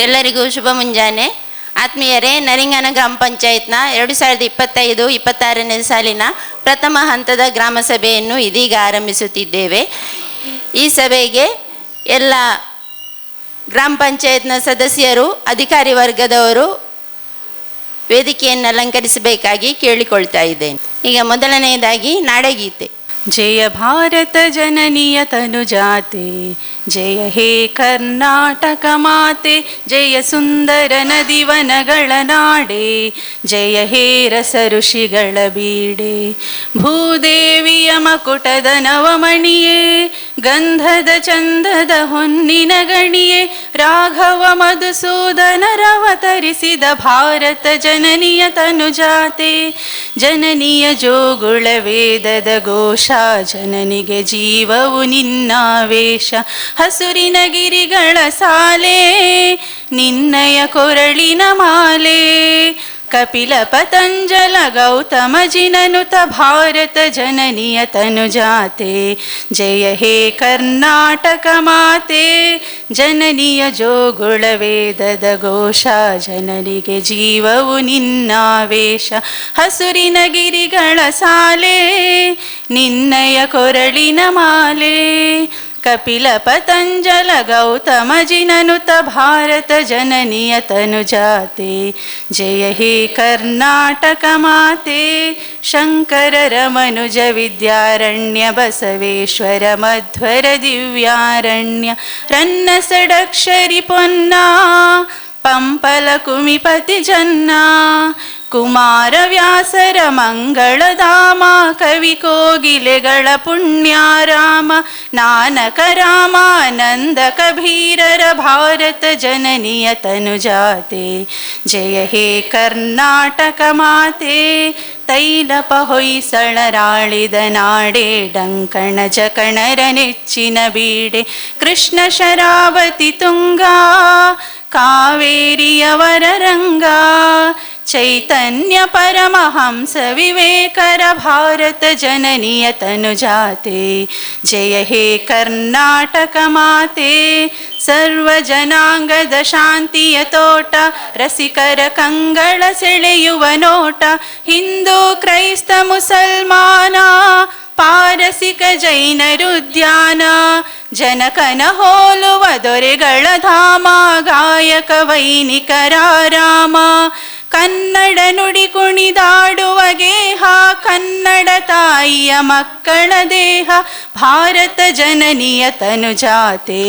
ಎಲ್ಲರಿಗೂ ಶುಭ ಮುಂಜಾನೆ. ಆತ್ಮೀಯರೇ, ನರಿಂಗನ ಗ್ರಾಮ ಪಂಚಾಯತ್ನ 2025-26ನೇ ಸಾಲಿನ ಪ್ರಥಮ ಹಂತದ ಗ್ರಾಮ ಸಭೆಯನ್ನು ಇದೀಗ ಆರಂಭಿಸುತ್ತಿದ್ದೇವೆ. ಈ ಸಭೆಗೆ ಎಲ್ಲ ಗ್ರಾಮ ಪಂಚಾಯತ್ನ ಸದಸ್ಯರು, ಅಧಿಕಾರಿ ವರ್ಗದವರು ವೇದಿಕೆಯನ್ನು ಅಲಂಕರಿಸಬೇಕಾಗಿ ಕೇಳಿಕೊಳ್ತಾ ಇದ್ದೇನೆ. ಈಗ ಮೊದಲನೆಯದಾಗಿ ನಾಡಗೀತೆ. ಜಯ ಭಾರತ ಜನನಿಯ ತನುಜಾತೆ, ಜಯ ಹೇ ಕರ್ನಾಟಕ ಮಾತೆ, ಜಯ ಸುಂದರ ನದಿವನಗಳ ನಾಡೆ, ಜಯ ಹೇ ರಸ ಋಷಿಗಳ ಬೀಡೆ. ಭೂದೇವಿಯ ಮಕುಟದ ನವಮಣಿಯೇ, ಗಂಧದ ಚಂದದ ಹೊನ್ನಿನ ಗಣಿಯೇ, ರಾಘವ ಮಧುಸೂದನರವತರಿಸಿದ ಭಾರತ ಜನನಿಯ ತನುಜಾತೆ. ಜನನಿಯ ಜೋಗುಳ ವೇದದ ಘೋಷ, ಜನನಿಗೆ ಜೀವವು ನಿನ್ನಾವೇಶ. ಹಸುರಿನ ಗಿರಿಗಳ ಸಾಲೆ, ನಿನ್ನಯ ಕೊರಳಿನ ಮಾಲೆ. ಕಪಿಲ ಪತಂಜಲ ಗೌತಮ ಜಿನನುತ ಭಾರತ ಜನನಿಯ ತನುಜಾತೆ, ಜಯ ಹೇ ಕರ್ನಾಟಕ ಮಾತೆ. ಜನನಿಯ ಜೋಗುಳ ವೇದದ ಘೋಷ, ಜನನಿಗೆ ಜೀವವು ನಿನ್ನಾವೇಶ. ಹಸುರಿನ ಗಿರಿಗಳ ಸಾಲೆ, ನಿನ್ನಯ ಕೊರಳಿನ ಮಾಲೆ. ಕಪಿಲ ಪತಂಜಲ ಗೌತಮ ಜಿನನುತ ಭಾರತ ಜನನಿಯ ತನುಜಾತೆ, ಜಯ ಹೇ ಕರ್ನಾಟಕ ಮಾತೆ. ಶಂಕರರ ಮನುಜ ವಿದ್ಯಾರಣ್ಯ, ಬಸವೇಶ್ವರ ಮಧ್ವರ ದಿವ್ಯಾರಣ್ಯ. ರನ್ನ ಸಡಕ್ಷರಿ ಪೊನ್ನ, ಪಂಪಲ ಕುಮಿಪತಿ ಜನ್ನ. ಕುಮಾರ ವ್ಯಾಸರ ಮಂಗಳಧಾಮ, ಕವಿ ಕೋಗಿಲೆಗಳ ಪುಣ್ಯಾರಾಮ. ನಾನಕ ರಾಮಾನಂದ ಕಬೀರರ ಭಾರತ ಜನನಿಯ ತನುಜಾತೆ, ಜಯ ಹೇ ಕರ್ನಾಟಕ ಮಾತೆ. ತೈಲಪ ಹೊಯ್ಸಳರಾಳಿದ ನಾಡೆ, ಡಂಕಣ ಜಕಣರ ನೆಚ್ಚಿನ ಬೀಡೆ. ಕೃಷ್ಣ ಶರಾವತಿ ತುಂಗಾ, ಕಾವೇರಿಯವರ ರಂಗ. ಚೈತನ್ಯ ಪರಮಹಂಸ ವಿವೇಕರ ಭಾರತ ಜನನಿಯ ತನುಜಾತೆ, ಜಯ ಹೇ ಕರ್ನಾಟಕ ಮಾತೆ. ಸರ್ವ ಜನಾಂಗದ ಶಾಂತಿಯ ತೋಟ, ರಸಿಕರ ಕಂಗಳ ಸೆಳೆಯುವ ನೋಟ. ಹಿಂದೂ ಕ್ರೈಸ್ತ ಮುಸಲ್ಮಾನ, ಪಾರಸಿಕ ಜೈನರುದ್ಯಾನ. ಜನಕನ ಹೋಲುವ ದೊರೆಗಳ ಧಾಮ, ಗಾಯಕ ವೈನಿಕರಾರಾಮ. ಕನ್ನಡ ನುಡಿ ಕುಣಿದಾಡುವ ಗೇಹ, ಕನ್ನಡ ತಾಯಿಯ ಮಕ್ಕಳ ದೇಹ. ಭಾರತ ಜನನಿಯ ತನುಜಾತೆ,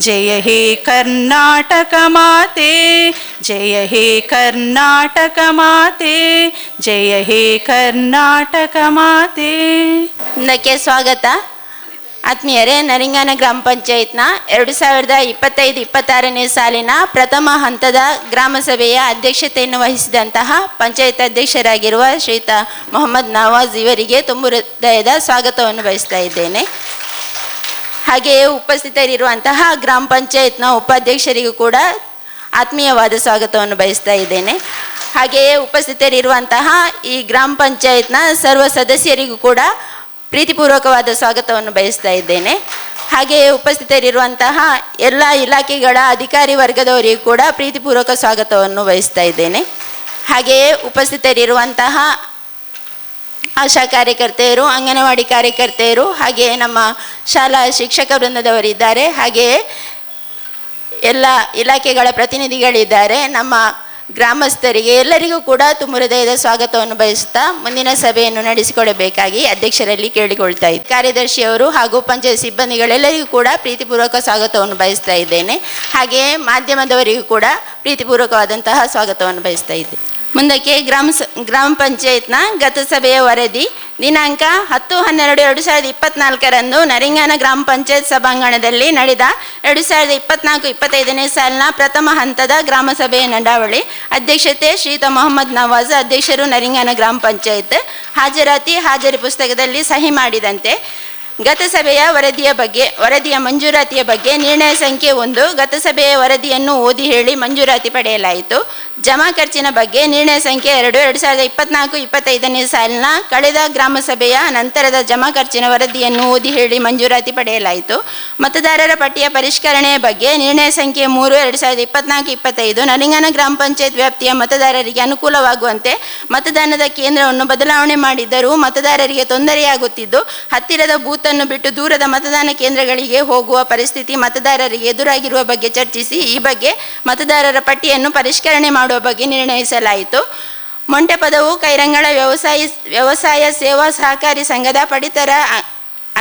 ಜಯ ಹೇ ಕರ್ನಾಟಕ ಮಾತೆ. ಜಯ ಹೇ ಕರ್ನಾಟಕ ಮಾತೆ, ಜಯ ಹೇ ಕರ್ನಾಟಕ ಮಾತೆ. ಇದಕ್ಕೆ ಸ್ವಾಗತ. ಆತ್ಮೀಯರೇ, ನರಿಂಗನ ಗ್ರಾಮ ಪಂಚಾಯತ್ನ 2025-26ನೇ ಸಾಲಿನ ಪ್ರಥಮ ಹಂತದ ಗ್ರಾಮ ಸಭೆಯ ಅಧ್ಯಕ್ಷತೆಯನ್ನು ವಹಿಸಿದಂತಹ ಪಂಚಾಯತ್ ಅಧ್ಯಕ್ಷರಾಗಿರುವ ಶ್ರೀಯುತ ಮೊಹಮ್ಮದ್ ನವಾಜ್ ಇವರಿಗೆ ತುಂಬು ಹೃದಯದ ಸ್ವಾಗತವನ್ನು ಬಯಸ್ತಾ ಇದ್ದೇನೆ. ಹಾಗೆಯೇ ಉಪಸ್ಥಿತರಿರುವಂತಹ ಗ್ರಾಮ ಪಂಚಾಯತ್ನ ಉಪಾಧ್ಯಕ್ಷರಿಗೂ ಕೂಡ ಆತ್ಮೀಯವಾದ ಸ್ವಾಗತವನ್ನು ಬಯಸ್ತಾ ಇದ್ದೇನೆ. ಹಾಗೆಯೇ ಉಪಸ್ಥಿತರಿರುವಂತಹ ಈ ಗ್ರಾಮ ಪಂಚಾಯತ್ನ ಸರ್ವ ಸದಸ್ಯರಿಗೂ ಕೂಡ ಪ್ರೀತಿಪೂರ್ವಕವಾದ ಸ್ವಾಗತವನ್ನು ಬಯಸ್ತಾ ಇದ್ದೇನೆ. ಹಾಗೆಯೇ ಉಪಸ್ಥಿತರಿರುವಂತಹ ಎಲ್ಲ ಇಲಾಖೆಗಳ ಅಧಿಕಾರಿ ವರ್ಗದವರಿಗೂ ಕೂಡ ಪ್ರೀತಿಪೂರ್ವಕ ಸ್ವಾಗತವನ್ನು ಬಯಸ್ತಾ ಇದ್ದೇನೆ. ಹಾಗೆಯೇ ಉಪಸ್ಥಿತರಿರುವಂತಹ ಆಶಾ ಕಾರ್ಯಕರ್ತೆಯರು, ಅಂಗನವಾಡಿ ಕಾರ್ಯಕರ್ತೆಯರು, ಹಾಗೆಯೇ ನಮ್ಮ ಶಾಲಾ ಶಿಕ್ಷಕ ವೃಂದದವರಿದ್ದಾರೆ. ಹಾಗೆಯೇ ಎಲ್ಲ ಇಲಾಖೆಗಳ ಪ್ರತಿನಿಧಿಗಳಿದ್ದಾರೆ. ನಮ್ಮ ಗ್ರಾಮಸ್ಥರಿಗೆ ಎಲ್ಲರಿಗೂ ಕೂಡ ತುಂಬ ಹೃದಯದ ಸ್ವಾಗತವನ್ನು ಬಯಸುತ್ತಾ ಮುಂದಿನ ಸಭೆಯನ್ನು ನಡೆಸಿಕೊಡಬೇಕಾಗಿ ಅಧ್ಯಕ್ಷರಲ್ಲಿ ಕೇಳಿಕೊಳ್ತಾ ಇದ್ದೆ. ಕಾರ್ಯದರ್ಶಿಯವರು ಹಾಗೂ ಪಂಚಾಯತ್ ಸಿಬ್ಬಂದಿಗಳೆಲ್ಲರಿಗೂ ಕೂಡ ಪ್ರೀತಿಪೂರ್ವಕ ಸ್ವಾಗತವನ್ನು ಬಯಸ್ತಾ ಇದ್ದೇನೆ. ಹಾಗೆಯೇ ಮಾಧ್ಯಮದವರಿಗೂ ಕೂಡ ಪ್ರೀತಿಪೂರ್ವಕವಾದಂತಹ ಸ್ವಾಗತವನ್ನು ಬಯಸ್ತಾ ಇದ್ದೆ. ಮುಂದಕ್ಕೆ ಗ್ರಾಮ ಪಂಚಾಯತ್ನ ಗತ ಸಭೆಯ ವರದಿ. ದಿನಾಂಕ 10-12-2024 ನರಿಂಗನ ಗ್ರಾಮ ಪಂಚಾಯತ್ ಸಭಾಂಗಣದಲ್ಲಿ ನಡೆದ 2024-25ನೇ ಸಾಲಿನ ಪ್ರಥಮ ಹಂತದ ಗ್ರಾಮ ಸಭೆಯ ನಡಾವಳಿ. ಅಧ್ಯಕ್ಷತೆ ಶ್ರೀಯುತ ಮೊಹಮ್ಮದ್ ನವಾಜ್, ಅಧ್ಯಕ್ಷರು ನರಿಂಗನ ಗ್ರಾಮ ಪಂಚಾಯತ್. ಹಾಜರಾತಿ ಪುಸ್ತಕದಲ್ಲಿ ಸಹಿ ಮಾಡಿದಂತೆ ಗತ ಸಭೆಯ ವರದಿಯ ಮಂಜೂರಾತಿಯ ಬಗ್ಗೆ ನಿರ್ಣಯ ಸಂಖ್ಯೆ 1, ಗತ ಸಭೆಯ ವರದಿಯನ್ನು ಓದಿ ಹೇಳಿ ಮಂಜೂರಾತಿ ಪಡೆಯಲಾಯಿತು. ಜಮಾ ಖರ್ಚಿನ ಬಗ್ಗೆ ನಿರ್ಣಯ ಸಂಖ್ಯೆ 2, 2024-25ನೇ ಸಾಲಿನ ಕಳೆದ ಗ್ರಾಮ ಸಭೆಯ ನಂತರದ ಜಮಾ ಖರ್ಚಿನ ವರದಿಯನ್ನು ಓದಿ ಹೇಳಿ ಮಂಜೂರಾತಿ ಪಡೆಯಲಾಯಿತು. ಮತದಾರರ ಪಟ್ಟಿಯ ಪರಿಷ್ಕರಣೆಯ ಬಗ್ಗೆ ನಿರ್ಣಯ ಸಂಖ್ಯೆ 3, 2024-25 ನಲಿಂಗನ ಗ್ರಾಮ ಪಂಚಾಯತ್ ವ್ಯಾಪ್ತಿಯ ಮತದಾರರಿಗೆ ಅನುಕೂಲವಾಗುವಂತೆ ಮತದಾನದ ಕೇಂದ್ರವನ್ನು ಬದಲಾವಣೆ ಮಾಡಿದ್ದರೂ ಮತದಾರರಿಗೆ ತೊಂದರೆಯಾಗುತ್ತಿದ್ದು ಹತ್ತಿರದ ಬೂತ್ ಅನ್ನು ಬಿಟ್ಟು ದೂರದ ಮತದಾನ ಕೇಂದ್ರಗಳಿಗೆ ಹೋಗುವ ಪರಿಸ್ಥಿತಿ ಮತದಾರರಿಗೆ ಎದುರಾಗಿರುವ ಬಗ್ಗೆ ಚರ್ಚಿಸಿ ಈ ಬಗ್ಗೆ ಮತದಾರರ ಪಟ್ಟಿಯನ್ನು ಪರಿಷ್ಕರಣೆ ಮಾಡುವ ಬಗ್ಗೆ ನಿರ್ಣಯಿಸಲಾಯಿತು. ಮೊಂಟೆಪದವು ಕೈರಂಗಳ ವ್ಯವಸಾಯ ಸೇವಾ ಸಹಕಾರಿ ಸಂಘದ ಪಡಿತರ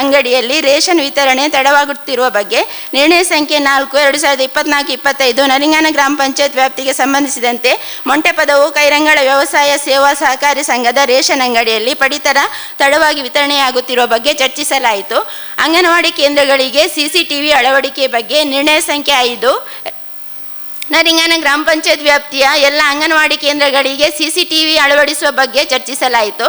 ಅಂಗಡಿಯಲ್ಲಿ ರೇಷನ್ ವಿತರಣೆ ತಡವಾಗುತ್ತಿರುವ ಬಗ್ಗೆ ನಿರ್ಣಯ ಸಂಖ್ಯೆ 4, 2024-25 ನಲಿಂಗನ ಗ್ರಾಮ ಪಂಚಾಯತ್ ವ್ಯಾಪ್ತಿಗೆ ಸಂಬಂಧಿಸಿದಂತೆ ಮೊಂಟೆಪದವು ಕೈರಂಗಳ ವ್ಯವಸಾಯ ಸೇವಾ ಸಹಕಾರಿ ಸಂಘದ ರೇಷನ್ ಅಂಗಡಿಯಲ್ಲಿ ಪಡಿತರ ತಡವಾಗಿ ವಿತರಣೆಯಾಗುತ್ತಿರುವ ಬಗ್ಗೆ ಚರ್ಚಿಸಲಾಯಿತು. ಅಂಗನವಾಡಿ ಕೇಂದ್ರಗಳಿಗೆ CCTV ಅಳವಡಿಕೆ ಬಗ್ಗೆ ನಿರ್ಣಯ ಸಂಖ್ಯೆ 5 ನಲಿಂಗನ ಗ್ರಾಮ ಪಂಚಾಯತ್ ವ್ಯಾಪ್ತಿಯ ಎಲ್ಲ ಅಂಗನವಾಡಿ ಕೇಂದ್ರಗಳಿಗೆ CCTV ಅಳವಡಿಸುವ ಬಗ್ಗೆ ಚರ್ಚಿಸಲಾಯಿತು.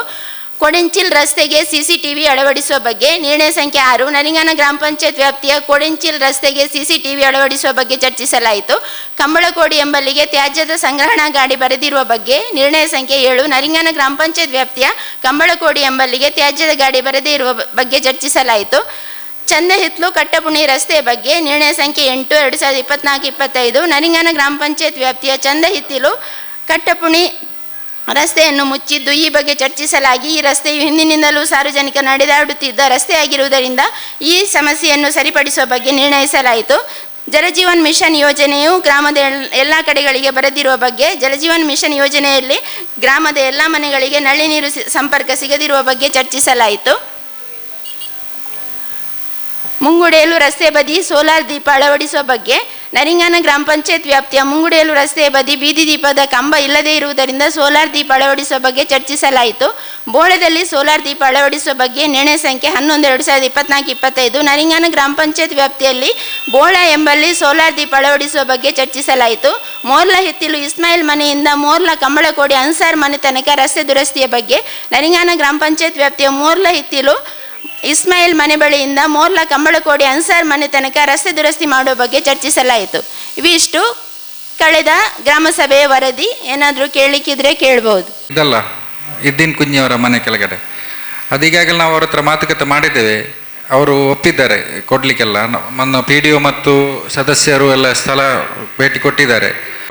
ಕೊಡೆಂಚಿಲ್ ರಸ್ತೆಗೆ CCTV ಅಳವಡಿಸುವ ಬಗ್ಗೆ ನಿರ್ಣಯ ಸಂಖ್ಯೆ 6 ನಲಿಂಗನ ಗ್ರಾಮ ಪಂಚಾಯತ್ ವ್ಯಾಪ್ತಿಯ ಕೊಡೆಂಚಿಲ್ ರಸ್ತೆಗೆ CCTV ಅಳವಡಿಸುವ ಬಗ್ಗೆ ಚರ್ಚಿಸಲಾಯಿತು. ಕಂಬಳಕೋಡಿ ಎಂಬಲ್ಲಿಗೆ ತ್ಯಾಜ್ಯದ ಸಂಗ್ರಹಣಾ ಗಾಡಿ ಬರೆದಿರುವ ಬಗ್ಗೆ ನಿರ್ಣಯ ಸಂಖ್ಯೆ 7 ನಲಿಂಗನ ಗ್ರಾಮ ಪಂಚಾಯತ್ ವ್ಯಾಪ್ತಿಯ ಕಂಬಳಕೋಡಿ ಎಂಬಲ್ಲಿಗೆ ತ್ಯಾಜ್ಯದ ಗಾಡಿ ಬರೆದೇ ಇರುವ ಬಗ್ಗೆ ಚರ್ಚಿಸಲಾಯಿತು. ಚಂದಹಿತ್ಲು ಕಟ್ಟಪುಣಿ ರಸ್ತೆಯ ಬಗ್ಗೆ ನಿರ್ಣಯ ಸಂಖ್ಯೆ 8, 2024-25 ನಲಿಂಗನ ಗ್ರಾಮ ಪಂಚಾಯತ್ ವ್ಯಾಪ್ತಿಯ ಚಂದಹಿತ್ತಿಲು ಕಟ್ಟಪುಣಿ ರಸ್ತೆಯನ್ನು ಮುಚ್ಚಿದ್ದು ಈ ಬಗ್ಗೆ ಚರ್ಚಿಸಲಾಗಿ ಈ ರಸ್ತೆಯು ಹಿಂದಿನಿಂದಲೂ ಸಾರ್ವಜನಿಕ ನಡೆದಾಡುತ್ತಿದ್ದ ರಸ್ತೆಯಾಗಿರುವುದರಿಂದ ಈ ಸಮಸ್ಯೆಯನ್ನು ಸರಿಪಡಿಸುವ ಬಗ್ಗೆ ನಿರ್ಣಯಿಸಲಾಯಿತು. ಜಲಜೀವನ್ ಮಿಷನ್ ಯೋಜನೆಯು ಗ್ರಾಮದ ಎಲ್ಲ ಕಡೆಗಳಿಗೆ ಬರೆದಿರುವ ಬಗ್ಗೆ ಜಲಜೀವನ್ ಮಿಷನ್ ಯೋಜನೆಯಲ್ಲಿ ಗ್ರಾಮದ ಎಲ್ಲ ಮನೆಗಳಿಗೆ ನಲ್ಲಿ ನೀರು ಸಂಪರ್ಕ ಸಿಗದಿರುವ ಬಗ್ಗೆ ಚರ್ಚಿಸಲಾಯಿತು. ಮುಂಗುಡೇಲು ರಸ್ತೆ ಬದಿ ಸೋಲಾರ್ ದೀಪ ಅಳವಡಿಸುವ ಬಗ್ಗೆ ನಲಿಂಗನ ಗ್ರಾಮ ಪಂಚಾಯತ್ ವ್ಯಾಪ್ತಿಯ ಮುಂಗುಡೇಲು ರಸ್ತೆಯ ಬದಿ ಬೀದಿ ದೀಪದ ಕಂಬ ಇಲ್ಲದೇ ಇರುವುದರಿಂದ ಸೋಲಾರ್ ದೀಪ ಅಳವಡಿಸುವ ಬಗ್ಗೆ ಚರ್ಚಿಸಲಾಯಿತು. ಬೋಳದಲ್ಲಿ ಸೋಲಾರ್ ದೀಪ ಅಳವಡಿಸುವ ಬಗ್ಗೆ ನಿರ್ಣಯ ಸಂಖ್ಯೆ 11, 2024-25 ನಲಿಂಗನ ಗ್ರಾಮ ಪಂಚಾಯತ್ ವ್ಯಾಪ್ತಿಯಲ್ಲಿ ಬೋಳ ಎಂಬಲ್ಲಿ ಸೋಲಾರ್ ದೀಪ ಅಳವಡಿಸುವ ಬಗ್ಗೆ ಚರ್ಚಿಸಲಾಯಿತು. ಮೋರ್ಲ ಹಿತ್ತಿಲು ಇಸ್ಮಾಯಿಲ್ ಮನೆಯಿಂದ ಮೋರ್ಲ ಕಂಬಳಕೋಡಿ ಅನ್ಸಾರ್ ಮನೆ ತನಕ ರಸ್ತೆ ದುರಸ್ತಿಯ ಬಗ್ಗೆ ನಲಿಂಗನ ಗ್ರಾಮ ಪಂಚಾಯತ್ ವ್ಯಾಪ್ತಿಯ ಮೋರ್ಲ ಹಿತ್ತಿಲು ಇಸ್ಮಾಯಿಲ್ ಮನೆ ಬಳಿಯಿಂದ ಮೋರ್ಲ ಕಂಬಳಕೋಡಿ ಅನ್ಸಾರ್ ಮನೆ ತನಕ ರಸ್ತೆ ದುರಸ್ತಿ ಮಾಡುವ ಬಗ್ಗೆ ಚರ್ಚಿಸಲಾಯಿತು. ಇವಿಷ್ಟು ಕಳೆದ ಗ್ರಾಮ ಸಭೆಯ ವರದಿ. ಏನಾದರೂ ಕೇಳಲಿಕ್ಕಿದ್ರೆ ಕೇಳ್ಬೋದು. ಇದಲ್ಲ ಇದ್ದಿನ ಕುഞ്ഞിಯವರ ಮನೆ ಕೆಳಗಡೆ ಅದೀಗಾಗಲೇ ನಾವು ಅವ್ರ ಹತ್ರ ಮಾತುಕತೆ ಮಾಡಿದ್ದೇವೆ. ಅವರು ಒಪ್ಪಿದ್ದಾರೆ ಕೊಡಲಿಕ್ಕೆಲ್ಲ. ಮೊನ್ನೆ PDO ಮತ್ತು ಸದಸ್ಯರು ಎಲ್ಲ ಸ್ಥಳ ಭೇಟಿ ಕೊಟ್ಟಿದ್ದಾರೆ.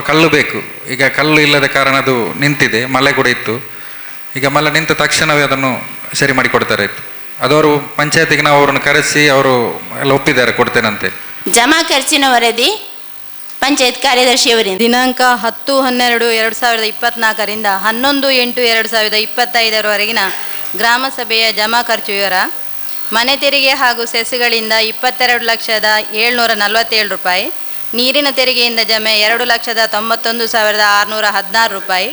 ಕಲ್ಲು ಬೇಕು. ಈಗ ಕಲ್ಲು ಇಲ್ಲದ ಕಾರಣ ಅದು ನಿಂತಿದೆ. ಮಳೆ ಕೂಡ ಇತ್ತು. ಈಗ ಮಳೆ ನಿಂತ ತಕ್ಷಣವೇ ಅದನ್ನು ಸರಿ ಮಾಡಿ ಕೊಡ್ತಾರೆ ಇತ್ತು. ಅದವರು ಪಂಚಾಯತಿಗೆ ನಾವು ಅವರನ್ನು ಕರೆಸಿ ಅವರು ಎಲ್ಲ ಒಪ್ಪಿದ್ದಾರೆ ಕೊಡ್ತೇನಂತೆ. ಜಮಾ ಖರ್ಚಿನ ವರದಿ ಪಂಚಾಯತ್ ಕಾರ್ಯದರ್ಶಿಯವರಿಂದ ದಿನಾಂಕ 10-12-2024ರಿಂದ 11-8-2025 ಗ್ರಾಮ ಸಭೆಯ ಜಮಾ ಖರ್ಚು ವಿವರ. ಮನೆ ತೆರಿಗೆ ಹಾಗೂ ಸೆಸ್ಗಳಿಂದ 22,747 ರೂಪಾಯಿ. ನೀರಿನ ತೆರಿಗೆಯಿಂದ ಜಮೆ 2,91,616 ರೂಪಾಯಿ.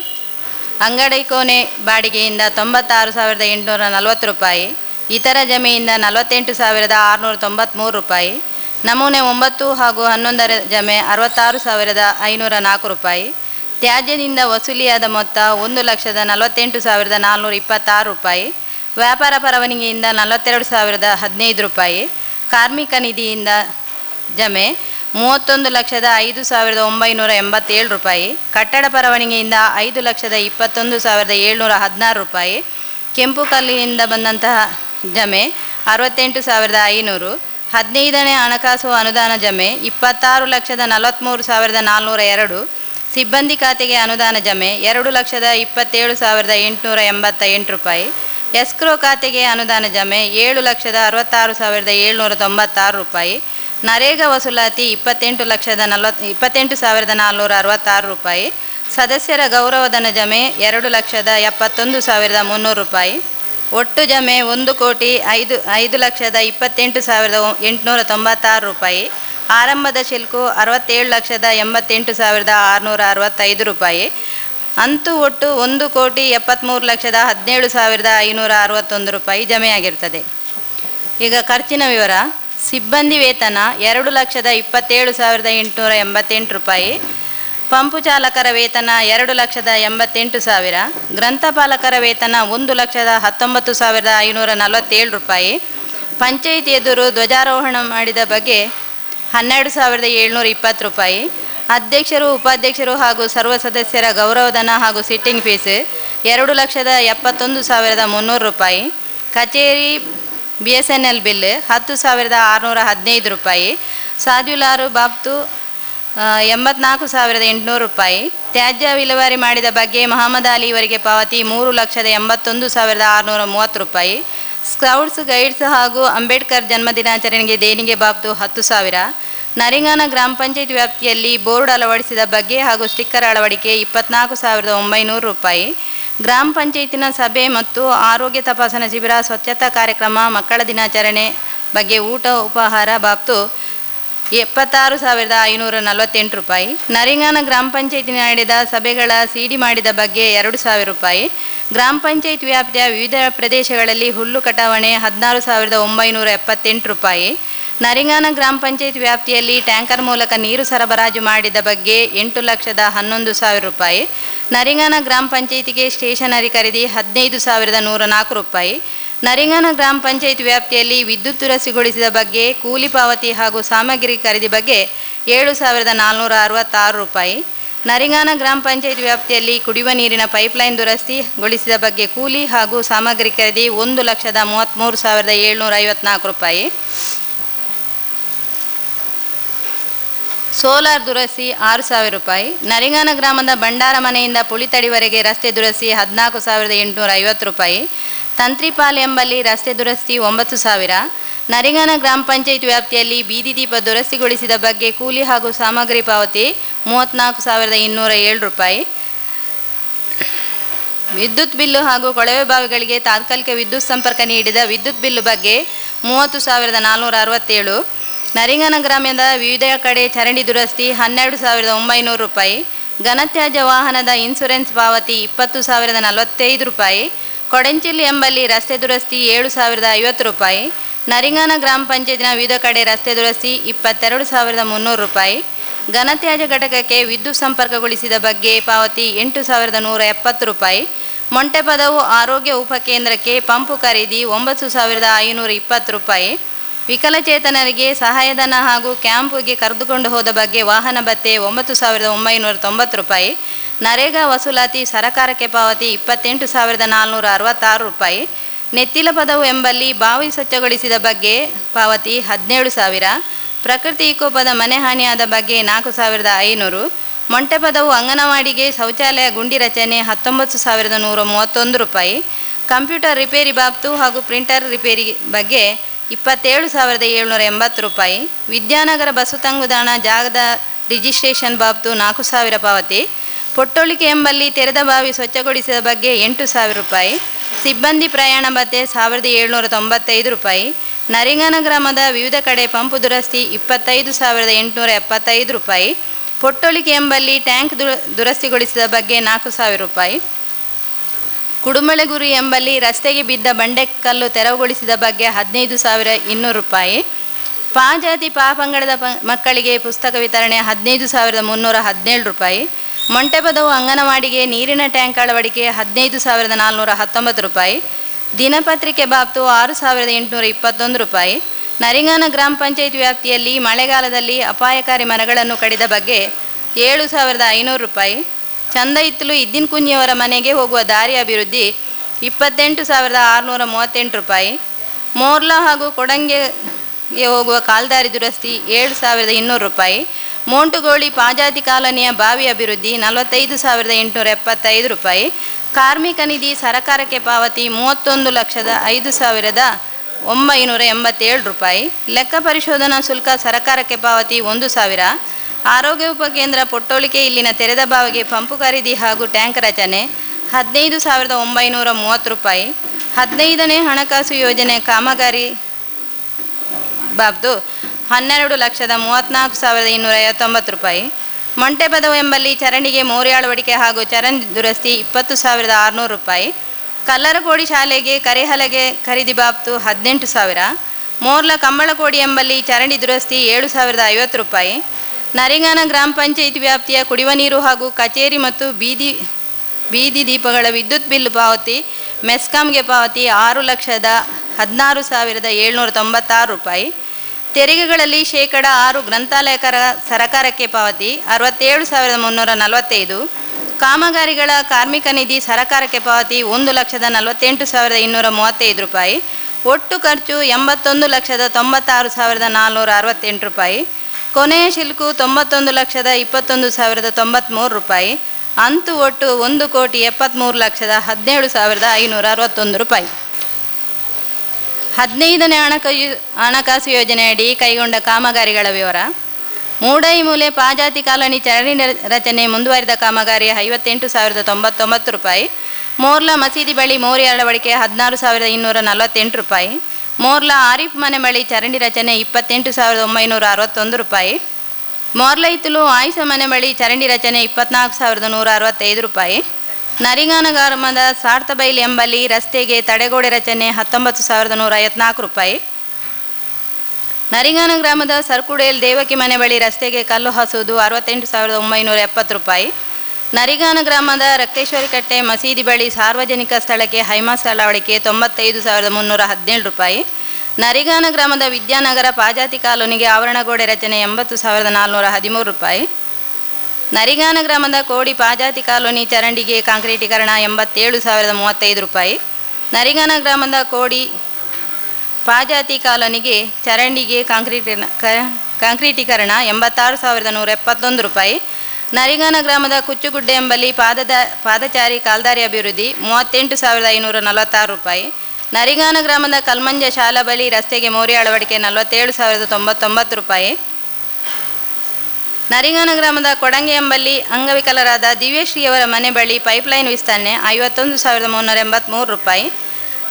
ಅಂಗಡಿ ಕೋಣೆ ಬಾಡಿಗೆಯಿಂದ 96,840 ರೂಪಾಯಿ. ಇತರ ಜಮೆಯಿಂದ 48,693 ರೂಪಾಯಿ. ನಮೂನೆ 9 ಹಾಗೂ 11ರ ಜಮೆ 66,504 ರೂಪಾಯಿ. ತ್ಯಾಜ್ಯದಿಂದ ವಸೂಲಿಯಾದ ಮೊತ್ತ 1,48,426 ರೂಪಾಯಿ. ವ್ಯಾಪಾರ ಪರವಾನಗಿಯಿಂದ 42,015 ರೂಪಾಯಿ. ಕಾರ್ಮಿಕ ನಿಧಿಯಿಂದ ಜಮೆ 31,05,987 ರೂಪಾಯಿ. ಕಟ್ಟಡ ಪರವಾನಗಿಯಿಂದ 5,21,716 ರೂಪಾಯಿ. ಕೆಂಪು ಕಲ್ಲಿನಿಂದ ಬಂದಂತಹ ಜಮೆ 68,500. 15ನೇ ಹಣಕಾಸು ಅನುದಾನ ಜಮೆ 26,43,402. ಸಿಬ್ಬಂದಿ ಖಾತೆಗೆ ಅನುದಾನ ಜಮೆ 2,27,888 ರೂಪಾಯಿ. ಎಸ್ಕ್ರೋ ಖಾತೆಗೆ ಅನುದಾನ ಜಮೆ 7,66,796 ರೂಪಾಯಿ. ನರೇಗಾ ವಸೂಲಾತಿ 28,466 ರೂಪಾಯಿ. ಸದಸ್ಯರ ಗೌರವಧನ ಜಮೆ 2,71,300 ರೂಪಾಯಿ. ಒಟ್ಟು ಜಮೆ 1,05,28,896 ರೂಪಾಯಿ. ಆರಂಭದ ಶುಲ್ಕು 67,88,665 ರೂಪಾಯಿ. ಅಂತೂ ಒಟ್ಟು 1,73,17,561 ರೂಪಾಯಿ ಜಮೆಯಾಗಿರ್ತದೆ. ಈಗ ಖರ್ಚಿನ ವಿವರ. ಸಿಬ್ಬಂದಿ ವೇತನ 2,27,888 ರೂಪಾಯಿ. ಪಂಪು ಚಾಲಕರ ವೇತನ 2,88,000. ಗ್ರಂಥಪಾಲಕರ ವೇತನ 1,19,547 ರೂಪಾಯಿ. ಪಂಚಾಯಿತಿ ಎದುರು ಧ್ವಜಾರೋಹಣ ಮಾಡಿದ ಬಗ್ಗೆ 12,720 ರೂಪಾಯಿ. ಅಧ್ಯಕ್ಷರು, ಉಪಾಧ್ಯಕ್ಷರು ಹಾಗೂ ಸರ್ವ ಸದಸ್ಯರ ಗೌರವಧನ ಹಾಗೂ ಸಿಟ್ಟಿಂಗ್ ಫೀಸ್ 2,71,300 ರೂಪಾಯಿ. ಕಚೇರಿ BSNL ಬಿಲ್ 10,615 ರೂಪಾಯಿ. ಸಾಧ್ಯುಲಾರು ಬಾಬ್ತು 84,800 ರೂಪಾಯಿ. ತ್ಯಾಜ್ಯ ವಿಲೇವಾರಿ ಮಾಡಿದ ಬಗ್ಗೆ ಮಹಮ್ಮದ್ ಅಲಿ ಇವರಿಗೆ ಪಾವತಿ 3,81,630 ರೂಪಾಯಿ. ಸ್ಕೌಟ್ಸ್ ಗೈಡ್ಸ್ ಹಾಗೂ ಅಂಬೇಡ್ಕರ್ ಜನ್ಮದಿನಾಚರಣೆಗೆ ದೇಣಿಗೆ ಬಾಬ್ತು 10,000. ನರಿಂಗಾನ ಗ್ರಾಮ ಪಂಚಾಯತ್ ವ್ಯಾಪ್ತಿಯಲ್ಲಿ ಬೋರ್ಡ್ ಅಳವಡಿಸಿದ ಬಗ್ಗೆ ಹಾಗೂ ಸ್ಟಿಕ್ಕರ್ ಅಳವಡಿಕೆ 24,900 ರೂಪಾಯಿ. ಗ್ರಾಮ ಪಂಚಾಯತಿನ ಸಭೆ ಮತ್ತು ಆರೋಗ್ಯ ತಪಾಸಣಾ ಶಿಬಿರ, ಸ್ವಚ್ಛತಾ ಕಾರ್ಯಕ್ರಮ, ಮಕ್ಕಳ ದಿನಾಚರಣೆ ಬಗ್ಗೆ ಊಟ ಉಪಹಾರ ಬಾಬ್ತು 76,548 ರೂಪಾಯಿ. ನರಿಂಗಾನ ಗ್ರಾಮ ಪಂಚಾಯತಿ ನಡೆದ ಸಭೆಗಳ CD ಮಾಡಿದ ಬಗ್ಗೆ 2,000 ರೂಪಾಯಿ. ಗ್ರಾಮ ಪಂಚಾಯತ್ ವ್ಯಾಪ್ತಿಯ ವಿವಿಧ ಪ್ರದೇಶಗಳಲ್ಲಿ ಹುಲ್ಲು ಕಟಾವಣೆ 16,978 ರೂಪಾಯಿ. ನರಿಂಗಾನ ಗ್ರಾಮ ಪಂಚಾಯತ್ ವ್ಯಾಪ್ತಿಯಲ್ಲಿ ಟ್ಯಾಂಕರ್ ಮೂಲಕ ನೀರು ಸರಬರಾಜು ಮಾಡಿದ ಬಗ್ಗೆ 8,11,000 ರೂಪಾಯಿ. ನರಿಂಗಾನ ಗ್ರಾಮ ಪಂಚಾಯತಿಗೆ ಸ್ಟೇಷನರಿ ಖರೀದಿ 15,104 ರೂಪಾಯಿ. ನರಿಂಗಾನ ಗ್ರಾಮ ಪಂಚಾಯತ್ ವ್ಯಾಪ್ತಿಯಲ್ಲಿ ವಿದ್ಯುತ್ ದುರಸ್ತಿಗೊಳಿಸಿದ ಬಗ್ಗೆ ಕೂಲಿ ಪಾವತಿ ಹಾಗೂ ಸಾಮಗ್ರಿ ಖರೀದಿ ಬಗ್ಗೆ 7,466 ರೂಪಾಯಿ. ನರಿಂಗಾನ ಗ್ರಾಮ ಪಂಚಾಯತ್ ವ್ಯಾಪ್ತಿಯಲ್ಲಿ ಕುಡಿಯುವ ನೀರಿನ ಪೈಪ್ಲೈನ್ ದುರಸ್ತಿಗೊಳಿಸಿದ ಬಗ್ಗೆ ಕೂಲಿ ಹಾಗೂ ಸಾಮಗ್ರಿ ಖರೀದಿ 1,33,754 ರೂಪಾಯಿ. ಸೋಲಾರ್ ದುರಸ್ತಿ 6,000 ರೂಪಾಯಿ. ನರಿಂಗಾನ ಗ್ರಾಮದ ಭಂಡಾರ ಮನೆಯಿಂದ ಪುಳಿತಡಿವರೆಗೆ ರಸ್ತೆ ದುರಸ್ತಿ 14,850 ರೂಪಾಯಿ. ತಂತ್ರಿಪಾಲ್ ಎಂಬಲ್ಲಿ ರಸ್ತೆ ದುರಸ್ತಿ 9,000. ನರಿಂಗಾನ ಗ್ರಾಮ ಪಂಚಾಯತ್ ವ್ಯಾಪ್ತಿಯಲ್ಲಿ ಬೀದಿ ದೀಪ ದುರಸ್ತಿಗೊಳಿಸಿದ ಬಗ್ಗೆ ಕೂಲಿ ಹಾಗೂ ಸಾಮಗ್ರಿ ಪಾವತಿ 34,207 ರೂಪಾಯಿ. ವಿದ್ಯುತ್ ಬಿಲ್ಲು ಹಾಗೂ ಕೊಳವೆ ಬಾವಿಗಳಿಗೆ ತಾತ್ಕಾಲಿಕ ವಿದ್ಯುತ್ ಸಂಪರ್ಕ ನೀಡಿದ ವಿದ್ಯುತ್ ಬಿಲ್ಲು ಬಗ್ಗೆ 30,467. ನರಿಂಗಾನ ಗ್ರಾಮದ ವಿವಿಧ ಕಡೆ ಚರಂಡಿ ದುರಸ್ತಿ 12,900 ರೂಪಾಯಿ. ಘನತ್ಯಾಜ್ಯ ವಾಹನದ ಇನ್ಸೂರೆನ್ಸ್ ಪಾವತಿ 20,045 ರೂಪಾಯಿ. ಕೊಡೆಂಚಿಲ್ ಎಂಬಲ್ಲಿ ರಸ್ತೆ ದುರಸ್ತಿ 7,050 ರೂಪಾಯಿ. ನರಿಂಗಾನ ಗ್ರಾಮ ಪಂಚಾಯತಿನ ವಿವಿಧ ಕಡೆ ರಸ್ತೆ ದುರಸ್ತಿ 22,300 ರೂಪಾಯಿ. ಘನತ್ಯಾಜ್ಯ ಘಟಕಕ್ಕೆ ವಿದ್ಯುತ್ ಸಂಪರ್ಕಗೊಳಿಸಿದ ಬಗ್ಗೆ ಪಾವತಿ 8,170 ರೂಪಾಯಿ. ಮೊಂಟೆಪದವು ಆರೋಗ್ಯ ಉಪಕೇಂದ್ರಕ್ಕೆ ಪಂಪು ಖರೀದಿ 9,520 ರೂಪಾಯಿ. ವಿಕಲಚೇತನರಿಗೆ ಸಹಾಯಧನ ಹಾಗೂ ಕ್ಯಾಂಪ್ಗೆ ಕರೆದುಕೊಂಡು ಹೋದ ಬಗ್ಗೆ ವಾಹನ ಭತ್ಯೆ 9,990 ರೂಪಾಯಿ. ನರೇಗಾ ವಸೂಲಾತಿ ಸರಕಾರಕ್ಕೆ ಪಾವತಿ 28,466 ರೂಪಾಯಿ. ನೆತ್ತಿಲ ಪದವು ಎಂಬಲ್ಲಿ ಬಾವಿ ಸ್ವಚ್ಛಗೊಳಿಸಿದ ಬಗ್ಗೆ ಪಾವತಿ 17,000. ಪ್ರಕೃತಿ ವಿಕೋಪದ ಮನೆ ಹಾನಿಯಾದ ಬಗ್ಗೆ 4,500. ಮೊಂಟೆಪದವು ಅಂಗನವಾಡಿಗೆ ಶೌಚಾಲಯ ಗುಂಡಿ ರಚನೆ 19,131 ರೂಪಾಯಿ. ಕಂಪ್ಯೂಟರ್ ರಿಪೇರಿ ಬಾಬ್ತು ಹಾಗೂ ಪ್ರಿಂಟರ್ ರಿಪೇರಿ ಬಗ್ಗೆ 27,780 ರೂಪಾಯಿ. ವಿದ್ಯಾನಗರ ಬಸ್ಸು ತಂಗುದಾಣ ಜಾಗದ ರಿಜಿಸ್ಟ್ರೇಷನ್ ಬಾಬ್ತು 4,000 ಪಾವತಿ. ಪೊಟ್ಟೊಳಿಕೆ ಎಂಬಲ್ಲಿ ತೆರೆದ ಬಾವಿ ಸ್ವಚ್ಛಗೊಳಿಸಿದ ಬಗ್ಗೆ 8,000 ರೂಪಾಯಿ. ಸಿಬ್ಬಂದಿ ಪ್ರಯಾಣ ಭತ್ಯೆ 1,795 ರೂಪಾಯಿ. ನರಿಂಗಾನ ಗ್ರಾಮದ ವಿವಿಧ ಕಡೆ ಪಂಪು ದುರಸ್ತಿ 25,875 ರೂಪಾಯಿ. ಪೊಟ್ಟೊಳಿಕೆ ಎಂಬಲ್ಲಿ ಟ್ಯಾಂಕ್ ದುರಸ್ತಿಗೊಳಿಸಿದ ಬಗ್ಗೆ 4,000 ರೂಪಾಯಿ. ಕುಡುಮಳೆಗುರಿ ಎಂಬಲ್ಲಿ ರಸ್ತೆಗೆ ಬಿದ್ದ ಬಂಡೆಕಲ್ಲು ತೆರವುಗೊಳಿಸಿದ ಬಗ್ಗೆ 15,200 ರೂಪಾಯಿ. ಜಾತಿ ಪಂಗಡದ ಮಕ್ಕಳಿಗೆ ಪುಸ್ತಕ ವಿತರಣೆ 15,317 ರೂಪಾಯಿ. ಮೊಂಟೆಪದವು ಅಂಗನವಾಡಿಗೆ ನೀರಿನ ಟ್ಯಾಂಕ್ ಅಳವಡಿಕೆ 15,419 ರೂಪಾಯಿ. ದಿನಪತ್ರಿಕೆ ಬಾಬ್ತು 6,821 ರೂಪಾಯಿ. ನರಿಂಗಾನ ಗ್ರಾಮ ಪಂಚಾಯತ್ ವ್ಯಾಪ್ತಿಯಲ್ಲಿ ಮಳೆಗಾಲದಲ್ಲಿ ಅಪಾಯಕಾರಿ ಮರಗಳನ್ನು ಕಡಿದ ಬಗ್ಗೆ 7,500 ರೂಪಾಯಿ. ಚಂದ ಇತ್ತಲು ಇದ್ದಿನ ಕುಂಜಿಯವರ ಮನೆಗೆ ಹೋಗುವ ದಾರಿ ಅಭಿವೃದ್ಧಿ 28,638 ರೂಪಾಯಿ. ಮೋರ್ಲಾ ಹಾಗೂ ಕೊಡಂಗೆಗೆ ಹೋಗುವ ಕಾಲ್ದಾರಿ ದುರಸ್ತಿ 7,200 ರೂಪಾಯಿ. ಮೋಂಟುಗೋಳಿ ಪಾಜಾತಿ ಕಾಲೋನಿಯ ಬಾವಿ ಅಭಿವೃದ್ಧಿ 45,875 ರೂಪಾಯಿ. ಕಾರ್ಮಿಕ ನಿಧಿ ಸರಕಾರಕ್ಕೆ ಪಾವತಿ 31,05,987 ರೂಪಾಯಿ. ಲೆಕ್ಕ ಪರಿಶೋಧನಾ ಶುಲ್ಕ ಸರಕಾರಕ್ಕೆ ಪಾವತಿ 1,000. ಆರೋಗ್ಯ ಉಪಕೇಂದ್ರ ಪೊಟ್ಟೊಳಿಕೆ ಇಲ್ಲಿನ ತೆರೆದ ಬಾವಿಗೆ ಪಂಪು ಖರೀದಿ ಹಾಗೂ ಟ್ಯಾಂಕ್ ರಚನೆ 15,930 ರೂಪಾಯಿ. 15ನೇ ಹಣಕಾಸು ಯೋಜನೆ ಕಾಮಗಾರಿ ಬಾಬ್ತು 12,34,259 ರೂಪಾಯಿ. ಮೊಂಟೆಪದವು ಎಂಬಲ್ಲಿ ಚರಂಡಿಗೆ ಮೋರಿ ಅಳವಡಿಕೆ ಹಾಗೂ ಚರಂಡಿ ದುರಸ್ತಿ 20,600 ರೂಪಾಯಿ. ಕಲ್ಲರಕೋಡಿ ಶಾಲೆಗೆ ಕರೆಹಲಗೆ ಖರೀದಿ ಬಾಬ್ತು 18,000. ಮೋರ್ಲ ಕಂಬಳಕೋಡಿ ಎಂಬಲ್ಲಿ ಚರಂಡಿ ದುರಸ್ತಿ 7,050 ರೂಪಾಯಿ. ನರಿಂಗಾನ ಗ್ರಾಮ ಪಂಚಾಯತ್ ವ್ಯಾಪ್ತಿಯ ಕುಡಿಯುವ ನೀರು ಹಾಗೂ ಕಚೇರಿ ಮತ್ತು ಬೀದಿ ಬೀದಿ ದೀಪಗಳ ವಿದ್ಯುತ್ ಬಿಲ್ ಪಾವತಿ ಮೆಸ್ಕಾಂಗೆ ಪಾವತಿ 6,16,796 ರೂಪಾಯಿ. ತೆರಿಗೆಗಳಲ್ಲಿ 6% ಗ್ರಂಥಾಲಯ ಸರಕಾರಕ್ಕೆ ಪಾವತಿ 67,345. ಕಾಮಗಾರಿಗಳ ಕಾರ್ಮಿಕ ನಿಧಿ ಸರಕಾರಕ್ಕೆ ಪಾವತಿ 1,48,235 ರೂಪಾಯಿ. ಒಟ್ಟು ಖರ್ಚು 81,96,468 ರೂಪಾಯಿ. ಕೊನೆಯ ಶಿಲ್ಕು 91,21,093 ರೂಪಾಯಿ. ಅಂತೂ ಒಟ್ಟು 1,73,17,561 ರೂಪಾಯಿ. 15ನೇ ಹಣಕಾಸು ಯೋಜನೆಯಡಿ ಕೈಗೊಂಡ ಕಾಮಗಾರಿಗಳ ವಿವರ. ಮೂಡೈಮೂಲೆ ಪಾಜಾತಿ ಕಾಲೋನಿ ಚರಂಡಿ ರಚನೆ ಮುಂದುವರಿದ ಕಾಮಗಾರಿ 58,099 ರೂಪಾಯಿ. ಮೋರ್ಲಾ ಮಸೀದಿ ಬಳಿ ಮೋರಿ ಅಳವಡಿಕೆ 16,248 ರೂಪಾಯಿ. ಮೋರ್ಲಾ ಆರಿಫ್ ಮನೆ ಬಳಿ ಚರಂಡಿ ರಚನೆ 28,961 ರೂಪಾಯಿ. ಮೋರ್ಲೈತುಲು ಆಯಿಷ ಮನೆ ಬಳಿ ಚರಂಡಿ ರಚನೆ 24,165 ರೂಪಾಯಿ. ನರಿಗಾನ ಗ್ರಾಮದ ಸಾರ್ತಬೈಲ್ ಎಂಬಲ್ಲಿ ರಸ್ತೆಗೆ ತಡೆಗೋಡೆ ರಚನೆ 19,154 ರೂಪಾಯಿ. ನರಿಗಾನ ಗ್ರಾಮದ ಸರ್ಕುಡೇಲ್ ದೇವಕಿ ಮನೆ ಬಳಿ ರಸ್ತೆಗೆ ಕಲ್ಲು ಹಾಸುವುದು 68,970 ರೂಪಾಯಿ. ನರಿಗಾನ ಗ್ರಾಮದ ರಕ್ತೇಶ್ವರಿ ಕಟ್ಟೆ ಮಸೀದಿ ಬಳಿ ಸಾರ್ವಜನಿಕ ಸ್ಥಳಕ್ಕೆ ಹೈಮಾಸ್ ಅಳವಡಿಕೆ 95,317 ರೂಪಾಯಿ. ನರಿಗಾನ ಗ್ರಾಮದ ವಿದ್ಯಾನಗರ ಪಾಜಾತಿ ಕಾಲೋನಿಗೆ ಆವರಣಗೋಡೆ ರಚನೆ 80,413 ರೂಪಾಯಿ. ನರಿಗಾನ ಗ್ರಾಮದ ಕೋಡಿ ಪಾಜಾತಿ ಕಾಲೋನಿ ಚರಂಡಿಗೆ ಕಾಂಕ್ರೀಟೀಕರಣ 87,035 ರೂಪಾಯಿ. ನರಿಗಾನ ಗ್ರಾಮದ ಕೋಡಿ ಪಾಜಾತಿ ಕಾಲೋನಿಗೆ ಚರಂಡಿಗೆ ಕಾಂಕ್ರೀಟೀಕರಣ 86,171 ರೂಪಾಯಿ. ನರಿಗಾನ ಗ್ರಾಮದ ಕುಚ್ಚುಗುಡ್ಡೆ ಎಂಬಲ್ಲಿ ಪಾದಚಾರಿ ಕಾಲ್ದಾರಿ ಅಭಿವೃದ್ಧಿ 38,546 ರೂಪಾಯಿ. ನರಿಗಾನ ಗ್ರಾಮದ ಕಲ್ಮಂಜ ಶಾಲಾ ಬಳಿ ರಸ್ತೆಗೆ ಮೋರಿ ಅಳವಡಿಕೆ 47,099 ರೂಪಾಯಿ. ನರಿಗಾನ ಗ್ರಾಮದ ಕೊಡಂಗೆ ಎಂಬಲ್ಲಿ ಅಂಗವಿಕಲರಾದ ದಿವ್ಯಶ್ರೀಯವರ ಮನೆ ಬಳಿ ಪೈಪ್ಲೈನ್ ವಿಸ್ತರಣೆ 51,383 ರೂಪಾಯಿ.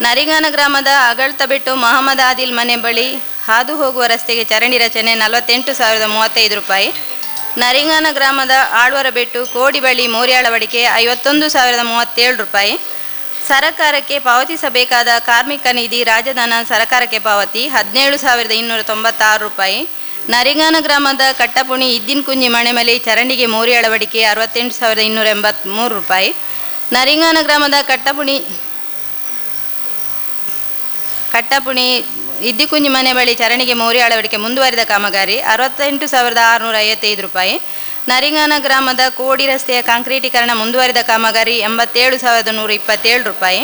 ನರಿಗಾನ ಗ್ರಾಮದ ಅಗಳ್ತಬೆಟ್ಟು ಮೊಹಮ್ಮದ್ ಆದಿಲ್ ಮನೆ ಬಳಿ ಹಾದು ಹೋಗುವ ರಸ್ತೆಗೆ ಚರಂಡಿ ರಚನೆ 48,035 ರೂಪಾಯಿ. ನರಿಗಾನ ಗ್ರಾಮದ ಆಳ್ವರಬೆಟ್ಟು ಕೋಡಿ ಬಳಿ ಮೋರಿ ಅಳವಡಿಕೆ 51,037 ರೂಪಾಯಿ. ಸರಕಾರಕ್ಕೆ ಪಾವತಿಸಬೇಕಾದ ಕಾರ್ಮಿಕ ನಿಧಿ ರಾಜಧನ ಸರಕಾರಕ್ಕೆ ಪಾವತಿ 17,296 ರೂಪಾಯಿ. ನರಿಗಾನ ಗ್ರಾಮದ ಕಟ್ಟಪುಣಿ ಇದ್ದಿನ ಕುಂಜಿ ಮಣೆಮಲೆ ಚರಂಡಿಗೆ ಮೋರಿ ಅಳವಡಿಕೆ 68,283 ರೂಪಾಯಿ. ನರಿಗಾನ ಗ್ರಾಮದ ಕಟ್ಟಪುಣಿ ಇದ್ದಿಕುಂಜಿ ಮನೆ ಬಳಿ ಚರಣಿಗೆ ಮೋರಿ ಅಳವಡಿಕೆ ಮುಂದುವರಿದ ಕಾಮಗಾರಿ 68,655 ರೂಪಾಯಿ. ನರಿಗಾನ ಗ್ರಾಮದ ಕೋಡಿ ರಸ್ತೆಯ ಕಾಂಕ್ರೀಟೀಕರಣ ಮುಂದುವರಿದ ಕಾಮಗಾರಿ 87,127 ರೂಪಾಯಿ.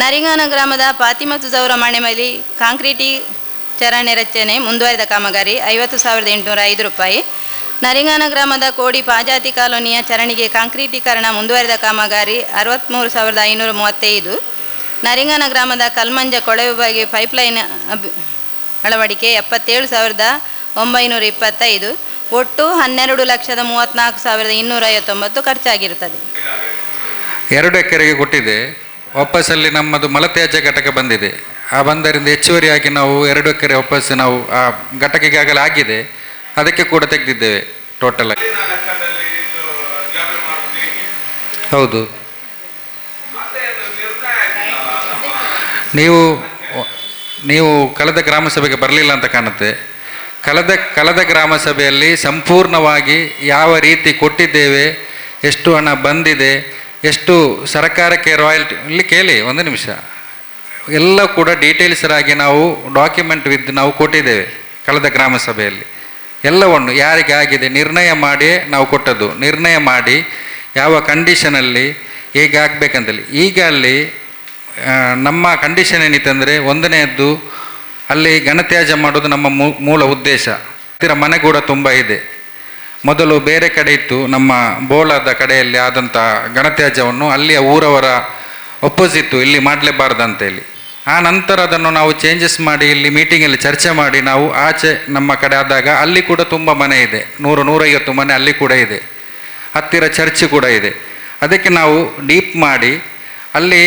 ನರಿಗಾನ ಗ್ರಾಮದ ಫಾತಿಮತ್ತು ಜೌರ ಮನೆ ಬಳಿ ಚರಂಡಿ ರಚನೆ ಮುಂದುವರಿದ ಕಾಮಗಾರಿ 50,805 ರೂಪಾಯಿ. ನರಿಗಾನ ಗ್ರಾಮದ ಕೋಡಿ ಪಾಜಾತಿ ಕಾಲೋನಿಯ ಚರಣಿಗೆ ಕಾಂಕ್ರೀಟೀಕರಣ ಮುಂದುವರಿದ ಕಾಮಗಾರಿ 63,535. ನರಿಗಾನ ಗ್ರಾಮದ ಕಲ್ಮಂಜ ಕೊಳವೆ ಬಾಗಿ ಪೈಪ್ಲೈನ್ ಅಳವಡಿಕೆ 77,925. ಒಟ್ಟು 12,34,259 ಖರ್ಚಾಗಿರುತ್ತದೆ. 2 ಎಕರೆಗೆ ಕೊಟ್ಟಿದೆ. ವಾಪಸ್ಸಲ್ಲಿ ನಮ್ಮದು ಮಲತ್ಯಾಜ್ಯ ಘಟಕ ಬಂದಿದೆ. ಆ ಬಂದರಿಂದ ಹೆಚ್ಚುವರಿಯಾಗಿ ನಾವು 2 ಎಕರೆ ವಾಪಸ್ ನಾವು ಆ ಘಟಕಕ್ಕೆ ಆಗಲೇ ಆಗಿದೆ, ಅದಕ್ಕೆ ಕೂಡ ತೆಗೆದಿದ್ದೇವೆ ಟೋಟಲ್ ಆಗಿ. ಹೌದು, ನೀವು ಕಳೆದ ಗ್ರಾಮ ಸಭೆಗೆ ಬರಲಿಲ್ಲ ಅಂತ ಕಾಣುತ್ತೆ. ಕಳೆದ ಗ್ರಾಮ ಸಭೆಯಲ್ಲಿ ಸಂಪೂರ್ಣವಾಗಿ ಯಾವ ರೀತಿ ಕೊಟ್ಟಿದ್ದೇವೆ, ಎಷ್ಟು ಹಣ ಬಂದಿದೆ, ಎಷ್ಟು ಸರ್ಕಾರಕ್ಕೆ ರಾಯಲ್ಟಿ ಇಲ್ಲಿ ಕೇಳಿ ಒಂದು ನಿಮಿಷ, ಎಲ್ಲ ಕೂಡ ಡೀಟೇಲ್ಸರಾಗಿ ನಾವು ಡಾಕ್ಯುಮೆಂಟ್ ನಾವು ಕೊಟ್ಟಿದ್ದೇವೆ ಕಳೆದ ಗ್ರಾಮ ಸಭೆಯಲ್ಲಿ. ಎಲ್ಲವನ್ನು ಯಾರಿಗೆ ಆಗಿದೆ ನಿರ್ಣಯ ಮಾಡಿ ನಾವು ಕೊಟ್ಟದ್ದು. ನಿರ್ಣಯ ಮಾಡಿ ಯಾವ ಕಂಡೀಷನಲ್ಲಿ ಹೇಗೆ ಆಗಬೇಕಂತೇಳಿ. ಈಗ ಅಲ್ಲಿ ನಮ್ಮ ಕಂಡೀಷನ್ ಏನಿತ್ತಂದರೆ, ಒಂದನೆಯದ್ದು ಅಲ್ಲಿ ಘನತ್ಯಾಜ್ಯ ಮಾಡೋದು ನಮ್ಮ ಮೂಲ ಉದ್ದೇಶ. ಹತ್ತಿರ ಮನೆ ಕೂಡ ತುಂಬ ಇದೆ. ಮೊದಲು ಬೇರೆ ಕಡೆ ಇತ್ತು, ನಮ್ಮ ಬೋಳದ ಕಡೆಯಲ್ಲಿ ಆದಂಥ ಘನತ್ಯಾಜ್ಯವನ್ನು ಅಲ್ಲಿಯ ಊರವರ ಒಪ್ಪೋಸಿತ್ತು, ಇಲ್ಲಿ ಮಾಡಲೇಬಾರ್ದಂತೇಳಿ. ಆ ನಂತರ ಅದನ್ನು ನಾವು ಚೇಂಜಸ್ ಮಾಡಿ ಇಲ್ಲಿ ಮೀಟಿಂಗಲ್ಲಿ ಚರ್ಚೆ ಮಾಡಿ ನಾವು ಆಚೆ ನಮ್ಮ ಕಡೆ ಆದಾಗ ಅಲ್ಲಿ ಕೂಡ ತುಂಬ ಮನೆ ಇದೆ, 100-150 ಮನೆ ಅಲ್ಲಿ ಕೂಡ ಇದೆ. ಹತ್ತಿರ ಚರ್ಚ್ ಕೂಡ ಇದೆ. ಅದಕ್ಕೆ ನಾವು ಡೀಪ್ ಮಾಡಿ ಅಲ್ಲಿ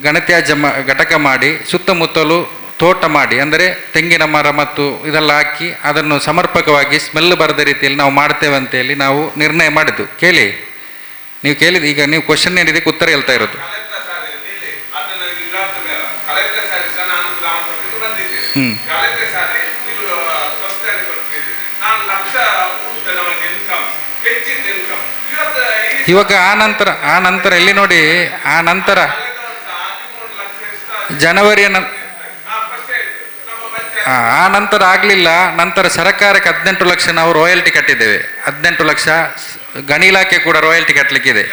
ಘನತ್ಯಾಜ್ಯ ಘಟಕ ಮಾಡಿ ಸುತ್ತಮುತ್ತಲು ತೋಟ ಮಾಡಿ, ಅಂದರೆ ತೆಂಗಿನ ಮರ ಮತ್ತು ಇದೆಲ್ಲ ಹಾಕಿ ಅದನ್ನು ಸಮರ್ಪಕವಾಗಿ ಸ್ಮೆಲ್ ಬರದ ರೀತಿಯಲ್ಲಿ ನಾವು ಮಾಡ್ತೇವೆ ಅಂತೇಳಿ ನಾವು ನಿರ್ಣಯ ಮಾಡಿದ್ದು. ಕೇಳಿ, ನೀವು ಕೇಳಿದ, ಈಗ ನೀವು ಕ್ವಶನ್ ಏನಿದೆ ಉತ್ತರ ಹೇಳ್ತಾ ಇರೋದು. ಇವಾಗ ಆ ನಂತರ ಇಲ್ಲಿ ನೋಡಿ, ಆ ನಂತರ ಜನವರಿಯ ಆ ನಂತರ ಆಗಲಿಲ್ಲ. ನಂತರ ಸರ್ಕಾರಕ್ಕೆ 18 ಲಕ್ಷ ನಾವು ರಾಯಲ್ಟಿ ಕಟ್ಟಿದ್ದೇವೆ. 18 ಲಕ್ಷ ಗಣಿ ಇಲಾಖೆ ಕೂಡ ರಾಯಲ್ಟಿ ಕಟ್ಟಲಿಕ್ಕಿದೆ.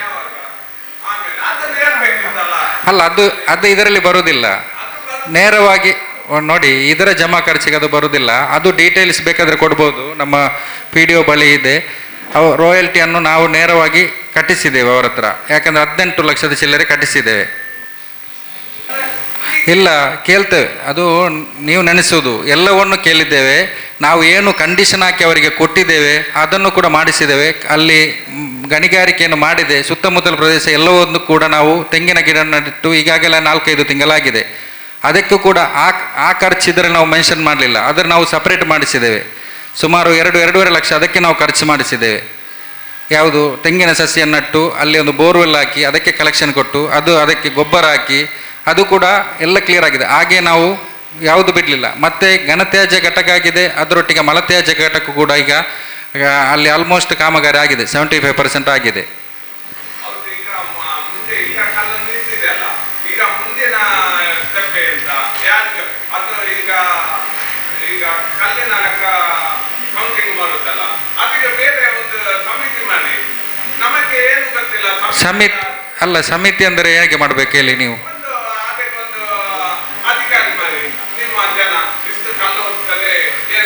ಅಲ್ಲ, ಅದು ಇದರಲ್ಲಿ ಬರುವುದಿಲ್ಲ. ನೇರವಾಗಿ ನೋಡಿ, ಇದರ ಜಮಾ ಖರ್ಚಿಗೆ ಅದು ಬರುವುದಿಲ್ಲ. ಅದು ಡೀಟೇಲ್ಸ್ ಬೇಕಾದರೆ ಕೊಡ್ಬೋದು, ನಮ್ಮ PDO ಬಳಿ ಇದೆ. ರಾಯಲ್ಟಿಯನ್ನು ನಾವು ನೇರವಾಗಿ ಕಟ್ಟಿಸಿದ್ದೇವೆ ಅವರ ಹತ್ರ. ಯಾಕಂದರೆ 18 ಲಕ್ಷದ ಚಿಲ್ಲರೆ ಕಟ್ಟಿಸಿದ್ದೇವೆ. ಇಲ್ಲ, ಕೇಳ್ತೇವೆ. ಅದು ನೀವು ನೆನೆಸುವುದು ಎಲ್ಲವನ್ನು ಕೇಳಿದ್ದೇವೆ. ನಾವು ಏನು ಕಂಡೀಷನ್ ಹಾಕಿ ಅವರಿಗೆ ಕೊಟ್ಟಿದ್ದೇವೆ ಅದನ್ನು ಕೂಡ ಮಾಡಿಸಿದ್ದೇವೆ. ಅಲ್ಲಿ ಗಣಿಗಾರಿಕೆಯನ್ನು ಮಾಡಿದೆ. ಸುತ್ತಮುತ್ತಲ ಪ್ರದೇಶ ಎಲ್ಲವನ್ನು ಕೂಡ ನಾವು ತೆಂಗಿನ ಗಿಡ ನೆಟ್ಟು ಈಗಾಗಲೇ 4-5 ತಿಂಗಳಾಗಿದೆ. ಅದಕ್ಕೂ ಕೂಡ ಆ ಖರ್ಚಿದ್ರೆ ನಾವು ಮೆನ್ಷನ್ ಮಾಡಲಿಲ್ಲ. ಅದನ್ನು ನಾವು ಸಪ್ರೇಟ್ ಮಾಡಿಸಿದ್ದೇವೆ. ಸುಮಾರು 2-2.5 ಲಕ್ಷ ಅದಕ್ಕೆ ನಾವು ಖರ್ಚು ಮಾಡಿಸಿದ್ದೇವೆ. ಯಾವುದು, ತೆಂಗಿನ ಸಸ್ಯ ನಟ್ಟು ಅಲ್ಲಿ ಒಂದು ಬೋರ್ವೆಲ್ ಹಾಕಿ ಅದಕ್ಕೆ ಕಲೆಕ್ಷನ್ ಕೊಟ್ಟು ಅದಕ್ಕೆ ಗೊಬ್ಬರ ಹಾಕಿ ಅದು ಕೂಡ ಎಲ್ಲ ಕ್ಲಿಯರ್ ಆಗಿದೆ. ಹಾಗೆ ನಾವು ಯಾವುದು ಬಿಡಲಿಲ್ಲ. ಮತ್ತು ಘನತ್ಯಾಜ್ಯ ಘಟಕ ಆಗಿದೆ, ಅದರೊಟ್ಟಿಗೆ ಮಲತ್ಯಾಜ್ಯ ಘಟಕ ಕೂಡ ಈಗ ಅಲ್ಲಿ ಆಲ್ಮೋಸ್ಟ್ ಕಾಮಗಾರಿ ಆಗಿದೆ, 75% ಆಗಿದೆ. ಸಮಿತಿ ಅಂದರೆ ಹೇಗೆ ಮಾಡಬೇಕು ಹೇಳಿ ನೀವು?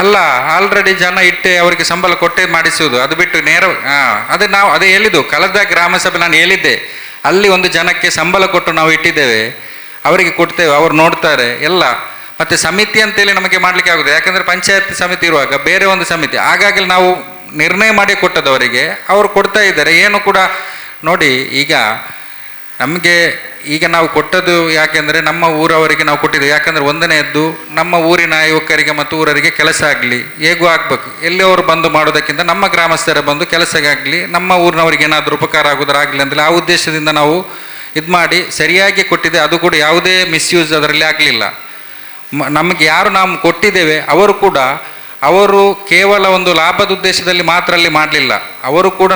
ಅಲ್ಲ, ಆಲ್ರೆಡಿ ಜನ ಇಟ್ಟೆ ಅವರಿಗೆ ಸಂಬಳ ಕೊಟ್ಟೇ ಮಾಡಿಸುವುದು. ಅದು ಬಿಟ್ಟು ಅದೇ ಹೇಳಿದ್ದು ಕಳೆದ ಗ್ರಾಮ ಸಭೆ ನಾನು ಹೇಳಿದ್ದೆ. ಅಲ್ಲಿ ಒಂದು ಜನಕ್ಕೆ ಸಂಬಳ ಕೊಟ್ಟು ನಾವು ಇಟ್ಟಿದ್ದೇವೆ, ಅವರಿಗೆ ಕೊಡ್ತೇವೆ, ಅವರು ನೋಡ್ತಾರೆ ಎಲ್ಲ. ಮತ್ತು ಸಮಿತಿ ಅಂತೇಳಿ ನಮಗೆ ಮಾಡಲಿಕ್ಕೆ ಆಗೋದು. ಯಾಕಂದರೆ ಪಂಚಾಯತ್ ಸಮಿತಿ ಇರುವಾಗ ಬೇರೆ ಒಂದು ಸಮಿತಿ, ಹಾಗಾಗಿ ನಾವು ನಿರ್ಣಯ ಮಾಡಿ ಕೊಟ್ಟದವರಿಗೆ ಅವರು ಕೊಡ್ತಾ ಇದ್ದಾರೆ. ಏನು ಕೂಡ ನೋಡಿ, ಈಗ ನಾವು ಕೊಟ್ಟದ್ದು ಯಾಕೆಂದರೆ ನಮ್ಮ ಊರವರಿಗೆ ನಾವು ಕೊಟ್ಟಿದ್ದೇವೆ. ಯಾಕಂದರೆ ಒಂದನೆಯದ್ದು ನಮ್ಮ ಊರಿನ ಯುವಕರಿಗೆ ಮತ್ತು ಊರರಿಗೆ ಕೆಲಸ ಆಗಲಿ, ಹೇಗೂ ಆಗಬೇಕು. ಎಲ್ಲಿಯವರು ಬಂದು ಮಾಡೋದಕ್ಕಿಂತ ನಮ್ಮ ಗ್ರಾಮಸ್ಥರ ಬಂದು ಕೆಲಸಕ್ಕಾಗಲಿ, ನಮ್ಮ ಊರಿನವರಿಗೆ ಏನಾದರೂ ಉಪಕಾರ ಆಗೋದಾಗಲಿ ಅಂತೇಳಿ ಆ ಉದ್ದೇಶದಿಂದ ನಾವು ಇದು ಮಾಡಿ ಸರಿಯಾಗಿ ಕೊಟ್ಟಿದ್ದೆ. ಅದು ಕೂಡ ಯಾವುದೇ ಮಿಸ್ಯೂಸ್ ಅದರಲ್ಲಿ ಆಗಲಿಲ್ಲ. ನಮಗೆ ಯಾರು ನಾವು ಕೊಟ್ಟಿದ್ದೇವೆ ಅವರು ಕೇವಲ ಒಂದು ಲಾಭದ ಉದ್ದೇಶದಲ್ಲಿ ಮಾತ್ರ ಅಲ್ಲಿ ಮಾಡಲಿಲ್ಲ. ಅವರು ಕೂಡ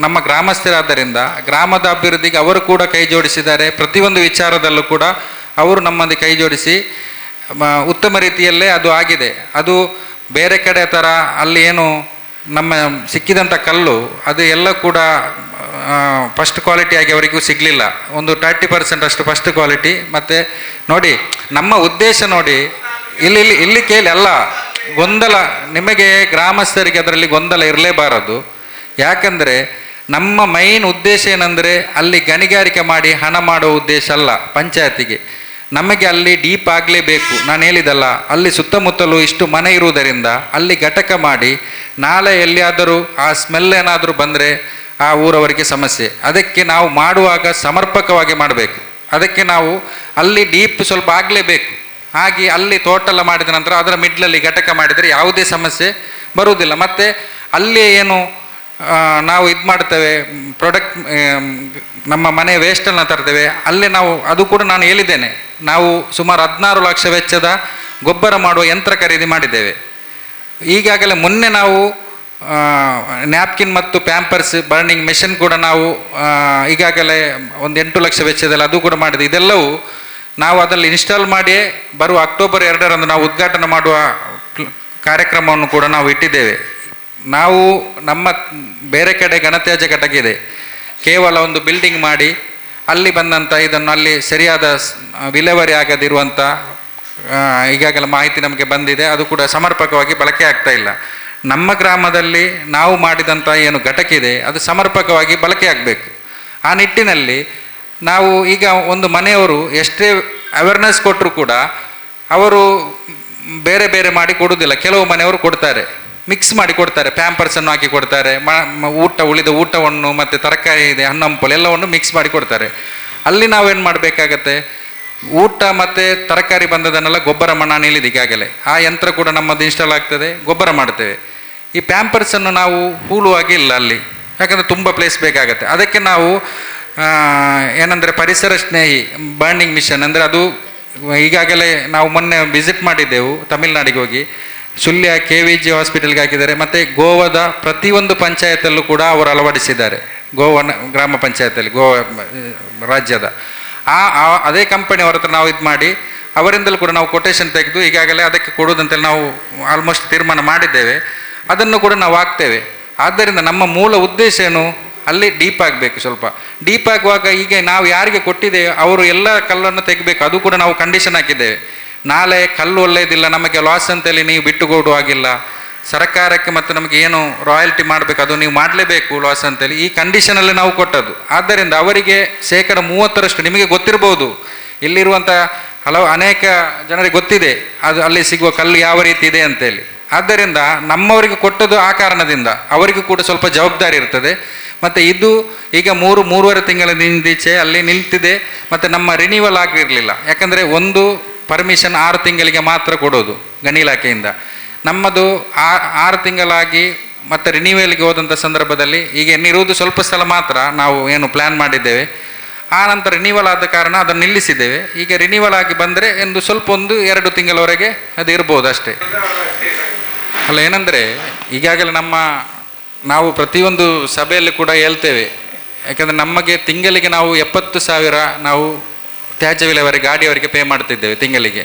ನಮ್ಮ ಗ್ರಾಮಸ್ಥರಾದ್ದರಿಂದ ಗ್ರಾಮದ ಅಭಿವೃದ್ಧಿಗೆ ಅವರು ಕೂಡ ಕೈ ಜೋಡಿಸಿದ್ದಾರೆ. ಪ್ರತಿಯೊಂದು ವಿಚಾರದಲ್ಲೂ ಕೂಡ ಅವರು ನಮ್ಮಲ್ಲಿ ಕೈ ಜೋಡಿಸಿ ಉತ್ತಮ ರೀತಿಯಲ್ಲೇ ಅದು ಆಗಿದೆ. ಅದು ಬೇರೆ ಕಡೆ ಥರ ಅಲ್ಲಿ ಏನು ನಮ್ಮ ಸಿಕ್ಕಿದಂಥ ಕಲ್ಲು ಅದು ಎಲ್ಲ ಕೂಡ ಫಸ್ಟ್ ಕ್ವಾಲಿಟಿಯಾಗಿ ಅವರಿಗೂ ಸಿಗಲಿಲ್ಲ. ಒಂದು 30% ಅಷ್ಟು ಫಸ್ಟ್ ಕ್ವಾಲಿಟಿ. ಮತ್ತು ನೋಡಿ, ನಮ್ಮ ಉದ್ದೇಶ ನೋಡಿ, ಇಲ್ಲಿ ಕೇಳಿ ಅಲ್ಲ, ಗೊಂದಲ ನಿಮಗೆ ಗ್ರಾಮಸ್ಥರಿಗೆ ಅದರಲ್ಲಿ ಗೊಂದಲ ಇರಲೇಬಾರದು. ಯಾಕಂದರೆ ನಮ್ಮ ಮೈನ್ ಉದ್ದೇಶ ಏನಂದರೆ ಅಲ್ಲಿ ಗಣಿಗಾರಿಕೆ ಮಾಡಿ ಹಣ ಮಾಡೋ ಉದ್ದೇಶ ಅಲ್ಲ ಪಂಚಾಯತಿಗೆ. ನಮಗೆ ಅಲ್ಲಿ ಡೀಪ್ ಆಗಲೇಬೇಕು. ನಾನು ಹೇಳಿದಲ್ಲ, ಅಲ್ಲಿ ಸುತ್ತಮುತ್ತಲೂ ಇಷ್ಟು ಮನೆ ಇರುವುದರಿಂದ ಅಲ್ಲಿ ಘಟಕ ಮಾಡಿ ನಾಳೆ ಎಲ್ಲಿಯಾದರೂ ಆ ಸ್ಮೆಲ್ ಏನಾದರೂ ಬಂದರೆ ಆ ಊರವರಿಗೆ ಸಮಸ್ಯೆ. ಅದಕ್ಕೆ ನಾವು ಮಾಡುವಾಗ ಸಮರ್ಪಕವಾಗಿ ಮಾಡಬೇಕು. ಅದಕ್ಕೆ ನಾವು ಅಲ್ಲಿ ಡೀಪ್ ಸ್ವಲ್ಪ ಆಗಲೇಬೇಕು. ಹಾಗೆ ಅಲ್ಲಿ ತೋಟೆಲ್ಲ ಮಾಡಿದ ನಂತರ ಅದರ ಮಿಡ್ಲಲ್ಲಿ ಘಟಕ ಮಾಡಿದರೆ ಯಾವುದೇ ಸಮಸ್ಯೆ ಬರುವುದಿಲ್ಲ. ಮತ್ತು ಅಲ್ಲಿ ಏನು ನಾವು ಇದು ಮಾಡ್ತೇವೆ, ಪ್ರಾಡಕ್ಟ್ ನಮ್ಮ ಮನೆ ವೇಸ್ಟನ್ನು ತರ್ತೇವೆ, ಅಲ್ಲಿ ನಾವು ಅದು ಕೂಡ ನಾನು ಹೇಳಿದ್ದೇನೆ, ನಾವು ಸುಮಾರು 16 ಲಕ್ಷ ವೆಚ್ಚದ ಗೊಬ್ಬರ ಮಾಡುವ ಯಂತ್ರ ಖರೀದಿ ಮಾಡಿದ್ದೇವೆ. ಈಗಾಗಲೇ ಮೊನ್ನೆ ನಾವು ನ್ಯಾಪ್ಕಿನ್ ಮತ್ತು ಪ್ಯಾಂಪರ್ಸ್ ಬರ್ನಿಂಗ್ ಮೆಷಿನ್ ಕೂಡ ನಾವು ಈಗಾಗಲೇ ಒಂದು 8 ಲಕ್ಷ ವೆಚ್ಚದಲ್ಲಿ ಅದು ಕೂಡ ಮಾಡಿದೆ. ಇದೆಲ್ಲವೂ ನಾವು ಅದರಲ್ಲಿ ಇನ್ಸ್ಟಾಲ್ ಮಾಡಿಯೇ ಬರುವ ಅಕ್ಟೋಬರ್ 2ರಂದು ನಾವು ಉದ್ಘಾಟನೆ ಮಾಡುವ ಕಾರ್ಯಕ್ರಮವನ್ನು ಕೂಡ ನಾವು ಇಟ್ಟಿದ್ದೇವೆ. ನಾವು ನಮ್ಮ ಬೇರೆ ಕಡೆ ಘನತ್ಯಾಜ್ಯ ಘಟಕ ಇದೆ, ಕೇವಲ ಒಂದು ಬಿಲ್ಡಿಂಗ್ ಮಾಡಿ ಅಲ್ಲಿ ಬಂದಂಥ ಇದನ್ನು ಅಲ್ಲಿ ಸರಿಯಾದ ವಿಲೇವಾರಿ ಆಗದಿರುವಂಥ ಈಗಾಗಲೇ ಮಾಹಿತಿ ನಮಗೆ ಬಂದಿದೆ. ಅದು ಕೂಡ ಸಮರ್ಪಕವಾಗಿ ಬಳಕೆ ಆಗ್ತಾ ಇಲ್ಲ. ನಮ್ಮ ಗ್ರಾಮದಲ್ಲಿ ನಾವು ಮಾಡಿದಂಥ ಏನು ಘಟಕ ಇದೆ ಅದು ಸಮರ್ಪಕವಾಗಿ ಬಳಕೆ ಆಗಬೇಕು. ಆ ನಿಟ್ಟಿನಲ್ಲಿ ನಾವು ಈಗ ಒಂದು ಮನೆಯವರು ಎಷ್ಟೇ ಅವೇರ್ನೆಸ್ ಕೊಟ್ಟರು ಕೂಡ ಅವರು ಬೇರೆ ಬೇರೆ ಮಾಡಿ ಕೊಡುವುದಿಲ್ಲ. ಕೆಲವು ಮನೆಯವರು ಕೊಡ್ತಾರೆ, ಮಿಕ್ಸ್ ಮಾಡಿ ಕೊಡ್ತಾರೆ, ಪ್ಯಾಂಪರ್ಸನ್ನು ಹಾಕಿ ಕೊಡ್ತಾರೆ, ಉಳಿದ ಊಟವನ್ನು ಮತ್ತು ತರಕಾರಿ ಇದೆ, ಹಣ್ಣಂಪಲು ಎಲ್ಲವನ್ನು ಮಿಕ್ಸ್ ಮಾಡಿ ಕೊಡ್ತಾರೆ. ಅಲ್ಲಿ ನಾವೇನು ಮಾಡಬೇಕಾಗತ್ತೆ, ಊಟ ಮತ್ತು ತರಕಾರಿ ಬಂದದನ್ನೆಲ್ಲ ಗೊಬ್ಬರ ನಾನು ಹೇಳಿದೆ ಈಗಾಗಲೇ, ಆ ಯಂತ್ರ ಕೂಡ ನಮ್ಮದು ಇನ್ಸ್ಟಾಲ್ ಆಗ್ತದೆ, ಗೊಬ್ಬರ ಮಾಡ್ತೇವೆ. ಈ ಪ್ಯಾಂಪರ್ಸನ್ನು ನಾವು ಹೂಳುವಾಗಿ ಇಲ್ಲ ಅಲ್ಲಿ, ಯಾಕಂದರೆ ತುಂಬ ಪ್ಲೇಸ್ ಬೇಕಾಗತ್ತೆ. ಅದಕ್ಕೆ ನಾವು ಏನಂದರೆ ಪರಿಸರ ಸ್ನೇಹಿ ಬರ್ನಿಂಗ್ ಮಿಷನ್ ಅಂದರೆ ಅದು ಈಗಾಗಲೇ ನಾವು ಮೊನ್ನೆ ವಿಸಿಟ್ ಮಾಡಿದ್ದೆವು ತಮಿಳುನಾಡಿಗೆ ಹೋಗಿ. ಸುಳ್ಯ KVG ಹಾಸ್ಪಿಟಲ್ಗೆ ಹಾಕಿದ್ದಾರೆ, ಮತ್ತು ಗೋವಾದ ಪ್ರತಿಯೊಂದು ಪಂಚಾಯತಲ್ಲೂ ಕೂಡ ಅವರು ಅಳವಡಿಸಿದ್ದಾರೆ. ಗೋವನ ಗ್ರಾಮ ಪಂಚಾಯತಲ್ಲಿ ರಾಜ್ಯದ ಅದೇ ಕಂಪನಿ ಅವ್ರ ಹತ್ರ ನಾವು ಇದು ಮಾಡಿ ಅವರಿಂದಲೂ ಕೂಡ ನಾವು ಕೊಟೇಶನ್ ತೆಗೆದು ಈಗಾಗಲೇ ಅದಕ್ಕೆ ಕೊಡುವುದಂತೇಳಿ ನಾವು ಆಲ್ಮೋಸ್ಟ್ ತೀರ್ಮಾನ ಮಾಡಿದ್ದೇವೆ. ಅದನ್ನು ಕೂಡ ನಾವು ಹಾಕ್ತೇವೆ. ಆದ್ದರಿಂದ ನಮ್ಮ ಮೂಲ ಉದ್ದೇಶ ಏನು, ಅಲ್ಲಿ ಡೀಪ್ ಆಗಬೇಕು. ಸ್ವಲ್ಪ ಡೀಪ್ ಆಗುವಾಗ ಈಗ ನಾವು ಯಾರಿಗೆ ಕೊಟ್ಟಿದ್ದೇವೆ ಅವರು ಎಲ್ಲ ಕಲ್ಲನ್ನು ತೆಗಿಬೇಕು. ಅದು ಕೂಡ ನಾವು ಕಂಡೀಷನ್ ಹಾಕಿದ್ದೇವೆ. ನಾಳೆ ಕಲ್ಲು ಒಳ್ಳೆಯದಿಲ್ಲ, ನಮಗೆ ಲಾಸ್ ಅಂತೇಳಿ ನೀವು ಬಿಟ್ಟುಕೊಡುವಾಗಿಲ್ಲ. ಸರ್ಕಾರಕ್ಕೆ ಮತ್ತು ನಮಗೆ ಏನು ರಾಯಲ್ಟಿ ಮಾಡಬೇಕು ಅದು ನೀವು ಮಾಡಲೇಬೇಕು ಲಾಸ್ ಅಂತೇಳಿ ಈ ಕಂಡೀಷನಲ್ಲಿ ನಾವು ಕೊಟ್ಟದ್ದು. ಆದ್ದರಿಂದ ಅವರಿಗೆ 30% ನಿಮಗೆ ಗೊತ್ತಿರ್ಬೋದು, ಇಲ್ಲಿರುವಂಥ ಅನೇಕ ಜನರಿಗೆ ಗೊತ್ತಿದೆ ಅದು ಅಲ್ಲಿ ಸಿಗುವ ಕಲ್ಲು ಯಾವ ರೀತಿ ಇದೆ ಅಂತೇಳಿ. ಆದ್ದರಿಂದ ನಮ್ಮವರಿಗೆ ಕೊಟ್ಟದ್ದು ಆ ಕಾರಣದಿಂದ ಅವರಿಗೂ ಕೂಡ ಸ್ವಲ್ಪ ಜವಾಬ್ದಾರಿ ಇರ್ತದೆ. ಮತ್ತು ಇದು ಈಗ 3-3.5 ತಿಂಗಳಿಂದೀಚೆ ಅಲ್ಲಿ ನಿಂತಿದೆ. ಮತ್ತು ನಮ್ಮ ರಿನ್ಯೂವಲ್ ಆಗಿರಲಿಲ್ಲ, ಯಾಕಂದರೆ ಒಂದು ಪರ್ಮಿಷನ್ 6 ತಿಂಗಳಿಗೆ ಮಾತ್ರ ಕೊಡೋದು ಗಣಿ ಇಲಾಖೆಯಿಂದ. ನಮ್ಮದು 6 ತಿಂಗಳಾಗಿ ಮತ್ತು ರಿನ್ಯೂವಲ್ಗೆ ಹೋದಂಥ ಸಂದರ್ಭದಲ್ಲಿ ಈಗ ಇನ್ನಿರುವುದು ಸ್ವಲ್ಪ ಸ್ಥಳ ಮಾತ್ರ ನಾವು ಏನು ಪ್ಲ್ಯಾನ್ ಮಾಡಿದ್ದೇವೆ. ಆ ನಂತರ ರಿನ್ಯೂವಲ್ ಆದ ಕಾರಣ ಅದನ್ನು ನಿಲ್ಲಿಸಿದ್ದೇವೆ. ಈಗ ರಿನ್ಯೂವಲ್ ಆಗಿ ಬಂದರೆ ಸ್ವಲ್ಪ 1-2 ತಿಂಗಳವರೆಗೆ ಅದು ಇರ್ಬೋದು ಅಷ್ಟೇ. ಅಲ್ಲ, ಏನಂದರೆ ಈಗಾಗಲೇ ನಾವು ಪ್ರತಿಯೊಂದು ಸಭೆಯಲ್ಲಿ ಕೂಡ ಹೇಳ್ತೇವೆ. ಯಾಕಂದರೆ ನಮಗೆ ತಿಂಗಳಿಗೆ ನಾವು 70,000 ನಾವು ತ್ಯಾಜ್ಯ ವಿಲೇವಾರಿ ಗಾಡಿಯವರಿಗೆ ಪೇ ಮಾಡ್ತಿದ್ದೇವೆ. ತಿಂಗಳಿಗೆ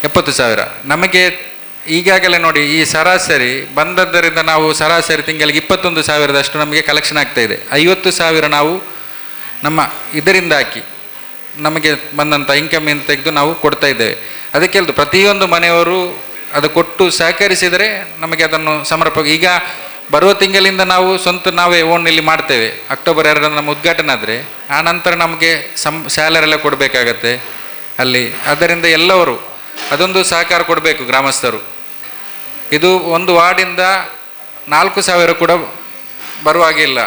70,000. ನಮಗೆ ಈಗಾಗಲೇ ನೋಡಿ ಈ ಸರಾಸರಿ ಬಂದದ್ದರಿಂದ ನಾವು ಸರಾಸರಿ ತಿಂಗಳಿಗೆ 21,000ದಷ್ಟು ನಮಗೆ ಕಲೆಕ್ಷನ್ ಆಗ್ತಾ ಇದೆ. 50,000 ನಾವು ನಮ್ಮ ಇದರಿಂದ ಹಾಕಿ ನಮಗೆ ಬಂದಂಥ ಇನ್ಕಮಿಂದ ತೆಗೆದು ನಾವು ಕೊಡ್ತಾ ಇದ್ದೇವೆ. ಅದಕ್ಕೆ ಹೇಳ್ದು ಪ್ರತಿಯೊಂದು ಮನೆಯವರು ಅದು ಕೊಟ್ಟು ಸಹಕರಿಸಿದರೆ ನಮಗೆ ಅದನ್ನು ಸಮರ್ಪಕ. ಈಗ ಬರುವ ತಿಂಗಳಿಂದ ನಾವು ನಾವೇ ಓನಲ್ಲಿ ಮಾಡ್ತೇವೆ. ಅಕ್ಟೋಬರ್ 2 ನಮ್ಮ ಉದ್ಘಾಟನೆ ಆದರೆ ಆ ನಂತರ ನಮಗೆ ಸ್ಯಾಲರಿ ಎಲ್ಲ ಕೊಡಬೇಕಾಗತ್ತೆ ಅಲ್ಲಿ. ಆದ್ದರಿಂದ ಎಲ್ಲವರು ಅದೊಂದು ಸಹಕಾರ ಕೊಡಬೇಕು ಗ್ರಾಮಸ್ಥರು. ಇದು ಒಂದು ವಾರ್ಡಿಂದ 4,000 ಕೂಡ ಬರುವಾಗಿಲ್ಲ.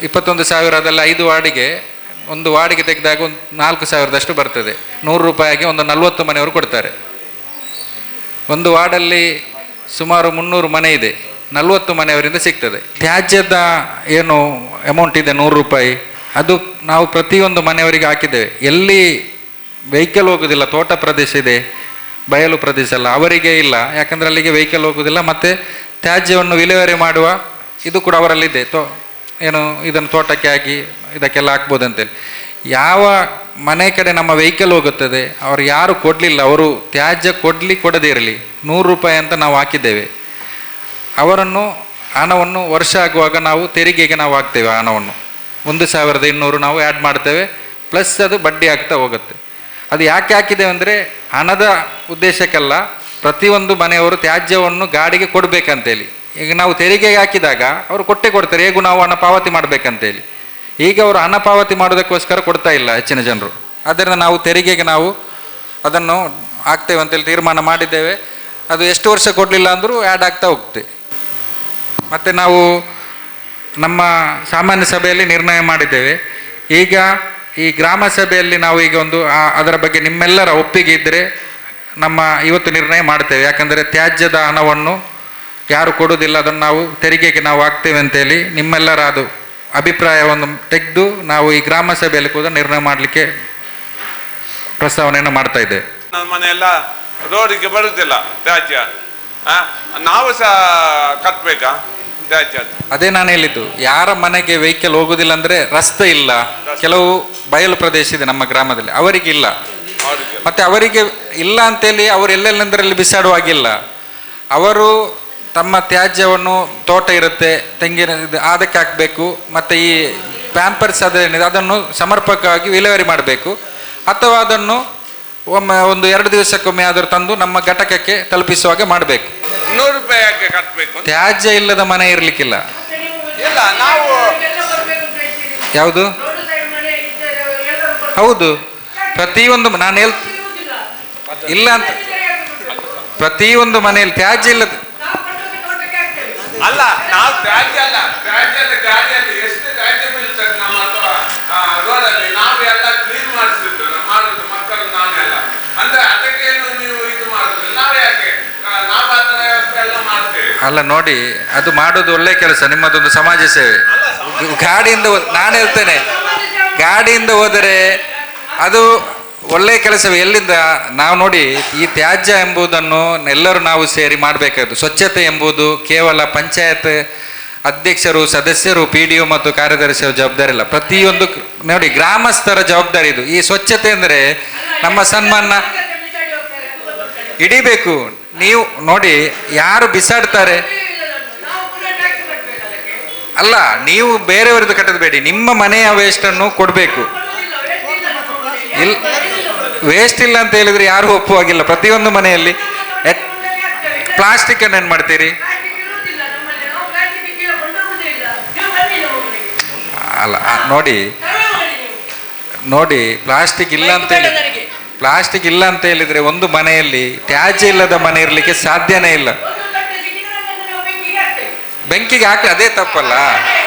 21,000ದಲ್ಲಿ 5 ವಾರ್ಡಿಗೆ, ಒಂದು ವಾರ್ಡಿಗೆ ತೆಗೆದಾಗ ಒಂದು 4,000ದಷ್ಟು ಬರ್ತದೆ. 100 ರೂಪಾಯಿಗೆ ಒಂದು 40 ಮನೆಯವರು ಕೊಡ್ತಾರೆ. ಒಂದು ವಾರ್ಡಲ್ಲಿ ಸುಮಾರು 300 ಮನೆ ಇದೆ, 40 ಮನೆಯವರಿಂದ ಸಿಗ್ತದೆ. ತ್ಯಾಜ್ಯದ ಏನು ಅಮೌಂಟ್ ಇದೆ 100 ರೂಪಾಯಿ, ಅದು ನಾವು ಪ್ರತಿಯೊಂದು ಮನೆಯವರಿಗೆ ಹಾಕಿದ್ದೇವೆ. ಎಲ್ಲಿ ವೆಹಿಕಲ್ ಹೋಗೋದಿಲ್ಲ, ತೋಟ ಪ್ರದೇಶ ಇದೆ, ಬಯಲು ಪ್ರದೇಶ ಅಲ್ಲ, ಅವರಿಗೆ ಇಲ್ಲ. ಯಾಕಂದರೆ ಅಲ್ಲಿಗೆ ವೆಹಿಕಲ್ ಹೋಗೋದಿಲ್ಲ. ಮತ್ತು ತ್ಯಾಜ್ಯವನ್ನು ವಿಲೇವಾರಿ ಮಾಡುವ ಇದು ಕೂಡ ಅವರಲ್ಲಿದೆ. ಏನು ಇದನ್ನು ತೋಟಕ್ಕೆ ಹಾಕಿ ಇದಕ್ಕೆಲ್ಲ ಹಾಕ್ಬೋದಂತೇಳಿ. ಯಾವ ಮನೆ ಕಡೆ ನಮ್ಮ ವೆಹಿಕಲ್ ಹೋಗುತ್ತದೆ ಅವರು ಯಾರು ಕೊಡಲಿಲ್ಲ, ಅವರು ತ್ಯಾಜ್ಯ ಕೊಡದೇ ಇರಲಿ 100 ರೂಪಾಯಿ ಅಂತ ನಾವು ಹಾಕಿದ್ದೇವೆ. ಅವರನ್ನು ಹಣವನ್ನು ವರ್ಷ ಆಗುವಾಗ ನಾವು ತೆರಿಗೆಗೆ ನಾವು ಹಾಕ್ತೇವೆ. ಹಣವನ್ನು 1,200 ನಾವು ಆ್ಯಡ್ ಮಾಡ್ತೇವೆ. ಪ್ಲಸ್ ಅದು ಬಡ್ಡಿ ಆಗ್ತಾ ಹೋಗುತ್ತೆ. ಅದು ಯಾಕೆ ಹಾಕಿದ್ದೇವೆ ಅಂದರೆ ಹಣದ ಉದ್ದೇಶಕ್ಕೆಲ್ಲ, ಪ್ರತಿಯೊಂದು ಮನೆಯವರು ತ್ಯಾಜ್ಯವನ್ನು ಗಾಡಿಗೆ ಕೊಡಬೇಕಂತೇಳಿ. ಈಗ ನಾವು ತೆರಿಗೆಗೆ ಹಾಕಿದಾಗ ಅವರು ಕೊಡ್ತಾರೆ, ಹೇಗೂ ನಾವು ಹಣ ಪಾವತಿ ಮಾಡಬೇಕಂತೇಳಿ. ಈಗ ಅವರು ಹಣ ಪಾವತಿ ಮಾಡೋದಕ್ಕೋಸ್ಕರ ಕೊಡ್ತಾ ಇಲ್ಲ ಹೆಚ್ಚಿನ ಜನರು. ಆದ್ದರಿಂದ ನಾವು ತೆರಿಗೆಗೆ ನಾವು ಅದನ್ನು ಹಾಕ್ತೇವೆ ಅಂತೇಳಿ ತೀರ್ಮಾನ ಮಾಡಿದ್ದೇವೆ. ಅದು ಎಷ್ಟು ವರ್ಷ ಕೊಡಲಿಲ್ಲ ಅಂದರೂ ಆ್ಯಡ್ ಆಗ್ತಾ ಹೋಗುತ್ತೆ. ಮತ್ತು ನಾವು ನಮ್ಮ ಸಾಮಾನ್ಯ ಸಭೆಯಲ್ಲಿ ನಿರ್ಣಯ ಮಾಡಿದ್ದೇವೆ. ಈಗ ಈ ಗ್ರಾಮ ಸಭೆಯಲ್ಲಿ ನಾವು ಈಗ ಅದರ ಬಗ್ಗೆ ನಿಮ್ಮೆಲ್ಲರ ಒಪ್ಪಿಗೆ ಇದ್ದರೆ ನಮ್ಮ ಇವತ್ತು ನಿರ್ಣಯ ಮಾಡ್ತೇವೆ. ಯಾಕಂದರೆ ತ್ಯಾಜ್ಯದ ಹಣವನ್ನು ಯಾರು ಕೊಡುವುದಿಲ್ಲ, ಅದನ್ನು ನಾವು ತೆರಿಗೆಗೆ ನಾವು ಹಾಕ್ತೇವೆ ಅಂತೇಳಿ ನಿಮ್ಮೆಲ್ಲರ ಅದು ಅಭಿಪ್ರಾಯವನ್ನು ತೆಗೆದು ನಾವು ಈ ಗ್ರಾಮ ಸಭೆಯಲ್ಲಿ ಕೂಡ ನಿರ್ಣಯ ಮಾಡಲಿಕ್ಕೆ ಪ್ರಸ್ತಾವನೆಯನ್ನು ಮಾಡ್ತಾ ಇದ್ದೇವೆ. ನಮ್ಮ ಮನೆಯೆಲ್ಲ ರೋಡಿಗೆ ಬರುವುದಿಲ್ಲ ತ್ಯಾಜ್ಯ, ನಾವು ಸಹ ಕಟ್ಟಬೇಕಾ ತ್ಯಾಜ್ಯ? ಅದೇ ನಾನು ಹೇಳಿದ್ದು, ಯಾರ ಮನೆಗೆ ವೆಹಿಕಲ್ ಹೋಗುದಿಲ್ಲ ಅಂದರೆ ರಸ್ತೆ ಇಲ್ಲ, ಕೆಲವು ಬಯಲು ಪ್ರದೇಶ ಇದೆ ನಮ್ಮ ಗ್ರಾಮದಲ್ಲಿ, ಅವರಿಗಿಲ್ಲ. ಮತ್ತೆ ಅವರಿಗೆ ಇಲ್ಲ ಅಂತೇಳಿ ಅವರು ಎಲ್ಲೆಲ್ಲಂದರಲ್ಲಿ ಬಿಸಾಡುವಾಗಿಲ್ಲ. ಅವರು ತಮ್ಮ ತ್ಯಾಜ್ಯವನ್ನು, ತೋಟ ಇರುತ್ತೆ, ತೆಂಗಿನ ಅದಕ್ಕೆ ಹಾಕಬೇಕು. ಮತ್ತು ಈ ಪ್ಯಾಂಪರ್ಸ್ ಅದೇನಿದೆ ಅದನ್ನು ಸಮರ್ಪಕವಾಗಿ ವಿಲೇವಾರಿ ಮಾಡಬೇಕು. ಅಥವಾ ಅದನ್ನು ಒಮ್ಮೆ 1-2 ದಿವಸಕ್ಕೊಮ್ಮೆ ಆದರೂ ತಂದು ನಮ್ಮ ಘಟಕಕ್ಕೆ ತಲುಪಿಸುವಾಗ ಮಾಡಬೇಕು. 100 ರೂಪಾಯಿ ಯಾಕೆ ಕಟ್ಟಬೇಕು? ತ್ಯಾಜ್ಯ ಇಲ್ಲದ ಮನೆ ಇರಲಿಕ್ಕಿಲ್ಲ. ಇಲ್ಲ, ನಾವು ಯಾವುದು? ಹೌದು, ಪ್ರತಿಯೊಂದು ನಾನು ಇಲ್ಲ ಅಂತ ಪ್ರತಿಯೊಂದು ಮನೆಯಲ್ಲಿ ತ್ಯಾಜ್ಯ ಇಲ್ಲದ ಅಲ್ಲ, ನಾವು ತ್ಯಾಜ್ಯ ಅಲ್ಲ, ತ್ಯಾಜ್ಯದ ಗಾಡಿಯಲ್ಲಿ ಎಷ್ಟು ತ್ಯಾಜ್ಯ ಬೀಳ್ತದೆ ನಮ್ಮ ರೋಡಲ್ಲಿ, ನಾವು ಎಲ್ಲ ಕ್ಲೀನ್ ಮಾಡಿಸಿದ್ದು ಮಾಡುದು ಮಕ್ಕಳು ನಾನೆಲ್ಲ. ಅಂದ್ರೆ ಅದಕ್ಕೇನು ನೀವು ಇದು ಮಾಡುದು, ನಾವು ಯಾಕೆ ನಾವು ಅದರ ವ್ಯವಸ್ಥೆ ಎಲ್ಲ ಮಾಡ್ತೇವೆ. ಅಲ್ಲ ನೋಡಿ, ಅದು ಮಾಡೋದು ಒಳ್ಳೆ ಕೆಲಸ, ನಿಮ್ಮದೊಂದು ಸಮಾಜ ಸೇವೆ. ಗಾಡಿಯಿಂದ ನಾನು ಹೇಳ್ತೇನೆ, ಗಾಡಿಯಿಂದ ಹೋದರೆ ಅದು ಒಳ್ಳೆಯ ಕೆಲಸವೇ. ಎಲ್ಲಿಂದ ನಾವು ನೋಡಿ, ಈ ತ್ಯಾಜ್ಯ ಎಂಬುದನ್ನು ಎಲ್ಲರೂ ನಾವು ಸೇರಿ ಮಾಡಬೇಕಾದ್ದು. ಸ್ವಚ್ಛತೆ ಎಂಬುದು ಕೇವಲ ಪಂಚಾಯತ್ ಅಧ್ಯಕ್ಷರು, ಸದಸ್ಯರು, PDO ಮತ್ತು ಕಾರ್ಯದರ್ಶಿಯ ಜವಾಬ್ದಾರಿ ಇಲ್ಲ. ಪ್ರತಿಯೊಂದು ನೋಡಿ ಗ್ರಾಮಸ್ಥರ ಜವಾಬ್ದಾರಿ ಇದು. ಈ ಸ್ವಚ್ಛತೆ ಅಂದರೆ ನಮ್ಮ ಸನ್ಮಾನ ಹಿಡಿಬೇಕು. ನೀವು ನೋಡಿ ಯಾರು ಬಿಸಾಡ್ತಾರೆ ಅಲ್ಲ, ನೀವು ಬೇರೆಯವರದ್ದು ಕಟ್ಟಬೇಡಿ, ನಿಮ್ಮ ಮನೆಯ ವೇಸ್ಟನ್ನು ಕೊಡಬೇಕು. ಇಲ್ಲ, ವೇಸ್ಟ್ ಇಲ್ಲ ಅಂತ ಹೇಳಿದ್ರೆ ಯಾರು ಒಪ್ಪುವಾಗಿಲ್ಲ. ಪ್ರತಿಯೊಂದು ಮನೆಯಲ್ಲಿ ಪ್ಲಾಸ್ಟಿಕ್ ಅನ್ನು ಏನು ಮಾಡ್ತೀರಿ? ಅಲ್ಲ ನೋಡಿ ನೋಡಿ ಪ್ಲಾಸ್ಟಿಕ್ ಇಲ್ಲ ಅಂತ ಹೇಳಿ, ಪ್ಲಾಸ್ಟಿಕ್ ಇಲ್ಲ ಅಂತ ಹೇಳಿದ್ರೆ ಒಂದು ಮನೆಯಲ್ಲಿ ತ್ಯಾಜ್ಯ ಇಲ್ಲದ ಮನೆ ಇರಲಿಕ್ಕೆ ಸಾಧ್ಯನೇ ಇಲ್ಲ. ಬೆಂಕಿಗೆ ಹಾಕಿ ಅದೇ ತಪ್ಪಲ್ಲ.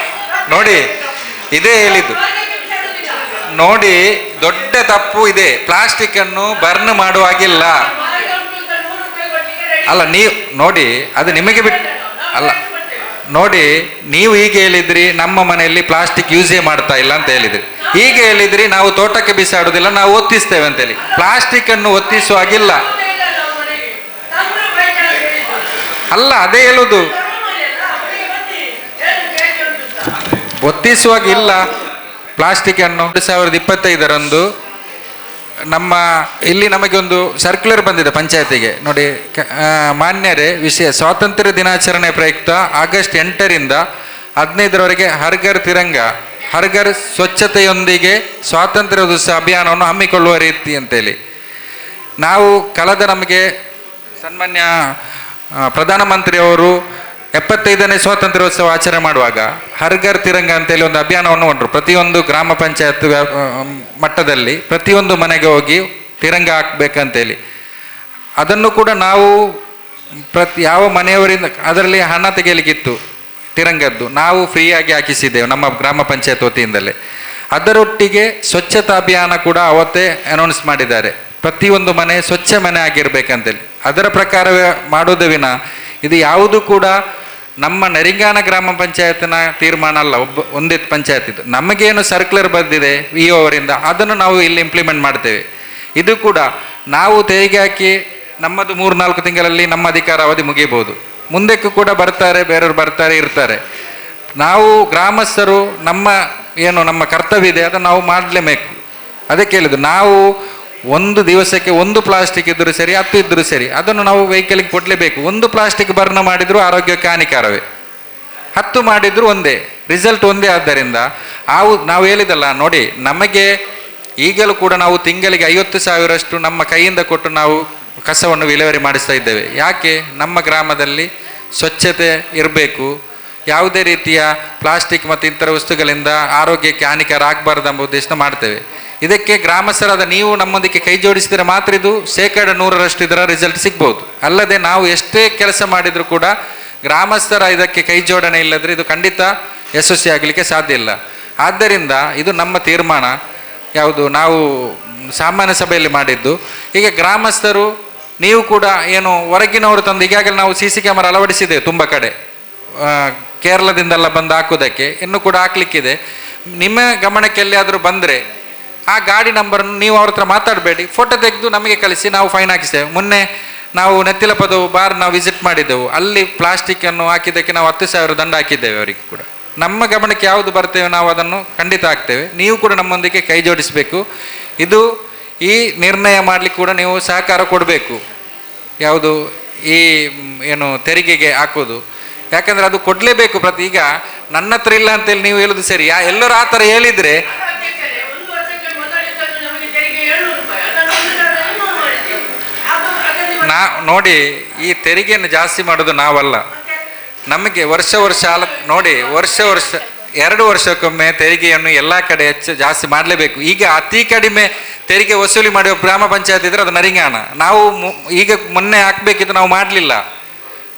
ನೋಡಿ ಇದೇ ಹೇಳಿದ್ದು, ನೋಡಿ ದೊಡ್ಡ ತಪ್ಪು ಇದೆ. ಪ್ಲಾಸ್ಟಿಕ್ ಅನ್ನು ಬರ್ನ್ ಮಾಡುವಾಗಿಲ್ಲ. ಅಲ್ಲ ನೀವು ನೋಡಿ, ಅದು ನಿಮಗೆ ಬಿಟ್ಟು ಅಲ್ಲ. ನೋಡಿ ನೀವು ಈಗ ಹೇಳಿದ್ರಿ ನಮ್ಮ ಮನೆಯಲ್ಲಿ ಪ್ಲಾಸ್ಟಿಕ್ ಯೂಸೇ ಮಾಡ್ತಾ ಇಲ್ಲ ಅಂತ ಹೇಳಿದ್ರಿ. ಈಗ ಹೇಳಿದ್ರಿ ನಾವು ತೋಟಕ್ಕೆ ಬಿಸಾಡುದಿಲ್ಲ, ನಾವು ಒತ್ತಿಸ್ತೇವೆ ಅಂತೇಳಿ. ಪ್ಲಾಸ್ಟಿಕ್ ಅನ್ನು ಒತ್ತಿಸುವಾಗಿಲ್ಲ ಅಲ್ಲ, ಅದೇ ಹೇಳುದು. ಒತ್ತಿಸುವಾಗಿಲ್ಲ ಪ್ಲಾಸ್ಟಿಕ್ ಅನ್ನು. 2025 ನಮ್ಮ ಇಲ್ಲಿ ನಮಗೆ ಒಂದು ಸರ್ಕ್ಯುಲರ್ ಬಂದಿದೆ ಪಂಚಾಯತಿಗೆ. ನೋಡಿ ಮಾನ್ಯರೇ, ವಿಷಯ ಸ್ವಾತಂತ್ರ್ಯ ದಿನಾಚರಣೆ ಪ್ರಯುಕ್ತ ಆಗಸ್ಟ್ 8ರಿಂದ 15ರವರೆಗೆ ಹರ್ ಘರ್ ತಿರಂಗ, ಹರ್ ಘರ್ ಸ್ವಚ್ಛತೆಯೊಂದಿಗೆ ಸ್ವಾತಂತ್ರ್ಯೋತ್ಸವ ಅಭಿಯಾನವನ್ನು ಹಮ್ಮಿಕೊಳ್ಳುವ ರೀತಿ ಅಂತೇಳಿ ನಾವು ಕಳೆದ ನಮಗೆ ಸನ್ಮಾನ್ಯ ಪ್ರಧಾನಮಂತ್ರಿಯವರು 75ನೇ ಸ್ವಾತಂತ್ರ್ಯೋತ್ಸವ ಆಚರಣೆ ಮಾಡುವಾಗ ಹರ್ ಘರ್ ತಿರಂಗ ಅಂತೇಳಿ ಒಂದು ಅಭಿಯಾನವನ್ನು ಹೊಂಟರು. ಪ್ರತಿಯೊಂದು ಗ್ರಾಮ ಪಂಚಾಯತ್ ಮಟ್ಟದಲ್ಲಿ ಪ್ರತಿಯೊಂದು ಮನೆಗೆ ಹೋಗಿ ತಿರಂಗ ಹಾಕ್ಬೇಕಂತೇಳಿ. ಅದನ್ನು ಕೂಡ ನಾವು ಯಾವ ಮನೆಯವರಿಂದ ಅದರಲ್ಲಿ ಹಣ ತೆಗೆಯಲಿಕ್ಕಿತ್ತು ತಿರಂಗದ್ದು, ನಾವು ಫ್ರೀಯಾಗಿ ಹಾಕಿಸಿದ್ದೇವೆ ನಮ್ಮ ಗ್ರಾಮ ಪಂಚಾಯತ್ ವತಿಯಿಂದಲೇ. ಅದರೊಟ್ಟಿಗೆ ಸ್ವಚ್ಛತಾ ಅಭಿಯಾನ ಕೂಡ ಅವತ್ತೇ ಅನೌನ್ಸ್ ಮಾಡಿದ್ದಾರೆ, ಪ್ರತಿಯೊಂದು ಮನೆ ಸ್ವಚ್ಛ ಮನೆ ಆಗಿರ್ಬೇಕಂತೇಳಿ. ಅದರ ಪ್ರಕಾರವೇ ಮಾಡೋದೇ ವಿನ ಇದು ಯಾವುದು ಕೂಡ ನಮ್ಮ ನರಿಂಗಾನ ಗ್ರಾಮ ಪಂಚಾಯತ್ನ ತೀರ್ಮಾನ ಅಲ್ಲ. ಒಂದೇ ಪಂಚಾಯತ್ ಇದು. ನಮಗೇನು ಸರ್ಕ್ಯುಲರ್ ಬಂದಿದೆ VO ಅವರಿಂದ, ಅದನ್ನು ನಾವು ಇಲ್ಲಿ ಇಂಪ್ಲಿಮೆಂಟ್ ಮಾಡ್ತೇವೆ. ಇದು ಕೂಡ ನಾವು ತೆರಿಗೆ ಹಾಕಿ ನಮ್ಮದು 3-4 ತಿಂಗಳಲ್ಲಿ ನಮ್ಮ ಅಧಿಕಾರ ಅವಧಿ ಮುಗಿಯಬಹುದು. ಮುಂದಕ್ಕೂ ಕೂಡ ಬರ್ತಾರೆ, ಬೇರೆಯವರು ಬರ್ತಾರೆ, ಇರ್ತಾರೆ. ನಾವು ಗ್ರಾಮಸ್ಥರು ನಮ್ಮ ಕರ್ತವ್ಯ ಇದೆ, ಅದನ್ನು ನಾವು ಮಾಡಲೇಬೇಕು. ಅದಕ್ಕೆ ಹೇಳಿದ್ದು, ನಾವು ಒಂದು ದಿವಸಕ್ಕೆ 1 ಪ್ಲಾಸ್ಟಿಕ್ ಇದ್ದರೂ ಸರಿ, 10 ಇದ್ದರೂ ಸರಿ, ಅದನ್ನು ನಾವು ವೆಹಿಕಲ್ಗೆ ಕೊಡಲೇಬೇಕು. 1 ಪ್ಲಾಸ್ಟಿಕ್ ಬರ್ನ್ ಮಾಡಿದರೂ ಆರೋಗ್ಯಕ್ಕೆ ಹಾನಿಕಾರವೇ, 10 ಮಾಡಿದರೂ ಒಂದೇ, ರಿಸಲ್ಟ್ ಒಂದೇ. ಆದ್ದರಿಂದ ನಾವು ಹೇಳಿದಲ್ಲ ನೋಡಿ, ನಮಗೆ ಈಗಲೂ ಕೂಡ ನಾವು ತಿಂಗಳಿಗೆ 50,000 ನಮ್ಮ ಕೈಯಿಂದ ಕೊಟ್ಟು ನಾವು ಕಸವನ್ನು ವಿಲೇವಾರಿ ಮಾಡಿಸ್ತಾ ಇದ್ದೇವೆ. ಯಾಕೆ? ನಮ್ಮ ಗ್ರಾಮದಲ್ಲಿ ಸ್ವಚ್ಛತೆ ಇರಬೇಕು, ಯಾವುದೇ ರೀತಿಯ ಪ್ಲಾಸ್ಟಿಕ್ ಮತ್ತು ಇತರ ವಸ್ತುಗಳಿಂದ ಆರೋಗ್ಯಕ್ಕೆ ಹಾನಿಕಾರ ಆಗಬಾರ್ದು ಎಂಬ ಉದ್ದೇಶ ಮಾಡ್ತೇವೆ. ಇದಕ್ಕೆ ಗ್ರಾಮಸ್ಥರಾದ ನೀವು ನಮ್ಮೊಂದಿಗೆ ಕೈ ಜೋಡಿಸಿದರೆ ಮಾತ್ರ ಇದು 100% ಇದರ ರಿಸಲ್ಟ್ ಸಿಗ್ಬೋದು. ಅಲ್ಲದೆ ನಾವು ಎಷ್ಟೇ ಕೆಲಸ ಮಾಡಿದರೂ ಕೂಡ ಗ್ರಾಮಸ್ಥರ ಇದಕ್ಕೆ ಕೈ ಜೋಡಣೆ ಇಲ್ಲದ್ರೆ ಇದು ಖಂಡಿತ ಯಶಸ್ವಿ ಆಗಲಿಕ್ಕೆ ಸಾಧ್ಯ ಇಲ್ಲ. ಆದ್ದರಿಂದ ಇದು ನಮ್ಮ ತೀರ್ಮಾನ. ಯಾವುದು ನಾವು ಸಾಮಾನ್ಯ ಸಭೆಯಲ್ಲಿ ಮಾಡಿದ್ದು. ಈಗ ಗ್ರಾಮಸ್ಥರು ನೀವು ಕೂಡ ಏನು ಹೊರಗಿನವರು ತಂದು, ಈಗಾಗಲೇ ನಾವು CC ಕ್ಯಾಮರಾ ಅಳವಡಿಸಿದ್ದೇವೆ ತುಂಬ ಕಡೆ, ಕೇರಳದಿಂದೆಲ್ಲ ಬಂದು ಹಾಕೋದಕ್ಕೆ, ಇನ್ನೂ ಕೂಡ ಹಾಕ್ಲಿಕ್ಕಿದೆ. ನಿಮ್ಮ ಗಮನಕ್ಕೆ ಎಲ್ಲಿಯಾದರೂ ಬಂದರೆ ಆ ಗಾಡಿ ನಂಬರನ್ನು ನೀವು ಅವ್ರ ಹತ್ರ ಮಾತಾಡಬೇಡಿ, ಫೋಟೋ ತೆಗೆದು ನಮಗೆ ಕಳಿಸಿ, ನಾವು ಫೈನ್ ಹಾಕಿಸ್ತೇವೆ. ಮೊನ್ನೆ ನಾವು ನೆತ್ತಿಲಪದ ಬಾರ್ ನಾವು ವಿಸಿಟ್ ಮಾಡಿದ್ದೆವು, ಅಲ್ಲಿ ಪ್ಲಾಸ್ಟಿಕ್ಕನ್ನು ಹಾಕಿದ್ದಕ್ಕೆ ನಾವು 10,000 ದಂಡ ಹಾಕಿದ್ದೇವೆ ಅವರಿಗೆ ಕೂಡ. ನಮ್ಮ ಗಮನಕ್ಕೆ ಯಾವುದು ಬರ್ತೇವೆ ನಾವು ಅದನ್ನು ಖಂಡಿತ ಹಾಕ್ತೇವೆ. ನೀವು ಕೂಡ ನಮ್ಮೊಂದಿಗೆ ಕೈ ಜೋಡಿಸಬೇಕು. ಇದು ಈ ನಿರ್ಣಯ ಮಾಡಲಿಕ್ಕೆ ಕೂಡ ನೀವು ಸಹಕಾರ ಕೊಡಬೇಕು. ಯಾವುದು ಈ ತೆರಿಗೆಗೆ ಹಾಕೋದು, ಯಾಕಂದರೆ ಅದು ಕೊಡಲೇಬೇಕು. ಈಗ ನನ್ನ ಹತ್ರ ಇಲ್ಲ ಅಂತೇಳಿ ನೀವು ಹೇಳೋದು ಸರಿ. ಎಲ್ಲರೂ ಆ ಥರ ಹೇಳಿದರೆ ನೋಡಿ, ಈ ತೆರಿಗೆಯನ್ನು ಜಾಸ್ತಿ ಮಾಡೋದು ನಾವಲ್ಲ. ನಮಗೆ ವರ್ಷ ನೋಡಿ, ವರ್ಷ 2 ವರ್ಷಕ್ಕೊಮ್ಮೆ ತೆರಿಗೆಯನ್ನು ಎಲ್ಲ ಕಡೆ ಜಾಸ್ತಿ ಮಾಡಲೇಬೇಕು. ಈಗ ಅತಿ ಕಡಿಮೆ ತೆರಿಗೆ ವಸೂಲಿ ಮಾಡುವ ಗ್ರಾಮ ಪಂಚಾಯತ್ ಇದ್ರೆ ಅದು ನರಿಂಗಾಣ. ನಾವು ಈಗ ಮೊನ್ನೆ ಹಾಕಬೇಕಿದ್ದು ನಾವು ಮಾಡಲಿಲ್ಲ.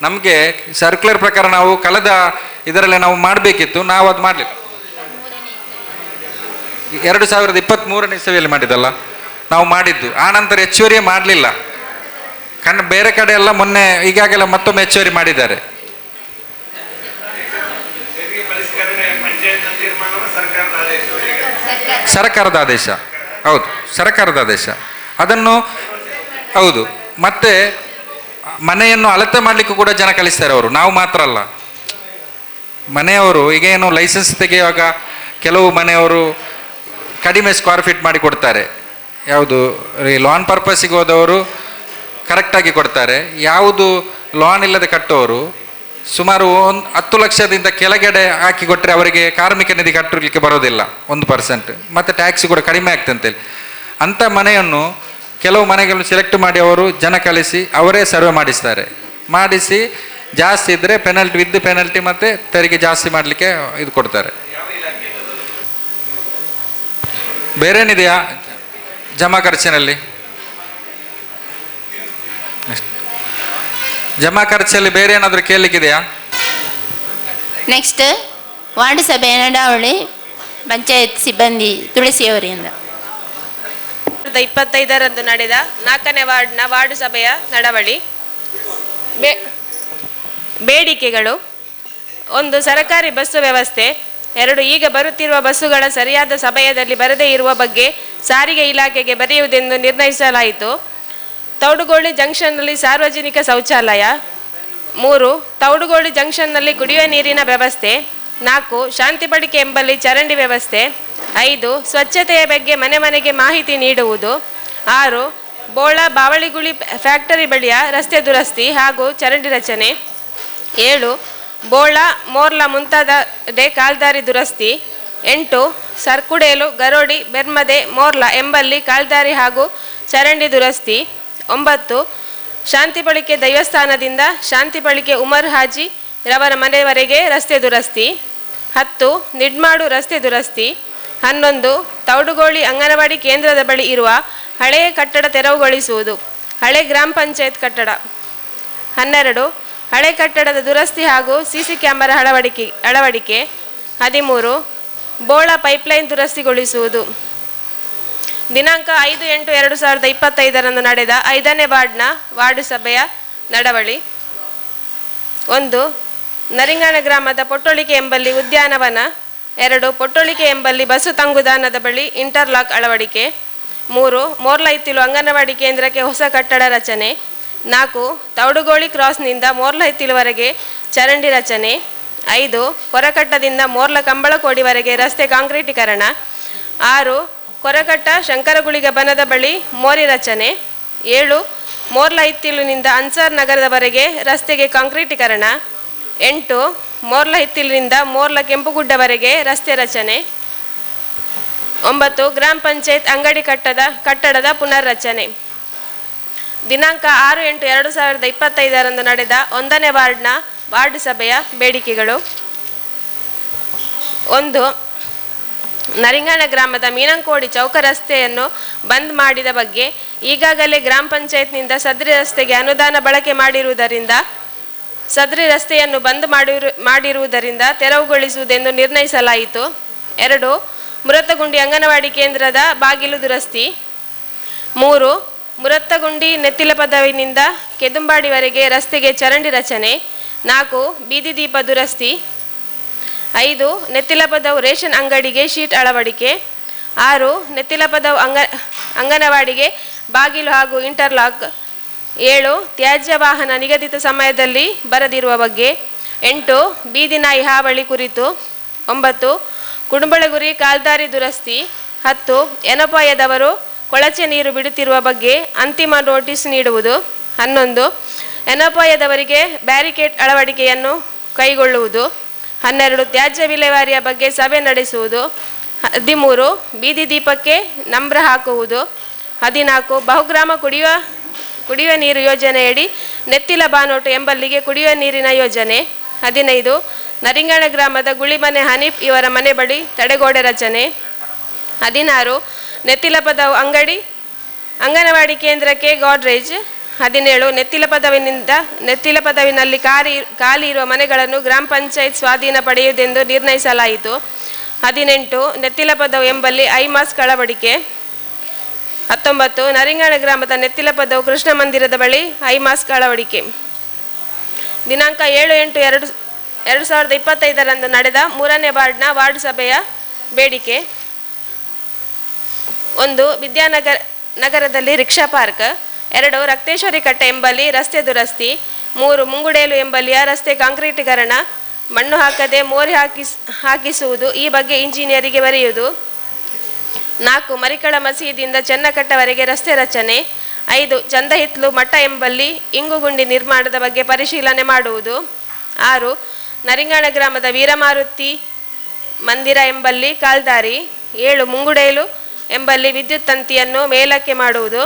ನಮಗೆ ಸರ್ಕ್ಯುಲರ್ ಪ್ರಕಾರ ನಾವು ಕಳೆದ ಇದರಲ್ಲೇ ನಾವು ಮಾಡಬೇಕಿತ್ತು, ನಾವು ಅದು ಮಾಡಲಿಲ್ಲ. 2023ನೇ ಇಸವಿಯಲ್ಲಿ ಮಾಡಿದ್ದಲ್ಲ ನಾವು ಮಾಡಿದ್ದು. ಆ ನಂತರ ಹೆಚ್ಚುವರಿಯೇ ಮಾಡಲಿಲ್ಲ. ಬೇರೆ ಕಡೆ ಎಲ್ಲ ಮೊನ್ನೆ ಈಗಾಗಲೇ ಮತ್ತೊಮ್ಮೆ ಹೆಚ್ಚುವರಿ ಮಾಡಿದ್ದಾರೆ. ಸರ್ಕಾರದ ಆದೇಶ, ಹೌದು, ಸರ್ಕಾರದ ಆದೇಶ. ಅದನ್ನು ಹೌದು. ಮತ್ತೆ ಮನೆಯನ್ನು ಅಳತೆ ಮಾಡಲಿಕ್ಕೂ ಕೂಡ ಜನ ಕಳಿಸ್ತಾರೆ ಅವರು, ನಾವು ಮಾತ್ರ ಅಲ್ಲ. ಮನೆಯವರು ಈಗ ಏನು ಲೈಸೆನ್ಸ್ ತೆಗೆಯುವಾಗ ಕೆಲವು ಮನೆಯವರು ಕಡಿಮೆ ಸ್ಕ್ವೇರ್ ಫೀಟ್ ಮಾಡಿ ಕೊಡ್ತಾರೆ. ಯಾವುದು ಲಾನ್ ಪರ್ಪಸ್ಸಿಗೆ ಹೋದವರು ಕರೆಕ್ಟಾಗಿ ಕೊಡ್ತಾರೆ. ಯಾವುದು ಲಾನ್ ಇಲ್ಲದೆ ಕಟ್ಟೋರು ಸುಮಾರು 10 ಲಕ್ಷದಿಂದ ಕೆಳಗಡೆ ಹಾಕಿ ಕೊಟ್ಟರೆ ಅವರಿಗೆ ಕಾರ್ಮಿಕ ನಿಧಿ ಕಟ್ಟಲಿಕ್ಕೆ ಬರೋದಿಲ್ಲ 1%, ಮತ್ತು ಟ್ಯಾಕ್ಸ್ ಕೂಡ ಕಡಿಮೆ ಆಗ್ತಂತೇಳಿ. ಅಂಥ ಮನೆಯನ್ನು ಕೆಲವು ಮನೆಗಳನ್ನು ಸೆಲೆಕ್ಟ್ ಮಾಡಿ ಅವರು ಜನ ಕಳಿಸಿ ಅವರೇ ಸರ್ವೆ ಮಾಡಿಸಿ ಜಾಸ್ತಿ ಇದ್ದರೆ ಪೆನಲ್ಟಿ ವಿತ್ ಪೆನಲ್ಟಿ ಮತ್ತು ತೆರಿಗೆ ಜಾಸ್ತಿ ಮಾಡಲಿಕ್ಕೆ ಇದು ಕೊಡ್ತಾರೆ. ಬೇರೇನಿದೆಯಾ ಜಮಾ ಖರ್ಚಿನಲ್ಲಿ? ಜಮಾ ಖರ್ಚಲ್ಲಿ ಬೇರೆ ಏನಾದರೂ ಕೇಳಲಿಕ್ಕಿದೆಯಾ? ನೆಕ್ಸ್ಟ್ ವಾರ್ಡ್ ಸಭೆಯ ನಡಾವಳಿ ಪಂಚಾಯತ್ ಸಿಬ್ಬಂದಿ ತುಳಸಿಯವರಿಂದ. 2025 ನಡೆದ 4ನೇ ವಾರ್ಡ್ನ ವಾರ್ಡ್ ಸಭೆಯ ನಡವಳಿ. ಬೇಡಿಕೆಗಳು: 1. ಸರಕಾರಿ ಬಸ್ಸು ವ್ಯವಸ್ಥೆ. 2. ಈಗ ಬರುತ್ತಿರುವ ಬಸ್ಸುಗಳ ಸರಿಯಾದ ಸಮಯದಲ್ಲಿ ಬರದೇ ಇರುವ ಬಗ್ಗೆ ಸಾರಿಗೆ ಇಲಾಖೆಗೆ ಬರೆಯುವುದೆಂದು ನಿರ್ಣಯಿಸಲಾಯಿತು. ತೌಡುಗೋಳಿ ಜಂಕ್ಷನ್ನಲ್ಲಿ ಸಾರ್ವಜನಿಕ ಶೌಚಾಲಯ. 3. ತೌಡುಗೋಳಿ ಜಂಕ್ಷನ್ನಲ್ಲಿ ಕುಡಿಯುವ ನೀರಿನ ವ್ಯವಸ್ಥೆ. 4. ಶಾಂತಿಪಡಿಕೆ ಎಂಬಲ್ಲಿ ಚರಂಡಿ ವ್ಯವಸ್ಥೆ. 5. ಸ್ವಚ್ಛತೆಯ ಬಗ್ಗೆ ಮನೆ ಮನೆಗೆ ಮಾಹಿತಿ ನೀಡುವುದು. 6. ಬೋಳ ಬಾವಳಿಗುಳಿ ಫ್ಯಾಕ್ಟರಿ ಬಳಿಯ ರಸ್ತೆ ದುರಸ್ತಿ ಹಾಗೂ ಚರಂಡಿ ರಚನೆ. 7. ಬೋಳ ಮೋರ್ಲ ಮುಂತಾದ ಕಾಲ್ದಾರಿ ದುರಸ್ತಿ. 8. ಸರ್ಕುಡೇಲು ಗರೋಡಿ ಬೆರ್ಮದೆ ಮೋರ್ಲ ಎಂಬಲ್ಲಿ ಕಾಲ್ದಾರಿ ಹಾಗೂ ಚರಂಡಿ ದುರಸ್ತಿ. 9. ಶಾಂತಿಪಳಿಕೆ ದೈವಸ್ಥಾನದಿಂದ ಶಾಂತಿಪಳಿಕೆ ಉಮರ್ ಹಾಜಿ ರವರ ಮನೆಯವರೆಗೆ ರಸ್ತೆ ದುರಸ್ತಿ. 10. ನಿಡ್ಮಾಡು ರಸ್ತೆ ದುರಸ್ತಿ. 11. ತೌಡುಗೋಳಿ ಅಂಗನವಾಡಿ ಕೇಂದ್ರದ ಬಳಿ ಇರುವ ಹಳೆಯ ಕಟ್ಟಡ ತೆರವುಗೊಳಿಸುವುದು, ಹಳೆ ಗ್ರಾಮ ಪಂಚಾಯತ್ ಕಟ್ಟಡ. 12. ಹಳೆ ಕಟ್ಟಡದ ದುರಸ್ತಿ ಹಾಗೂ ಸಿಸಿ ಕ್ಯಾಮರಾ ಅಳವಡಿಕೆ. 13. ಬೋಳ ಪೈಪ್ಲೈನ್ ದುರಸ್ತಿಗೊಳಿಸುವುದು. ದಿನಾಂಕ 5/8/2025 ನಡೆದ 5ನೇ ವಾರ್ಡ್ನ ವಾರ್ಡ್ ಸಭೆಯ ನಡವಳಿ. 1. ನರಿಂಗಾಣ ಗ್ರಾಮದ ಪೊಟ್ಟೊಳಿಕೆ ಎಂಬಲ್ಲಿ ಉದ್ಯಾನವನ. 2. ಪೊಟ್ಟೊಳಿಕೆ ಎಂಬಲ್ಲಿ ಬಸ್ಸು ತಂಗುದಾಣದ ಬಳಿ ಇಂಟರ್ಲಾಕ್ ಅಳವಡಿಕೆ. 3. ಮೋರ್ಲೈತಿಲು ಅಂಗನವಾಡಿ ಕೇಂದ್ರಕ್ಕೆ ಹೊಸ ಕಟ್ಟಡ ರಚನೆ. 4. ತೌಡುಗೋಳಿ ಕ್ರಾಸ್ನಿಂದ ಮೋರ್ಲೈತಿಲುವರೆಗೆ ಚರಂಡಿ ರಚನೆ. 5. ಕೊರಕಟ್ಟದಿಂದ ಮೋರ್ಲ ಕಂಬಳಕೋಡಿವರೆಗೆ ರಸ್ತೆ ಕಾಂಕ್ರೀಟೀಕರಣ. 6. ಕೊರಕಟ್ಟ ಶಂಕರಗುಳಿಗ ಬನದ ಬಳಿ ಮೋರಿ ರಚನೆ. 7. ಮೋರ್ಲ ಹಿತ್ತಿಲಿನಿಂದ ಅನ್ಸಾರ್ ನಗರದವರೆಗೆ ರಸ್ತೆಗೆ ಕಾಂಕ್ರೀಟೀಕರಣ. 8. ಮೋರ್ಲ ಹಿತ್ತಿಲಿನಿಂದ ಮೋರ್ಲ ಕೆಂಪುಗುಡ್ಡವರೆಗೆ ರಸ್ತೆ ರಚನೆ. 9. ಗ್ರಾಮ ಪಂಚಾಯತ್ ಅಂಗಡಿ ಕಟ್ಟಡದ ಪುನರ್ರಚನೆ. ದಿನಾಂಕ 6/8/2025 ನಡೆದ 1ನೇ ವಾರ್ಡ್ನ ವಾರ್ಡ್ ಸಭೆಯ ಬೇಡಿಕೆಗಳು. 1. ನರಿಂಗಾಣ ಗ್ರಾಮದ ಮೀನಂಕೋಡಿ ಚೌಕ ರಸ್ತೆಯನ್ನು ಬಂದ್ ಮಾಡಿದ ಬಗ್ಗೆ ಈಗಾಗಲೇ ಗ್ರಾಮ ಪಂಚಾಯತ್ನಿಂದ ಸದ್ರಿ ರಸ್ತೆಗೆ ಅನುದಾನ ಬಳಕೆ ಮಾಡಿರುವುದರಿಂದ ಸದ್ರಿ ರಸ್ತೆಯನ್ನು ಬಂದ್ ಮಾಡಿರುವುದರಿಂದ ತೆರವುಗೊಳಿಸುವುದೆಂದು ನಿರ್ಣಯಿಸಲಾಯಿತು. 2. ಮುರತ್ತಗುಂಡಿ ಅಂಗನವಾಡಿ ಕೇಂದ್ರದ ಬಾಗಿಲು ದುರಸ್ತಿ. 3. ಮುರತ್ತಗುಂಡಿ ನೆತ್ತಿಲ ಪದವಿನಿಂದ ಕೆದುಂಬಾಡಿವರೆಗೆ ರಸ್ತೆಗೆ ಚರಂಡಿ ರಚನೆ. 4. ಬೀದಿ ದೀಪ ದುರಸ್ತಿ. 5. ನೆತ್ತಿಲಪದವು ರೇಷನ್ ಅಂಗಡಿಗೆ ಶೀಟ್ ಅಳವಡಿಕೆ. 6. ನೆತ್ತಿಲಪದವು ಅಂಗನವಾಡಿಗೆ ಬಾಗಿಲು ಹಾಗೂ ಇಂಟರ್ಲಾಕ್. 7. ತ್ಯಾಜ್ಯ ವಾಹನ ನಿಗದಿತ ಸಮಯದಲ್ಲಿ ಬರದಿರುವ ಬಗ್ಗೆ. 8. ಬೀದಿ ನಾಯಿ ಹಾವಳಿ ಕುರಿತು. 9. ಕುಡುಂಬಳಗುರಿ ಕಾಲ್ದಾರಿ ದುರಸ್ತಿ. 10. ಎನಪಾಯದವರು ಕೊಳಚೆ ನೀರು ಬಿಡುತ್ತಿರುವ ಬಗ್ಗೆ ಅಂತಿಮ ನೋಟಿಸ್ ನೀಡುವುದು. 11. ಎನಪಾಯದವರಿಗೆ ಬ್ಯಾರಿಕೇಡ್ ಅಳವಡಿಕೆಯನ್ನು ಕೈಗೊಳ್ಳುವುದು. 12. ತ್ಯಾಜ್ಯ ವಿಲೇವಾರಿಯ ಬಗ್ಗೆ ಸಭೆ ನಡೆಸುವುದು. 13. ಬೀದಿ ದೀಪಕ್ಕೆ ನಂಬ್ರ ಹಾಕುವುದು. 14. ಬಹುಗ್ರಾಮ ಕುಡಿಯುವ ನೀರು ಯೋಜನೆಯಡಿ ನೆತ್ತಿಲ ಬಾನೋಟು ಎಂಬಲ್ಲಿಗೆ ಕುಡಿಯುವ ನೀರಿನ ಯೋಜನೆ. 15. ನರಿಂಗಾಣ ಗ್ರಾಮದ ಗುಳಿಮನೆ ಹನೀಫ್ ಇವರ ಮನೆ ಬಳಿ ತಡೆಗೋಡೆ ರಚನೆ. 16. ನೆತ್ತಿಲಪದವು ಅಂಗನವಾಡಿ ಕೇಂದ್ರಕ್ಕೆ ಗಾಡ್ರೇಜ್. 17. ನೆತ್ತಿಲ ಪದವಿನಲ್ಲಿ ಖಾಲಿ ಇರುವ ಮನೆಗಳನ್ನು ಗ್ರಾಮ ಪಂಚಾಯತ್ ಸ್ವಾಧೀನ ಪಡೆಯುವುದೆಂದು ನಿರ್ಣಯಿಸಲಾಯಿತು. 18. ನೆತ್ತಿಲ ಪದವು ಎಂಬಲ್ಲಿ ಐಮಾಸ್ಕ್ ಅಳವಡಿಕೆ. 19. ನರಿಂಗಾಣ ಗ್ರಾಮದ ನೆತ್ತಿಲ ಪದವು ಕೃಷ್ಣ ಮಂದಿರದ ಬಳಿ ಐಮಾಸ್ಕ್ ಅಳವಡಿಕೆ. ದಿನಾಂಕ 7/8/2025 ನಡೆದ 3ನೇ ವಾರ್ಡ್ನ ವಾರ್ಡ್ ಸಭೆಯ ಬೇಡಿಕೆ. 1. ನಗರದಲ್ಲಿ ರಿಕ್ಷಾ ಪಾರ್ಕ್. 2. ರಕ್ತೇಶ್ವರಿ ಕಟ್ಟೆ ಎಂಬಲ್ಲಿ ರಸ್ತೆ ದುರಸ್ತಿ. 3. ಮುಂಗುಡೇಲು ಎಂಬಲ್ಲಿಯ ರಸ್ತೆ ಕಾಂಕ್ರೀಟೀಕರಣ. ಮಣ್ಣು ಹಾಕದೆ ಮೋರಿ ಹಾಕಿಸುವುದು, ಈ ಬಗ್ಗೆ ಇಂಜಿನಿಯರಿಗೆ ಬರೆಯುವುದು. 4 ಮರಿಕಳ ಮಸೀದಿಯಿಂದ ಚೆನ್ನಕಟ್ಟವರೆಗೆ ರಸ್ತೆ ರಚನೆ. 5 ಚಂದಹಿತ್ಲು ಮಠ ಎಂಬಲ್ಲಿ ಇಂಗುಗುಂಡಿ ನಿರ್ಮಾಣದ ಬಗ್ಗೆ ಪರಿಶೀಲನೆ ಮಾಡುವುದು. 6 ನರಿಂಗಾಣ ಗ್ರಾಮದ ವೀರಮಾರುತಿ ಮಂದಿರ ಎಂಬಲ್ಲಿ ಕಾಲ್ದಾರಿ. 7 ಮುಂಗುಡೇಲು ಎಂಬಲ್ಲಿ ವಿದ್ಯುತ್ ತಂತಿಯನ್ನು ಮೇಲಕ್ಕೆ ಮಾಡುವುದು.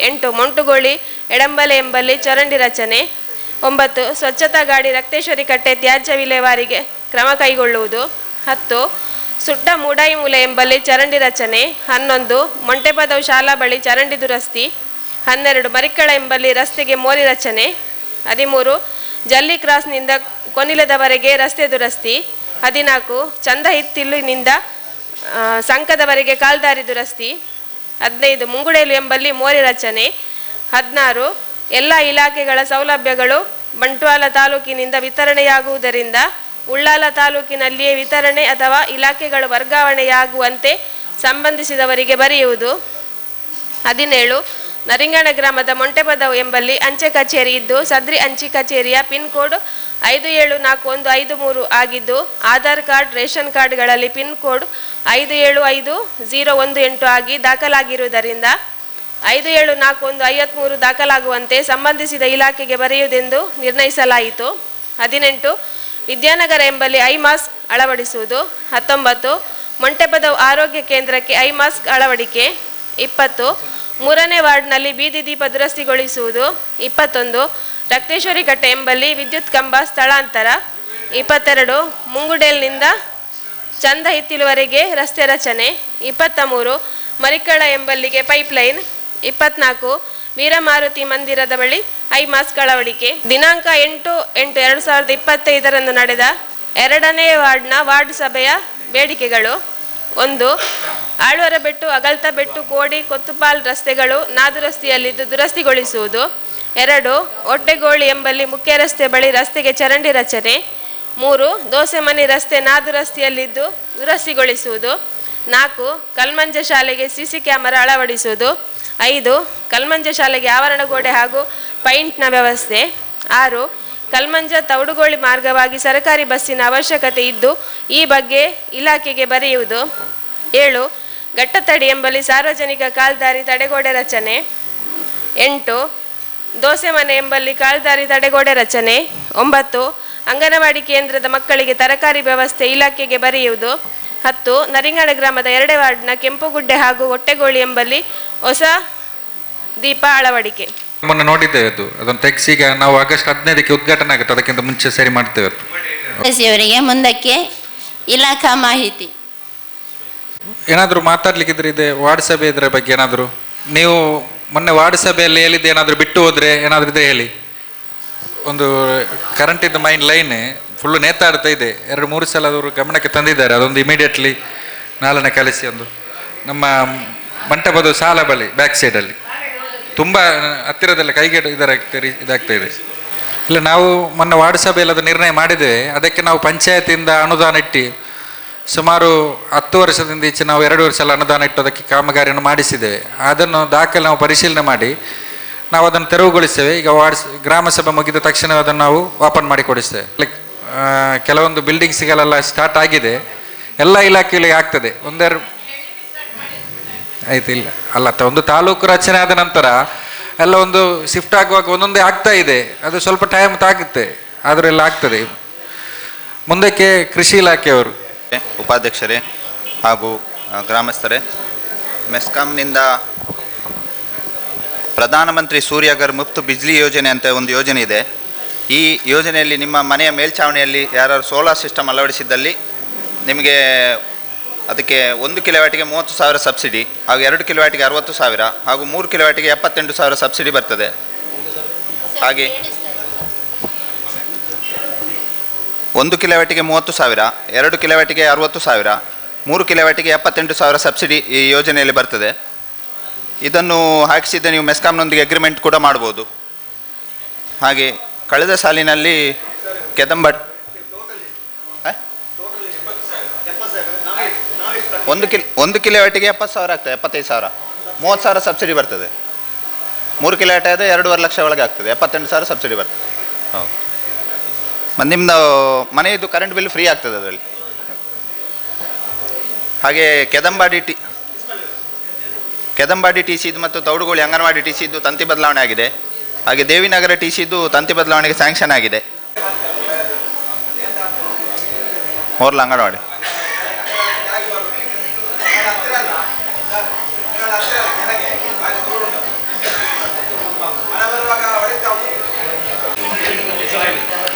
8 ಮೊಂಟುಗೋಳಿ ಎಡಂಬಲೆ ಎಂಬಲ್ಲಿ ಚರಂಡಿ ರಚನೆ. 9 ಸ್ವಚ್ಛತಾ ಗಾಡಿ ರಕ್ತೇಶ್ವರಿ ಕಟ್ಟೆ ತ್ಯಾಜ್ಯ ವಿಲೇವಾರಿಗೆ ಕ್ರಮ ಕೈಗೊಳ್ಳುವುದು. 10 ಸುಡ್ಡ ಮೂಡಾಯಿ ಮೂಲೆ ಎಂಬಲ್ಲಿ ಚರಂಡಿ ರಚನೆ. 11 ಮೊಂಟೆಪದವು ಶಾಲಾ ಬಳಿ ಚರಂಡಿ ದುರಸ್ತಿ. 12 ಮರಿಕಳ ಎಂಬಲ್ಲಿ ರಸ್ತೆಗೆ ಮೋರಿ ರಚನೆ. 13 ಜಲ್ಲಿ ಕ್ರಾಸ್ನಿಂದ ಕೊನಿಲದವರೆಗೆ ರಸ್ತೆ ದುರಸ್ತಿ. 14 ಚಂದಹಿತ್ತಿಲಿನಿಂದ ಸಂಕದವರೆಗೆ ಕಾಲ್ದಾರಿ ದುರಸ್ತಿ. 15 ಮುಂಗುಡೇಲು ಎಂಬಲ್ಲಿ ಮೋರಿ ರಚನೆ. 16 ಎಲ್ಲ ಇಲಾಖೆಗಳ ಸೌಲಭ್ಯಗಳು ಬಂಟ್ವಾಳ ತಾಲೂಕಿನಿಂದ ವಿತರಣೆಯಾಗುವುದರಿಂದ ಉಳ್ಳಾಲ ತಾಲೂಕಿನಲ್ಲಿಯೇ ವಿತರಣೆ ಅಥವಾ ಇಲಾಖೆಗಳು ವರ್ಗಾವಣೆಯಾಗುವಂತೆ ಸಂಬಂಧಿಸಿದವರಿಗೆ ಬರೆಯುವುದು. 17 ನರಿಂಗಾಣ ಗ್ರಾಮದ ಮೊಂಟೆಪದವು ಎಂಬಲ್ಲಿ ಅಂಚೆ ಕಚೇರಿ ಇದ್ದು ಸದ್ರಿ ಅಂಚೆ ಕಚೇರಿಯ ಪಿನ್ ಕೋಡ್ 574153 ಆಗಿದ್ದು ಆಧಾರ್ ಕಾರ್ಡ್ ರೇಷನ್ ಕಾರ್ಡ್ಗಳಲ್ಲಿ ಪಿನ್ ಕೋಡ್ 575018 ಆಗಿ ದಾಖಲಾಗಿರುವುದರಿಂದ 574153 ದಾಖಲಾಗುವಂತೆ ಸಂಬಂಧಿಸಿದ ಇಲಾಖೆಗೆ ಬರೆಯುವುದೆಂದು ನಿರ್ಣಯಿಸಲಾಯಿತು. 18 ವಿದ್ಯಾನಗರ ಎಂಬಲ್ಲಿ ಐ ಮಾಸ್ಕ್ ಅಳವಡಿಸುವುದು. 19 ಮೊಂಟೆಪದವು ಆರೋಗ್ಯ ಕೇಂದ್ರಕ್ಕೆ ಐ ಮಾಸ್ಕ್ ಅಳವಡಿಕೆ. 20 3ನೇ ವಾರ್ಡ್ನಲ್ಲಿ ಬೀದಿ ದೀಪ ದುರಸ್ತಿಗೊಳಿಸುವುದು. 21 ರಕ್ತೇಶ್ವರಿ ಕಟ್ಟೆ ಎಂಬಲ್ಲಿ ವಿದ್ಯುತ್ ಕಂಬ ಸ್ಥಳಾಂತರ. 22 ಮುಂಗುಡೇಲ್ನಿಂದ ಚಂದಹಿತ್ತಿಲುವರೆಗೆ ರಸ್ತೆ ರಚನೆ. 23 ಮರಿಕಳ ಎಂಬಲ್ಲಿಗೆ ಪೈಪ್ಲೈನ್. 24 ವೀರಮಾರುತಿ ಮಂದಿರದ ಬಳಿ ಐ ಮಾಸ್ಕ್ ಅಳವಡಿಕೆ. ದಿನಾಂಕ 8/8/2025 ನಡೆದ 2ನೇ ವಾರ್ಡ್ನ ವಾರ್ಡ್ ಸಭೆಯ ಬೇಡಿಕೆಗಳು. 1 ಆಳ್ವರಬೆಟ್ಟು ಅಗಲ್ತಬೆಟ್ಟು ಕೋಡಿ ಕೊತ್ತುಪಾಲ್ ರಸ್ತೆಗಳು ನಾದುರಸ್ತಿಯಲ್ಲಿದ್ದು ದುರಸ್ತಿಗೊಳಿಸುವುದು. 2 ಒಟ್ಟೆಗೋಳಿ ಎಂಬಲ್ಲಿ ಮುಖ್ಯ ರಸ್ತೆ ಬಳಿ ರಸ್ತೆಗೆ ಚರಂಡಿ ರಚನೆ. 3 ದೋಸೆಮನಿ ರಸ್ತೆ ನಾದುರಸ್ತಿಯಲ್ಲಿದ್ದು ದುರಸ್ತಿಗೊಳಿಸುವುದು. 4 ಕಲ್ಮಂಜ ಶಾಲೆಗೆ ಸಿಸಿ ಕ್ಯಾಮೆರಾ ಅಳವಡಿಸುವುದು. 5 ಕಲ್ಮಂಜ ಶಾಲೆಗೆ ಆವರಣ ಗೋಡೆ ಹಾಗೂ ಪೈಂಟ್ನ ವ್ಯವಸ್ಥೆ. 6 ಕಲ್ಮಂಜ ತೌಡುಗೋಳಿ ಮಾರ್ಗವಾಗಿ ಸರ್ಕಾರಿ ಬಸ್ಸಿನ ಅವಶ್ಯಕತೆ ಇದ್ದು ಈ ಬಗ್ಗೆ ಇಲಾಖೆಗೆ ಬರೆಯುವುದು. 7 ಘಟ್ಟತಡಿ ಎಂಬಲ್ಲಿ ಸಾರ್ವಜನಿಕ ಕಾಲ್ದಾರಿ ತಡೆಗೋಡೆ ರಚನೆ. 8 ದೋಸೆಮನೆ ಎಂಬಲ್ಲಿ ಕಾಲ್ದಾರಿ ತಡೆಗೋಡೆ ರಚನೆ. 9 ಅಂಗನವಾಡಿ ಕೇಂದ್ರದ ಮಕ್ಕಳಿಗೆ ತರಕಾರಿ ವ್ಯವಸ್ಥೆ ಇಲಾಖೆಗೆ ಬರೆಯುವುದು. 10 ನರಿಂಗಾಣ ಗ್ರಾಮದ 2ನೇ ವಾರ್ಡ್ನ ಕೆಂಪುಗುಡ್ಡೆ ಹಾಗೂ ಹೊಟ್ಟೆಗೋಳಿ ಎಂಬಲ್ಲಿ ಹೊಸ ದೀಪ ಅಳವಡಿಕೆ. ಮೊನ್ನೆ ನೋಡಿದ್ದೇವೆ ಅದನ್ನು ತೆಗೆಸಿ ಈಗ ನಾವು ಆಗಸ್ಟ್ 15ಕ್ಕೆ ಉದ್ಘಾಟನೆ ಆಗುತ್ತೆ, ಅದಕ್ಕಿಂತ ಮುಂಚೆ ಸರಿ ಮಾಡ್ತೇವೆ. ಅವರಿಗೆ ಮುಂದಕ್ಕೆ ಇಲಾಖಾ ಮಾಹಿತಿ ಏನಾದರೂ ಮಾತಾಡ್ಲಿಕ್ಕಿದ್ರೆ ಇದೆ ವಾರ್ಡ್ ಸಭೆ ಇದರ ಬಗ್ಗೆ ಏನಾದರೂ ನೀವು ಮೊನ್ನೆ ವಾರ್ಡ್ ಸಭೆಯಲ್ಲಿ ಹೇಳಿದ್ದು ಏನಾದರೂ ಬಿಟ್ಟು ಹೋದ್ರೆ ಏನಾದರೂ ಇದೆ ಹೇಳಿ. ಒಂದು ಕರೆಂಟಿದ್ದು ಮೈನ್ ಲೈನ್ ಫುಲ್ಲು ನೇತಾಡ್ತಾ ಇದೆ, 2-3 ಸಲ ಅವರು ಗಮನಕ್ಕೆ ತಂದಿದ್ದಾರೆ. ಅದೊಂದು ಇಮಿಡಿಯೇಟ್ಲಿ ನಾಳನೆ ಕಲಿಸಿ ಒಂದು ನಮ್ಮ ಮಂಟಪದ ಸಾಲ ಬಳಿ ಬ್ಯಾಕ್ ಸೈಡಲ್ಲಿ ತುಂಬ ಹತ್ತಿರದಲ್ಲಿ ಕೈಗೆ ಇದಾಗ್ತಾ ಇದೆ. ಇಲ್ಲ ನಾವು ಮೊನ್ನೆ ವಾರ್ಡ್ ಸಭೆಯಲ್ಲಿ ಅದು ನಿರ್ಣಯ ಮಾಡಿದ್ದೇವೆ. ಅದಕ್ಕೆ ನಾವು ಪಂಚಾಯತಿಂದ ಅನುದಾನ ಇಟ್ಟು ಸುಮಾರು 10 ವರ್ಷದಿಂದ ಈಚೆ ನಾವು 2 ವರ್ಷ ಅನುದಾನ ಇಟ್ಟು ಅದಕ್ಕೆ ಕಾಮಗಾರಿಯನ್ನು ಮಾಡಿಸಿದ್ದೇವೆ. ಅದನ್ನು ದಾಖಲೆ ನಾವು ಪರಿಶೀಲನೆ ಮಾಡಿ ನಾವು ಅದನ್ನು ತೆರವುಗೊಳಿಸ್ತೇವೆ. ಈಗ ಗ್ರಾಮ ಸಭೆ ಮುಗಿದ ತಕ್ಷಣ ಅದನ್ನು ನಾವು ಓಪನ್ ಮಾಡಿ ಕೊಡಿಸ್ತೇವೆ. ಕೆಲವೊಂದು ಬಿಲ್ಡಿಂಗ್ಸ್ಗಳೆಲ್ಲ ಸ್ಟಾರ್ಟ್ ಆಗಿದೆ, ಎಲ್ಲ ಇಲಾಖೆಗಳಿಗೆ ಆಗ್ತದೆ. ಆಯ್ತು ಇಲ್ಲ ಅಲ್ಲ ಒಂದು ತಾಲೂಕು ರಚನೆ ಆದ ನಂತರ ಎಲ್ಲ ಒಂದು ಶಿಫ್ಟ್ ಆಗುವಾಗ ಒಂದೊಂದೇ ಆಗ್ತಾ ಇದೆ, ಅದು ಸ್ವಲ್ಪ ಟೈಮ್ ತಾಗುತ್ತೆ, ಆದರೂ ಎಲ್ಲ ಆಗ್ತದೆ. ಮುಂದಕ್ಕೆ ಕೃಷಿ ಇಲಾಖೆಯವರು, ಉಪಾಧ್ಯಕ್ಷರೇ ಹಾಗೂ ಗ್ರಾಮಸ್ಥರೇ, ಮೆಸ್ಕಾಂನಿಂದ ಪ್ರಧಾನಮಂತ್ರಿ ಸೂರ್ಯಘರ್ ಮುಫ್ತ್ ಬಿಜ್ಲಿ ಯೋಜನೆ ಅಂತ ಒಂದು ಯೋಜನೆ ಇದೆ. ಈ ಯೋಜನೆಯಲ್ಲಿ ನಿಮ್ಮ ಮನೆಯ ಮೇಲ್ಛಾವಣಿಯಲ್ಲಿ ಯಾರು ಸೋಲಾರ್ ಸಿಸ್ಟಮ್ ಅಳವಡಿಸಿದ್ದಲ್ಲಿ ನಿಮಗೆ ಅದಕ್ಕೆ 1 ಕಿಲೋವ್ಯಾಟಿಗೆ 30,000 ಸಬ್ಸಿಡಿ, ಹಾಗೂ 2 ಕಿಲೋವ್ಯಾಟಿಗೆ 60,000 ಹಾಗೂ 3 ಕಿಲೋವ್ಯಾಟಿಗೆ 78,000 ಸಬ್ಸಿಡಿ ಬರ್ತದೆ. ಹಾಗೆ 1 ಕಿಲೋವ್ಯಾಟಿಗೆ 30,000, 2 ಕಿಲೋವ್ಯಾಟಿಗೆ 60,000, 3 ಕಿಲೋವ್ಯಾಟಿಗೆ 78,000 ಸಬ್ಸಿಡಿ ಈ ಯೋಜನೆಯಲ್ಲಿ ಬರ್ತದೆ. ಇದನ್ನು ಹಾಕಿಸಿದ್ದ ನೀವು ಮೆಸ್ಕಾಂನೊಂದಿಗೆ ಅಗ್ರಿಮೆಂಟ್ ಕೂಡ ಮಾಡ್ಬೋದು. ಹಾಗೆ ಕಳೆದ ಸಾಲಿನಲ್ಲಿ ಕೆದಂಬಟ್ 1 ಕಿಲೋವ್ಯಾಟಿಗೆ 70,000 ಆಗ್ತದೆ, 75,000, 30,000 ಸಬ್ಸಿಡಿ ಬರ್ತದೆ. 3 ಕಿಲೋವ್ಯಾಟ್ ಆದರೆ 2.5 ಲಕ್ಷ ಒಳಗೆ ಆಗ್ತದೆ, 78,000 ಸಬ್ಸಿಡಿ ಬರ್ತದೆ. ಹೌದು. ಮತ್ತು ನಿಮ್ಮದು ಮನೆಯದು ಕರೆಂಟ್ ಬಿಲ್ ಫ್ರೀ ಆಗ್ತದೆ ಅದರಲ್ಲಿ. ಹಾಗೆ ಕೆದಂಬಾಡಿ ಟಿ ಸಿದು ಮತ್ತು ತೌಡುಗೋಳಿ ಅಂಗನವಾಡಿ ಟಿ ಸಿದು ತಂತಿ ಬದಲಾವಣೆ ಆಗಿದೆ. ಹಾಗೆ ದೇವಿನಗರ ಟಿ ಸಿದು ತಂತಿ ಬದಲಾವಣೆಗೆ ಸ್ಯಾಂಕ್ಷನ್ ಆಗಿದೆ. ಮೋರ್ಲ ಅಂಗನವಾಡಿ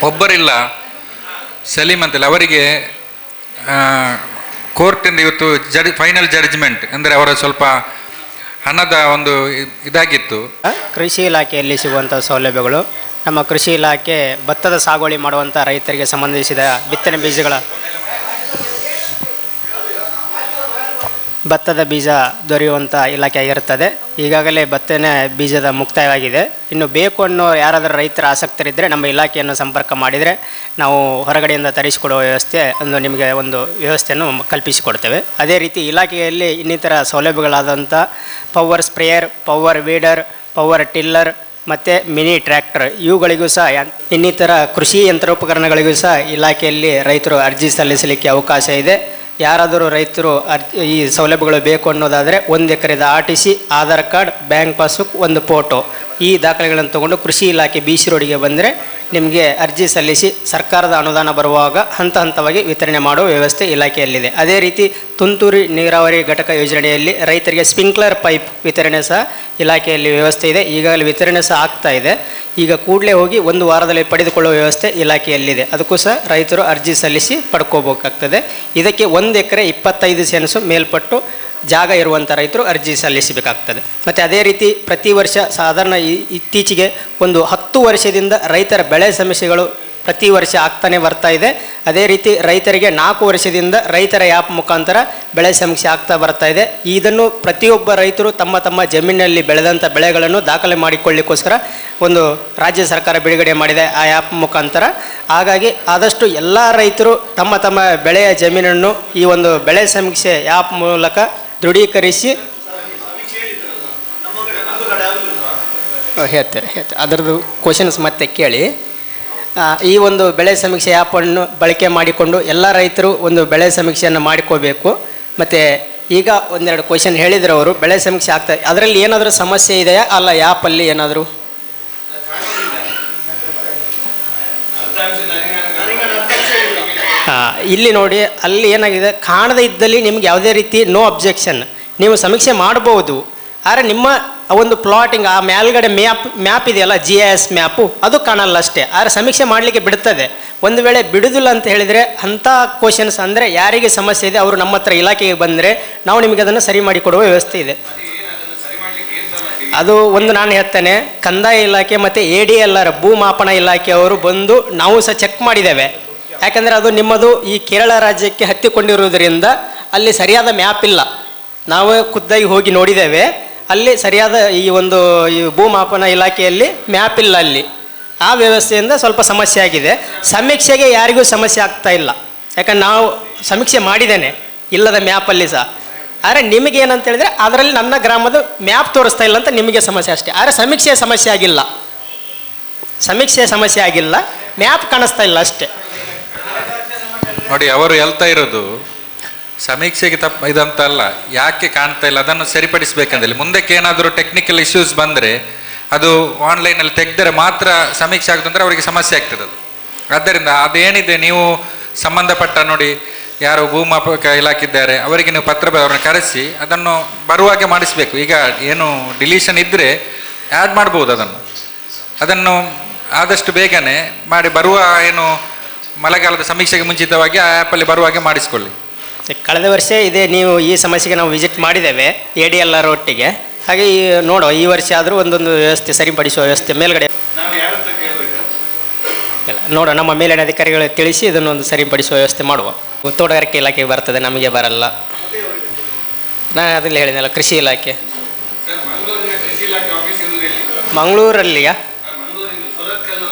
ಒಬ್ಬರಿಲ್ಲ ಸಲೀಮ್ ಅಂತೇಳಿ ಅವರಿಗೆ ಕೋರ್ಟಿಂದ ಇವತ್ತು ಫೈನಲ್ ಜಡ್ಜ್ಮೆಂಟ್ ಅಂದರೆ ಅವರ ಸ್ವಲ್ಪ ಹಣದ ಒಂದು ಇದಾಗಿತ್ತು. ಕೃಷಿ ಇಲಾಖೆಯಲ್ಲಿ ಸಿಗುವಂಥ ಸೌಲಭ್ಯಗಳು, ನಮ್ಮ ಕೃಷಿ ಇಲಾಖೆ ಭತ್ತದ ಸಾಗುವಳಿ ಮಾಡುವಂಥ ರೈತರಿಗೆ ಸಂಬಂಧಿಸಿದ ಬಿತ್ತನೆ ಬೀಜಗಳ ಭತ್ತದ ಬೀಜ ದೊರೆಯುವಂಥ ಇಲಾಖೆ ಆಗಿರುತ್ತದೆ. ಈಗಾಗಲೇ ಭತ್ತನೆ ಬೀಜದ ಮುಕ್ತಾಯವಾಗಿದೆ. ಇನ್ನು ಬೇಕು ಅನ್ನೋ ಯಾರಾದರೂ ರೈತರ ಆಸಕ್ತರಿದ್ದರೆ ನಮ್ಮ ಇಲಾಖೆಯನ್ನು ಸಂಪರ್ಕ ಮಾಡಿದರೆ ನಾವು ಹೊರಗಡೆಯಿಂದ ತರಿಸಿಕೊಡುವ ವ್ಯವಸ್ಥೆ ನಿಮಗೆ ಒಂದು ವ್ಯವಸ್ಥೆಯನ್ನು ಕಲ್ಪಿಸಿಕೊಡ್ತೇವೆ. ಅದೇ ರೀತಿ ಇಲಾಖೆಯಲ್ಲಿ ಇನ್ನಿತರ ಸೌಲಭ್ಯಗಳಾದಂಥ power sprayer, power weeder, power tiller ಮತ್ತು ಮಿನಿ ಟ್ರ್ಯಾಕ್ಟರ್ ಇವುಗಳಿಗೂ ಸಹ ಇನ್ನಿತರ ಕೃಷಿ ಯಂತ್ರೋಪಕರಣಗಳಿಗೂ ಸಹ ಇಲಾಖೆಯಲ್ಲಿ ರೈತರು ಅರ್ಜಿ ಸಲ್ಲಿಸಲಿಕ್ಕೆ ಅವಕಾಶ ಇದೆ. ಯಾರಾದರೂ ರೈತರು ಈ ಸೌಲಭ್ಯಗಳು ಬೇಕು ಅನ್ನೋದಾದರೆ 1 ಎಕರೆದ RTC, Aadhaar card, bank passbook, ಒಂದು ಫೋಟೋ ಈ ದಾಖಲೆಗಳನ್ನು ತಗೊಂಡು ಕೃಷಿ ಇಲಾಖೆ BC ರೋಡಿಗೆ ಬಂದರೆ ನಿಮಗೆ ಅರ್ಜಿ ಸಲ್ಲಿಸಿ ಸರ್ಕಾರದ ಅನುದಾನ ಬರುವಾಗ ಹಂತ ಹಂತವಾಗಿ ವಿತರಣೆ ಮಾಡುವ ವ್ಯವಸ್ಥೆ ಇಲಾಖೆಯಲ್ಲಿದೆ. ಅದೇ ರೀತಿ ತುಂತುರು ನೀರಾವರಿ ಘಟಕ ಯೋಜನೆಯಲ್ಲಿ ರೈತರಿಗೆ ಸ್ಪ್ರಿಂಕ್ಲರ್ ಪೈಪ್ ವಿತರಣೆ ಸಹ ಇಲಾಖೆಯಲ್ಲಿ ವ್ಯವಸ್ಥೆ ಇದೆ. ಈಗಾಗಲೇ ವಿತರಣೆ ಸಹ ಆಗ್ತಾ ಇದೆ. ಈಗ ಕೂಡಲೇ ಹೋಗಿ 1 ವಾರದಲ್ಲಿ ಪಡೆದುಕೊಳ್ಳುವ ವ್ಯವಸ್ಥೆ ಇಲಾಖೆಯಲ್ಲಿದೆ. ಅದಕ್ಕೂ ಸಹ ರೈತರು ಅರ್ಜಿ ಸಲ್ಲಿಸಿ ಪಡ್ಕೋಬೇಕಾಗ್ತದೆ. ಇದಕ್ಕೆ 1 ಎಕರೆ 25 ಸೆನ್ಸು ಮೇಲ್ಪಟ್ಟು ಜಾಗ ಇರುವಂಥ ರೈತರು ಅರ್ಜಿ ಸಲ್ಲಿಸಬೇಕಾಗ್ತದೆ. ಮತ್ತು ಅದೇ ರೀತಿ ಪ್ರತಿ ವರ್ಷ ಸಾಧಾರಣ ಇತ್ತೀಚೆಗೆ ಒಂದು 10 ವರ್ಷದಿಂದ ರೈತರ ಬೆಳೆ ಸಮಸ್ಯೆಗಳು ಪ್ರತಿ ವರ್ಷ ಆಗ್ತಾನೆ ಬರ್ತಾ ಇದೆ. ಅದೇ ರೀತಿ ರೈತರಿಗೆ 4 ವರ್ಷದಿಂದ ರೈತರ ಆ್ಯಪ್ ಮುಖಾಂತರ ಬೆಳೆ ಸಮೀಕ್ಷೆ ಆಗ್ತಾ ಬರ್ತಾ ಇದೆ. ಇದನ್ನು ಪ್ರತಿಯೊಬ್ಬ ರೈತರು ತಮ್ಮ ತಮ್ಮ ಜಮೀನಿನಲ್ಲಿ ಬೆಳೆದಂಥ ಬೆಳೆಗಳನ್ನು ದಾಖಲೆ ಮಾಡಿಕೊಳ್ಳಿಕ್ಕೋಸ್ಕರ ಒಂದು ರಾಜ್ಯ ಸರ್ಕಾರ ಬಿಡುಗಡೆ ಮಾಡಿದೆ ಆ ಆ್ಯಪ್ ಮುಖಾಂತರ. ಹಾಗಾಗಿ ಆದಷ್ಟು ಎಲ್ಲ ರೈತರು ತಮ್ಮ ತಮ್ಮ ಬೆಳೆಯ ಜಮೀನನ್ನು ಈ ಒಂದು ಬೆಳೆ ಸಮೀಕ್ಷೆ ಆ್ಯಪ್ ಮೂಲಕ ದೃಢೀಕರಿಸಿ ಹೇಳ್ತಾರೆ ಅದರದ್ದು ಕ್ವಶನ್ಸ್ ಮತ್ತೆ ಕೇಳಿ. ಈ ಒಂದು ಬೆಳೆ ಸಮೀಕ್ಷೆ ಆ್ಯಪನ್ನು ಬಳಕೆ ಮಾಡಿಕೊಂಡು ಎಲ್ಲ ರೈತರು ಒಂದು ಬೆಳೆ ಸಮೀಕ್ಷೆಯನ್ನು ಮಾಡಿಕೋಬೇಕು. ಮತ್ತು ಈಗ 1-2 ಕ್ವಶನ್ ಹೇಳಿದ್ರು ಅವರು, ಬೆಳೆ ಸಮೀಕ್ಷೆ ಆಗ್ತದೆ, ಅದರಲ್ಲಿ ಏನಾದರೂ ಸಮಸ್ಯೆ ಇದೆಯಾ ಅಲ್ಲ ಆ್ಯಪಲ್ಲಿ ಏನಾದರೂ? ಇಲ್ಲಿ ನೋಡಿ, ಅಲ್ಲಿ ಏನಾಗಿದೆ, ಕಾಣದೇ ಇದ್ದಲ್ಲಿ ನಿಮ್ಗೆ ಯಾವುದೇ ರೀತಿ ನೋ ಅಬ್ಜೆಕ್ಷನ್, ನೀವು ಸಮೀಕ್ಷೆ ಮಾಡ್ಬೋದು. ಆದರೆ ನಿಮ್ಮ ಒಂದು ಪ್ಲಾಟಿಂಗ್ ಆ ಮೇಲ್ಗಡೆ ಮ್ಯಾಪ್ ಇದೆಯಲ್ಲ, GIS ಮ್ಯಾಪು, ಅದು ಕಾಣಲ್ಲ ಅಷ್ಟೇ. ಆದರೆ ಸಮೀಕ್ಷೆ ಮಾಡಲಿಕ್ಕೆ ಬಿಡ್ತದೆ. ಒಂದು ವೇಳೆ ಬಿಡುದಿಲ್ಲ ಅಂತ ಹೇಳಿದರೆ ಅಂಥ ಕ್ವಶನ್ಸ್ ಅಂದರೆ ಯಾರಿಗೆ ಸಮಸ್ಯೆ ಇದೆ ಅವರು ನಮ್ಮ ಹತ್ರ ಇಲಾಖೆಗೆ ಬಂದರೆ ನಾವು ನಿಮಗೆ ಅದನ್ನು ಸರಿ ಮಾಡಿಕೊಡುವ ವ್ಯವಸ್ಥೆ ಇದೆ. ಅದು ಒಂದು ನಾನು ಹೇಳ್ತೇನೆ, ಕಂದಾಯ ಇಲಾಖೆ ಮತ್ತು ADLR ಭೂಮಾಪನ ಇಲಾಖೆಯವರು ಬಂದು ನಾವು ಸಹ ಚೆಕ್ ಮಾಡಿದ್ದೇವೆ. ಯಾಕಂದರೆ ಅದು ನಿಮ್ಮದು ಈ ಕೇರಳ ರಾಜ್ಯಕ್ಕೆ ಹತ್ತಿಕೊಂಡಿರುವುದರಿಂದ ಅಲ್ಲಿ ಸರಿಯಾದ ಮ್ಯಾಪ್ ಇಲ್ಲ. ನಾವು ಖುದ್ದಾಗಿ ಹೋಗಿ ನೋಡಿದ್ದೇವೆ, ಅಲ್ಲಿ ಸರಿಯಾದ ಈ ಭೂಮಾಪನ ಇಲಾಖೆಯಲ್ಲಿ ಮ್ಯಾಪ್ ಇಲ್ಲ. ಅಲ್ಲಿ ಆ ವ್ಯವಸ್ಥೆಯಿಂದ ಸ್ವಲ್ಪ ಸಮಸ್ಯೆ ಆಗಿದೆ. ಸಮೀಕ್ಷೆಗೆ ಯಾರಿಗೂ ಸಮಸ್ಯೆ ಆಗ್ತಾ ಇಲ್ಲ, ಯಾಕಂದ್ರೆ ನಾವು ಸಮೀಕ್ಷೆ ಮಾಡಿದ್ದೇನೆ ಇಲ್ಲದ ಮ್ಯಾಪಲ್ಲಿ ಸಹ. ಆದರೆ ನಿಮಗೆ ಏನಂತ ಹೇಳಿದರೆ ಅದರಲ್ಲಿ ನನ್ನ ಗ್ರಾಮದ ಮ್ಯಾಪ್ ತೋರಿಸ್ತಾ ಇಲ್ಲ ಅಂತ ನಿಮಗೆ ಸಮಸ್ಯೆ ಅಷ್ಟೇ. ಆದರೆ ಸಮೀಕ್ಷೆಯ ಸಮಸ್ಯೆ ಆಗಿಲ್ಲ, ಸಮೀಕ್ಷೆಯ ಸಮಸ್ಯೆ ಆಗಿಲ್ಲ, ಮ್ಯಾಪ್ ಕಾಣಿಸ್ತಾ ಇಲ್ಲ ಅಷ್ಟೇ. ನೋಡಿ, ಅವರು ಹೇಳ್ತಾ ಇರೋದು ಸಮೀಕ್ಷೆಗೆ ಇದಂತ ಅಲ್ಲ, ಯಾಕೆ ಕಾಣ್ತಾ ಇಲ್ಲ ಅದನ್ನು ಸರಿಪಡಿಸಬೇಕಂದ್ರೆ ಮುಂದಕ್ಕೆ ಏನಾದರೂ ಟೆಕ್ನಿಕಲ್ ಇಶ್ಯೂಸ್ ಬಂದರೆ ಅದು ಆನ್ಲೈನಲ್ಲಿ ತೆಗೆದರೆ ಮಾತ್ರ ಸಮೀಕ್ಷೆ ಆಗುತ್ತಂದ್ರೆ ಅವರಿಗೆ ಸಮಸ್ಯೆ ಆಗ್ತದೆ. ಅದು ಆದ್ದರಿಂದ ಅದೇನಿದೆ, ನೀವು ಸಂಬಂಧಪಟ್ಟ ನೋಡಿ ಯಾರು ಭೂಮಾಪಕ ಇಲಾಖೆ ಇದ್ದಾರೆ ಅವರಿಗೆ ನೀವು ಅವರನ್ನು ಕರೆಸಿ ಅದನ್ನು ಬರುವಾಗೆ ಮಾಡಿಸಬೇಕು. ಈಗ ಏನು ಡಿಲೀಷನ್ ಇದ್ದರೆ ಆ್ಯಡ್ ಮಾಡ್ಬೋದು, ಅದನ್ನು ಆದಷ್ಟು ಬೇಗನೆ ಮಾಡಿ ಬರುವ ಏನು ಮಳೆಗಾಲದ ಸಮೀಕ್ಷೆಗೆ ಮುಂಚಿತವಾಗಿ ಆ ಆ್ಯಪಲ್ಲಿ ಬರುವಾಗೆ ಮಾಡಿಸ್ಕೊಳ್ಳಿ. ಕಳೆದ ವರ್ಷ ಇದೆ, ನೀವು ಈ ಸಮಸ್ಯೆಗೆ ನಾವು ವಿಸಿಟ್ ಮಾಡಿದ್ದೇವೆ ADLR ಒಟ್ಟಿಗೆ. ಹಾಗೆ ನೋಡುವ ಈ ವರ್ಷ ಆದರೂ ಒಂದೊಂದು ವ್ಯವಸ್ಥೆ ಸರಿಪಡಿಸುವ ವ್ಯವಸ್ಥೆ ಮೇಲ್ಗಡೆ ಇಲ್ಲ ನೋಡುವ, ನಮ್ಮ ಮೇಲಿನ ಅಧಿಕಾರಿಗಳಿಗೆ ತಿಳಿಸಿ ಇದನ್ನೊಂದು ಸರಿಪಡಿಸುವ ವ್ಯವಸ್ಥೆ ಮಾಡುವ. ತೋಟಗಾರಿಕೆ ಇಲಾಖೆಗೆ ಬರ್ತದೆ, ನಮಗೆ ಬರಲ್ಲ. ನಾನು ಅದರಲ್ಲಿ ಹೇಳಿದ್ನಲ್ಲ, ಕೃಷಿ ಇಲಾಖೆ ಮಂಗಳೂರಲ್ಲಿಯಾ?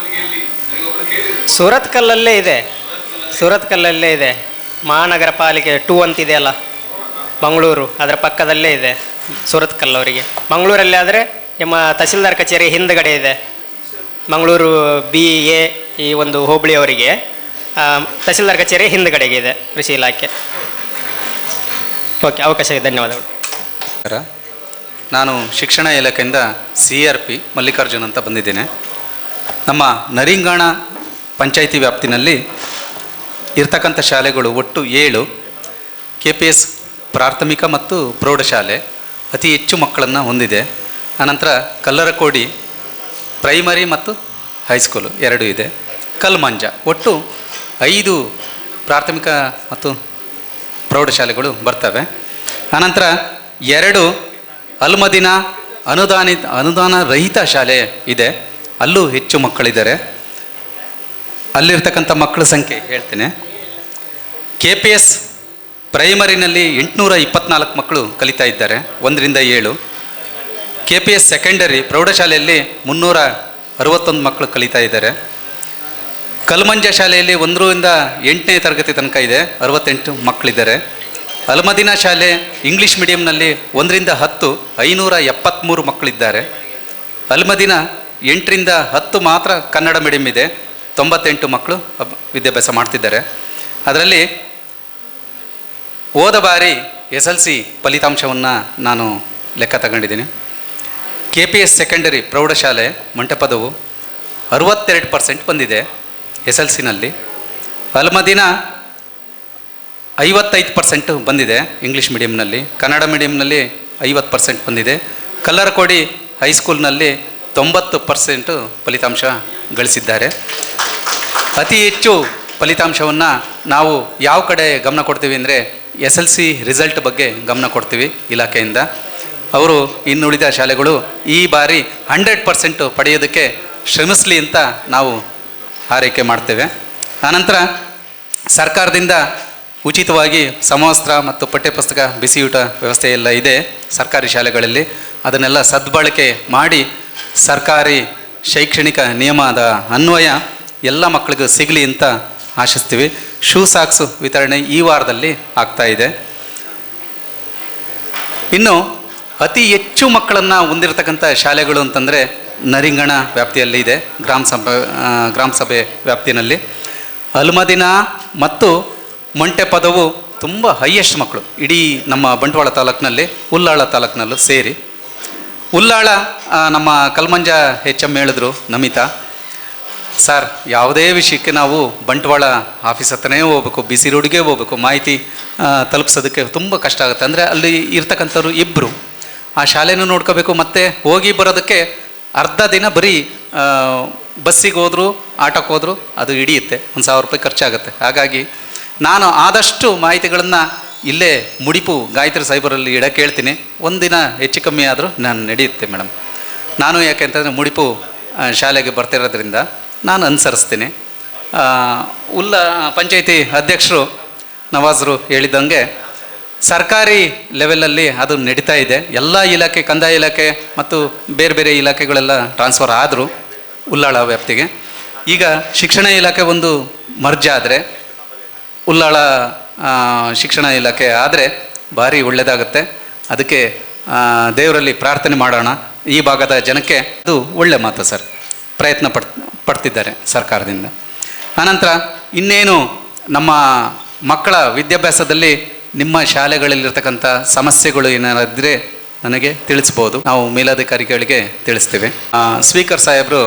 ಸೂರತ್ಕಲ್ಲಲ್ಲೇ ಇದೆ, ಸೂರತ್ಕಲ್ಲಲ್ಲೇ ಇದೆ. ಮಹಾನಗರ ಪಾಲಿಕೆ 2 ಅಂತಿದೆಯಲ್ಲ ಮಂಗಳೂರು, ಅದರ ಪಕ್ಕದಲ್ಲೇ ಇದೆ ಸೂರತ್ಕಲ್ ಅವರಿಗೆ. ಮಂಗಳೂರಲ್ಲಿ ಆದರೆ ನಿಮ್ಮ ತಹಸೀಲ್ದಾರ್ ಕಚೇರಿ ಹಿಂದುಗಡೆ ಇದೆ. ಮಂಗಳೂರು BA ಈ ಒಂದು ಹೋಬಳಿಯವರಿಗೆ ತಹಸೀಲ್ದಾರ್ ಕಚೇರಿ ಹಿಂದುಗಡೆಗೆ ಇದೆ ಕೃಷಿ ಇಲಾಖೆ. ಓಕೆ, ಅವಕಾಶಕ್ಕೆ ಧನ್ಯವಾದಗಳು. ನಾನು ಶಿಕ್ಷಣ ಇಲಾಖೆಯಿಂದ CRP ಮಲ್ಲಿಕಾರ್ಜುನ್ ಅಂತ ಬಂದಿದ್ದೇನೆ. ನಮ್ಮ ನರಿಂಗಾಣ ಪಂಚಾಯಿತಿ ವ್ಯಾಪ್ತಿನಲ್ಲಿ ಇರ್ತಕ್ಕಂಥ ಶಾಲೆಗಳು ಒಟ್ಟು 7. KPS ಪ್ರಾಥಮಿಕ ಮತ್ತು ಪ್ರೌಢಶಾಲೆ ಅತಿ ಹೆಚ್ಚು ಮಕ್ಕಳನ್ನು ಹೊಂದಿದೆ. ಆನಂತರ ಕಲ್ಲರಕೋಡಿ ಪ್ರೈಮರಿ ಮತ್ತು ಹೈಸ್ಕೂಲು 2 ಇದೆ. ಕಲ್ಮಂಜ ಒಟ್ಟು 5 ಪ್ರಾಥಮಿಕ ಮತ್ತು ಪ್ರೌಢಶಾಲೆಗಳು ಬರ್ತವೆ. ಆನಂತರ 2 ಅಲ್ಮದಿನ ಅನುದಾನ ರಹಿತ ಶಾಲೆ ಇದೆ, ಅಲ್ಲೂ ಹೆಚ್ಚು ಮಕ್ಕಳಿದ್ದಾರೆ. ಅಲ್ಲಿರ್ತಕ್ಕಂಥ ಮಕ್ಕಳ ಸಂಖ್ಯೆ ಹೇಳ್ತೇನೆ. KPS ಪ್ರೈಮರಿನಲ್ಲಿ 824 ಮಕ್ಕಳು ಕಲಿತಾ ಇದ್ದಾರೆ, 1ರಿಂದ 7. KPS ಸೆಕೆಂಡರಿ ಪ್ರೌಢಶಾಲೆಯಲ್ಲಿ 361 ಮಕ್ಕಳು ಕಲಿತಾ ಇದ್ದಾರೆ. ಕಲ್ಮಂಜ ಶಾಲೆಯಲ್ಲಿ 1ರಿಂದ 8ನೇ ತರಗತಿ ತನಕ ಇದೆ, 68 ಮಕ್ಕಳಿದ್ದಾರೆ. ಅಲ್ಮದಿನ ಶಾಲೆ ಇಂಗ್ಲೀಷ್ ಮೀಡಿಯಂನಲ್ಲಿ 1ರಿಂದ 10 573 ಮಕ್ಕಳಿದ್ದಾರೆ. ಅಲ್ಮದಿನ 8ರಿಂದ 10 ಮಾತ್ರ ಕನ್ನಡ ಮೀಡಿಯಂ ಇದೆ, 98 ಮಕ್ಕಳು ವಿದ್ಯಾಭ್ಯಾಸ ಮಾಡ್ತಿದ್ದಾರೆ. ಅದರಲ್ಲಿ ಹೋದ ಬಾರಿ SLC ಫಲಿತಾಂಶವನ್ನು ನಾನು ಲೆಕ್ಕ ತಗೊಂಡಿದ್ದೀನಿ. KPS ಸೆಕೆಂಡರಿ ಪ್ರೌಢಶಾಲೆ ಮಂಟಪದವು 62% ಬಂದಿದೆ SLCನಲ್ಲಿ. ಅಲ್ಮದಿನ 55% ಬಂದಿದೆ ಇಂಗ್ಲೀಷ್ ಮೀಡಿಯಂನಲ್ಲಿ. ಕನ್ನಡ ಮೀಡಿಯಂನಲ್ಲಿ 50% ಬಂದಿದೆ. ಕಲ್ಲರಕೋಡಿ ಹೈಸ್ಕೂಲ್ನಲ್ಲಿ 90% ಫಲಿತಾಂಶ ಗಳಿಸಿದ್ದಾರೆ. ಅತಿ ಹೆಚ್ಚು ಫಲಿತಾಂಶವನ್ನು ನಾವು ಯಾವ ಕಡೆ ಗಮನ ಕೊಡ್ತೀವಿ ಅಂದರೆ SLC ರಿಸಲ್ಟ್ ಬಗ್ಗೆ ಗಮನ ಕೊಡ್ತೀವಿ ಇಲಾಖೆಯಿಂದ. ಅವರು ಇನ್ನುಳಿದ ಶಾಲೆಗಳು ಈ ಬಾರಿ 100% ಪಡೆಯೋದಕ್ಕೆ ಶ್ರಮಿಸಲಿ ಅಂತ ನಾವು ಹಾರೈಕೆ ಮಾಡ್ತೇವೆ. ಆನಂತರ ಸರ್ಕಾರದಿಂದ ಉಚಿತವಾಗಿ ಸಮವಸ್ತ್ರ ಮತ್ತು ಪಠ್ಯಪುಸ್ತಕ ಬಿಸಿಯೂಟ ವ್ಯವಸ್ಥೆ ಎಲ್ಲ ಇದೆ ಸರ್ಕಾರಿ ಶಾಲೆಗಳಲ್ಲಿ. ಅದನ್ನೆಲ್ಲ ಸದ್ಬಳಕೆ ಮಾಡಿ ಸರ್ಕಾರಿ ಶೈಕ್ಷಣಿಕ ನಿಯಮದ ಅನ್ವಯ ಎಲ್ಲ ಮಕ್ಕಳಿಗೂ ಸಿಗಲಿ ಅಂತ ಆಶಿಸ್ತೀವಿ. ಶೂ ಸಾಕ್ಸು ವಿತರಣೆ ಈ ವಾರದಲ್ಲಿ ಆಗ್ತಾ ಇದೆ. ಇನ್ನು ಅತಿ ಹೆಚ್ಚು ಮಕ್ಕಳನ್ನು ಹೊಂದಿರತಕ್ಕಂಥ ಶಾಲೆಗಳು ಅಂತಂದರೆ ನರಿಂಗಣ ವ್ಯಾಪ್ತಿಯಲ್ಲಿ ಇದೆ, ಗ್ರಾಮ ಸಭೆ ವ್ಯಾಪ್ತಿನಲ್ಲಿ. ಅಲ್ಮದಿನ ಮತ್ತು ಮಂಟೆಪದವು ತುಂಬ ಹೈಯೆಸ್ಟ್ ಮಕ್ಕಳು ಇಡೀ ನಮ್ಮ ಬಂಟ್ವಾಳ ತಾಲೂಕಿನಲ್ಲಿ, ಉಲ್ಲಾಳ ತಾಲೂಕಿನಲ್ಲೂ ಸೇರಿ. ಉಲ್ಲಾಳ ನಮ್ಮ ಕಲ್ಮಂಜ HM ಹೇಳಿದ್ರು ನಮಿತಾ ಸರ್, ಯಾವುದೇ ವಿಷಯಕ್ಕೆ ನಾವು ಬಂಟ್ವಾಳ ಆಫೀಸ್ ಹತ್ರನೇ ಹೋಗ್ಬೇಕು, BC ರೋಡ್ಗೆ ಹೋಗ್ಬೇಕು, ಮಾಹಿತಿ ತಲುಪಿಸೋದಕ್ಕೆ ತುಂಬ ಕಷ್ಟ ಆಗುತ್ತೆ. ಅಂದರೆ ಅಲ್ಲಿ ಇರ್ತಕ್ಕಂಥವ್ರು 2 ಆ ಶಾಲೆನೂ ನೋಡ್ಕೋಬೇಕು, ಮತ್ತು ಹೋಗಿ ಬರೋದಕ್ಕೆ ಅರ್ಧ ದಿನ ಬರೀ ಬಸ್ಸಿಗೆ ಹೋದ್ರು ಆಟೋಕ್ಕೆ ಹೋದ್ರು ಅದು ಹಿಡಿಯುತ್ತೆ, 1,000 ರೂಪಾಯಿ ಖರ್ಚಾಗುತ್ತೆ. ಹಾಗಾಗಿ ನಾನು ಆದಷ್ಟು ಮಾಹಿತಿಗಳನ್ನು ಇಲ್ಲೇ ಮುಡಿಪು ಗಾಯತ್ರಿ ಸೈಬರಲ್ಲಿ ಇಡಕ್ಕೆ ಹೇಳ್ತೀನಿ. ಒಂದಿನ ಹೆಚ್ಚು ಕಮ್ಮಿ ಆದರೂ ನಾನು ನಡೆಯುತ್ತೆ ಮೇಡಮ್. ನಾನು ಯಾಕೆ ಅಂತಂದರೆ ಮುಡಿಪು ಶಾಲೆಗೆ ಬರ್ತಿರೋದ್ರಿಂದ ನಾನು ಅನುಸರಿಸ್ತೀನಿ. ಪಂಚಾಯಿತಿ ಅಧ್ಯಕ್ಷರು ನವಾಜ್ರು ಹೇಳಿದಂಗೆ ಸರ್ಕಾರಿ ಲೆವೆಲಲ್ಲಿ ಅದು ನಡೀತಾ ಇದೆ. ಎಲ್ಲ ಇಲಾಖೆ, ಕಂದಾಯ ಇಲಾಖೆ ಮತ್ತು ಬೇರೆ ಬೇರೆ ಇಲಾಖೆಗಳೆಲ್ಲ ಟ್ರಾನ್ಸ್ಫರ್ ಆದರೂ ಉಲ್ಲಾಳ ವ್ಯಾಪ್ತಿಗೆ. ಈಗ ಶಿಕ್ಷಣ ಇಲಾಖೆ ಒಂದು ಮರ್ಜ್ ಆದರೆ ಉಲ್ಲಾಳ ಶಿಕ್ಷಣ ಇಲಾಖೆ ಆದರೆ ಭಾರಿ ಒಳ್ಳೆಯದಾಗುತ್ತೆ. ಅದಕ್ಕೆ ದೇವರಲ್ಲಿ ಪ್ರಾರ್ಥನೆ ಮಾಡೋಣ. ಈ ಭಾಗದ ಜನಕ್ಕೆ ಅದು ಒಳ್ಳೆ ಮಾತು ಸರ್. ಪ್ರಯತ್ನ ಪಡ್ತಿದ್ದಾರೆ ಸರ್ಕಾರದಿಂದ. ಆನಂತರ ಇನ್ನೇನು ನಮ್ಮ ಮಕ್ಕಳ ವಿದ್ಯಾಭ್ಯಾಸದಲ್ಲಿ ನಿಮ್ಮ ಶಾಲೆಗಳಲ್ಲಿರ್ತಕ್ಕಂಥ ಸಮಸ್ಯೆಗಳು ಏನಾದ್ರೆ ನನಗೆ ತಿಳಿಸ್ಬೋದು, ನಾವು ಮೇಲಧಿಕಾರಿಗಳಿಗೆ ತಿಳಿಸ್ತೇವೆ. ಸ್ಪೀಕರ್ ಸಾಹೇಬರು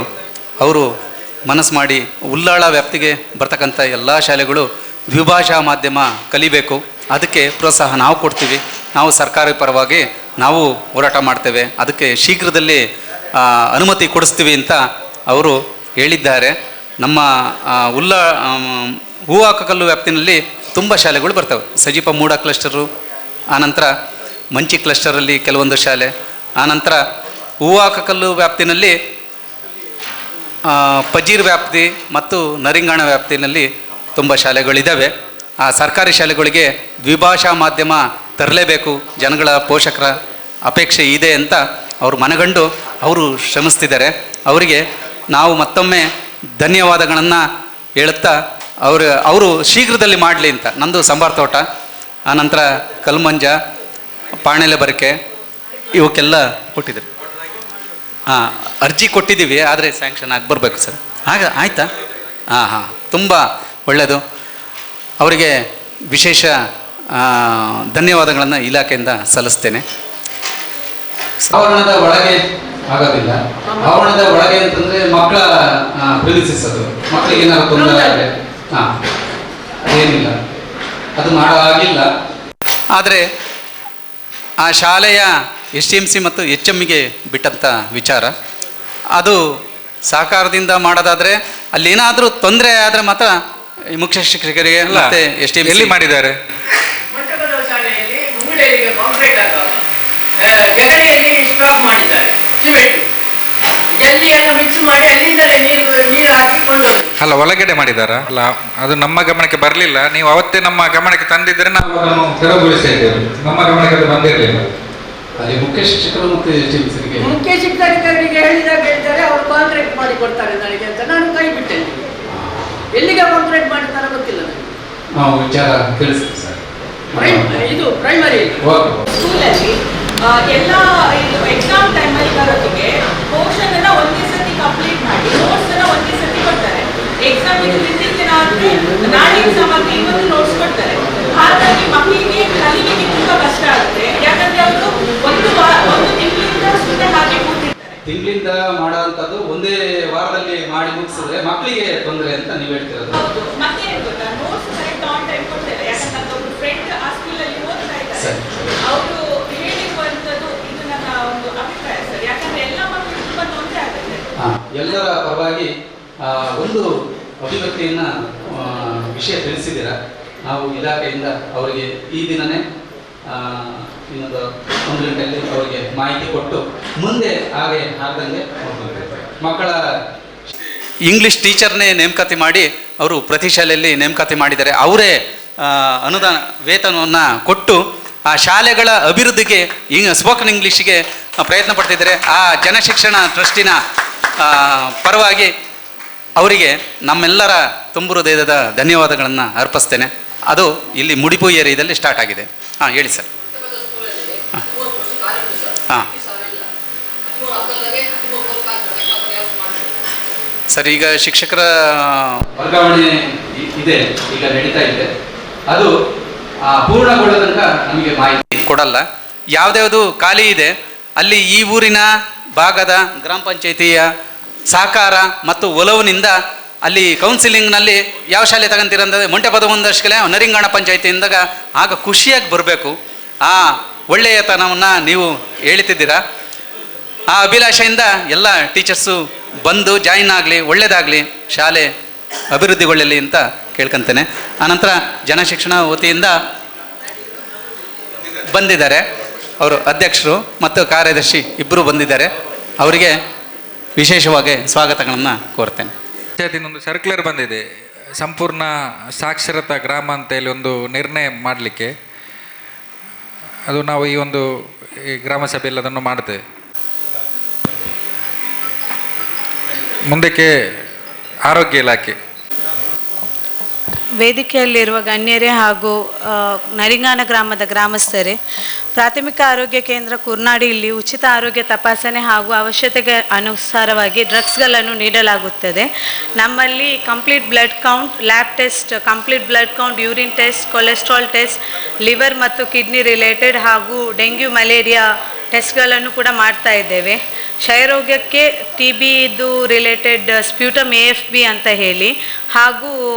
ಅವರು ಮನಸ್ಸು ಮಾಡಿ ಉಲ್ಲಾಳ ವ್ಯಾಪ್ತಿಗೆ ಬರ್ತಕ್ಕಂಥ ಎಲ್ಲ ಶಾಲೆಗಳು ದ್ವಿಭಾಷಾ ಮಾಧ್ಯಮ ಕಲಿಬೇಕು, ಅದಕ್ಕೆ ಪ್ರೋತ್ಸಾಹ ನಾವು ಕೊಡ್ತೀವಿ. ನಾವು ಸರ್ಕಾರಿ ಪರವಾಗಿ ನಾವು ಹೋರಾಟ ಮಾಡ್ತೇವೆ, ಅದಕ್ಕೆ ಶೀಘ್ರದಲ್ಲಿ ಅನುಮತಿ ಕೊಡಿಸ್ತೀವಿ ಅಂತ ಅವರು ಹೇಳಿದ್ದಾರೆ. ನಮ್ಮ ಹೂವಾಕಕಲ್ಲು ವ್ಯಾಪ್ತಿನಲ್ಲಿ ತುಂಬ ಶಾಲೆಗಳು ಬರ್ತವೆ. ಸಜೀಪ ಮೂಡ ಕ್ಲಸ್ಟರು, ಆನಂತರ ಮಂಚಿ ಕ್ಲಸ್ಟರಲ್ಲಿ ಕೆಲವೊಂದು ಶಾಲೆ, ಆನಂತರ ಹೂವಾಕಕಲ್ಲು ವ್ಯಾಪ್ತಿನಲ್ಲಿ ಪಜೀರ್ ವ್ಯಾಪ್ತಿ ಮತ್ತು ನರಿಂಗಾಣ ವ್ಯಾಪ್ತಿನಲ್ಲಿ ತುಂಬ ಶಾಲೆಗಳಿದ್ದಾವೆ. ಆ ಸರ್ಕಾರಿ ಶಾಲೆಗಳಿಗೆ ದ್ವಿಭಾಷಾ ಮಾಧ್ಯಮ ತರಲೇಬೇಕು, ಜನಗಳ ಪೋಷಕರ ಅಪೇಕ್ಷೆ ಇದೆ ಅಂತ ಅವರು ಮನಗಂಡು ಅವರು ಶ್ರಮಿಸ್ತಿದ್ದಾರೆ. ಅವರಿಗೆ ನಾವು ಮತ್ತೊಮ್ಮೆ ಧನ್ಯವಾದಗಳನ್ನು ಹೇಳುತ್ತಾ ಅವರು ಶೀಘ್ರದಲ್ಲಿ ಮಾಡಲಿ ಅಂತ. ನಂದು ಸಂಬಾರ ತೋಟ, ಆನಂತರ ಕಲ್ಮಂಜ, ಪಾಣೆಲೆ ಬರಕೆ ಇವಕ್ಕೆಲ್ಲ ಕೊಟ್ಟಿದ್ದಾರೆ. ಅರ್ಜಿ ಕೊಟ್ಟಿದ್ದೀವಿ, ಆದರೆ ಸ್ಯಾಂಕ್ಷನ್ ಆಗಿ ಬರಬೇಕು ಸರ್. ಆಯಿತಾ? ಹಾಂ, ತುಂಬ ಒಳ್ಳೆಯದು. ಅವರಿಗೆ ವಿಶೇಷ ಧನ್ಯವಾದಗಳನ್ನು ಇಲಾಖೆಯಿಂದ ಸಲ್ಲಿಸ್ತೇನೆ. ಆವರಣದ ಒಳಗೆ ಆಗೋದಿಲ್ಲ. ಆವರಣದ ಒಳಗೆ ಅಂತಂದರೆ ಮಕ್ಕಳ ಪ್ರಿಮಿಸಿಸ್, ಅದು ಮಕ್ಕಳಿಗೆ ಏನಾದ್ರು ತೊಂದರೆ ಆದರೆ ಅದೇನಿಲ್ಲ, ಅದು ಮಾಡಾಗಿಲ್ಲ. ಆದರೆ ಆ ಶಾಲೆಯ STMC ಮತ್ತು HMಗೆ ಬಿಟ್ಟಂಥ ವಿಚಾರ, ಅದು ಸಹಕಾರದಿಂದ ಮಾಡೋದಾದರೆ ಅಲ್ಲೇನಾದರೂ ತೊಂದರೆ ಆದರೆ ಮಾತ್ರ ಮುಖ್ಯ ಶಿಕ್ಷಕರಿಗೆ ಮತ್ತೆ STMC ಎಲ್ಲಿ ಮಾಡಿದ್ದಾರೆ? ಶಾಲೆಯಲ್ಲಿ ಮುಂಗಡೆಗೆ ಕಾಂಕ್ರೀಟ್ ಆಗುವಾಗ ಜಗಡಿಯಲ್ಲಿ ಸ್ಟಾಕ್ ಮಾಡಿದ್ದಾರೆ, ಸಿಮೆಂಟ್ ಜಲ್ಲಿ ಎಲ್ಲ ಮಿಕ್ಸ್ ಮಾಡಿ ಅಲ್ಲಿಂದಲೇ ನೀರು ಹಾಕಿ ಕೊಂಡೋಗಿ. ಅಲ್ಲ, ಒಳಗಡೆ ಮಾಡಿದಾರ? ಅಲ್ಲ, ಅದು ನಮ್ಮ ಗಮನಕ್ಕೆ ಬರಲಿಲ್ಲ. ನೀವು ಅವತ್ತೇ ನಮ್ಮ ಗಮನಕ್ಕೆ ತಂದಿದ್ರೆ ನಾವು ಅದನ್ನು ತೆರವುಗೊಳಿಸ್ತಾ ಇದ್ದೇವೆ. ನಮ್ಮ ಗಮನಕ್ಕೆ ಅದು ಬಂದಿರಲಿಲ್ಲ. ಅಲ್ಲಿ ಮುಖ್ಯ ಶಿಕ್ಷಕರು ಮತ್ತು STMCಗೆ ಮುಖ್ಯ ಶಿಕ್ಷಕರಿಗೆ ಹೇಳಿದಾಗ ಹೇಳ್ತಾರೆ ಅವರು ಕಾಂಕ್ರೀಟ್ ಮಾಡಿ ಕೊಡ್ತಾರೆ ನನಗೆ ಅಂತ. ನಾನು ಕೈ ಬಿಟ್ಟೇನೆ. ಎಲ್ಲಿಗೆ ಕಾಂಕ್ರೀಟ್ ಮಾಡ್ತಾರೋ ಗೊತ್ತಿಲ್ಲ ನನಗೆ. ನಾವು ವಿಚಾರ ತಿಳಿಸ್ತೀವಿ ಸರ್. ಇದು ಪ್ರೈಮರಿ ಸ್ಕೂಲಲ್ಲಿ ಎಲ್ಲ ಇದು ಎಕ್ಸಾಮ್ ಟೈಮಲ್ಲಿ ಬರೋದಕ್ಕೆ ಪೋರ್ಷನ್ ಅನ್ನ ಒಂದೇ ಸತಿ ಕಂಪ್ಲೀಟ್ ಮಾಡಿ ನೋಟ್ಸ್ ಅನ್ನ ಒಂದೇ ಸತಿ ಕೊಡ್ತಾರೆ. ಎಕ್ಸಾಮ್ ಇದು ಹಿಂದಿನ ದಿನ ಆದರೆ ನಾಳೆ ಎಕ್ಸಾಮ್ ಆಗಿ ಇವತ್ತು ನೋಟ್ಸ್ ಕೊಡ್ತಾರೆ. ಹಾಗಾಗಿ ಮಕ್ಕಳಿಗೆ ಕಲಿಕೆಗೆ ತುಂಬಾ ಕಷ್ಟ ಆಗುತ್ತೆ. ಯಾಕಂದ್ರೆ ಅವರು ಒಂದು ತಿಂಗಳಿಂದ ಸುಮ್ಮನೆ ಹಾಗೆ ಕೂತಿರ್ತಾರೆ. ತಿಂಗಳಿಂದ ಮಾಡೋಂಥದ್ದು ಒಂದೇ ವಾರದಲ್ಲಿ ಮಾಡಿ ಮುಗಿಸಿದ್ರೆ ಮಕ್ಕಳಿಗೆ ತೊಂದರೆ ಅಂತ ನೀವು ಹೇಳ್ತಿರೋದು. ಹೌದು. ಮತ್ತೆ ಏನು ಗೊತ್ತಾ, ನೋಟ್ಸ್ ಕರೆಕ್ಟ್ ಆನ್ ಟೈಮ್ ಕೊಡ್ತಾರೆ. ಯಾಕಂದ್ರೆ ಒಬ್ಬರು ಫ್ರೆಂಡ್ ಆ ಸ್ಕೂಲಲ್ಲಿ ಓದ್ತಾ ಇದ್ದಾರೆ, ಅವರು ಹೇಳಿರುವಂಥದ್ದು ಇದು ನನ್ನ ಒಂದು ಅಭಿಪ್ರಾಯ ಸರ್. ಯಾಕಂದ್ರೆ ಎಲ್ಲ ಮಕ್ಕಳಿಗೆ ತುಂಬಾ ತೊಂದರೆ ಆಗುತ್ತೆ. ಎಲ್ಲರ ಪರವಾಗಿ ಒಂದು ಅಭಿವ್ಯಕ್ತಿಯನ್ನು ವಿಷಯ ತಿಳಿಸಿದ್ದೀರಾ. ನಾವು ಇಲಾಖೆಯಿಂದ ಅವರಿಗೆ ಈ ದಿನನೇ ಇನ್ನೊಂದು 1 ಗಂಟೆಯಲ್ಲಿ ಅವರಿಗೆ ಮಾಹಿತಿ ಕೊಟ್ಟು ಮುಂದೆ ಹಾಗೆ ಆಗ್ದಂಗೆ ಮಕ್ಕಳ ಇಂಗ್ಲೀಷ್ ಟೀಚರ್ನೇ ನೇಮಕಾತಿ ಮಾಡಿ ಅವರು ಪ್ರತಿ ಶಾಲೆಯಲ್ಲಿ ನೇಮಕಾತಿ ಮಾಡಿದ್ದಾರೆ. ಅವರೇ ಅನುದಾನ ವೇತನವನ್ನು ಕೊಟ್ಟು ಆ ಶಾಲೆಗಳ ಅಭಿವೃದ್ಧಿಗೆ ಸ್ಪೋಕನ್ ಇಂಗ್ಲೀಷಿಗೆ ಪ್ರಯತ್ನ ಪಡ್ತಿದ್ದಾರೆ. ಆ ಜನಶಿಕ್ಷಣ ಟ್ರಸ್ಟಿನ ಪರವಾಗಿ ಅವರಿಗೆ ನಮ್ಮೆಲ್ಲರ ತುಂಬು ಹೃದಯದ ಧನ್ಯವಾದಗಳನ್ನು ಅರ್ಪಿಸ್ತೇನೆ. ಅದು ಇಲ್ಲಿ ಮುಡಿಪು ಏರಿಯಾದಲ್ಲಿ ಸ್ಟಾರ್ಟ್ ಆಗಿದೆ. ಹೇಳಿ ಸರ್. ಹಾಂ ಸರ್, ಈಗ ಶಿಕ್ಷಕರ ವರ್ಗಾವಣೆ ಇದೆ, ಈಗ ನಡೀತಾ ಇದೆ. ಅದು ಪೂರ್ಣಗೊಳ್ಳೋ ತನಕ ನಮಗೆ ಮಾಹಿತಿ ಕೊಡಲ್ಲ. ಯಾವುದ್ಯಾವುದು ಖಾಲಿ ಇದೆ ಅಲ್ಲಿ ಈ ಊರಿನ ಭಾಗದ ಗ್ರಾಮ ಪಂಚಾಯಿತಿಯ ಸಹಕಾರ ಮತ್ತು ಒಲವಿನಿಂದ ಅಲ್ಲಿ ಕೌನ್ಸಿಲಿಂಗ್ನಲ್ಲಿ ಯಾವ ಶಾಲೆ ತಗೊಂತೀರಂದರೆ ಮೊಂಟೆಪದ ಒಂದಷ್ಟೇ ನರಿಂಗಾಣ ಪಂಚಾಯಿತಿಯಿಂದಾಗ ಆಗ ಖುಷಿಯಾಗಿ ಬರಬೇಕು. ಆ ಒಳ್ಳೆಯತನವನ್ನು ನೀವು ಹೇಳ್ತಿದ್ದೀರಾ. ಆ ಅಭಿಲಾಷೆಯಿಂದ ಎಲ್ಲ ಟೀಚರ್ಸು ಬಂದು ಜಾಯಿನ್ ಆಗಲಿ, ಒಳ್ಳೆಯದಾಗಲಿ, ಶಾಲೆ ಅಭಿವೃದ್ಧಿಗೊಳ್ಳಲಿ ಅಂತ ಕೇಳ್ಕೊತೇನೆ. ಆನಂತರ ಜನಶಿಕ್ಷಣ ವತಿಯಿಂದ ಬಂದಿದ್ದಾರೆ, ಅವರು ಅಧ್ಯಕ್ಷರು ಮತ್ತು ಕಾರ್ಯದರ್ಶಿ ಇಬ್ಬರು ಬಂದಿದ್ದಾರೆ. ಅವರಿಗೆ ವಿಶೇಷವಾಗಿ ಸ್ವಾಗತಗಳನ್ನು ಕೋರ್ತೇನೆ. ಒಂದು ಸರ್ಕ್ಯುಲರ್ ಬಂದಿದೆ, ಸಂಪೂರ್ಣ ಸಾಕ್ಷರತಾ ಗ್ರಾಮ ಅಂತ ಹೇಳಿ ಒಂದು ನಿರ್ಣಯ ಮಾಡಲಿಕ್ಕೆ. ಅದು ನಾವು ಈ ಗ್ರಾಮ ಸಭೆಯಲ್ಲಿ ಅದನ್ನು ಮಾಡ್ತೇವೆ. ಮುಂದಕ್ಕೆ ಆರೋಗ್ಯ ಇಲಾಖೆ ವೇದಿಕೆಯಲ್ಲಿರುವ ಗಣ್ಯರೇ ಹಾಗೂ ನರಿಂಗಾನ ಗ್ರಾಮದ ಗ್ರಾಮಸ್ಥರೇ, ಪ್ರಾಥಮಿಕ ಆರೋಗ್ಯ ಕೇಂದ್ರ ಕುರ್ನಾಡಿ ಇಲ್ಲಿ ಉಚಿತ ಆರೋಗ್ಯ ತಪಾಸಣೆ ಹಾಗೂ ಅವಶ್ಯಕತೆಗೆ ಅನುಸಾರವಾಗಿ ಡ್ರಗ್ಸ್ಗಳನ್ನು ನೀಡಲಾಗುತ್ತದೆ. ನಮ್ಮಲ್ಲಿ complete blood count, lab test, complete blood count, urine test, cholesterol test, liver ಮತ್ತು ಕಿಡ್ನಿ ರಿಲೇಟೆಡ್ ಹಾಗೂ ಡೆಂಗ್ಯೂ ಮಲೇರಿಯಾ ಟೆಸ್ಟ್ಗಳನ್ನು ಕೂಡ ಮಾಡ್ತಾ ಇದ್ದೇವೆ. ಕ್ಷಯರೋಗಕ್ಕೆ TBದು ರಿಲೇಟೆಡ್ ಸ್ಪ್ಯೂಟಮ್ AFB ಅಂತ ಹೇಳಿ, ಹಾಗೂ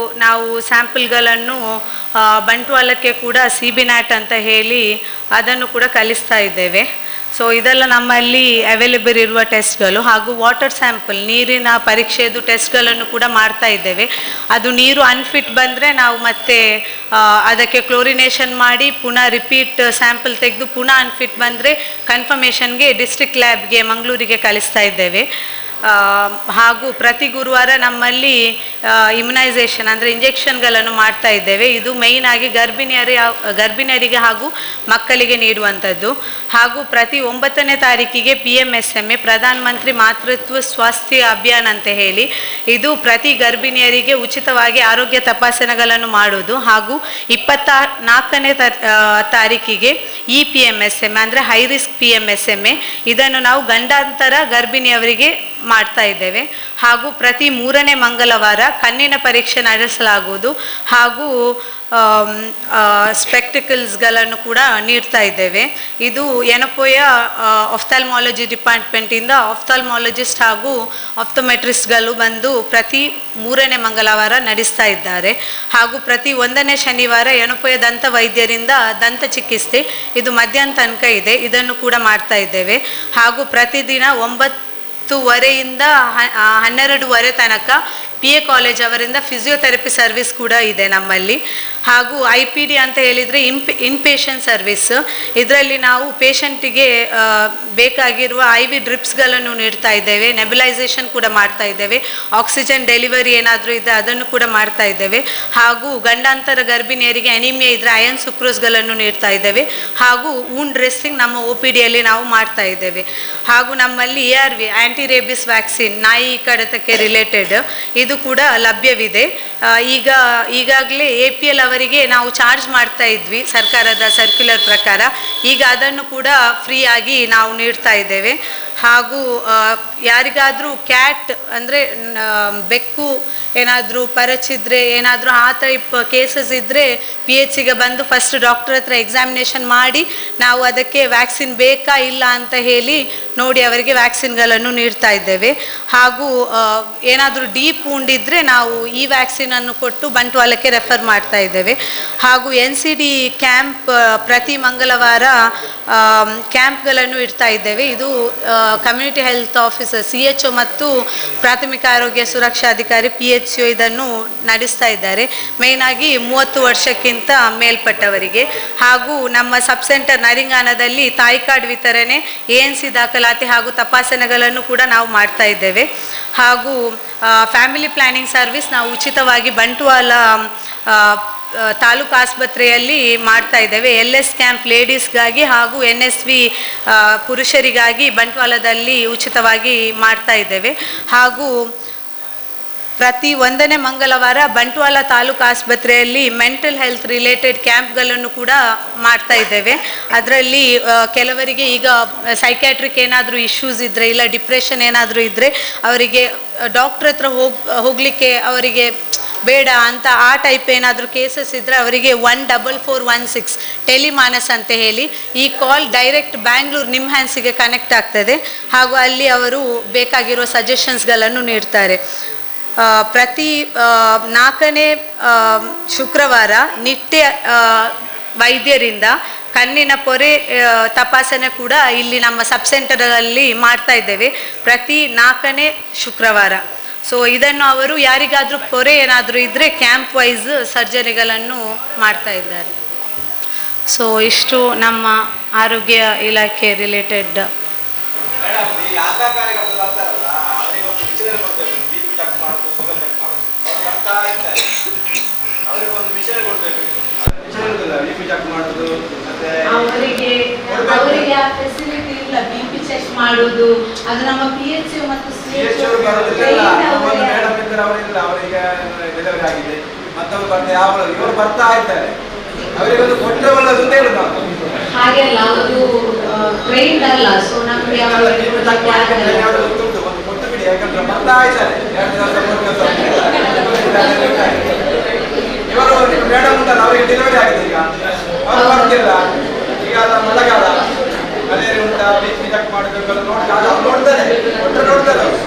ನಾವು ಸ್ಯಾಂಪಲ್ಗಳನ್ನು ಬಂಟ್ವಾಳಕ್ಕೆ ಕೂಡ CBNAT ಅಂತ ಹೇಳಿ ಅದನ್ನು ಕೂಡ ಕಲಿಸ್ತಾ ಇದ್ದೇವೆ. ಸೊ ಇದೆಲ್ಲ ನಮ್ಮಲ್ಲಿ ಅವೈಲೇಬಲ್ ಇರುವ ಟೆಸ್ಟ್ಗಳು. ಹಾಗೂ ವಾಟರ್ ಸ್ಯಾಂಪಲ್, ನೀರಿನ ಪರೀಕ್ಷೆದು ಟೆಸ್ಟ್ಗಳನ್ನು ಕೂಡ ಮಾಡ್ತಾ ಇದ್ದೇವೆ. ಅದು ನೀರು ಅನ್ಫಿಟ್ ಬಂದರೆ ನಾವು ಮತ್ತೆ ಅದಕ್ಕೆ ಕ್ಲೋರಿನೇಷನ್ ಮಾಡಿ ಪುನಃ ರಿಪೀಟ್ ಸ್ಯಾಂಪಲ್ ತೆಗೆದು ಪುನಃ ಅನ್ಫಿಟ್ ಬಂದರೆ ಕನ್ಫರ್ಮೇಷನ್ಗೆ ಡಿಸ್ಟ್ರಿಕ್ಟ್ ಲ್ಯಾಬ್ಗೆ ಮಂಗಳೂರಿಗೆ ಕಳಿಸ್ತಾ ಇದ್ದೇವೆ. ಹಾಗೂ ಪ್ರತಿ ಗುರುವಾರ ನಮ್ಮಲ್ಲಿ ಇಮ್ಯುನೈಸೇಷನ್ ಅಂದರೆ ಇಂಜೆಕ್ಷನ್ಗಳನ್ನು ಮಾಡ್ತಾ ಇದ್ದೇವೆ. ಇದು ಮೇಯ್ನ್ ಆಗಿ ಗರ್ಭಿಣಿಯರಿಗೆ ಹಾಗೂ ಮಕ್ಕಳಿಗೆ ನೀಡುವಂಥದ್ದು. ಹಾಗೂ ಪ್ರತಿ 9ನೇ ತಾರೀಕಿಗೆ PMSMA ಪ್ರಧಾನ ಮಂತ್ರಿ ಮಾತೃತ್ವ ಸ್ವಾಸ್ಥ್ಯ ಅಭಿಯಾನ ಅಂತ ಹೇಳಿ, ಇದು ಪ್ರತಿ ಗರ್ಭಿಣಿಯರಿಗೆ ಉಚಿತವಾಗಿ ಆರೋಗ್ಯ ತಪಾಸಣೆಗಳನ್ನು ಮಾಡುವುದು. ಹಾಗೂ 24ನೇ ತಾರೀಕಿಗೆ PMSMA ಅಂದರೆ ಹೈ ರಿಸ್ಕ್ PMSMA, ಇದನ್ನು ನಾವು ಗಂಡಾಂತರ ಗರ್ಭಿಣಿಯವರಿಗೆ ಮಾಡ್ತಾ ಇದ್ದೇವೆ. ಹಾಗೂ ಪ್ರತಿ 3ನೇ ಮಂಗಳವಾರ ಕಣ್ಣಿನ ಪರೀಕ್ಷೆ ನಡೆಸಲಾಗುವುದು. ಹಾಗೂ ಸ್ಪೆಕ್ಟಿಕಲ್ಸ್ಗಳನ್ನು ಕೂಡ ನೀಡ್ತಾ ಇದ್ದೇವೆ. ಇದು ಯನಪೋಯ ಆಫ್ಥಾಲ್ಮಾಲಜಿ ಡಿಪಾರ್ಟ್ಮೆಂಟಿಂದ ಆಫ್ಥಾಲ್ಮಾಲಜಿಸ್ಟ್ ಹಾಗೂ ಆಫ್ಥೋಮೆಟ್ರಿಸ್ಟ್ಗಳು ಬಂದು ಪ್ರತಿ 3ನೇ ಮಂಗಳವಾರ ನಡೆಸ್ತಾ ಇದ್ದಾರೆ. ಹಾಗೂ ಪ್ರತಿ 1ನೇ ಶನಿವಾರ ಯನಪೋಯ ದಂತ ವೈದ್ಯರಿಂದ ದಂತ ಚಿಕಿತ್ಸೆ, ಇದು ಮಧ್ಯಾಹ್ನ ತನಕ ಇದೆ, ಇದನ್ನು ಕೂಡ ಮಾಡ್ತಾ ಇದ್ದೇವೆ. ಹಾಗೂ ಪ್ರತಿದಿನ 9:30ಯಿಂದ 12:30 ತನಕ PA ಕಾಲೇಜ್ ಅವರಿಂದ ಫಿಸಿಯೋಥೆರಪಿ ಸರ್ವಿಸ್ ಕೂಡ ಇದೆ ನಮ್ಮಲ್ಲಿ. ಹಾಗೂ IPD ಅಂತ ಹೇಳಿದರೆ ಇನ್ಪೇಷಂಟ್ ಸರ್ವಿಸ್. ಇದರಲ್ಲಿ ನಾವು ಪೇಷಂಟಿಗೆ ಬೇಕಾಗಿರುವ IV ಡ್ರಿಪ್ಸ್ಗಳನ್ನು ನೀಡ್ತಾ ಇದ್ದೇವೆ, ನೆಬುಲೈಸೇಷನ್ ಕೂಡ ಮಾಡ್ತಾ ಇದ್ದೇವೆ, ಆಕ್ಸಿಜನ್ ಡೆಲಿವರಿ ಏನಾದರೂ ಇದೆ ಅದನ್ನು ಕೂಡ ಮಾಡ್ತಾ ಇದ್ದೇವೆ. ಹಾಗೂ ಗಂಡಾಂತರ ಗರ್ಭಿಣಿಯರಿಗೆ ಅನಿಮಿಯಾ ಇದ್ದರೆ ಅಯನ್ ಸುಕ್ರೋಸ್ಗಳನ್ನು ನೀಡ್ತಾ ಇದ್ದೇವೆ. ಹಾಗೂ ವೂಂಡ್ ಡ್ರೆಸ್ಸಿಂಗ್ ನಮ್ಮ OPDಯಲ್ಲಿ ನಾವು ಮಾಡ್ತಾ ಇದ್ದೇವೆ. ಹಾಗೂ ನಮ್ಮಲ್ಲಿ ARV ಆ್ಯಂಟಿ ರೇಬಿಸ್ ವ್ಯಾಕ್ಸಿನ್, ನಾಯಿ ಕಡಿತಕ್ಕೆ ರಿಲೇಟೆಡ್, ಇದು ಕೂಡ ಲಭ್ಯವಿದೆ. ಈಗಾಗಲೇ APL ಅವರಿಗೆ ನಾವು ಚಾರ್ಜ್ ಮಾಡ್ತಾ ಇದ್ವಿ ಸರ್ಕಾರದ ಸರ್ಕ್ಯುಲರ್ ಪ್ರಕಾರ, ಈಗ ಅದನ್ನು ಕೂಡ ಫ್ರೀಯಾಗಿ ನಾವು ನೀಡ್ತಾ ಇದ್ದೇವೆ. ಹಾಗೂ ಯಾರಿಗಾದರೂ ಕ್ಯಾಟ್ ಅಂದರೆ ಬೆಕ್ಕು ಏನಾದರೂ ಪರಚಿದ್ರೆ, ಏನಾದರೂ ಆ ಟೈಪ್ ಕೇಸಸ್ ಇದ್ದರೆ PHCಗೆ ಬಂದು ಫಸ್ಟ್ ಡಾಕ್ಟರ್ ಹತ್ರ ಎಕ್ಸಾಮಿನೇಷನ್ ಮಾಡಿ ನಾವು ಅದಕ್ಕೆ ವ್ಯಾಕ್ಸಿನ್ ಬೇಕಾ ಇಲ್ಲ ಅಂತ ಹೇಳಿ ನೋಡಿ ಅವರಿಗೆ ವ್ಯಾಕ್ಸಿನ್ಗಳನ್ನು ನೀಡ್ತಾ ಇದ್ದೇವೆ. ಹಾಗೂ ಏನಾದರೂ ಡೀಪ್ ವೂಂಡ್ ಇದ್ದರೆ ನಾವು ಈ ವ್ಯಾಕ್ಸಿನನ್ನು ಕೊಟ್ಟು ಬಂಟ್ವಾಳಕ್ಕೆ ರೆಫರ್ ಮಾಡ್ತಾ ಇದ್ದೇವೆ. ಹಾಗೂ NCD ಕ್ಯಾಂಪ್ ಪ್ರತಿ ಮಂಗಳವಾರ ಕ್ಯಾಂಪ್ಗಳನ್ನು ಇಡ್ತಾ ಇದ್ದೇವೆ. ಇದು ಕಮ್ಯುನಿಟಿ ಹೆಲ್ತ್ ಆಫೀಸರ್ CHO ಮತ್ತು ಪ್ರಾಥಮಿಕ ಆರೋಗ್ಯ ಸುರಕ್ಷಾಧಿಕಾರಿ PHO ಇದನ್ನು ನಡೆಸ್ತಾ ಇದ್ದಾರೆ, ಮೇಯ್ನಾಗಿ 30 ವರ್ಷಕ್ಕಿಂತ ಮೇಲ್ಪಟ್ಟವರಿಗೆ. ಹಾಗೂ ನಮ್ಮ ಸಬ್ ಸೆಂಟರ್ ನರಿಂಗಾನದಲ್ಲಿ ತಾಯಿ ಕಾರ್ಡ್ ವಿತರಣೆ, ANC ದಾಖಲಾತಿ ಹಾಗೂ ತಪಾಸಣೆಗಳನ್ನು ಕೂಡ ನಾವು ಮಾಡ್ತಾ ಇದ್ದೇವೆ. ಹಾಗೂ ಫ್ಯಾಮಿಲಿ ಪ್ಲ್ಯಾನಿಂಗ್ ಸರ್ವಿಸ್ ನಾವು ಉಚಿತವಾಗಿ ಬಂಟ್ವಾಳ ತಾಲೂಕು ಆಸ್ಪತ್ರೆಯಲ್ಲಿ ಮಾಡ್ತಾ ಇದ್ದೇವೆ. LS ಕ್ಯಾಂಪ್ ಲೇಡೀಸ್ಗಾಗಿ ಹಾಗೂ NSV ಪುರುಷರಿಗಾಗಿ ಬಂಟ್ವಾಳದಲ್ಲಿ ಉಚಿತವಾಗಿ ಮಾಡ್ತಾ ಇದ್ದೇವೆ. ಹಾಗೂ ಪ್ರತಿ 1ನೇ ಮಂಗಳವಾರ ಬಂಟ್ವಾಳ ತಾಲೂಕು ಆಸ್ಪತ್ರೆಯಲ್ಲಿ ಮೆಂಟಲ್ ಹೆಲ್ತ್ ರಿಲೇಟೆಡ್ ಕ್ಯಾಂಪ್ಗಳನ್ನು ಕೂಡ ಮಾಡ್ತಾ ಇದ್ದೇವೆ. ಅದರಲ್ಲಿ ಕೆಲವರಿಗೆ ಈಗ ಸೈಕ್ಯಾಟ್ರಿಕ್ ಏನಾದರೂ ಇಶ್ಯೂಸ್ ಇದ್ದರೆ, ಇಲ್ಲ ಡಿಪ್ರೆಷನ್ ಏನಾದರೂ ಇದ್ದರೆ ಅವರಿಗೆ ಡಾಕ್ಟ್ರ್ ಹತ್ರ ಹೋಗಲಿಕ್ಕೆ ಅವರಿಗೆ ಬೇಡ ಅಂತ ಆ ಟೈಪ್ ಏನಾದರೂ ಕೇಸಸ್ ಇದ್ದರೆ ಅವರಿಗೆ 14416 ಟೆಲಿಮಾನಸ್ ಅಂತ ಹೇಳಿ ಈ ಕಾಲ್ ಡೈರೆಕ್ಟ್ ಬ್ಯಾಂಗ್ಳೂರು ನಿಮ್ಹ್ಯಾನ್ಸಿಗೆ ಕನೆಕ್ಟ್ ಆಗ್ತದೆ. ಹಾಗೂ ಅಲ್ಲಿ ಅವರು ಬೇಕಾಗಿರೋ ಸಜೆಷನ್ಸ್ಗಳನ್ನು ನೀಡ್ತಾರೆ. ಪ್ರತಿ 4ನೇ ಶುಕ್ರವಾರ ನಿತ್ಯ ವೈದ್ಯರಿಂದ ಕಣ್ಣಿನ ಪೊರೆ ತಪಾಸಣೆ ಕೂಡ ಇಲ್ಲಿ ನಮ್ಮ ಸಬ್ ಸೆಂಟರಲ್ಲಿ ಮಾಡ್ತಾ ಇದ್ದೇವೆ ಪ್ರತಿ 4ನೇ ಶುಕ್ರವಾರ. ಸೊ ಇದನ್ನು ಅವರು ಯಾರಿಗಾದರೂ ಪೊರೆ ಏನಾದರೂ ಇದ್ದರೆ ಕ್ಯಾಂಪ್ ವೈಸ್ ಸರ್ಜರಿಗಳನ್ನು ಮಾಡ್ತಾ ಇದ್ದಾರೆ. ಸೊ ಇಷ್ಟು ನಮ್ಮ ಆರೋಗ್ಯ ಇಲಾಖೆ ರಿಲೇಟೆಡ್. ಅವರಿಗೆ ಆ ಫೆಸಿಲಿಟಿ ಇಲ್ಲ, BP ಚೆಕ್ ಮಾಡೋದು ಅದು ನಮ್ಮ PHO ಮತ್ತು ಬರ್ತಾ ಇದ್ದಾರೆ. ಅವರಿಗೊಂದು ಕೊಟ್ಟರೆ ಒಳ್ಳೆದು ಅಂತ ಹೇಳುದು ನಾವು. ಹಾಗೆಲ್ಲ ಅವರು ಟ್ರೈನ್ ಅಲ್ಲ. ಸೊ ನಮಗೆ ಕೊಟ್ಟು ಬಿಡಿ, ಯಾಕಂದ್ರೆ ಬರ್ತಾ ಇದ್ದಾರೆ 2 ದಿವಸ 3 ದಿವಸ. ಇವರು ಮೇಡಮ್ ಉಂಟಲ್ಲ, ಅವರಿಗೆ ಡೆಲಿವರಿ ಆಗಿದೆ. ಈಗ ಅವರು ಬರ್ತಿಲ್ಲ. ಈಗ ಮಳೆಗಾಲ, ಮಲೇರಿಯಾ ಉಂಟಾ, BP ಚೆಕ್ ಮಾಡಬೇಕು, ಅವ್ರು ನೋಡ್ತಾರೆ, ಕೊಟ್ಟರೆ ನೋಡ್ತಾರೆ ಅವರು.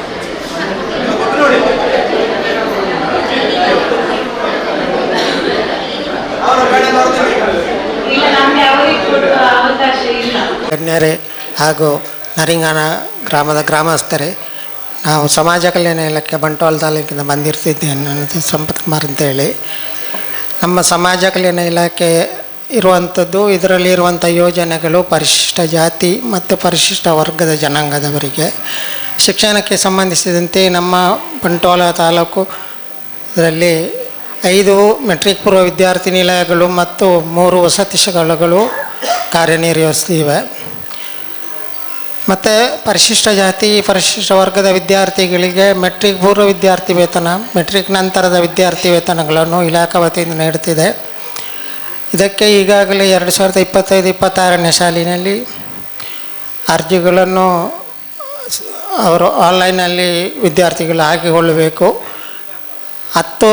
ಕೊಟ್ಟು ನೋಡಿ ಅವರು ಮೇಡಮ್ ಗಣ್ಯರೇ ಹಾಗೂ ನರಿಂಗಾನ ಗ್ರಾಮದ ಗ್ರಾಮಸ್ಥರೇ, ನಾವು ಸಮಾಜ ಕಲ್ಯಾಣ ಇಲಾಖೆ ಬಂಟ್ವಾಳ ತಾಲೂಕಿಂದ ಬಂದಿರ್ತಿದ್ದೇನೆ. ನನ್ನದು ಸಂಪತ್ ಕುಮಾರ್ ಅಂತೇಳಿ. ನಮ್ಮ ಸಮಾಜ ಕಲ್ಯಾಣ ಇಲಾಖೆ ಇರುವಂಥದ್ದು, ಇದರಲ್ಲಿರುವಂಥ ಯೋಜನೆಗಳು ಪರಿಶಿಷ್ಟ ಜಾತಿ ಮತ್ತು ಪರಿಶಿಷ್ಟ ವರ್ಗದ ಜನಾಂಗದವರಿಗೆ ಶಿಕ್ಷಣಕ್ಕೆ ಸಂಬಂಧಿಸಿದಂತೆ ನಮ್ಮ ಬಂಟ್ವಾಳ ತಾಲೂಕು ಇದರಲ್ಲಿ 5 ಮೆಟ್ರಿಕ್ ಪೂರ್ವ ವಿದ್ಯಾರ್ಥಿ ನಿಲಯಗಳು ಮತ್ತು 3 ವಸತಿ ಶಾಲೆಗಳು ಕಾರ್ಯನಿರ್ವಹಿಸ್ತಿವೆ. ಮತ್ತು ಪರಿಶಿಷ್ಟ ಜಾತಿ ಪರಿಶಿಷ್ಟ ವರ್ಗದ ವಿದ್ಯಾರ್ಥಿಗಳಿಗೆ ಮೆಟ್ರಿಕ್ ಪೂರ್ವ ವಿದ್ಯಾರ್ಥಿ ವೇತನ, ಮೆಟ್ರಿಕ್ ನಂತರದ ವಿದ್ಯಾರ್ಥಿ ವೇತನಗಳನ್ನು ಇಲಾಖೆ ವತಿಯಿಂದ ನೀಡುತ್ತಿದೆ. ಇದಕ್ಕೆ ಈಗಾಗಲೇ 2025-26ನೇ ಸಾಲಿನಲ್ಲಿ ಅರ್ಜಿಗಳನ್ನು ಅವರು ಆನ್ಲೈನಲ್ಲಿ ವಿದ್ಯಾರ್ಥಿಗಳು ಹಾಕಿಕೊಳ್ಳಬೇಕು. 10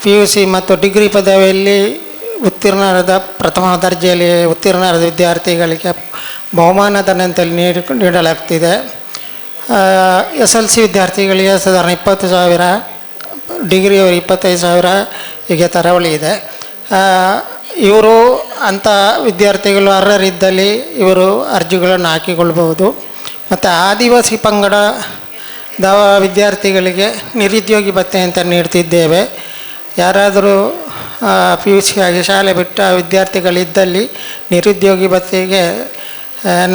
PUC ಮತ್ತು ಡಿಗ್ರಿ ಪದವಿಯಲ್ಲಿ ಉತ್ತೀರ್ಣರಾದ ಪ್ರಥಮ ದರ್ಜೆಯಲ್ಲಿ ಉತ್ತೀರ್ಣರಾದ ವಿದ್ಯಾರ್ಥಿಗಳಿಗೆ ಬಹುಮಾನಧನಂತಲ್ಲಿ ನೀಡಲಾಗ್ತಿದೆ. SLC ವಿದ್ಯಾರ್ಥಿಗಳಿಗೆ ಸಾಧಾರಣ 20,000, ಡಿಗ್ರಿಯವರು 25,000 ಹೀಗೆ ತರವಳಿ ಇದೆ. ಇವರು ಅಂಥ ವಿದ್ಯಾರ್ಥಿಗಳು ಅರ್ಹರಿದ್ದಲ್ಲಿ ಇವರು ಅರ್ಜಿಗಳನ್ನು ಹಾಕಿಕೊಳ್ಬಹುದು. ಮತ್ತು ಆದಿವಾಸಿ ಪಂಗಡದ ವಿದ್ಯಾರ್ಥಿಗಳಿಗೆ ನಿರುದ್ಯೋಗಿ ಭತ್ಯೆ ಅಂತ ನೀಡ್ತಿದ್ದೇವೆ. ಯಾರಾದರೂ PUC ಆಗಿ ಶಾಲೆ ಬಿಟ್ಟ ವಿದ್ಯಾರ್ಥಿಗಳಿದ್ದಲ್ಲಿ ನಿರುದ್ಯೋಗಿ ಭತ್ಯೆಗೆ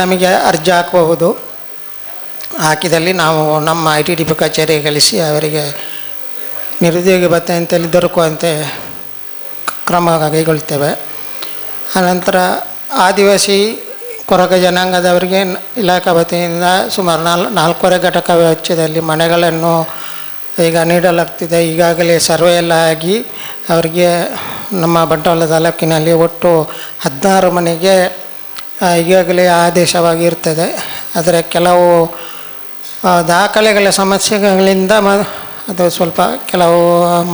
ನಮಗೆ ಅರ್ಜಿ ಹಾಕಬಹುದು. ಹಾಕಿದಲ್ಲಿ ನಾವು ನಮ್ಮ ITDP ಕಚೇರಿಗೆ ಕಳಿಸಿ ಅವರಿಗೆ ನಿರುದ್ಯೋಗಿ ಭತ್ಯೆ ಅಂತೇಳಿ ದೊರಕುವಂತೆ ಕ್ರಮ ಕೈಗೊಳ್ತೇವೆ. ಆನಂತರ ಆದಿವಾಸಿ ಕೊರಗ ಜನಾಂಗದವರಿಗೆ ಇಲಾಖೆ ವತಿಯಿಂದ ಸುಮಾರು 4.5 ಘಟಕ ವೆಚ್ಚದಲ್ಲಿ ಮನೆಗಳನ್ನು ಈಗ ನೀಡಲಾಗ್ತಿದೆ. ಈಗಾಗಲೇ ಸರ್ವೆ ಎಲ್ಲ ಆಗಿ ಅವರಿಗೆ ನಮ್ಮ ಬಂಟ್ವಾಳ ತಾಲೂಕಿನಲ್ಲಿ ಒಟ್ಟು 16 ಮನೆಗೆ ಈಗಾಗಲೇ ಆದೇಶವಾಗಿರ್ತದೆ. ಆದರೆ ಕೆಲವು ದಾಖಲೆಗಳ ಸಮಸ್ಯೆಗಳಿಂದ ಅದು ಸ್ವಲ್ಪ ಕೆಲವು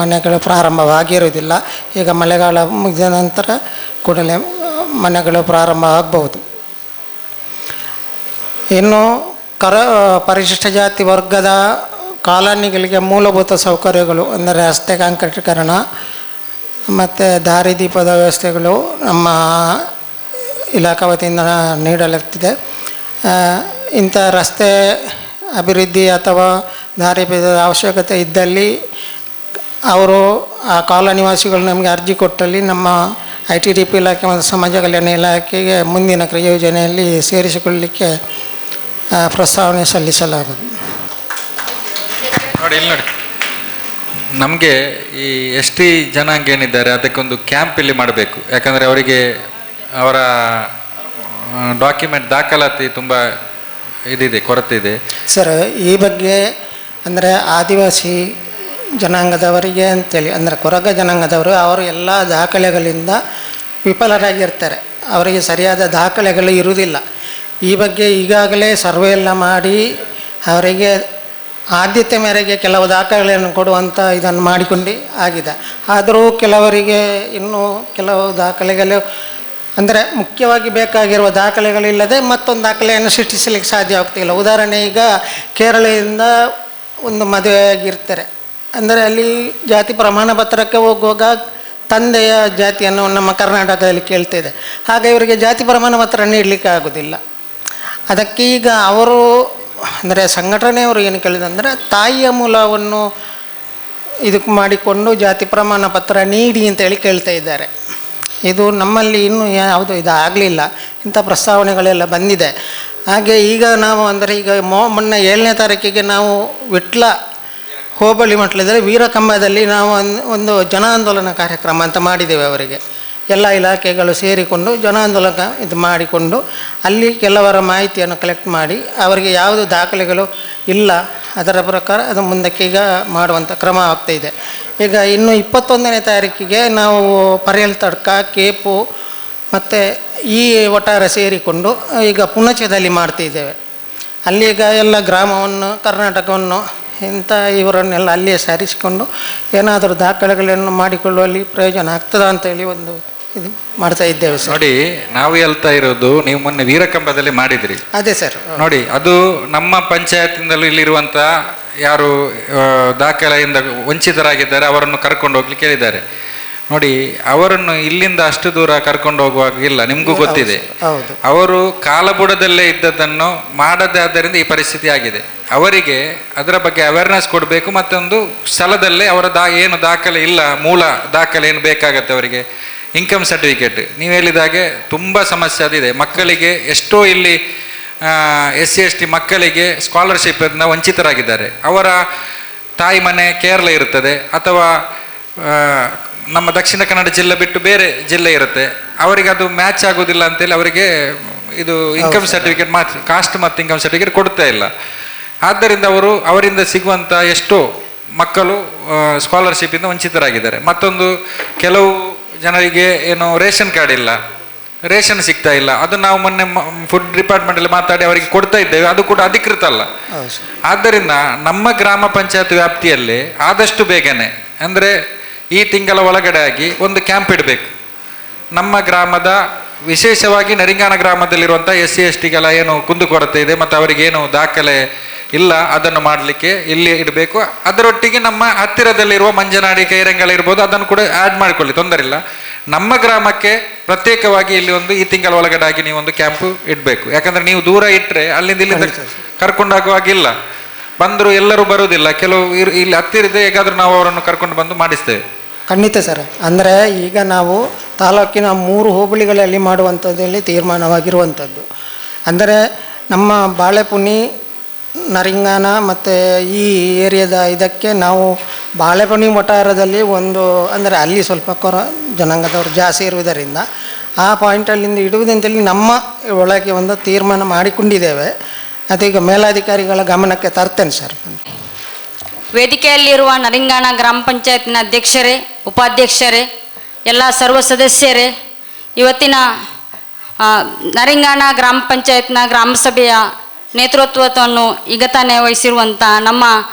ಮನೆಗಳು ಪ್ರಾರಂಭವಾಗಿರುವುದಿಲ್ಲ. ಈಗ ಮಳೆಗಾಲ ಮುಗಿದ ನಂತರ ಕೂಡಲೇ ಮನೆಗಳು ಪ್ರಾರಂಭ ಆಗ್ಬೋದು. ಇನ್ನು ಪರಿಶಿಷ್ಟ ಜಾತಿ ವರ್ಗದ ಕಾಲೋನಿಗಳಿಗೆ ಮೂಲಭೂತ ಸೌಕರ್ಯಗಳು ಅಂದರೆ ರಸ್ತೆ ಕಾಂಕ್ರೀಟೀಕರಣ ಮತ್ತು ದಾರಿದೀಪದ ವ್ಯವಸ್ಥೆಗಳು ನಮ್ಮ ಇಲಾಖೆ ವತಿಯಿಂದ ನೀಡಲಾಗ್ತಿದೆ. ಇಂಥ ರಸ್ತೆ ಅಭಿವೃದ್ಧಿ ಅಥವಾ ದಾರಿದೀಪದ ಅವಶ್ಯಕತೆ ಇದ್ದಲ್ಲಿ ಅವರು ಆ ಕಾಲೋನಿ ನಿವಾಸಿಗಳು ನಮಗೆ ಅರ್ಜಿ ಕೊಟ್ಟಲ್ಲಿ ನಮ್ಮ ITDP ಇಲಾಖೆ ಮತ್ತು ಸಮಾಜ ಕಲ್ಯಾಣ ಇಲಾಖೆಗೆ ಮುಂದಿನ ಕ್ರಿಯೋಜನೆಯಲ್ಲಿ ಸೇರಿಸಿಕೊಳ್ಳಲಿಕ್ಕೆ ಪ್ರಸ್ತಾವನೆ ಸಲ್ಲಿಸಲಾಗುವುದು. ನೋಡಿ ಇಲ್ಲಿ ನೋಡಿ, ನಮಗೆ ಈ ST ಜನಾಂಗ ಏನಿದ್ದಾರೆ ಅದಕ್ಕೊಂದು ಕ್ಯಾಂಪ್ ಇಲ್ಲಿ ಮಾಡಬೇಕು. ಯಾಕಂದರೆ ಅವರಿಗೆ ಅವರ ಡಾಕ್ಯುಮೆಂಟ್ ದಾಖಲಾತಿ ತುಂಬ ಇದಿದೆ, ಕೊರತೆ ಇದೆ ಸರ್. ಈ ಬಗ್ಗೆ ಅಂದರೆ ಆದಿವಾಸಿ ಜನಾಂಗದವರಿಗೆ ಅಂತೇಳಿ ಅಂದರೆ ಕೊರಗ ಜನಾಂಗದವರು ಅವರು ಎಲ್ಲ ದಾಖಲೆಗಳಿಂದ ವಿಫಲರಾಗಿರ್ತಾರೆ. ಅವರಿಗೆ ಸರಿಯಾದ ದಾಖಲೆಗಳು ಇರುವುದಿಲ್ಲ. ಈ ಬಗ್ಗೆ ಈಗಾಗಲೇ ಸರ್ವೆ ಎಲ್ಲ ಮಾಡಿ ಅವರಿಗೆ ಆದ್ಯತೆ ಮೇರೆಗೆ ಕೆಲವು ದಾಖಲೆಗಳನ್ನು ಕೊಡುವಂಥ ಇದನ್ನು ಮಾಡಿಕೊಂಡು ಆಗಿದೆ. ಆದರೂ ಕೆಲವರಿಗೆ ಇನ್ನೂ ಕೆಲವು ದಾಖಲೆಗಳು ಅಂದರೆ ಮುಖ್ಯವಾಗಿ ಬೇಕಾಗಿರುವ ದಾಖಲೆಗಳಿಲ್ಲದೆ ಮತ್ತೊಂದು ದಾಖಲೆಯನ್ನು ಸೃಷ್ಟಿಸಲಿಕ್ಕೆ ಸಾಧ್ಯ ಆಗ್ತಿಲ್ಲ. ಉದಾಹರಣೆ, ಈಗ ಕೇರಳದಿಂದ ಒಂದು ಮದುವೆಯಾಗಿರ್ತಾರೆ ಅಂದರೆ ಅಲ್ಲಿ ಜಾತಿ ಪ್ರಮಾಣ ಪತ್ರಕ್ಕೆ ಹೋಗುವಾಗ ತಂದೆಯ ಜಾತಿಯನ್ನು ನಮ್ಮ ಕರ್ನಾಟಕದಲ್ಲಿ ಕೇಳ್ತಿದೆ. ಹಾಗೆ ಇವರಿಗೆ ಜಾತಿ ಪ್ರಮಾಣ ಪತ್ರ ನೀಡಲಿಕ್ಕೆ ಆಗೋದಿಲ್ಲ. ಅದಕ್ಕೆ ಈಗ ಅವರು ಅಂದರೆ ಸಂಘಟನೆಯವರು ಏನು ಕೇಳಿದಂದರೆ ತಾಯಿಯ ಮೂಲವನ್ನು ಇದಕ್ಕೆ ಮಾಡಿಕೊಂಡು ಜಾತಿ ಪ್ರಮಾಣ ಪತ್ರ ನೀಡಿ ಅಂತೇಳಿ ಕೇಳ್ತಾ ಇದ್ದಾರೆ. ಇದು ನಮ್ಮಲ್ಲಿ ಇನ್ನೂ ಯಾವುದು ಇದು ಆಗಲಿಲ್ಲ. ಇಂಥ ಪ್ರಸ್ತಾವನೆಗಳೆಲ್ಲ ಬಂದಿದೆ. ಹಾಗೆ ಈಗ ನಾವು ಅಂದರೆ ಈಗ ಮೊನ್ನೆ 7ನೇ ತಾರೀಕಿಗೆ ನಾವು ವಿಟ್ಲ ಹೋಬಳಿ ಮಟ್ಟದಲ್ಲಿ ವೀರಕಂಬದಲ್ಲಿ ನಾವು ಒಂದು ಜನ ಆಂದೋಲನ ಕಾರ್ಯಕ್ರಮ ಅಂತ ಮಾಡಿದ್ದೇವೆ. ಅವರಿಗೆ ಎಲ್ಲ ಇಲಾಖೆಗಳು ಸೇರಿಕೊಂಡು ಜನ ಆಂದೋಲನ ಇದು ಮಾಡಿಕೊಂಡು ಅಲ್ಲಿ ಕೆಲವರ ಮಾಹಿತಿಯನ್ನು ಕಲೆಕ್ಟ್ ಮಾಡಿ ಅವರಿಗೆ ಯಾವುದು ದಾಖಲೆಗಳು ಇಲ್ಲ ಅದರ ಪ್ರಕಾರ ಅದು ಮುಂದಕ್ಕೆ ಈಗ ಮಾಡುವಂಥ ಕ್ರಮ ಆಗ್ತಾಯಿದೆ. ಈಗ ಇನ್ನು 21ನೇ ತಾರೀಕಿಗೆ ನಾವು ಪರೇಲ್ ತಡ್ಕ, ಕೇಪು ಮತ್ತು ಈ ಒಟ್ಟಾರೆ ಸೇರಿಕೊಂಡು ಈಗ ಪುಣಚದಲ್ಲಿ ಮಾಡ್ತಿದ್ದೇವೆ. ಅಲ್ಲಿಗ ಎಲ್ಲ ಗ್ರಾಮವನ್ನು ಕರ್ನಾಟಕವನ್ನು ಇಂಥ ಇವರನ್ನೆಲ್ಲ ಅಲ್ಲಿಯೇ ಸೇರಿಸಿಕೊಂಡು ಏನಾದರೂ ದಾಖಲೆಗಳನ್ನು ಮಾಡಿಕೊಳ್ಳುವಲ್ಲಿ ಪ್ರಯೋಜನ ಆಗ್ತದ ಅಂತೇಳಿ ಒಂದು ಇದು ಮಾಡ್ತಾ ಇದ್ದೇವೆ ಸರ್. ನೋಡಿ, ನಾವು ಹೇಳ್ತಾ ಇರೋದು ನೀವು ಮೊನ್ನೆ ವೀರಕಂಬದಲ್ಲಿ ಮಾಡಿದ್ರಿ. ಅದೇ ಸರ್. ನೋಡಿ, ಅದು ನಮ್ಮ ಪಂಚಾಯತಿಂದಲೂ ಇಲ್ಲಿರುವಂಥ ಯಾರು ದಾಖಲೆಯಿಂದ ವಂಚಿತರಾಗಿದ್ದಾರೆ ಅವರನ್ನು ಕರ್ಕೊಂಡು ಹೋಗ್ಲಿಕ್ಕೆ ಹೇಳಿದ್ದಾರೆ. ನೋಡಿ, ಅವರನ್ನು ಇಲ್ಲಿಂದ ಅಷ್ಟು ದೂರ ಕರ್ಕೊಂಡು ಹೋಗುವಾಗಿಲ್ಲ, ನಿಮಗೂ ಗೊತ್ತಿದೆ. ಅವರು ಕಾಲಬುಡದಲ್ಲೇ ಇದ್ದದ್ದನ್ನು ಮಾಡದೇ ಆದ್ದರಿಂದ ಈ ಪರಿಸ್ಥಿತಿ ಆಗಿದೆ. ಅವರಿಗೆ ಅದರ ಬಗ್ಗೆ ಅವೇರ್ನೆಸ್ ಕೊಡಬೇಕು. ಮತ್ತೊಂದು ಸ್ಥಳದಲ್ಲೇ ಅವರ ಏನು ದಾಖಲೆ ಇಲ್ಲ, ಮೂಲ ದಾಖಲೆ ಏನು ಬೇಕಾಗತ್ತೆ ಅವರಿಗೆ, ಇನ್ಕಮ್ ಸರ್ಟಿಫಿಕೇಟ್ ನೀವು ಹೇಳಿದಾಗೆ ತುಂಬ ಸಮಸ್ಯೆ ಅದಿದೆ. ಮಕ್ಕಳಿಗೆ ಎಷ್ಟೋ ಇಲ್ಲಿ SC ST ಮಕ್ಕಳಿಗೆ ಸ್ಕಾಲರ್ಶಿಪ್ಪಿಂದ ವಂಚಿತರಾಗಿದ್ದಾರೆ. ಅವರ ತಾಯಿ ಮನೆ ಕೇರಳ ಇರುತ್ತದೆ ಅಥವಾ ನಮ್ಮ ದಕ್ಷಿಣ ಕನ್ನಡ ಜಿಲ್ಲೆ ಬಿಟ್ಟು ಬೇರೆ ಜಿಲ್ಲೆ ಇರುತ್ತೆ, ಅವರಿಗೆ ಅದು ಮ್ಯಾಚ್ ಆಗೋದಿಲ್ಲ ಅಂತೇಳಿ ಅವರಿಗೆ ಇದು ಇನ್ಕಮ್ ಸರ್ಟಿಫಿಕೇಟ್ ಕಾಸ್ಟ್ ಮತ್ತು ಇನ್ಕಮ್ ಸರ್ಟಿಫಿಕೇಟ್ ಕೊಡ್ತಾ ಇಲ್ಲ. ಆದ್ದರಿಂದ ಅವರಿಂದ ಸಿಗುವಂಥ ಎಷ್ಟೋ ಮಕ್ಕಳು ಸ್ಕಾಲರ್ಶಿಪ್ಪಿಂದ ವಂಚಿತರಾಗಿದ್ದಾರೆ. ಮತ್ತೊಂದು, ಕೆಲವು ಜನರಿಗೆ ಏನು ರೇಷನ್ ಕಾರ್ಡ್ ಇಲ್ಲ, ರೇಷನ್ ಸಿಗ್ತಾ ಇಲ್ಲ. ಅದು ನಾವು ಮೊನ್ನೆ ಫುಡ್ ಡಿಪಾರ್ಟ್ಮೆಂಟಲ್ಲಿ ಮಾತಾಡಿ ಅವರಿಗೆ ಕೊಡ್ತಾ ಇದ್ದೇವೆ, ಅದು ಕೂಡ ಅಧಿಕೃತ ಅಲ್ಲ. ಆದ್ದರಿಂದ ನಮ್ಮ ಗ್ರಾಮ ಪಂಚಾಯತ್ ವ್ಯಾಪ್ತಿಯಲ್ಲಿ ಆದಷ್ಟು ಬೇಗನೆ, ಅಂದರೆ ಈ ತಿಂಗಳ ಒಳಗಡೆ ಆಗಿ ಒಂದು ಕ್ಯಾಂಪ್ ಇಡಬೇಕು. ನಮ್ಮ ಗ್ರಾಮದ, ವಿಶೇಷವಾಗಿ ನರಿಂಗಾನ ಗ್ರಾಮದಲ್ಲಿರುವಂಥ SC STಗಳ ಏನು ಕುಂದುಕೊರತೆ ಇದೆ ಮತ್ತು ಅವರಿಗೇನು ದಾಖಲೆ ಇಲ್ಲ, ಅದನ್ನು ಮಾಡಲಿಕ್ಕೆ ಇಲ್ಲಿ ಇಡಬೇಕು. ಅದರೊಟ್ಟಿಗೆ ನಮ್ಮ ಹತ್ತಿರದಲ್ಲಿರುವ ಮಂಜನಾಡಿ, ಕೈರಂಗಳ ಇರ್ಬೋದು, ಅದನ್ನು ಕೂಡ ಆ್ಯಡ್ ಮಾಡಿಕೊಳ್ಳಿ, ತೊಂದರೆ ಇಲ್ಲ. ನಮ್ಮ ಗ್ರಾಮಕ್ಕೆ ಪ್ರತ್ಯೇಕವಾಗಿ ಇಲ್ಲಿ ಈ ತಿಂಗಳ ಒಳಗಡೆ ಆಗಿ ನೀವು ಒಂದು ಕ್ಯಾಂಪು ಇಡಬೇಕು. ಯಾಕಂದರೆ ನೀವು ದೂರ ಇಟ್ಟರೆ ಅಲ್ಲಿಂದ ಇಲ್ಲಿಂದ ಕರ್ಕೊಂಡಾಗುವಾಗಿಲ್ಲ, ಬಂದರು ಎಲ್ಲರೂ ಬರುವುದಿಲ್ಲ. ಕೆಲವು ಇಲ್ಲಿ ಹತ್ತಿರದೆ ಹೇಗಾದರೂ ನಾವು ಅವರನ್ನು ಕರ್ಕೊಂಡು ಬಂದು ಮಾಡಿಸ್ತೇವೆ. ಖಂಡಿತ ಸರ್. ಅಂದರೆ ಈಗ ನಾವು ತಾಲೂಕಿನ 3 ಹೋಬಳಿಗಳಲ್ಲಿ ಮಾಡುವಂಥದ್ದಲ್ಲಿ ತೀರ್ಮಾನವಾಗಿರುವಂಥದ್ದು. ಅಂದರೆ ನಮ್ಮ ಬಾಳೆಪುನಿ, ನರಿಂಗಾನ ಮತ್ತು ಈ ಏರಿಯಾದ ಇದಕ್ಕೆ ನಾವು ಬಾಳೆಪುನಿ ವಠಾರದಲ್ಲಿ ಅಂದರೆ ಅಲ್ಲಿ ಸ್ವಲ್ಪ ಜನಾಂಗದವರು ಜಾಸ್ತಿ ಇರುವುದರಿಂದ ಆ ಪಾಯಿಂಟಲ್ಲಿಂದ ಇಡುವುದಂತೇಳಿ ನಮ್ಮ ಒಳಗೆ ಒಂದು ತೀರ್ಮಾನ ಮಾಡಿಕೊಂಡಿದ್ದೇವೆ. ಅದೀಗ ಮೇಲಾಧಿಕಾರಿಗಳ ಗಮನಕ್ಕೆ ತರ್ತೇನೆ ಸರ್. ವೇದಿಕೆಯಲ್ಲಿರುವ ನರಿಂಗಾನ ಗ್ರಾಮ ಪಂಚಾಯತ್ನ ಅಧ್ಯಕ್ಷರೇ, ಉಪಾಧ್ಯಕ್ಷರೇ, ಎಲ್ಲ ಸರ್ವ ಸದಸ್ಯರೇ, ಇವತ್ತಿನ ನರಿಂಗಾನ ಗ್ರಾಮ ಪಂಚಾಯತ್ನ ಗ್ರಾಮ ಸಭೆಯ ನೇತೃತ್ವವನ್ನು ಈಗ ತಾನೇ ವಹಿಸಿರುವಂಥ ನಮ್ಮ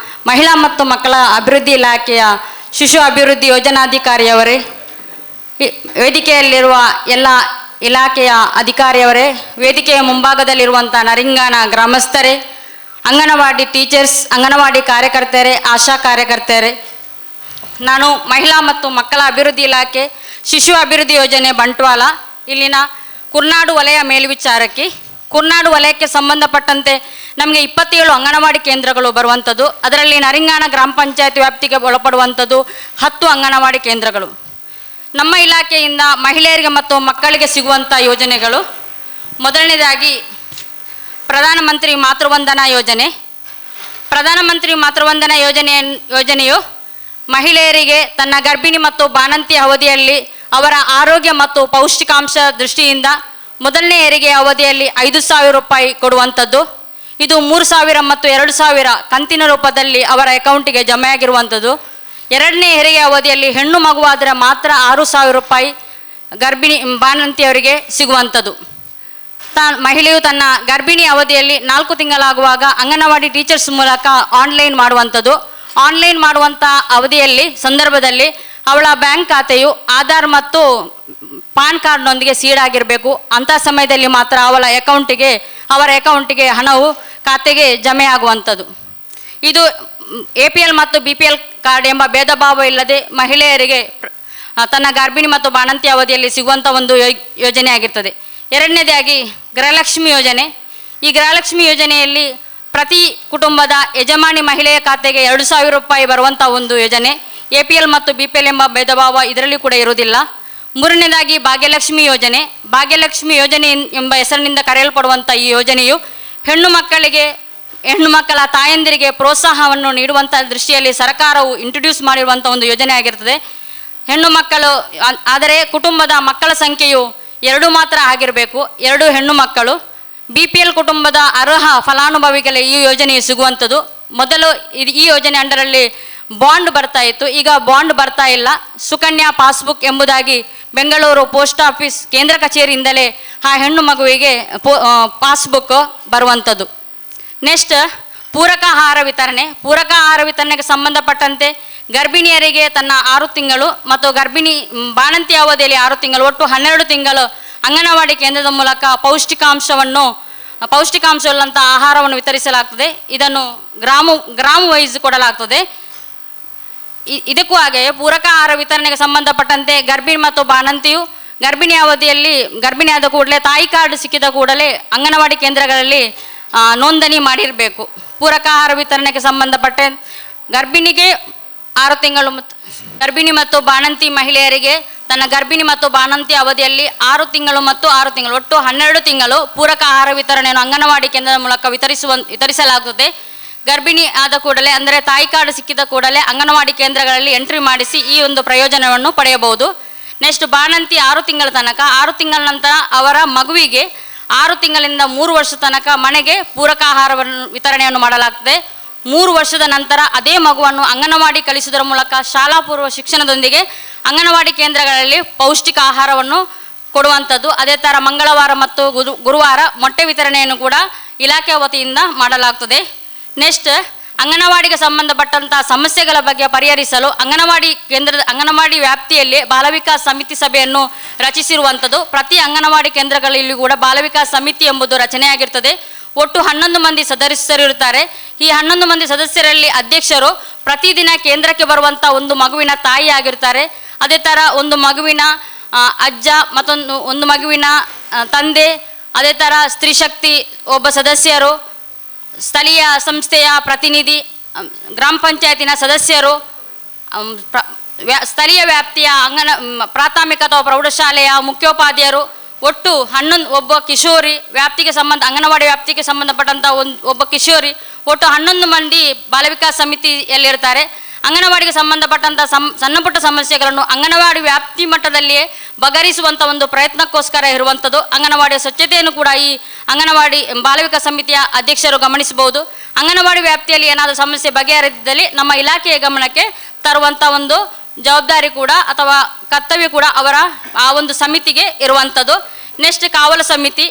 ಮಹಿಳಾ ಮತ್ತು ಮಕ್ಕಳ ಅಭಿವೃದ್ಧಿ ಇಲಾಖೆಯ ಶಿಶು ಅಭಿವೃದ್ಧಿ ಯೋಜನಾಧಿಕಾರಿಯವರೇ, ವೇದಿಕೆಯಲ್ಲಿರುವ ಎಲ್ಲ ಇಲಾಖೆಯ ಅಧಿಕಾರಿಯವರೇ, ವೇದಿಕೆಯ ಮುಂಭಾಗದಲ್ಲಿರುವಂಥ ನರಿಂಗಾನ ಗ್ರಾಮಸ್ಥರೇ, ಅಂಗನವಾಡಿ ಟೀಚರ್ಸ್, ಅಂಗನವಾಡಿ ಕಾರ್ಯಕರ್ತರೇ, ಆಶಾ ಕಾರ್ಯಕರ್ತರೇ, ನಾನು ಮಹಿಳಾ ಮತ್ತು ಮಕ್ಕಳ ಅಭಿವೃದ್ಧಿ ಇಲಾಖೆ ಶಿಶು ಅಭಿವೃದ್ಧಿ ಯೋಜನೆ ಬಂಟ್ವಾಳ ಇಲ್ಲಿನ ಕುರ್ನಾಡು ವಲಯ ಮೇಲ್ವಿಚಾರಕಿ. ಕುರ್ನಾಡು ವಲಯಕ್ಕೆ ಸಂಬಂಧಪಟ್ಟಂತೆ ನಮಗೆ 27 ಅಂಗನವಾಡಿ ಕೇಂದ್ರಗಳು ಬರುವಂಥದ್ದು. ಅದರಲ್ಲಿ ನರಿಂಗಾನ ಗ್ರಾಮ ಪಂಚಾಯತ್ ವ್ಯಾಪ್ತಿಗೆ ಒಳಪಡುವಂಥದ್ದು 10 ಅಂಗನವಾಡಿ ಕೇಂದ್ರಗಳು. ನಮ್ಮ ಇಲಾಖೆಯಿಂದ ಮಹಿಳೆಯರಿಗೆ ಮತ್ತು ಮಕ್ಕಳಿಗೆ ಸಿಗುವಂಥ ಯೋಜನೆಗಳು, ಮೊದಲನೇದಾಗಿ ಪ್ರಧಾನಮಂತ್ರಿ ಮಾತೃವಂದನಾ ಯೋಜನೆ. ಪ್ರಧಾನಮಂತ್ರಿ ಮಾತೃವಂದನಾ ಯೋಜನೆಯು ಮಹಿಳೆಯರಿಗೆ ತನ್ನ ಗರ್ಭಿಣಿ ಮತ್ತು ಬಾಣಂತಿ ಅವಧಿಯಲ್ಲಿ ಅವರ ಆರೋಗ್ಯ ಮತ್ತು ಪೌಷ್ಟಿಕಾಂಶ ದೃಷ್ಟಿಯಿಂದ ಮೊದಲನೇ ಹೆರಿಗೆ ಅವಧಿಯಲ್ಲಿ 5,000 ರೂಪಾಯಿ ಕೊಡುವಂಥದ್ದು. ಇದು 3,000 ಮತ್ತು 2,000 ಕಂತಿನ ರೂಪದಲ್ಲಿ ಅವರ ಅಕೌಂಟಿಗೆ ಜಮೆಯಾಗಿರುವಂಥದ್ದು. ಎರಡನೇ ಹೆರಿಗೆ ಅವಧಿಯಲ್ಲಿ ಹೆಣ್ಣು ಮಗುವಾದರೆ ಮಾತ್ರ 6,000 ರೂಪಾಯಿ ಗರ್ಭಿಣಿ ಬಾಣಂತಿಯವರಿಗೆ ಸಿಗುವಂಥದ್ದು. ಮಹಿಳೆಯು ತನ್ನ ಗರ್ಭಿಣಿ ಅವಧಿಯಲ್ಲಿ 4 ತಿಂಗಳಾಗುವಾಗ ಅಂಗನವಾಡಿ ಟೀಚರ್ಸ್ ಮೂಲಕ ಆನ್ಲೈನ್ ಮಾಡುವಂಥದ್ದು. ಆನ್ಲೈನ್ ಮಾಡುವಂಥ ಸಂದರ್ಭದಲ್ಲಿ ಅವಳ ಬ್ಯಾಂಕ್ ಖಾತೆಯು ಆಧಾರ್ ಮತ್ತು ಪಾನ್ ಕಾರ್ಡ್ನೊಂದಿಗೆ ಸೀಡಾಗಿರಬೇಕು. ಅಂಥ ಸಮಯದಲ್ಲಿ ಮಾತ್ರ ಅವರ ಅಕೌಂಟಿಗೆ ಹಣವು ಖಾತೆಗೆ ಜಮೆ ಆಗುವಂಥದ್ದು. ಇದು APL ಮತ್ತು BPL ಕಾರ್ಡ್ ಎಂಬ ಭೇದ ಭಾವ ಇಲ್ಲದೆ ಮಹಿಳೆಯರಿಗೆ ತನ್ನ ಗರ್ಭಿಣಿ ಮತ್ತು ಬಾಣಂತಿ ಅವಧಿಯಲ್ಲಿ ಸಿಗುವಂಥ ಒಂದು ಯೋಜನೆ ಆಗಿರ್ತದೆ. ಎರಡನೇದಾಗಿ ಗೃಹಲಕ್ಷ್ಮಿ ಯೋಜನೆ. ಈ ಗೃಹಲಕ್ಷ್ಮಿ ಯೋಜನೆಯಲ್ಲಿ ಪ್ರತಿ ಕುಟುಂಬದ ಯಜಮಾನಿ ಮಹಿಳೆಯ ಖಾತೆಗೆ 2,000 ರೂಪಾಯಿ ಬರುವಂಥ ಒಂದು ಯೋಜನೆ. APL ಮತ್ತು BPL ಎಂಬ ಭೇದ ಭಾವ ಇದರಲ್ಲಿ ಕೂಡ ಇರುವುದಿಲ್ಲ. ಮೂರನೇದಾಗಿ ಭಾಗ್ಯಲಕ್ಷ್ಮಿ ಯೋಜನೆ. ಭಾಗ್ಯಲಕ್ಷ್ಮಿ ಯೋಜನೆ ಎಂಬ ಹೆಸರಿನಿಂದ ಕರೆಯಲ್ಪಡುವಂಥ ಈ ಯೋಜನೆಯು ಹೆಣ್ಣು ಮಕ್ಕಳ ತಾಯಂದಿರಿಗೆ ಪ್ರೋತ್ಸಾಹವನ್ನು ನೀಡುವಂಥ ದೃಷ್ಟಿಯಲ್ಲಿ ಸರ್ಕಾರವು ಇಂಟ್ರೊಡ್ಯೂಸ್ ಮಾಡಿರುವಂಥ ಒಂದು ಯೋಜನೆ ಆಗಿರ್ತದೆ. ಹೆಣ್ಣು ಮಕ್ಕಳು ಆದರೆ ಕುಟುಂಬದ ಮಕ್ಕಳ ಸಂಖ್ಯೆಯು 2 ಮಾತ್ರ ಆಗಿರಬೇಕು, 2 ಹೆಣ್ಣು ಮಕ್ಕಳು. BPL ಕುಟುಂಬದ ಅರ್ಹ ಫಲಾನುಭವಿಗಳಿಗೆ ಈ ಯೋಜನೆಯು ಸಿಗುವಂಥದ್ದು. ಮೊದಲು ಈ ಯೋಜನೆ ಅಂಡರಲ್ಲಿ ಬಾಂಡ್ ಬರ್ತಾ ಇತ್ತು, ಈಗ ಬಾಂಡ್ ಬರ್ತಾ ಇಲ್ಲ. ಸುಕನ್ಯಾ ಪಾಸ್ಬುಕ್ ಎಂಬುದಾಗಿ ಬೆಂಗಳೂರು ಪೋಸ್ಟ್ ಆಫೀಸ್ ಕೇಂದ್ರ ಕಚೇರಿಯಿಂದಲೇ ಆ ಹೆಣ್ಣು ಮಗುವಿಗೆ ಪಾಸ್ಬುಕ್ ಬರುವಂಥದ್ದು. ನೆಕ್ಸ್ಟ್ ಪೂರಕ ಆಹಾರ ವಿತರಣೆ. ಪೂರಕ ಆಹಾರ ವಿತರಣೆಗೆ ಸಂಬಂಧಪಟ್ಟಂತೆ ಗರ್ಭಿಣಿಯರಿಗೆ ತನ್ನ 6 ತಿಂಗಳು ಮತ್ತು ಬಾಣಂತಿ ಅವಧಿಯಲ್ಲಿ 6 ತಿಂಗಳು, ಒಟ್ಟು 12 ತಿಂಗಳು ಅಂಗನವಾಡಿ ಕೇಂದ್ರದ ಮೂಲಕ ಪೌಷ್ಟಿಕಾಂಶವುಳ್ಳಂಥ ಆಹಾರವನ್ನು ವಿತರಿಸಲಾಗ್ತದೆ. ಇದನ್ನು ಗ್ರಾಮ ವೈಸ್ ಕೊಡಲಾಗ್ತದೆ. ಇದಕ್ಕೂ ಹಾಗೆ ಪೂರಕ ಆಹಾರ ವಿತರಣೆಗೆ ಸಂಬಂಧಪಟ್ಟಂತೆ ಗರ್ಭಿಣಿ ಮತ್ತು ಬಾಣಂತಿಯು ಗರ್ಭಿಣಿಯಾದ ಕೂಡಲೇ ತಾಯಿ ಕಾರ್ಡ್ ಸಿಕ್ಕಿದ ಕೂಡಲೇ ಅಂಗನವಾಡಿ ಕೇಂದ್ರಗಳಲ್ಲಿ ನೋಂದಣಿ ಮಾಡಿರಬೇಕು. ಪೂರಕ ಆಹಾರ ವಿತರಣೆಗೆ ಸಂಬಂಧಪಟ್ಟ ಗರ್ಭಿಣಿಗೆ 6 ತಿಂಗಳು ಮತ್ತು ಗರ್ಭಿಣಿ ಮತ್ತು ಬಾಣಂತಿ ಮಹಿಳೆಯರಿಗೆ ತನ್ನ ಗರ್ಭಿಣಿ ಮತ್ತು ಬಾಣಂತಿ ಅವಧಿಯಲ್ಲಿ 6 ತಿಂಗಳು ಮತ್ತು 6 ತಿಂಗಳು ಒಟ್ಟು 12 ತಿಂಗಳು ಪೂರಕ ಆಹಾರ ವಿತರಣೆಯನ್ನು ಅಂಗನವಾಡಿ ಕೇಂದ್ರದ ಮೂಲಕ ವಿತರಿಸಲಾಗುತ್ತದೆ. ಗರ್ಭಿಣಿ ಆದ ಕೂಡಲೇ ಅಂದರೆ ತಾಯಿ ಕಾರ್ಡ್ ಸಿಕ್ಕಿದ ಕೂಡಲೇ ಅಂಗನವಾಡಿ ಕೇಂದ್ರಗಳಲ್ಲಿ ಎಂಟ್ರಿ ಮಾಡಿಸಿ ಈ ಒಂದು ಪ್ರಯೋಜನವನ್ನು ಪಡೆಯಬಹುದು. ನೆಕ್ಸ್ಟ್ ಬಾಣಂತಿ 6 ತಿಂಗಳ ತನಕ, 6 ತಿಂಗಳ ನಂತರ ಅವರ ಮಗುವಿಗೆ 6 ತಿಂಗಳಿಂದ 3 ವರ್ಷ ತನಕ ಮನೆಗೆ ಪೂರಕ ಆಹಾರವನ್ನು ವಿತರಣೆಯನ್ನು ಮಾಡಲಾಗ್ತದೆ. 3 ವರ್ಷದ ನಂತರ ಅದೇ ಮಗುವನ್ನು ಅಂಗನವಾಡಿ ಕಲಿಸುವುದರ ಮೂಲಕ ಶಾಲಾ ಪೂರ್ವ ಶಿಕ್ಷಣದೊಂದಿಗೆ ಅಂಗನವಾಡಿ ಕೇಂದ್ರಗಳಲ್ಲಿ ಪೌಷ್ಟಿಕ ಆಹಾರವನ್ನು ಕೊಡುವಂಥದ್ದು. ಅದೇ ಥರ ಮಂಗಳವಾರ ಮತ್ತು ಗುರುವಾರ ಮೊಟ್ಟೆ ವಿತರಣೆಯನ್ನು ಕೂಡ ಇಲಾಖೆ ವತಿಯಿಂದ ಮಾಡಲಾಗ್ತದೆ. ನೆಕ್ಸ್ಟ್ ಅಂಗನವಾಡಿಗೆ ಸಂಬಂಧಪಟ್ಟಂಥ ಸಮಸ್ಯೆಗಳ ಬಗ್ಗೆ ಪರಿಹರಿಸಲು ಅಂಗನವಾಡಿ ವ್ಯಾಪ್ತಿಯಲ್ಲಿ ಬಾಲವಿಕಾಸ್ ಸಮಿತಿ ಸಭೆಯನ್ನು ರಚಿಸಿರುವಂಥದ್ದು. ಪ್ರತಿ ಅಂಗನವಾಡಿ ಕೇಂದ್ರಗಳಲ್ಲಿ ಕೂಡ ಬಾಲವಿಕಾಸ್ ಸಮಿತಿ ಎಂಬುದು ರಚನೆಯಾಗಿರ್ತದೆ. ಒಟ್ಟು 11 ಮಂದಿ ಸದಸ್ಯರಿರುತ್ತಾರೆ. ಈ 11 ಮಂದಿ ಸದಸ್ಯರಲ್ಲಿ ಅಧ್ಯಕ್ಷರು ಪ್ರತಿದಿನ ಕೇಂದ್ರಕ್ಕೆ ಬರುವಂಥ ಒಂದು ಮಗುವಿನ ತಾಯಿ ಆಗಿರ್ತಾರೆ. ಅದೇ ಥರ ಒಂದು ಮಗುವಿನ ಅಜ್ಜ, ಒಂದು ಮಗುವಿನ ತಂದೆ, ಅದೇ ಥರ ಸ್ತ್ರೀ ಶಕ್ತಿ ಒಬ್ಬ ಸದಸ್ಯರು, ಸ್ಥಳೀಯ ಸಂಸ್ಥೆಯ ಪ್ರತಿನಿಧಿ, ಗ್ರಾಮ ಪಂಚಾಯತಿನ ಸದಸ್ಯರು, ಸ್ಥಳೀಯ ವ್ಯಾಪ್ತಿಯ ಪ್ರಾಥಮಿಕ ಅಥವಾ ಪ್ರೌಢಶಾಲೆಯ ಮುಖ್ಯೋಪಾಧ್ಯಾಯರು, ಒಟ್ಟು 11 ಒಬ್ಬ ಕಿಶೋರಿ ಅಂಗನವಾಡಿ ವ್ಯಾಪ್ತಿಗೆ ಸಂಬಂಧಪಟ್ಟಂಥ ಒಬ್ಬ ಕಿಶೋರಿ, ಒಟ್ಟು 11 ಮಂದಿ ಬಾಲವಿಕಾಸ್ ಸಮಿತಿಯಲ್ಲಿರ್ತಾರೆ. ಅಂಗನವಾಡಿಗೆ ಸಂಬಂಧಪಟ್ಟಂಥ ಸಣ್ಣ ಪುಟ್ಟ ಸಮಸ್ಯೆಗಳನ್ನು ಅಂಗನವಾಡಿ ವ್ಯಾಪ್ತಿ ಮಟ್ಟದಲ್ಲಿಯೇ ಬಗೆಹರಿಸುವಂಥ ಒಂದು ಪ್ರಯತ್ನಕ್ಕೋಸ್ಕರ ಇರುವಂಥದ್ದು. ಅಂಗನವಾಡಿಯ ಸ್ವಚ್ಛತೆಯನ್ನು ಕೂಡ ಈ ಅಂಗನವಾಡಿ ಬಾಲವಿಕಾಸ್ ಸಮಿತಿಯ ಅಧ್ಯಕ್ಷರು ಗಮನಿಸಬಹುದು. ಅಂಗನವಾಡಿ ವ್ಯಾಪ್ತಿಯಲ್ಲಿ ಏನಾದರೂ ಸಮಸ್ಯೆ ಬಗೆಹರಿದ್ದಲ್ಲಿ ನಮ್ಮ ಇಲಾಖೆಯ ಗಮನಕ್ಕೆ ತರುವಂಥ ಒಂದು ಜವಾಬ್ದಾರಿ ಕೂಡ ಅಥವಾ ಕರ್ತವ್ಯ ಕೂಡ ಅವರ ಆ ಒಂದು ಸಮಿತಿಗೆ ಇರುವಂಥದ್ದು. ನೆಕ್ಸ್ಟ್ ಕಾವಲು ಸಮಿತಿ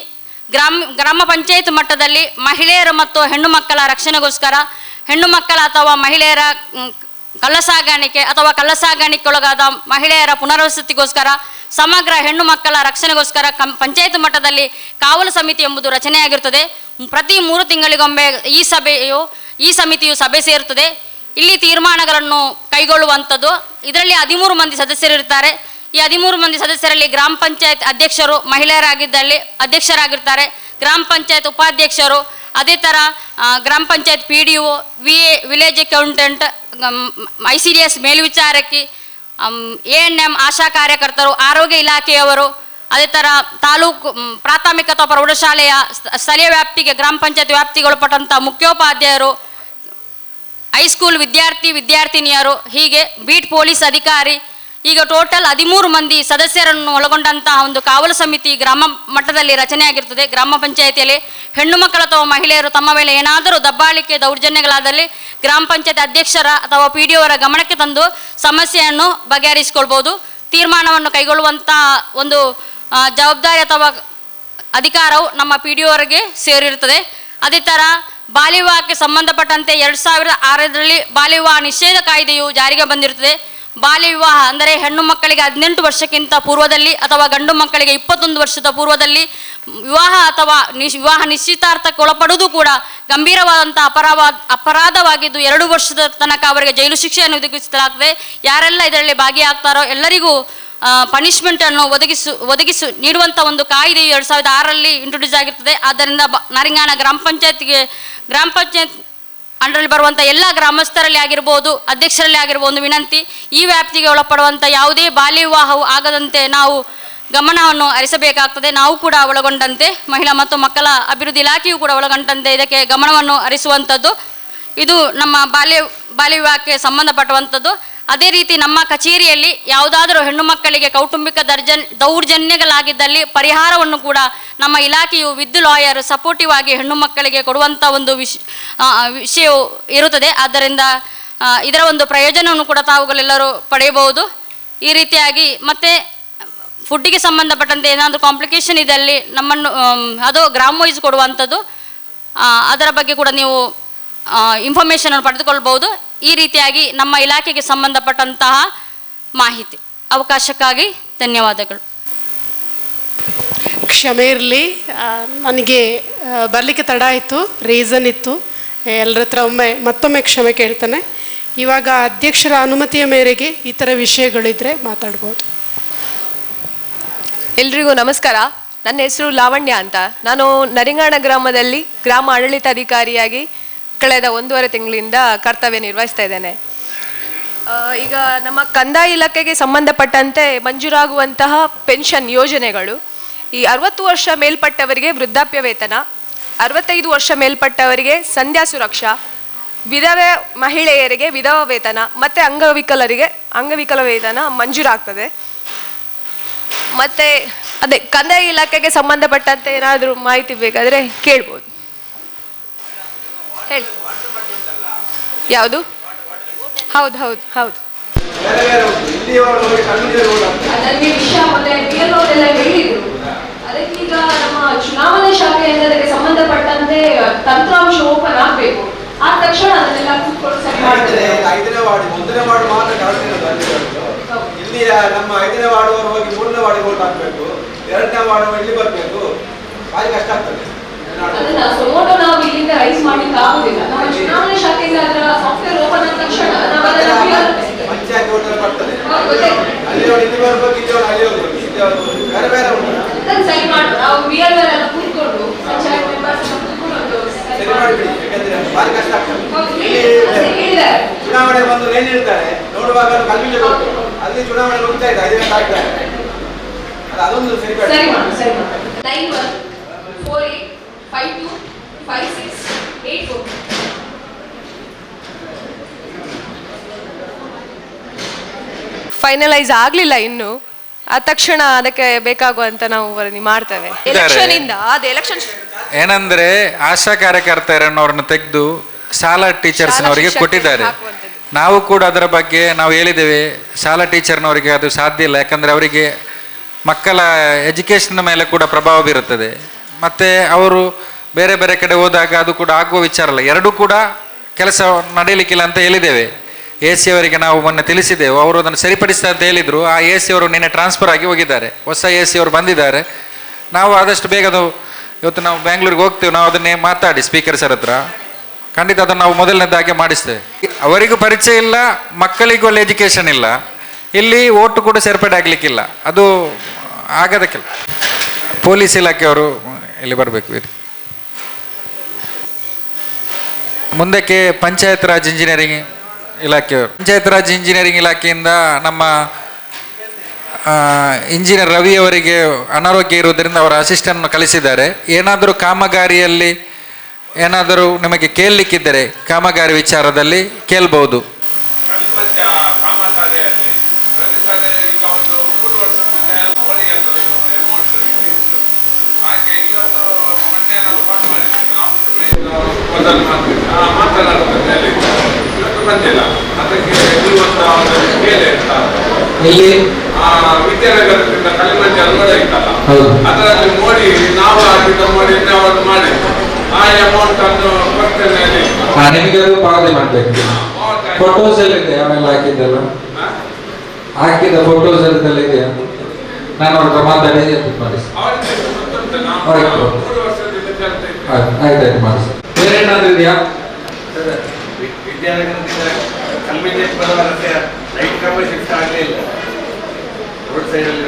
ಗ್ರಾಮ ಪಂಚಾಯತ್ ಮಟ್ಟದಲ್ಲಿ ಮಹಿಳೆಯರು ಮತ್ತು ಹೆಣ್ಣು ಮಕ್ಕಳ ರಕ್ಷಣೆಗೋಸ್ಕರ, ಹೆಣ್ಣು ಮಕ್ಕಳ ಅಥವಾ ಮಹಿಳೆಯರ ಕಳ್ಳಸಾಗಾಣಿಕೆಗೊಳಗಾದ ಮಹಿಳೆಯರ ಪುನರ್ವಸತಿಗೋಸ್ಕರ, ಸಮಗ್ರ ಹೆಣ್ಣು ಮಕ್ಕಳ ರಕ್ಷಣೆಗೋಸ್ಕರ ಪಂಚಾಯತ್ ಮಟ್ಟದಲ್ಲಿ ಕಾವಲು ಸಮಿತಿ ಎಂಬುದು ರಚನೆಯಾಗಿರುತ್ತದೆ. ಪ್ರತಿ 3 ತಿಂಗಳಿಗೊಮ್ಮೆ ಈ ಸಮಿತಿಯು ಸಭೆ ಸೇರುತ್ತದೆ. ಇಲ್ಲಿ ತೀರ್ಮಾನಗಳನ್ನು ಕೈಗೊಳ್ಳುವಂಥದ್ದು. ಇದರಲ್ಲಿ 13 ಮಂದಿ ಸದಸ್ಯರಿರ್ತಾರೆ. ಈ 13 ಮಂದಿ ಸದಸ್ಯರಲ್ಲಿ ಗ್ರಾಮ ಪಂಚಾಯತ್ ಅಧ್ಯಕ್ಷರು ಮಹಿಳೆಯರಾಗಿದ್ದಲ್ಲಿ ಅಧ್ಯಕ್ಷರಾಗಿರ್ತಾರೆ, ಗ್ರಾಮ ಪಂಚಾಯತ್ ಉಪಾಧ್ಯಕ್ಷರು, ಅದೇ ಥರ ಗ್ರಾಮ panchayat PDO, VA village accountant, ICDS ಮೇಲ್ವಿಚಾರಕಿ, ANM ಆಶಾ ಕಾರ್ಯಕರ್ತರು, ಆರೋಗ್ಯ ಇಲಾಖೆಯವರು, ಅದೇ ಥರ ತಾಲೂಕು ಪ್ರಾಥಮಿಕ ಅಥವಾ ಪ್ರೌಢಶಾಲೆಯ ಸ್ಥಳೀಯ ವ್ಯಾಪ್ತಿಗೆ ಗ್ರಾಮ ಪಂಚಾಯತ್ ವ್ಯಾಪ್ತಿಗೊಳಪಟ್ಟಂಥ ಮುಖ್ಯೋಪಾಧ್ಯಾಯರು, ಹೈಸ್ಕೂಲ್ ವಿದ್ಯಾರ್ಥಿನಿಯರು, ಹೀಗೆ ಬೀಟ್ ಪೊಲೀಸ್ ಅಧಿಕಾರಿ, ಈಗ ಟೋಟಲ್ 13 ಮಂದಿ ಸದಸ್ಯರನ್ನು ಒಳಗೊಂಡಂತಹ ಒಂದು ಕಾವಲು ಸಮಿತಿ ಗ್ರಾಮ ಮಟ್ಟದಲ್ಲಿ ರಚನೆಯಾಗಿರ್ತದೆ. ಗ್ರಾಮ ಪಂಚಾಯತಿಯಲ್ಲಿ ಹೆಣ್ಣು ಮಕ್ಕಳು ಅಥವಾ ಮಹಿಳೆಯರು ತಮ್ಮ ಮೇಲೆ ಏನಾದರೂ ದಬ್ಬಾಳಿಕೆ ದೌರ್ಜನ್ಯಗಳಾದಲ್ಲಿ ಗ್ರಾಮ ಪಂಚಾಯತ್ ಅಧ್ಯಕ್ಷರ ಅಥವಾ PDO ಅವರ ಗಮನಕ್ಕೆ ತಂದು ಸಮಸ್ಯೆಯನ್ನು ಬಗೆಹರಿಸಿಕೊಳ್ಬೋದು. ತೀರ್ಮಾನವನ್ನು ಕೈಗೊಳ್ಳುವಂಥ ಒಂದು ಜವಾಬ್ದಾರಿ ಅಥವಾ ಅಧಿಕಾರವು ನಮ್ಮ PDO ಅವರಿಗೆ ಸೇರಿರುತ್ತದೆ. ಅದೇ ಥರ ಬಾಲ್ಯ ವಿವಾಹಕ್ಕೆ ಸಂಬಂಧಪಟ್ಟಂತೆ 2006ರಲ್ಲಿ ಬಾಲ್ಯ ವಿವಾಹ ನಿಷೇಧ ಕಾಯ್ದೆಯು ಜಾರಿಗೆ ಬಂದಿರುತ್ತದೆ. ಬಾಲ್ಯ ವಿವಾಹ ಅಂದರೆ ಹೆಣ್ಣು ಮಕ್ಕಳಿಗೆ 18 ವರ್ಷಕ್ಕಿಂತ ಪೂರ್ವದಲ್ಲಿ ಅಥವಾ ಗಂಡು ಮಕ್ಕಳಿಗೆ 21 ವರ್ಷದ ಪೂರ್ವದಲ್ಲಿ ವಿವಾಹ ಅಥವಾ ವಿವಾಹ ನಿಶ್ಚಿತಾರ್ಥಕ್ಕೆ ಒಳಪಡುವುದು ಕೂಡ ಗಂಭೀರವಾದಂಥ ಅಪರಾಧವಾಗಿದ್ದು 2 ವರ್ಷದ ತನಕ ಅವರಿಗೆ ಜೈಲು ಶಿಕ್ಷೆಯನ್ನು ಒದಗಿಸಲಾಗ್ತದೆ. ಯಾರೆಲ್ಲ ಇದರಲ್ಲಿ ಭಾಗಿಯಾಗ್ತಾರೋ ಎಲ್ಲರಿಗೂ ಪನಿಷ್ಮೆಂಟನ್ನು ನೀಡುವಂಥ ಒಂದು ಕಾಯ್ದೆಯು 2006ರಲ್ಲಿ ಇಂಟ್ರೊಡ್ಯೂಸ್ ಆಗಿರ್ತದೆ. ಆದ್ದರಿಂದ ನರಿಂಗಾನ ಗ್ರಾಮ ಪಂಚಾಯತ್ ಅಂಡರಲ್ಲಿ ಬರುವಂಥ ಎಲ್ಲ ಗ್ರಾಮಸ್ಥರಲ್ಲಿ ಆಗಿರ್ಬೋದು, ಅಧ್ಯಕ್ಷರಲ್ಲಿ ಆಗಿರ್ಬೋದು ಒಂದು ವಿನಂತಿ, ಈ ವ್ಯಾಪ್ತಿಗೆ ಒಳಪಡುವಂಥ ಯಾವುದೇ ಬಾಲ್ಯ ವಿವಾಹವು ಆಗದಂತೆ ನಾವು ಗಮನವನ್ನು ಹರಿಸಬೇಕಾಗ್ತದೆ. ನಾವು ಕೂಡ ಒಳಗೊಂಡಂತೆ ಮಹಿಳಾ ಮತ್ತು ಮಕ್ಕಳ ಅಭಿವೃದ್ಧಿ ಇಲಾಖೆಯು ಕೂಡ ಒಳಗೊಂಡಂತೆ ಇದಕ್ಕೆ ಗಮನವನ್ನು ಹರಿಸುವಂಥದ್ದು. ಇದು ನಮ್ಮ ಬಾಲ್ಯ ವಿವಾಹಕ್ಕೆ ಸಂಬಂಧಪಟ್ಟುವಂಥದ್ದು. ಅದೇ ರೀತಿ ನಮ್ಮ ಕಚೇರಿಯಲ್ಲಿ ಯಾವುದಾದರೂ ಹೆಣ್ಣು ಮಕ್ಕಳಿಗೆ ಕೌಟುಂಬಿಕ ದೌರ್ಜನ್ಯಗಳಾಗಿದ್ದಲ್ಲಿ ಪರಿಹಾರವನ್ನು ಕೂಡ ನಮ್ಮ ಇಲಾಖೆಯು ವಿತ್ ಲಾಯರ್ ಸಪೋರ್ಟಿವ್ ಆಗಿ ಹೆಣ್ಣು ಮಕ್ಕಳಿಗೆ ಕೊಡುವಂಥ ಒಂದು ವಿಷಯವು ಇರುತ್ತದೆ. ಆದ್ದರಿಂದ ಇದರ ಒಂದು ಪ್ರಯೋಜನವನ್ನು ಕೂಡ ತಾವುಗಳೆಲ್ಲರೂ ಪಡೆಯಬಹುದು. ಈ ರೀತಿಯಾಗಿ ಮತ್ತು ಫುಡ್ಡಿಗೆ ಸಂಬಂಧಪಟ್ಟಂತೆ ಏನಾದರೂ ಕಾಂಪ್ಲಿಕೇಶನ್ ಇದ್ದಲ್ಲಿ ನಮ್ಮನ್ನು ಅದು ಗ್ರಾಮ ವೈಸ್ ಕೊಡುವಂಥದ್ದು, ಅದರ ಬಗ್ಗೆ ಕೂಡ ನೀವು ಇನ್ಫಾರ್ಮೇಷನನ್ನು ಪಡೆದುಕೊಳ್ಬೋದು. ಈ ರೀತಿಯಾಗಿ ನಮ್ಮ ಇಲಾಖೆಗೆ ಸಂಬಂಧಪಟ್ಟಂತಹ ಮಾಹಿತಿ. ಅವಕಾಶಕ್ಕಾಗಿ ಧನ್ಯವಾದಗಳು. ಕ್ಷಮೆ ಇರಲಿ, ನನಗೆ ಬರಲಿಕ್ಕೆ ತಡ ಆಯಿತು, ರೀಸನ್ ಇತ್ತು. ಎಲ್ಲರ ಹತ್ರ ಮತ್ತೊಮ್ಮೆ ಕ್ಷಮೆ ಕೇಳ್ತಾನೆ. ಇವಾಗ ಅಧ್ಯಕ್ಷರ ಅನುಮತಿಯ ಮೇರೆಗೆ ಈ ಥರ ವಿಷಯಗಳಿದ್ದರೆ ಮಾತಾಡ್ಬೋದು. ಎಲ್ರಿಗೂ ನಮಸ್ಕಾರ. ನನ್ನ ಹೆಸರು ಲಾವಣ್ಯ ಅಂತ. ನಾನು ನರಿಂಗಾಣ ಗ್ರಾಮದಲ್ಲಿ ಗ್ರಾಮ ಆಡಳಿತಾಧಿಕಾರಿಯಾಗಿ ಕಳೆದ 1.5 ತಿಂಗಳಿಂದ ಕರ್ತವ್ಯ ನಿರ್ವಹಿಸ್ತಾ ಇದ್ದೇನೆ. ಈಗ ನಮ್ಮ ಕಂದಾಯ ಇಲಾಖೆಗೆ ಸಂಬಂಧಪಟ್ಟಂತೆ ಮಂಜೂರಾಗುವಂತಹ ಪೆನ್ಷನ್ ಯೋಜನೆಗಳು ಈ 60 ವರ್ಷ ಮೇಲ್ಪಟ್ಟವರಿಗೆ ವೃದ್ಧಾಪ್ಯ ವೇತನ, 65 ವರ್ಷ ಮೇಲ್ಪಟ್ಟವರಿಗೆ ಸಂಧ್ಯಾ ಸುರಕ್ಷಾ, ವಿಧವೆ ಮಹಿಳೆಯರಿಗೆ ವಿಧವಾ ವೇತನ ಮತ್ತು ಅಂಗವಿಕಲ ವೇತನ ಮಂಜೂರಾಗ್ತದೆ. ಮತ್ತು ಅದೇ ಕಂದಾಯ ಇಲಾಖೆಗೆ ಸಂಬಂಧಪಟ್ಟಂತೆ ಏನಾದರೂ ಮಾಹಿತಿ ಬೇಕಾದರೆ ಕೇಳ್ಬೋದು. ಹೇಳಿ. ಯಾವುದು? ಹೌದು ಹೌದು ಹೌದು. ಅದಕ್ಕೆ ವಿಷಯ ಮತ್ತೆ ಎಲ್ಲ ಹೇಳಿದ್ರು. ಅದಕ್ಕೀಗ ನಮ್ಮ ಚುನಾವಣಾ ಶಾಖೆಯಿಂದ ಅದಕ್ಕೆ ಸಂಬಂಧಪಟ್ಟಂತೆ ತಂತ್ರಾಂಶ ಓಪನ್ ಆಗಬೇಕು. ಆ ತಕ್ಷಣ ಅದನ್ನೆಲ್ಲ ಕೂತ್ಕೊಂಡು ಸರಿ ಮಾಡ್ತಾರೆ. 5ನೇ ವಾರ್ಡ್ 1ನೇ ವಾರ್ಡ್ ಮಾತ್ರ ಇಲ್ಲಿ ನಮ್ಮ 5ನೇ ವಾರ್ಡ್ ಹೋಗಿ 3ನೇ ವಾರ್ಡ್ ವೋಟ್ ಹಾಕ್ಬೇಕು, 2ನೇ ವಾರ್ಡ್ ಇಲ್ಲಿ ಬರ್ಬೇಕು, ಭಾರಿ ಕಷ್ಟ ಆಗ್ತದೆ. ಅದನ್ನ ಸುಮೋಟೋ ನಾವು ಇಲ್ಲಿಂದ ರೈಸ್ ಮಾಡ್ಲಿಕ್ಕೆ ಆಗುದಿಲ್ಲ. ನಮ್ಮ ಚುನಾವಣಾ ಶಾಖೆಯಿಂದ ಅದರ ಸಾಫ್ಟ್ವೇರ್ ಓಪನ್ ಆದ ತಕ್ಷಣ ನಾವು ಅದನ್ನ ಪಂಚಾಯತ್ ವೋಟ್ ಬರ್ತದೆ. ಅಲ್ಲಿ ಇಲ್ಲಿ ಬರ್ಬೇಕು, ಇಲ್ಲಿ ಅಲ್ಲಿ ಹೋಗ್ಬೇಕು, ಬೇರೆ ಬೇರೆ ಅದನ್ನ ಸರಿ ಮಾಡಿ ನಾವು VLR ಎಲ್ಲ ಕೂತ್ಕೊಂಡು ಪಂಚಾಯತ್ ಮೆಂಬರ್ಸ್ ಕೂತ್ಕೊಂಡು ಸರಿ ಮಾಡಿಬಿಡಿ. ಯಾಕಂದ್ರೆ ಭಾರಿ ಕಷ್ಟ ಆಗ್ತದೆ. ಚುನಾವಣೆ ಬಂದು ಏನ್ ಹೇಳ್ತಾರೆ ನೋಡುವಾಗ ಕಲ್ಪಿಗೆ ಅಲ್ಲಿ ಚುನಾವಣೆ ಹೋಗ್ತಾ ಇದೆ 5 ಗಂಟೆ ಆಗ್ತಾರೆ. ಅದೊಂದು ಸರಿ ಮಾಡಿ. 9148525684. ಫೈನಲೈಸ್ ಆಗಲಿಲ್ಲ ಇನ್ನು. ಆ ತಕ್ಷಣ ಅದಕ್ಕೆ ಬೇಕಾಗುವಂತ ನಾವು ವರದಿ ಮಾಡ್ತೇವೆ. ಎಲೆಕ್ಷನ್ ಇಂದ ಅದು ಎಲೆಕ್ಷನ್ ಏನಂದ್ರೆ ಆಶಾ ಕಾರ್ಯಕರ್ತರನ್ನವ್ರನ್ನ ತೆಗೆದು ಶಾಲಾ ಟೀಚರ್ಸ್ನವರಿಗೆ ಕೊಟ್ಟಿದ್ದಾರೆ. ನಾವು ಕೂಡ ಅದರ ಬಗ್ಗೆ ನಾವು ಹೇಳಿದ್ದೇವೆ. ಶಾಲಾ ಟೀಚರ್ನವರಿಗೆ ಅದು ಸಾಧ್ಯ ಇಲ್ಲ, ಯಾಕಂದರೆ ಅವರಿಗೆ ಮಕ್ಕಳ ಎಜುಕೇಷನ್ ಮೇಲೆ ಕೂಡ ಪ್ರಭಾವ ಬೀರುತ್ತದೆ. ಮತ್ತು ಅವರು ಬೇರೆ ಬೇರೆ ಕಡೆ ಹೋದಾಗ ಅದು ಕೂಡ ಆಗುವ ವಿಚಾರ ಅಲ್ಲ. ಎರಡೂ ಕೂಡ ಕೆಲಸ ನಡೆಯಲಿಕ್ಕಿಲ್ಲ ಅಂತ ಹೇಳಿದ್ದೇವೆ. AC ಅವರಿಗೆ ನಾವು ಮೊನ್ನೆ ತಿಳಿಸಿದ್ದೆವು, ಅವರು ಅದನ್ನು ಸರಿಪಡಿಸ್ತಾ ಅಂತ ಹೇಳಿದರು. ಆ AC ಅವರು ನಿನ್ನೆ ಟ್ರಾನ್ಸ್ಫರ್ ಆಗಿ ಹೋಗಿದ್ದಾರೆ, ಹೊಸ AC ಅವರು ಬಂದಿದ್ದಾರೆ. ನಾವು ಆದಷ್ಟು ಬೇಗ ಅದು ಇವತ್ತು ನಾವು ಬೆಂಗಳೂರಿಗೆ ಹೋಗ್ತೇವೆ, ನಾವು ಅದನ್ನೇ ಮಾತಾಡಿ ಸ್ಪೀಕರ್ ಸರ್ ಹತ್ರ ಖಂಡಿತ ಅದನ್ನು ನಾವು ಮೊದಲನೇದಾಗಿ ಮಾಡಿಸ್ತೇವೆ. ಅವರಿಗೂ ಪರಿಚಯ ಇಲ್ಲ, ಮಕ್ಕಳಿಗೂ ಒಳ್ಳೆ ಎಜುಕೇಷನ್ ಇಲ್ಲ, ಇಲ್ಲಿ ಓಟು ಕೂಡ ಸೇರ್ಪಡೆ ಆಗಲಿಕ್ಕಿಲ್ಲ, ಅದು ಆಗೋದಕ್ಕಿಲ್ಲ. ಪೊಲೀಸ್ ಇಲಾಖೆಯವರು ಇಲ್ಲಿ ಬರಬೇಕು. ಮುಂದಕ್ಕೆ ಪಂಚಾಯತ್ ರಾಜ್ ಇಂಜಿನಿಯರಿಂಗ್ ಇಲಾಖೆಯವರು, ಪಂಚಾಯತ್ ರಾಜ್ ಇಂಜಿನಿಯರಿಂಗ್ ಇಲಾಖೆಯಿಂದ ನಮ್ಮ ಇಂಜಿನಿಯರ್ ರವಿ ಅವರಿಗೆ ಅನಾರೋಗ್ಯ ಇರುವುದರಿಂದ ಅವರ ಅಸಿಸ್ಟೆಂಟ್ನ ಕಳಿಸಿದ್ದಾರೆ. ಏನಾದರೂ ಕಾಮಗಾರಿಯಲ್ಲಿ ಏನಾದರೂ ನಿಮಗೆ ಕೇಳಲಿಕ್ಕಿದ್ದರೆ ಕಾಮಗಾರಿ ವಿಚಾರದಲ್ಲಿ ಕೇಳ್ಬೋದು. ಬಂದಿಲ್ಲ ಅದಕ್ಕೆ ಇಲ್ಲಿ ವಿದ್ಯಾನಗರದಿಂದ ಕಲಿಮಂಜಿ ಅಲ್ವಡ ಇತ್ತಲ್ಲ, ಅದರಲ್ಲಿ ಮೋಡಿ ನಾವು ಹಾಕಿದ ಮೋಡಿ ಅವತ್ತು ಮಾಡಿ ಆ ಅಮೌಂಟ್ ಅನ್ನು ಕೊಡ್ತೇನೆ. ನಿಮಗೆ ಅದು ಪಾವತಿ ಮಾಡಬೇಕು. ಫೋಟೋಸ್ ಎಲ್ಲ ಇದೆ, ಅವೆಲ್ಲ ಹಾಕಿದ್ದಲ್ಲ, ಹಾಕಿದ ಫೋಟೋಸ್ ಎಲ್ಲ ಇದೆಯಾ? ನಾನು ಅವ್ರ ಹತ್ರ ಮಾತಾಡಿ ಮಾಡಿಸಿ. ಆಯ್ತಾಯ್ತು ಮಾಡಿಸಿ. ಬೇರೆ ಏನಾದ್ರು ಇದೆಯಾ? ವಿದ್ಯಾನಗರದಿಂದ ಕಲ್ಮಿಂಜಿ ಬರುವಂತೆ ಲೈಟ್ ಕಂಬ ಶಿಫ್ಟ್ ಆಗಲೇ ಇಲ್ಲ. ರೋಡ್ ಸೈಡಲ್ಲಿ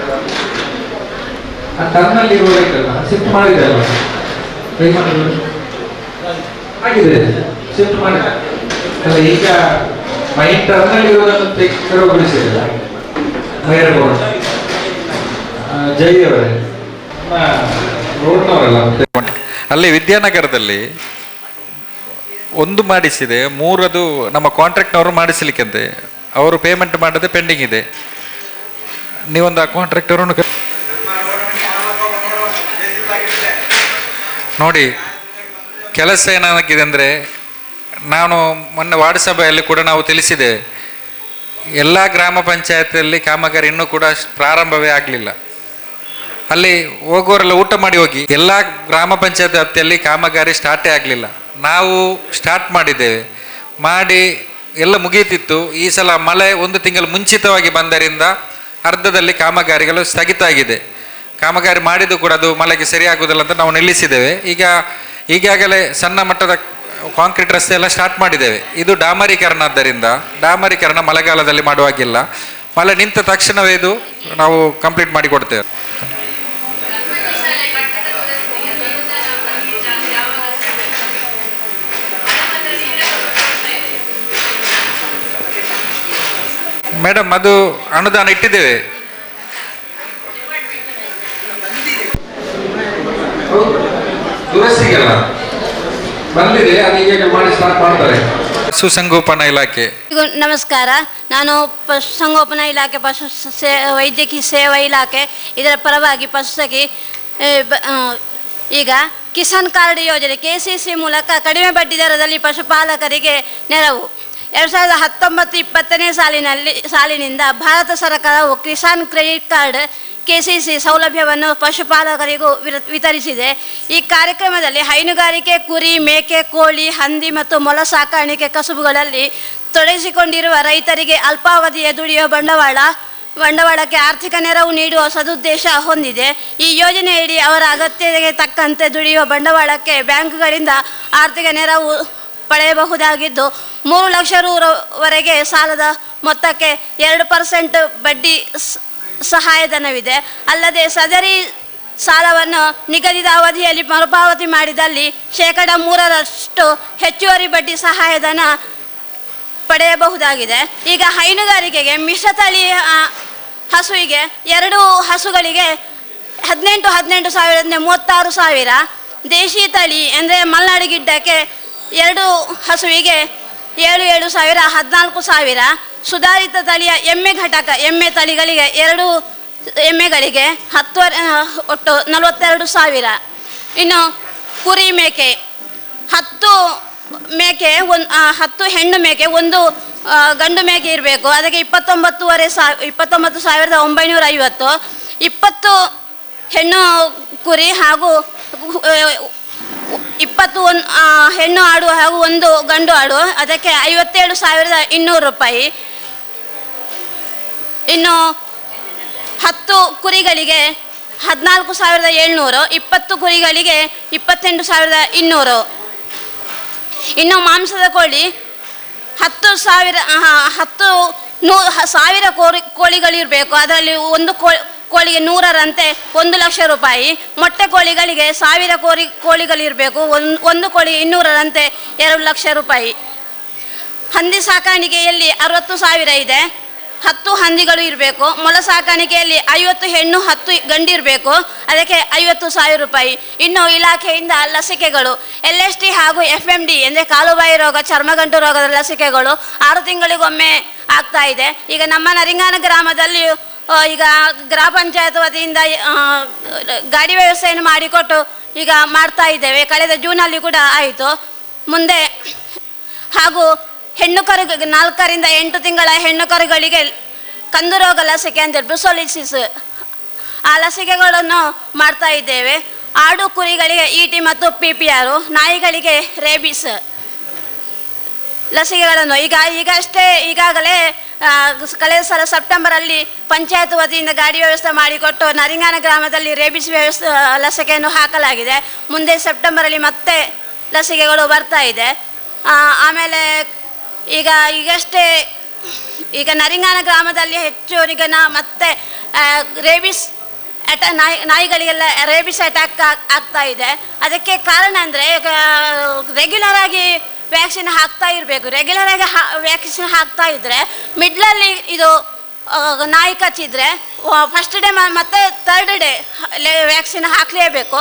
ಟರ್ನಲ್ಲಿ ಇರಬೇಕಲ್ಲ, ಶಿಫ್ಟ್ ಮಾಡಿದೆ ಅಲ್ಲ, ಆಗಿದೆ, ಶಿಫ್ಟ್ ಮಾಡಿದೆ ಅಲ್ಲ. ಈಗ ಮೈನ್ ಟರ್ನಲ್ಲಿ ಇರೋದನ್ನು ತೆರವುಗೊಳಿಸಿಲ್ಲ. ಮೈರಗೌಡ ಜೈ ಅವರೇ ರೋಡ್ನವರಲ್ಲ. ಅಲ್ಲಿ ವಿದ್ಯಾನಗರದಲ್ಲಿ ಒಂದು ಮಾಡಿಸಿದೆ, 3 ನಮ್ಮ ಕಾಂಟ್ರಾಕ್ಟ್ನವರು ಮಾಡಿಸಲಿಕ್ಕಂತೆ, ಅವರು ಪೇಮೆಂಟ್ ಮಾಡದೆ ಪೆಂಡಿಂಗ್ ಇದೆ. ನೀವೊಂದು ಆ ಕಾಂಟ್ರಾಕ್ಟರನ್ನು ನೋಡಿ. ಕೆಲಸ ಏನಾಗಿದೆ ಅಂದರೆ, ನಾನು ಮೊನ್ನೆ ವಾರ್ಡ್ ಸಭೆಯಲ್ಲಿ ಕೂಡ ನಾವು ತಿಳಿಸಿದ್ದೇವೆ, ಎಲ್ಲ ಗ್ರಾಮ ಪಂಚಾಯತಿಯಲ್ಲಿ ಕಾಮಗಾರಿ ಇನ್ನೂ ಕೂಡ ಪ್ರಾರಂಭವೇ ಆಗಲಿಲ್ಲ. ಅಲ್ಲಿ ಹೋಗೋರೆಲ್ಲ ಊಟ ಮಾಡಿ ಹೋಗಿ, ಎಲ್ಲ ಗ್ರಾಮ ಪಂಚಾಯತ್ ವ್ಯಾಪ್ತಿಯಲ್ಲಿ ಕಾಮಗಾರಿ ಸ್ಟಾರ್ಟೇ ಆಗಲಿಲ್ಲ. ನಾವು ಸ್ಟಾರ್ಟ್ ಮಾಡಿದ್ದೇವೆ, ಮಾಡಿ ಎಲ್ಲ ಮುಗಿಯುತ್ತಿತ್ತು. ಈ ಸಲ ಮಳೆ 1 ತಿಂಗಳು ಮುಂಚಿತವಾಗಿ ಬಂದರಿಂದ ಅರ್ಧದಲ್ಲಿ ಕಾಮಗಾರಿಗಳು ಸ್ಥಗಿತ ಆಗಿದೆ. ಕಾಮಗಾರಿ ಮಾಡಿದ್ದು ಕೂಡ ಅದು ಮಳೆಗೆ ಸರಿಯಾಗುವುದಿಲ್ಲ ಅಂತ ನಾವು ನಿಲ್ಲಿಸಿದ್ದೇವೆ. ಈಗಾಗಲೇ ಸಣ್ಣ ಮಟ್ಟದ ಕಾಂಕ್ರೀಟ್ ರಸ್ತೆ ಎಲ್ಲ ಸ್ಟಾರ್ಟ್ ಮಾಡಿದ್ದೇವೆ. ಇದು ಡಾಮರೀಕರಣ, ಆದ್ದರಿಂದ ಡಾಮರೀಕರಣ ಮಳೆಗಾಲದಲ್ಲಿ ಮಾಡುವಾಗಿಲ್ಲ, ಮಳೆ ನಿಂತ ತಕ್ಷಣವೇ ಇದು ನಾವು ಕಂಪ್ಲೀಟ್ ಮಾಡಿ ಕೊಡ್ತೇವೆ. ಮೇಡಮ್ ಅದು ಅನುದಾನ ಇಟ್ಟಿದ್ದೇವೆ. ದುರಸ್ತಿಗೆಲ್ಲ ಬಂದಿದೆ, ಅದೀಗ ಮಾಡಿ ಸ್ಟಾರ್ಟ್ ಮಾಡ್ತಾರೆ. ಪಶುಸಂಗೋಪನಾ ಇಲಾಖೆ. ನಮಸ್ಕಾರ, ನಾನು ಪಶುಸಂಗೋಪನಾ ಇಲಾಖೆ ವೈದ್ಯಕೀಯ ಸೇವಾ ಇಲಾಖೆ ಇದರ ಪರವಾಗಿ ಪಶುಸಖಿ ಈಗ ಕಿಸಾನ್ ಕಾರ್ಡ್ ಯೋಜನೆ KCC ಮೂಲಕ ಕಡಿಮೆ ಬಡ್ಡಿ ದರದಲ್ಲಿ ಪಶುಪಾಲಕರಿಗೆ ನೆರವು 2019-20 ಸಾಲಿನಿಂದ ಭಾರತ ಸರ್ಕಾರವು ಕಿಸಾನ್ ಕ್ರೆಡಿಟ್ ಕಾರ್ಡ್ KCC ಸೌಲಭ್ಯವನ್ನು ಪಶುಪಾಲಕರಿಗೂ ವಿತರಿಸಿದೆ. ಈ ಕಾರ್ಯಕ್ರಮದಲ್ಲಿ ಹೈನುಗಾರಿಕೆ, ಕುರಿ, ಮೇಕೆ, ಕೋಳಿ, ಹಂದಿ ಮತ್ತು ಮೊಲ ಸಾಕಾಣಿಕೆ ಕಸುಬುಗಳಲ್ಲಿ ತೊಡಗಿಸಿಕೊಂಡಿರುವ ರೈತರಿಗೆ ಅಲ್ಪಾವಧಿಯ ದುಡಿಯುವ ಬಂಡವಾಳಕ್ಕೆ ಆರ್ಥಿಕ ನೆರವು ನೀಡುವ ಸದುದ್ದೇಶ ಹೊಂದಿದೆ. ಈ ಯೋಜನೆಯಡಿ ಅವರ ಅಗತ್ಯತೆಗೆ ತಕ್ಕಂತೆ ದುಡಿಯುವ ಬಂಡವಾಳಕ್ಕೆ ಬ್ಯಾಂಕ್ಗಳಿಂದ ಆರ್ಥಿಕ ನೆರವು ಪಡೆಯಬಹುದಾಗಿದ್ದು 3 ಲಕ್ಷ ರೂ.ವರೆಗೆ ಸಾಲದ ಮೊತ್ತಕ್ಕೆ 2% ಬಡ್ಡಿ ಸಹಾಯಧನವಿದೆ. ಅಲ್ಲದೆ ಸದರಿ ಸಾಲವನ್ನು ನಿಗದಿತ ಅವಧಿಯಲ್ಲಿ ಮರುಪಾವತಿ ಮಾಡಿದಲ್ಲಿ 3% ಹೆಚ್ಚುವರಿ ಬಡ್ಡಿ ಸಹಾಯಧನ ಪಡೆಯಬಹುದಾಗಿದೆ. ಈಗ ಹೈನುಗಾರಿಕೆಗೆ ಮಿಶ್ರತಳಿ ಹಸುವಿಗೆ 2 ಹಸುಗಳಿಗೆ 18 ಸಾವಿರದಿಂದ 36 ಸಾವಿರ, ದೇಶಿ ತಳಿ ಅಂದರೆ ಮಲೆನಾಡು ಗಿಡ್ಡಕ್ಕೆ 2 ಹಸುವಿಗೆ 7 ಸಾವಿರ 14 ಸಾವಿರ, ಸುಧಾರಿತ ತಳಿಯ ಎಮ್ಮೆ ಘಟಕ ಎಮ್ಮೆ ತಳಿಗಳಿಗೆ 2 ಎಮ್ಮೆಗಳಿಗೆ ಒಟ್ಟು 42 ಸಾವಿರ. ಇನ್ನು ಕುರಿ ಮೇಕೆ 10 ಮೇಕೆ 10 ಹೆಣ್ಣು ಮೇಕೆ 1 ಗಂಡು ಮೇಕೆ ಇರಬೇಕು. ಅದಕ್ಕೆ 29,950, 20 ಹೆಣ್ಣು ಕುರಿ ಹಾಗೂ 21 ಹೆಣ್ಣು ಆಡು ಹಾಗೂ 1 ಗಂಡು ಆಡು, ಅದಕ್ಕೆ 57,200 ರೂಪಾಯಿ. ಇನ್ನು 10 ಕುರಿಗಳಿಗೆ 14,700, 20 ಕುರಿಗಳಿಗೆ 28,200. ಇನ್ನು ಮಾಂಸದ ಕೋಳಿ 10,000 ಕೋಳಿಗಳಿರಬೇಕು. ಅದರಲ್ಲಿ 1 ಕೋಳಿಗೆ 100ರಂತೆ 1 ಲಕ್ಷ ರೂಪಾಯಿ. ಮೊಟ್ಟೆ ಕೋಳಿಗಳಿಗೆ 1000 ಕೋಳಿಗಳಿರಬೇಕು. 1 ಕೋಳಿಗೆ 200ರಂತೆ 2 ಲಕ್ಷ ರೂಪಾಯಿ. ಹಂದಿ ಸಾಕಾಣಿಕೆಯಲ್ಲಿ 60,000 ಇದೆ, 10 ಹಂದಿಗಳು ಇರಬೇಕು. ಮೊಲ ಸಾಕಾಣಿಕೆಯಲ್ಲಿ 50 ಹೆಣ್ಣು 10 ಗಂಡು ಇರಬೇಕು. ಅದಕ್ಕೆ 50,000 ರೂಪಾಯಿ. ಇನ್ನು ಇಲಾಖೆಯಿಂದ ಲಸಿಕೆಗಳು LST ಹಾಗೂ FMD ಅಂದರೆ ಕಾಲುಬಾಯಿ ರೋಗ, ಚರ್ಮಗಂಟು ರೋಗದ ಲಸಿಕೆಗಳು 6 ತಿಂಗಳಿಗೊಮ್ಮೆ ಆಗ್ತಾ ಇದೆ. ಈಗ ನಮ್ಮ ನರಿಂಗಾನ ಗ್ರಾಮದಲ್ಲಿ ಈಗ ಗ್ರಾಮ ಪಂಚಾಯತ್ ವತಿಯಿಂದ ಗಾಡಿ ವ್ಯವಸ್ಥೆಯನ್ನು ಮಾಡಿಕೊಟ್ಟು ಈಗ ಮಾಡ್ತಾ ಇದ್ದೇವೆ. ಕಳೆದ ಜೂನಲ್ಲಿ ಕೂಡ ಆಯಿತು. ಮುಂದೆ ಹಾಗೂ ಹೆಣ್ಣು ಕರು 4 ರಿಂದ 8 ತಿಂಗಳ ಹೆಣ್ಣು ಕರುಗಳಿಗೆ ಕಂದು ರೋಗ ಲಸಿಕೆ ಅಂತ ಬ್ರುಸೋಲಿಸಿಸ್ ಆ ಲಸಿಕೆಗಳನ್ನು ಮಾಡ್ತಾ ಇದ್ದೇವೆ. ಆಡು ಕುರಿಗಳಿಗೆ ET ಮತ್ತು PPR, ನಾಯಿಗಳಿಗೆ ರೇಬಿಸ್ ಲಸಿಕೆಗಳನ್ನು ಈಗಾಗಲೇ ಕಳೆದ ಸಲ ಸೆಪ್ಟೆಂಬರಲ್ಲಿ ಪಂಚಾಯತ್ ವತಿಯಿಂದ ಗಾಡಿ ವ್ಯವಸ್ಥೆ ಮಾಡಿಕೊಟ್ಟು ನರಿಂಗಾನ ಗ್ರಾಮದಲ್ಲಿ ರೇಬಿಸ್ ಲಸಿಕೆಯನ್ನು ಹಾಕಲಾಗಿದೆ. ಮುಂದೆ ಸೆಪ್ಟೆಂಬರಲ್ಲಿ ಮತ್ತೆ ಲಸಿಕೆಗಳು ಬರ್ತಾ ಇದೆ. ಆಮೇಲೆ ಈಗ ನರಿಂಗಾನ ಗ್ರಾಮದಲ್ಲಿ ಹೆಚ್ಚು ಮತ್ತೆ ರೇಬಿಸ್ ನಾಯಿಗಳಿಗೆಲ್ಲ ರೇಬಿಸ್ ಅಟ್ಯಾಕ್ ಆಗ್ತಾ ಇದೆ. ಅದಕ್ಕೆ ಕಾರಣ ಅಂದರೆ ರೆಗ್ಯುಲರ್ ಆಗಿ ವ್ಯಾಕ್ಸಿನ್ ಹಾಕ್ತಾ ಇರಬೇಕು. ರೆಗ್ಯುಲರ್ ಆಗಿ ವ್ಯಾಕ್ಸಿನ್ ಹಾಕ್ತಾ ಇದ್ದರೆ ಮಿಡ್ಲಲ್ಲಿ ಇದು ನಾಯಿ ಕಚ್ಚಿದ್ರೆ ಫಸ್ಟ್ ಡೇ ಮತ್ತು 3rd ಡೇ ವ್ಯಾಕ್ಸಿನ್ ಹಾಕಲೇಬೇಕು.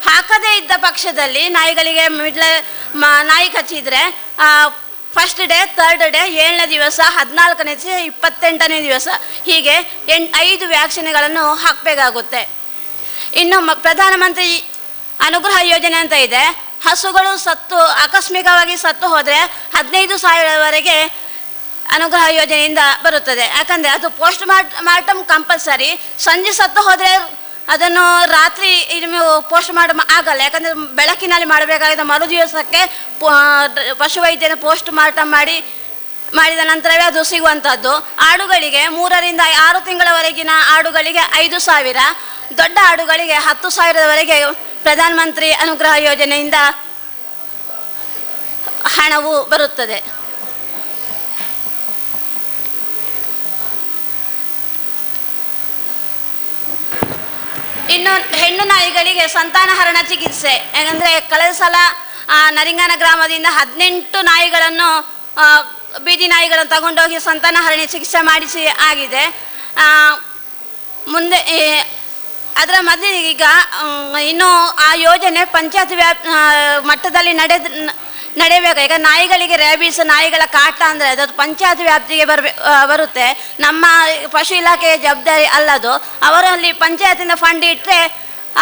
ಹಾಕದೇ ಇದ್ದ ಪಕ್ಷದಲ್ಲಿ ನಾಯಿಗಳಿಗೆ ನಾಯಿ ಕಚ್ಚಿದರೆ ಫಸ್ಟ್ ಡೇ, 3rd ಡೇ, 7ನೇ ದಿವಸ, 14ನೇ ದಿವಸ, 28ನೇ ದಿವಸ ಹೀಗೆ 5 ವ್ಯಾಕ್ಸಿನ್ಗಳನ್ನು ಹಾಕಬೇಕಾಗುತ್ತೆ. ಇನ್ನು ಪ್ರಧಾನಮಂತ್ರಿ ಅನುಗ್ರಹ ಯೋಜನೆ ಅಂತ ಇದೆ. ಹಸುಗಳು ಆಕಸ್ಮಿಕವಾಗಿ ಸತ್ತು ಹೋದರೆ 15,000ವರೆಗೆ ಅನುಗ್ರಹ ಯೋಜನೆಯಿಂದ ಬರುತ್ತದೆ. ಯಾಕಂದರೆ ಅದು ಪೋಸ್ಟ್ ಮಾರ್ಟಮ್ ಕಂಪಲ್ಸರಿ. ಸಂಜೆ ಸತ್ತು ಹೋದರೆ ಅದನ್ನು ರಾತ್ರಿ ಪೋಸ್ಟ್ ಮಾರ್ಟಮ್ ಆಗಲ್ಲ. ಯಾಕಂದರೆ ಬೆಳಕಿನಲ್ಲಿ ಮಾಡಬೇಕಾದ ಮರು ದಿವಸಕ್ಕೆ ಪಶುವೈದ್ಯನ ಪೋಸ್ಟ್ ಮಾರ್ಟಮ್ ಮಾಡಿದ ನಂತರವೇ ಅದು ಸಿಗುವಂಥದ್ದು. ಆಡುಗಳಿಗೆ 3 ರಿಂದ 6 ತಿಂಗಳವರೆಗಿನ ಆಡುಗಳಿಗೆ 5,000, ದೊಡ್ಡ ಆಡುಗಳಿಗೆ 10,000ವರೆಗೆ ಪ್ರಧಾನಮಂತ್ರಿ ಅನುಗ್ರಹ ಯೋಜನೆಯಿಂದ ಹಣವು ಬರುತ್ತದೆ. ಇನ್ನು ಹೆಣ್ಣು ನಾಯಿಗಳಿಗೆ ಸಂತಾನಹರಣ ಚಿಕಿತ್ಸೆ. ಯಾಕಂದರೆ ಕಳೆದ ಸಲ ನರಿಂಗಾನ ಗ್ರಾಮದಿಂದ 18 ನಾಯಿಗಳನ್ನು ಬೀದಿ ನಾಯಿಗಳನ್ನು ತಗೊಂಡೋಗಿ ಸಂತಾನಹರಣಿ ಚಿಕಿತ್ಸೆ ಮಾಡಿಸಿ ಆಗಿದೆ. ಮುಂದೆ ಅದರ ಮಧ್ಯೆ ಈಗ ಇನ್ನೂ ಆ ಯೋಜನೆ ಪಂಚಾಯತ್ ಮಟ್ಟದಲ್ಲಿ ನಡೆಯಬೇಕು. ಈಗ ನಾಯಿಗಳಿಗೆ ರ್ಯಾಬೀಸ್ ನಾಯಿಗಳ ಕಾಟ ಅಂದರೆ ಅದು ಪಂಚಾಯತ್ ವ್ಯಾಪ್ತಿಗೆ ಬರುತ್ತೆ. ನಮ್ಮ ಪಶು ಇಲಾಖೆಯ ಜವಾಬ್ದಾರಿ ಅಲ್ಲದು. ಅವರಲ್ಲಿ ಪಂಚಾಯತಿಂದ ಫಂಡ್ ಇಟ್ಟರೆ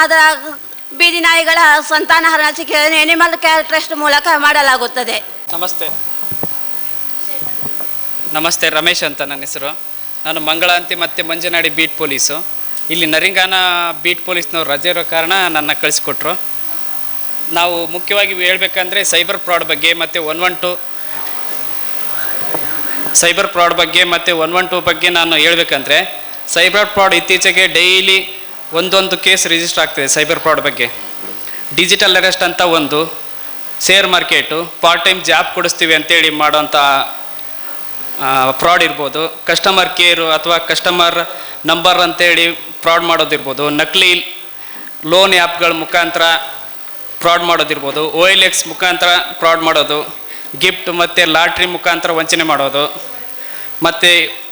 ಅದರ ಬೀದಿ ನಾಯಿಗಳ ಸಂತಾನಹರಣ ಚಿಕಿತ್ಸೆ ಎನಿಮಲ್ ಕೇರ್ ಟ್ರಸ್ಟ್ ಮೂಲಕ ಮಾಡಲಾಗುತ್ತದೆ. ನಮಸ್ತೆ, ರಮೇಶ್ ಅಂತ ನನ್ನ ಹೆಸರು. ನಾನು ಮಂಗಳಾಂತಿ ಮತ್ತು ಮಂಜನಾಡಿ ಬೀಟ್ ಪೊಲೀಸು. ಇಲ್ಲಿ ನರಿಂಗಾನ ಬೀಟ್ ಪೊಲೀಸ್ನವ್ರು ರಜೆ ಇರೋ ಕಾರಣ ನನ್ನ ಕಳಿಸ್ಕೊಟ್ರು. ನಾವು ಮುಖ್ಯವಾಗಿ ಹೇಳಬೇಕಂದ್ರೆ ಸೈಬರ್ ಫ್ರಾಡ್ ಬಗ್ಗೆ ಮತ್ತು 112 ಬಗ್ಗೆ ನಾನು ಹೇಳಬೇಕಂದ್ರೆ, ಸೈಬರ್ ಫ್ರಾಡ್ ಇತ್ತೀಚೆಗೆ ಡೈಲಿ ಒಂದೊಂದು ಕೇಸ್ ರಿಜಿಸ್ಟರ್ ಆಗ್ತಿದೆ. ಸೈಬರ್ ಫ್ರಾಡ್ ಬಗ್ಗೆ ಡಿಜಿಟಲ್ ಅರೆಸ್ಟ್ ಅಂತ ಒಂದು, share market, part time job ಕೊಡಿಸ್ತೀವಿ ಅಂತೇಳಿ ಮಾಡೋಂಥ ಫ್ರಾಡ್ ಇರ್ಬೋದು, ಕಸ್ಟಮರ್ ಕೇರು ಅಥವಾ ಕಸ್ಟಮರ್ ನಂಬರ್ ಅಂತೇಳಿ ಫ್ರಾಡ್ ಮಾಡೋದಿರ್ಬೋದು, ನಕಲಿ ಲೋನ್ ಆ್ಯಪ್ಗಳ ಮುಖಾಂತರ ಫ್ರಾಡ್ ಮಾಡೋದಿರ್ಬೋದು, OLX ಮುಖಾಂತರ ಫ್ರಾಡ್ ಮಾಡೋದು, ಗಿಫ್ಟ್ ಮತ್ತು ಲಾಟ್ರಿ ಮುಖಾಂತರ ವಂಚನೆ ಮಾಡೋದು, ಮತ್ತು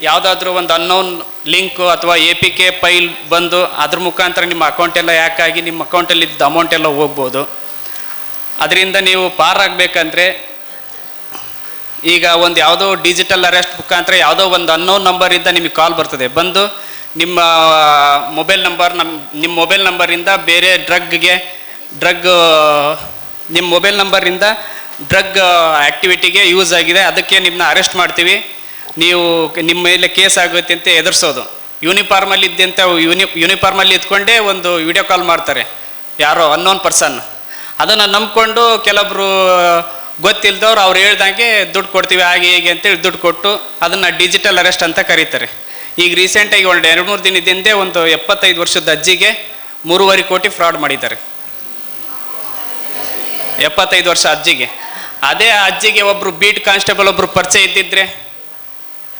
ಯಾವುದಾದ್ರೂ ಒಂದು ಅನ್ನೋನ್ ಲಿಂಕು ಅಥವಾ APK ಫೈಲ್ ಬಂದು ಅದ್ರ ಮುಖಾಂತರ ನಿಮ್ಮ ಅಕೌಂಟೆಲ್ಲ ಹ್ಯಾಕಾಗಿ ನಿಮ್ಮ ಅಕೌಂಟಲ್ಲಿ ಇದ್ದ ಅಮೌಂಟ್ ಎಲ್ಲ ಹೋಗ್ಬೋದು. ಅದರಿಂದ ನೀವು ಪಾರಾಗಬೇಕಂದ್ರೆ ಈಗ ಒಂದು ಯಾವುದೋ ಡಿಜಿಟಲ್ ಅರೆಸ್ಟ್ ಮುಖಾಂತರ ಯಾವುದೋ ಒಂದು ಅನ್ನೋನ್ ನಂಬರಿಂದ ನಿಮಗೆ ಕಾಲ್ ಬರ್ತದೆ. ಬಂದು ನಿಮ್ಮ ಮೊಬೈಲ್ ನಂಬರಿಂದ ಬೇರೆ ನಿಮ್ಮ ಮೊಬೈಲ್ ನಂಬರಿಂದ ಡ್ರಗ್ ಆ್ಯಕ್ಟಿವಿಟಿಗೆ ಯೂಸ್ ಆಗಿದೆ, ಅದಕ್ಕೆ ನಿಮ್ಮನ್ನ ಅರೆಸ್ಟ್ ಮಾಡ್ತೀವಿ, ನೀವು ನಿಮ್ಮ ಮೇಲೆ ಕೇಸ್ ಆಗುತ್ತೆ ಅಂತ ಎದುರಿಸೋದು. ಯೂನಿಫಾರ್ಮಲ್ಲಿ ಇದ್ಕೊಂಡೇ ಒಂದು ವಿಡಿಯೋ ಕಾಲ್ ಮಾಡ್ತಾರೆ ಯಾರೋ ಅನ್ನೋನ್ ಪರ್ಸನ್. ಅದನ್ನು ನಂಬ್ಕೊಂಡು ಕೆಲವೊಬ್ರು ಗೊತ್ತಿಲ್ಲದವ್ರು ಅವ್ರು ಹೇಳ್ದಂಗೆ ದುಡ್ಡು ಕೊಡ್ತೀವಿ ಹಾಗೆ ಹೀಗೆ ಅಂತೇಳಿ ದುಡ್ಡು ಕೊಟ್ಟು ಅದನ್ನು ಡಿಜಿಟಲ್ ಅರೆಸ್ಟ್ ಅಂತ ಕರೀತಾರೆ. ಈಗ ರೀಸೆಂಟಾಗಿ ಒಂದು 2-3 ದಿನದಿಂದ ಒಂದು 75 ವರ್ಷದ ಅಜ್ಜಿಗೆ 3.5 ಕೋಟಿ ಫ್ರಾಡ್ ಮಾಡಿದ್ದಾರೆ. 75 ವರ್ಷ ಅಜ್ಜಿಗೆ. ಅದೇ ಅಜ್ಜಿಗೆ ಒಬ್ಬರು ಬೀಟ್ ಕಾನ್ಸ್ಟೇಬಲ್ ಒಬ್ಬರು ಪರಿಚಯ ಇದ್ದಿದ್ರೆ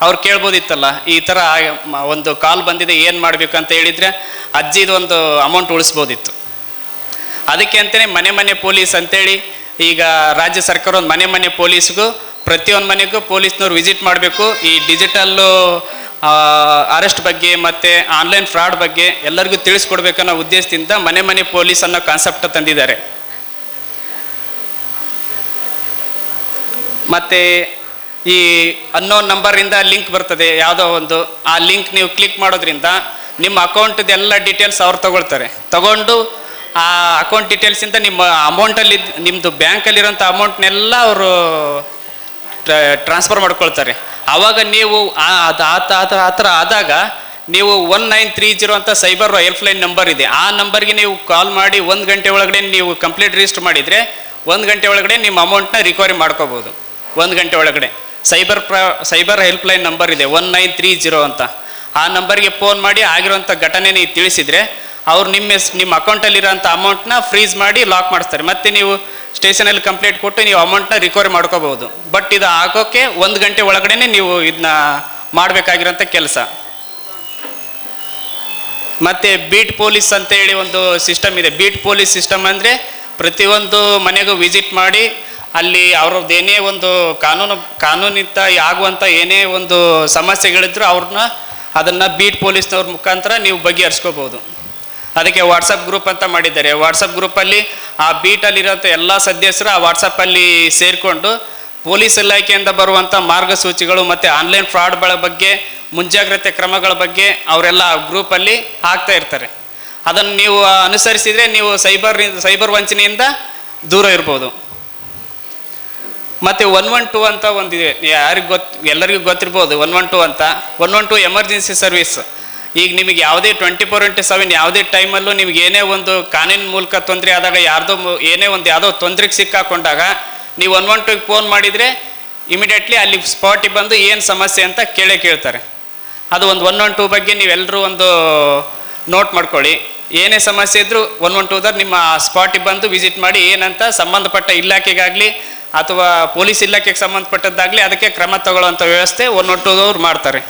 ಅವ್ರು ಕೇಳ್ಬೋದಿತ್ತಲ್ಲ, ಈ ಥರ ಒಂದು ಕಾಲ್ ಬಂದಿದೆ ಏನು ಮಾಡಬೇಕು ಅಂತ ಹೇಳಿದರೆ ಅಜ್ಜಿದು ಒಂದು ಅಮೌಂಟ್ ಉಳಿಸ್ಬೋದಿತ್ತು. ಅದಕ್ಕೆ ಅಂತಲೇ ಮನೆ ಪೊಲೀಸ್ ಅಂತೇಳಿ ಈಗ ರಾಜ್ಯ ಸರ್ಕಾರ ಒಂದು ಮನೆ ಪೊಲೀಸ್ಗೂ ಪ್ರತಿಯೊಂದು ಮನೆಗೂ ಪೊಲೀಸ್ನವ್ರು ವಿಸಿಟ್ ಮಾಡಬೇಕು. ಈ ಡಿಜಿಟಲ್ಲು ಅರೆಸ್ಟ್ ಬಗ್ಗೆ ಮತ್ತು ಆನ್ಲೈನ್ ಫ್ರಾಡ್ ಬಗ್ಗೆ ಎಲ್ಲರಿಗೂ ತಿಳಿಸ್ಕೊಡ್ಬೇಕನ್ನೋ ಉದ್ದೇಶದಿಂದ ಮನೆ ಪೊಲೀಸ್ ಅನ್ನೋ ಕಾನ್ಸೆಪ್ಟ್ ತಂದಿದ್ದಾರೆ. ಮತ್ತು ಈ ಅನ್ನೋನ್ ನಂಬರಿಂದ ಲಿಂಕ್ ಬರ್ತದೆ ಯಾವುದೋ ಒಂದು, ಆ ಲಿಂಕ್ ನೀವು ಕ್ಲಿಕ್ ಮಾಡೋದ್ರಿಂದ ನಿಮ್ಮ ಅಕೌಂಟ್ದೆಲ್ಲ ಡೀಟೇಲ್ಸ್ ಅವ್ರು ತಗೊಂಡು ಆ ಅಕೌಂಟ್ ಡೀಟೇಲ್ಸಿಂದ ನಿಮ್ಮ ಅಮೌಂಟಲ್ಲಿ ನಿಮ್ಮದು ಬ್ಯಾಂಕಲ್ಲಿರೋಂಥ ಅಮೌಂಟ್ನೆಲ್ಲ ಅವರು ಟ್ರಾನ್ಸ್ಫರ್ ಮಾಡ್ಕೊಳ್ತಾರೆ. ಆವಾಗ ನೀವು ಆ ಥರ ಆದಾಗ ನೀವು 1930 ಅಂತ ಸೈಬರ್ ಹೆಲ್ಪ್ಲೈನ್ ನಂಬರ್ ಇದೆ, ಆ ನಂಬರ್ಗೆ ನೀವು ಕಾಲ್ ಮಾಡಿ 1 ಗಂಟೆ ಒಳಗಡೆ ನೀವು ಕಂಪ್ಲೇಂಟ್ ರಿಜಿಸ್ಟರ್ ಮಾಡಿದರೆ 1 ಗಂಟೆ ಒಳಗಡೆ ನಿಮ್ಮ ಅಮೌಂಟ್ನ ರಿಕವರಿ ಮಾಡ್ಕೋಬೋದು. 1 ಗಂಟೆ ಒಳಗಡೆ ಸೈಬರ್ ಹೆಲ್ಪ್ಲೈನ್ ನಂಬರ್ ಇದೆ 1930 ಅಂತ. ಆ ನಂಬರ್ಗೆ ಫೋನ್ ಮಾಡಿ ಆಗಿರೋಂಥ ಘಟನೆ ನೀವು ತಿಳಿಸಿದರೆ ಅವ್ರು ನಿಮ್ಮ ಅಕೌಂಟಲ್ಲಿರೋಂಥ ಅಮೌಂಟ್ನ ಫ್ರೀಸ್ ಮಾಡಿ ಲಾಕ್ ಮಾಡಿಸ್ತಾರೆ. ಮತ್ತು ನೀವು ಸ್ಟೇಷನಲ್ಲಿ ಕಂಪ್ಲೇಂಟ್ ಕೊಟ್ಟು ನೀವು ಅಮೌಂಟ್ನ ರಿಕವರಿ ಮಾಡ್ಕೋಬೋದು. ಬಟ್ ಇದು ಆಗೋಕ್ಕೆ 1 ಗಂಟೆ ಒಳಗಡೆ ನೀವು ಇದನ್ನ ಮಾಡಬೇಕಾಗಿರೋಂಥ ಕೆಲಸ. ಮತ್ತು ಬೀಟ್ ಪೊಲೀಸ್ ಅಂತೇಳಿ ಒಂದು ಸಿಸ್ಟಮ್ ಇದೆ. ಬೀಟ್ ಪೊಲೀಸ್ ಸಿಸ್ಟಮ್ ಅಂದರೆ ಪ್ರತಿಯೊಂದು ಮನೆಗೂ ವಿಸಿಟ್ ಮಾಡಿ ಅಲ್ಲಿ ಅವ್ರದ್ದು ಏನೇ ಒಂದು ಕಾನೂನಿಂದ ಆಗುವಂಥ ಏನೇ ಒಂದು ಸಮಸ್ಯೆಗಳಿದ್ರು ಅದನ್ನು ಬೀಟ್ ಪೊಲೀಸ್ನವ್ರ ಮುಖಾಂತರ ನೀವು ಬಗೆಹರಿಸ್ಕೋಬೋದು. ಅದಕ್ಕೆ ವಾಟ್ಸಪ್ ಗ್ರೂಪ್ ಅಂತ ಮಾಡಿದ್ದಾರೆ. ವಾಟ್ಸಪ್ ಗ್ರೂಪಲ್ಲಿ ಆ ಬೀಟಲ್ಲಿರೋಂಥ ಎಲ್ಲ ಸದಸ್ಯರು ಆ ವಾಟ್ಸಪ್ಪಲ್ಲಿ ಸೇರಿಕೊಂಡು ಪೊಲೀಸ್ ಇಲಾಖೆಯಿಂದ ಬರುವಂಥ ಮಾರ್ಗಸೂಚಿಗಳು ಮತ್ತು ಆನ್ಲೈನ್ ಫ್ರಾಡ್ಗಳ ಬಗ್ಗೆ ಮುಂಜಾಗ್ರತೆ ಕ್ರಮಗಳ ಬಗ್ಗೆ ಅವರೆಲ್ಲ ಗ್ರೂಪಲ್ಲಿ ಹಾಕ್ತಾ ಇರ್ತಾರೆ. ಅದನ್ನು ನೀವು ಅನುಸರಿಸಿದರೆ ನೀವು ಸೈಬರ್ ವಂಚನೆಯಿಂದ ದೂರ ಇರ್ಬೋದು. ಮತ್ತು 112 ಅಂತ ಒಂದಿದೆ, ಎಲ್ಲರಿಗೂ ಗೊತ್ತಿರ್ಬೋದು 112 ಅಂತ. 112 ಎಮರ್ಜೆನ್ಸಿ ಸರ್ವಿಸ್. ಈಗ ನಿಮಗೆ ಯಾವುದೇ 24/7 ಯಾವುದೇ ಟೈಮಲ್ಲೂ ನಿಮ್ಗೆ ಏನೇ ಒಂದು ಕಾನೂನಿನ ಮೂಲಕ ತೊಂದರೆ ಆದಾಗ ಯಾವುದೋ ತೊಂದರೆಗೆ ಸಿಕ್ಕಾಕೊಂಡಾಗ ನೀವು 112ಗೆ ಫೋನ್ ಮಾಡಿದರೆ ಇಮಿಡಿಯೇಟ್ಲಿ ಅಲ್ಲಿ ಸ್ಪಾಟಿಗೆ ಬಂದು ಏನು ಸಮಸ್ಯೆ ಅಂತ ಕೇಳ್ತಾರೆ. ಅದು ಒಂದು 112 ಬಗ್ಗೆ ನೀವೆಲ್ಲರೂ ಒಂದು ನೋಟ್ ಮಾಡ್ಕೊಳ್ಳಿ. ಏನೇ ಸಮಸ್ಯೆ ಇದ್ದರೂ 112ದಾಗ ನಿಮ್ಮ ಸ್ಪಾಟಿಗೆ ಬಂದು ವಿಸಿಟ್ ಮಾಡಿ ಏನಂತ ಸಂಬಂಧಪಟ್ಟ ಇಲಾಖೆಗಾಗಲಿ ಅಥವಾ ಪೊಲೀಸ್ ಇಲಾಖೆಗೆ ಸಂಬಂಧಪಟ್ಟದ್ದಾಗಲಿ ಅದಕ್ಕೆ ಕ್ರಮ ತಗೊಳ್ಳುವಂಥ ವ್ಯವಸ್ಥೆ 112ದವ್ರು ಮಾಡ್ತಾರೆ.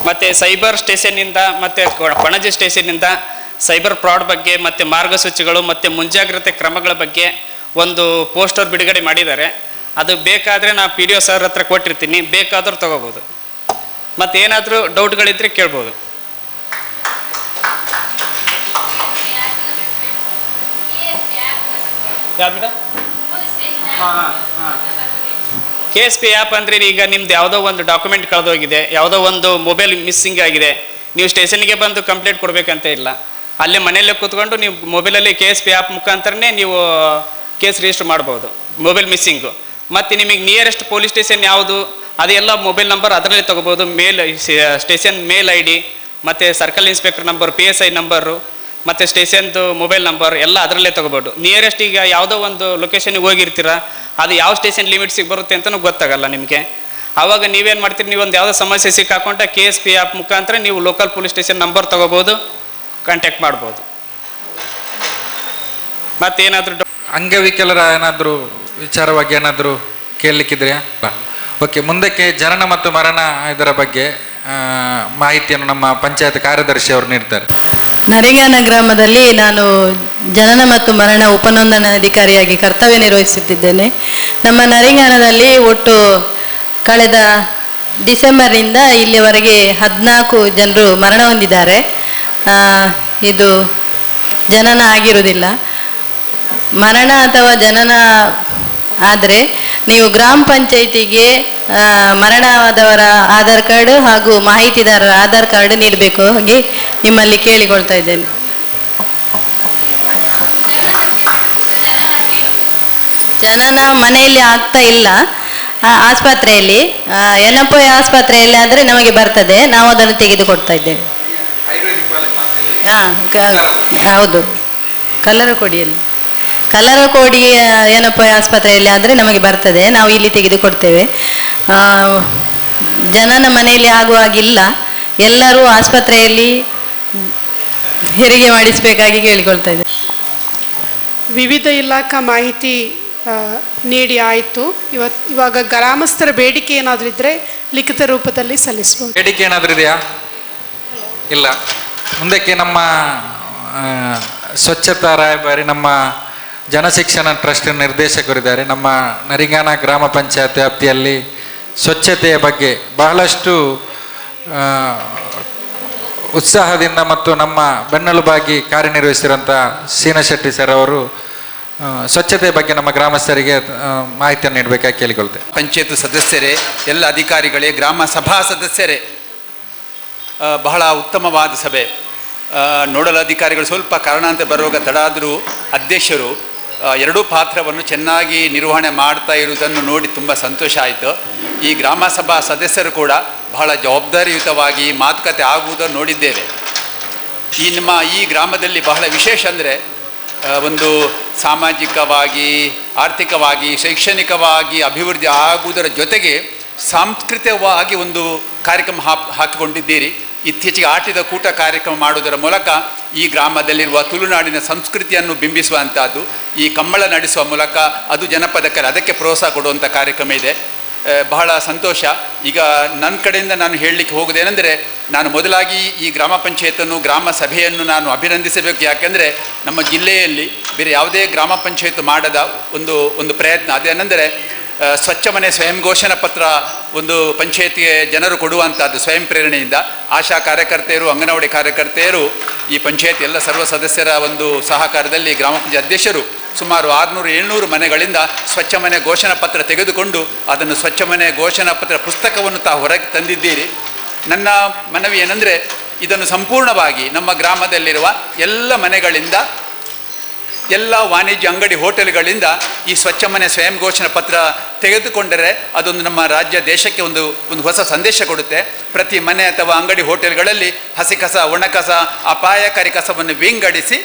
ಮತ್ತು ಸೈಬರ್ ಸ್ಟೇಷನ್ನಿಂದ ಮತ್ತು ಪಣಜಿ ಸ್ಟೇಷನ್ನಿಂದ ಸೈಬರ್ ಫ್ರಾಡ್ ಬಗ್ಗೆ ಮತ್ತು ಮಾರ್ಗಸೂಚಿಗಳು ಮತ್ತು ಮುಂಜಾಗ್ರತೆ ಕ್ರಮಗಳ ಬಗ್ಗೆ ಒಂದು ಪೋಸ್ಟರ್ ಬಿಡುಗಡೆ ಮಾಡಿದ್ದಾರೆ. ಅದು ಬೇಕಾದರೆ ನಾನು PDO ಸರ್ ಹತ್ರ ಕೊಟ್ಟಿರ್ತೀನಿ, ಬೇಕಾದರೂ ತೊಗೋಬೋದು. ಮತ್ತು ಏನಾದರೂ ಡೌಟ್ಗಳಿದ್ದರೆ ಕೇಳ್ಬೋದು. ಯಾವ್ದು ಮೇಡಮ್? KSP ಆ್ಯಪ್ ಅಂದರೆ ಈಗ ನಿಮ್ದು ಯಾವುದೋ ಒಂದು ಡಾಕ್ಯುಮೆಂಟ್ ಕಳೆದೋಗಿದೆ, ಯಾವುದೋ ಒಂದು ಮೊಬೈಲ್ ಮಿಸ್ಸಿಂಗ್ ಆಗಿದೆ, ನೀವು ಸ್ಟೇಷನ್ಗೆ ಬಂದು ಕಂಪ್ಲೇಂಟ್ ಕೊಡಬೇಕಂತ ಇಲ್ಲ. ಅಲ್ಲೇ ಮನೆಯಲ್ಲೇ ಕೂತ್ಕೊಂಡು ನೀವು ಮೊಬೈಲಲ್ಲಿ KSP ಆ್ಯಪ್ ಮುಖಾಂತರನೇ ನೀವು ಕೇಸ್ ರಿಜಿಸ್ಟರ್ ಮಾಡ್ಬೋದು ಮೊಬೈಲ್ ಮಿಸ್ಸಿಂಗು. ಮತ್ತು ನಿಮಗೆ ನಿಯರೆಸ್ಟ್ ಪೊಲೀಸ್ ಸ್ಟೇಷನ್ ಯಾವುದು ಅದೆಲ್ಲ ಮೊಬೈಲ್ ನಂಬರ್ ಅದರಲ್ಲೇ ತೊಗೋಬೋದು. ಸ್ಟೇಷನ್ ಮೇಲ್ ID ಮತ್ತು circle inspector number, PSI number ಮತ್ತು ಸ್ಟೇಷನ್ದು ಮೊಬೈಲ್ ನಂಬರ್ ಎಲ್ಲ ಅದರಲ್ಲೇ ತೊಗೋಬೋದು. ನಿಯರೆಸ್ಟ್ ಈಗ ಯಾವುದೋ ಒಂದು ಲೊಕೇಶನ್ಗೆ ಹೋಗಿರ್ತೀರ, ಅದು ಯಾವ ಸ್ಟೇಷನ್ ಲಿಮಿಟ್ಸಿಗೆ ಬರುತ್ತೆ ಅಂತಲೂ ಗೊತ್ತಾಗಲ್ಲ ನಿಮಗೆ. ಆವಾಗ ನೀವೇನು ಮಾಡ್ತೀರಿ, ನೀವೊಂದು ಯಾವುದೋ ಸಮಸ್ಯೆ ಸಿಕ್ಕಾಕೊಂಡ KSP ಆ್ಯಪ್ ಮುಖಾಂತರ ನೀವು ಲೋಕಲ್ ಪೊಲೀಸ್ ಸ್ಟೇಷನ್ ನಂಬರ್ ತೊಗೋಬೋದು, ಕಾಂಟ್ಯಾಕ್ಟ್ ಮಾಡ್ಬೋದು. ಮತ್ತೇನಾದರೂ ಅಂಗವಿಕಲರ ಏನಾದರೂ ವಿಚಾರವಾಗಿ ಏನಾದರೂ ಕೇಳಲಿಕ್ಕಿದ್ರೆಯಾ? ಓಕೆ, ಮುಂದಕ್ಕೆ ಜನನ ಮತ್ತು ಮರಣ ಇದರ ಬಗ್ಗೆ ಮಾಹಿತಿಯನ್ನು ನಮ್ಮ ಪಂಚಾಯತ್ ಕಾರ್ಯದರ್ಶಿ ಅವರು ನೀಡ್ತಾರೆ. ನರಿಗಾನ ಗ್ರಾಮದಲ್ಲಿ ನಾನು ಜನನ ಮತ್ತು ಮರಣ ಉಪನೋಂದಣಾಧಿಕಾರಿಯಾಗಿ ಕರ್ತವ್ಯ ನಿರ್ವಹಿಸುತ್ತಿದ್ದೇನೆ. ನಮ್ಮ ನರಿಗಾನದಲ್ಲಿ ಒಟ್ಟು ಕಳೆದ ಡಿಸೆಂಬರ್ನಿಂದ ಇಲ್ಲಿವರೆಗೆ 14 ಜನರು ಮರಣ ಹೊಂದಿದ್ದಾರೆ. ಇದು ಜನನ ಆಗಿರುವುದಿಲ್ಲ. ಮರಣ ಅಥವಾ ಜನನ ಆದರೆ ನೀವು ಗ್ರಾಮ ಪಂಚಾಯಿತಿಗೆ ಮರಣವಾದವರ ಆಧಾರ್ ಕಾರ್ಡ್ ಹಾಗೂ ಮಾಹಿತಿದಾರರ ಆಧಾರ್ ಕಾರ್ಡ್ ನೀಡಬೇಕು ಹಾಗೆ ನಿಮ್ಮಲ್ಲಿ ಕೇಳಿಕೊಳ್ತಾ ಇದ್ದೇನೆ. ಜನನ ಮನೆಯಲ್ಲಿ ಆಗ್ತಾ ಇಲ್ಲ, ಆಸ್ಪತ್ರೆಯಲ್ಲಿ NPOI ಆಸ್ಪತ್ರೆಯಲ್ಲಿ ಆದರೆ ನಮಗೆ ಬರ್ತದೆ, ನಾವು ಅದನ್ನು ತೆಗೆದುಕೊಡ್ತಾ ಇದ್ದೇವೆ. ಹೌದು, ಕಲ್ಲರಕೋಡಿ NPOI ಆಸ್ಪತ್ರೆಯಲ್ಲಿ ಆದರೆ ನಮಗೆ ಬರ್ತದೆ, ನಾವು ಇಲ್ಲಿ ತೆಗೆದುಕೊಡ್ತೇವೆ. ಜನನ ಮನೆಯಲ್ಲಿ ಆಗುವಾಗಿಲ್ಲ, ಎಲ್ಲರೂ ಆಸ್ಪತ್ರೆಯಲ್ಲಿ ಹೆರಿಗೆ ಮಾಡಿಸಬೇಕಾಗಿ ಕೇಳಿಕೊಳ್ತಾ ಇದ್ದೇವೆ. ವಿವಿಧ ಇಲಾಖಾ ಮಾಹಿತಿ ನೀಡಿ ಆಯಿತು. ಇವಾಗ ಗ್ರಾಮಸ್ಥರ ಬೇಡಿಕೆ ಏನಾದರೂ ಇದ್ದರೆ ಲಿಖಿತ ರೂಪದಲ್ಲಿ ಸಲ್ಲಿಸಬಹುದು. ಬೇಡಿಕೆ ಏನಾದರೂ ಇದೆಯಾ? ಇಲ್ಲ. ಮುಂದಕ್ಕೆ ನಮ್ಮ ಸ್ವಚ್ಛತಾ ರಾಯಭಾರಿ, ನಮ್ಮ ಜನಶಿಕ್ಷಣ ಟ್ರಸ್ಟ್ ನಿರ್ದೇಶಕರಿದ್ದಾರೆ. ನಮ್ಮ ನರಿಗಾನ ಗ್ರಾಮ ಪಂಚಾಯತ್ ವ್ಯಾಪ್ತಿಯಲ್ಲಿ ಸ್ವಚ್ಛತೆಯ ಬಗ್ಗೆ ಬಹಳಷ್ಟು ಉತ್ಸಾಹದಿಂದ ಮತ್ತು ನಮ್ಮ ಬೆನ್ನೆಲುಬಾಗಿ ಕಾರ್ಯನಿರ್ವಹಿಸಿರುವಂಥ ಸೀನಶೆಟ್ಟಿ ಸರ್ ಅವರು ಸ್ವಚ್ಛತೆಯ ಬಗ್ಗೆ ನಮ್ಮ ಗ್ರಾಮಸ್ಥರಿಗೆ ಮಾಹಿತಿಯನ್ನು ನೀಡಬೇಕಾಗಿ ಕೇಳಿಕೊಳ್ತೇವೆ. ಪಂಚಾಯತ್ ಸದಸ್ಯರೇ, ಎಲ್ಲ ಅಧಿಕಾರಿಗಳೇ, ಗ್ರಾಮ ಸಭಾ ಸದಸ್ಯರೇ, ಬಹಳ ಉತ್ತಮವಾದ ಸಭೆ. ನೋಡಲ್ ಅಧಿಕಾರಿಗಳು ಸ್ವಲ್ಪ ಕಾರಣಾಂತರ ಬರುವಾಗ ತಡ ಆದರೂ ಅಧ್ಯಕ್ಷರು ಎರಡೂ ಪಾತ್ರವನ್ನು ಚೆನ್ನಾಗಿ ನಿರ್ವಹಣೆ ಮಾಡ್ತಾ ಇರುವುದನ್ನು ನೋಡಿ ತುಂಬ ಸಂತೋಷ ಆಯಿತು. ಈ ಗ್ರಾಮ ಸಭಾ ಸದಸ್ಯರು ಕೂಡ ಬಹಳ ಜವಾಬ್ದಾರಿಯುತವಾಗಿ ಮಾತುಕತೆ ಆಗುವುದನ್ನು ನೋಡಿದ್ದೇವೆ. ನಮ್ಮ ಈ ಗ್ರಾಮದಲ್ಲಿ ಬಹಳ ವಿಶೇಷ ಅಂದರೆ ಒಂದು ಸಾಮಾಜಿಕವಾಗಿ, ಆರ್ಥಿಕವಾಗಿ, ಶೈಕ್ಷಣಿಕವಾಗಿ ಅಭಿವೃದ್ಧಿ ಆಗುವುದರ ಜೊತೆಗೆ ಸಾಂಸ್ಕೃತಿಕವಾಗಿ ಒಂದು ಕಾರ್ಯಕ್ರಮ ಹಾಕಿಕೊಂಡಿದ್ದೀರಿ. ಇತ್ತೀಚೆಗೆ ಆಟದ ಕೂಟ ಕಾರ್ಯಕ್ರಮ ಮಾಡುವುದರ ಮೂಲಕ ಈ ಗ್ರಾಮದಲ್ಲಿರುವ ತುಳುನಾಡಿನ ಸಂಸ್ಕೃತಿಯನ್ನು ಬಿಂಬಿಸುವಂಥದ್ದು, ಈ ಕಂಬಳ ನಡೆಸುವ ಮೂಲಕ ಅದು ಜನಪದ ಕಲೆ, ಅದಕ್ಕೆ ಪ್ರೋತ್ಸಾಹ ಕೊಡುವಂಥ ಕಾರ್ಯಕ್ರಮ ಇದೆ. ಬಹಳ ಸಂತೋಷ. ಈಗ ನನ್ನ ಕಡೆಯಿಂದ ನಾನು ಹೇಳಲಿಕ್ಕೆ ಹೋಗೋದೇನೆಂದರೆ, ನಾನು ಮೊದಲಾಗಿ ಈ ಗ್ರಾಮ ಪಂಚಾಯತನ್ನು, ಗ್ರಾಮ ಸಭೆಯನ್ನು ನಾನು ಅಭಿನಂದಿಸಬೇಕು. ಯಾಕೆಂದರೆ ನಮ್ಮ ಜಿಲ್ಲೆಯಲ್ಲಿ ಬೇರೆ ಯಾವುದೇ ಗ್ರಾಮ ಪಂಚಾಯತ್ ಮಾಡದ ಒಂದು ಪ್ರಯತ್ನ ಅದೇನೆಂದರೆ ಸ್ವಚ್ಛ ಮನೆ ಸ್ವಯಂ ಘೋಷಣಾ ಪತ್ರ ಒಂದು ಪಂಚಾಯತಿಗೆ ಜನರು ಕೊಡುವಂಥದ್ದು ಸ್ವಯಂ ಪ್ರೇರಣೆಯಿಂದ. ಆಶಾ ಕಾರ್ಯಕರ್ತೆಯರು, ಅಂಗನವಾಡಿ ಕಾರ್ಯಕರ್ತೆಯರು, ಈ ಪಂಚಾಯತ್ ಎಲ್ಲ ಸರ್ವ ಸದಸ್ಯರ ಒಂದು ಸಹಕಾರದಲ್ಲಿ ಗ್ರಾಮ ಪಂಚಾಯತ್ ಅಧ್ಯಕ್ಷರು ಸುಮಾರು 600-700 ಮನೆಗಳಿಂದ ಸ್ವಚ್ಛ ಮನೆ ಘೋಷಣಾ ಪತ್ರ ತೆಗೆದುಕೊಂಡು ಅದನ್ನು ಸ್ವಚ್ಛ ಮನೆ ಘೋಷಣಾ ಪತ್ರ ಪುಸ್ತಕವನ್ನು ಹೊರಗೆ ತಂದಿದ್ದೀರಿ. ನನ್ನ ಮನವಿ ಏನೆಂದರೆ, ಇದನ್ನು ಸಂಪೂರ್ಣವಾಗಿ ನಮ್ಮ ಗ್ರಾಮದಲ್ಲಿರುವ ಎಲ್ಲ ಮನೆಗಳಿಂದ, ಎಲ್ಲ ವಾಣಿಜ್ಯ ಅಂಗಡಿ ಹೋಟೆಲ್ಗಳಿಂದ ಈ ಸ್ವಚ್ಛ ಮನೆ ಸ್ವಯಂ ಘೋಷಣಾ ಪತ್ರ ತೆಗೆದುಕೊಂಡರೆ ಅದೊಂದು ನಮ್ಮ ರಾಜ್ಯ ದೇಶಕ್ಕೆ ಒಂದು ಹೊಸ ಸಂದೇಶ ಕೊಡುತ್ತೆ. ಪ್ರತಿ ಮನೆ ಅಥವಾ ಅಂಗಡಿ ಹೋಟೆಲ್ಗಳಲ್ಲಿ ಹಸಿ ಕಸ, ಒಣ ಕಸ, ಅಪಾಯಕಾರಿ ಕಸವನ್ನು ವಿಂಗಡಿಸಿ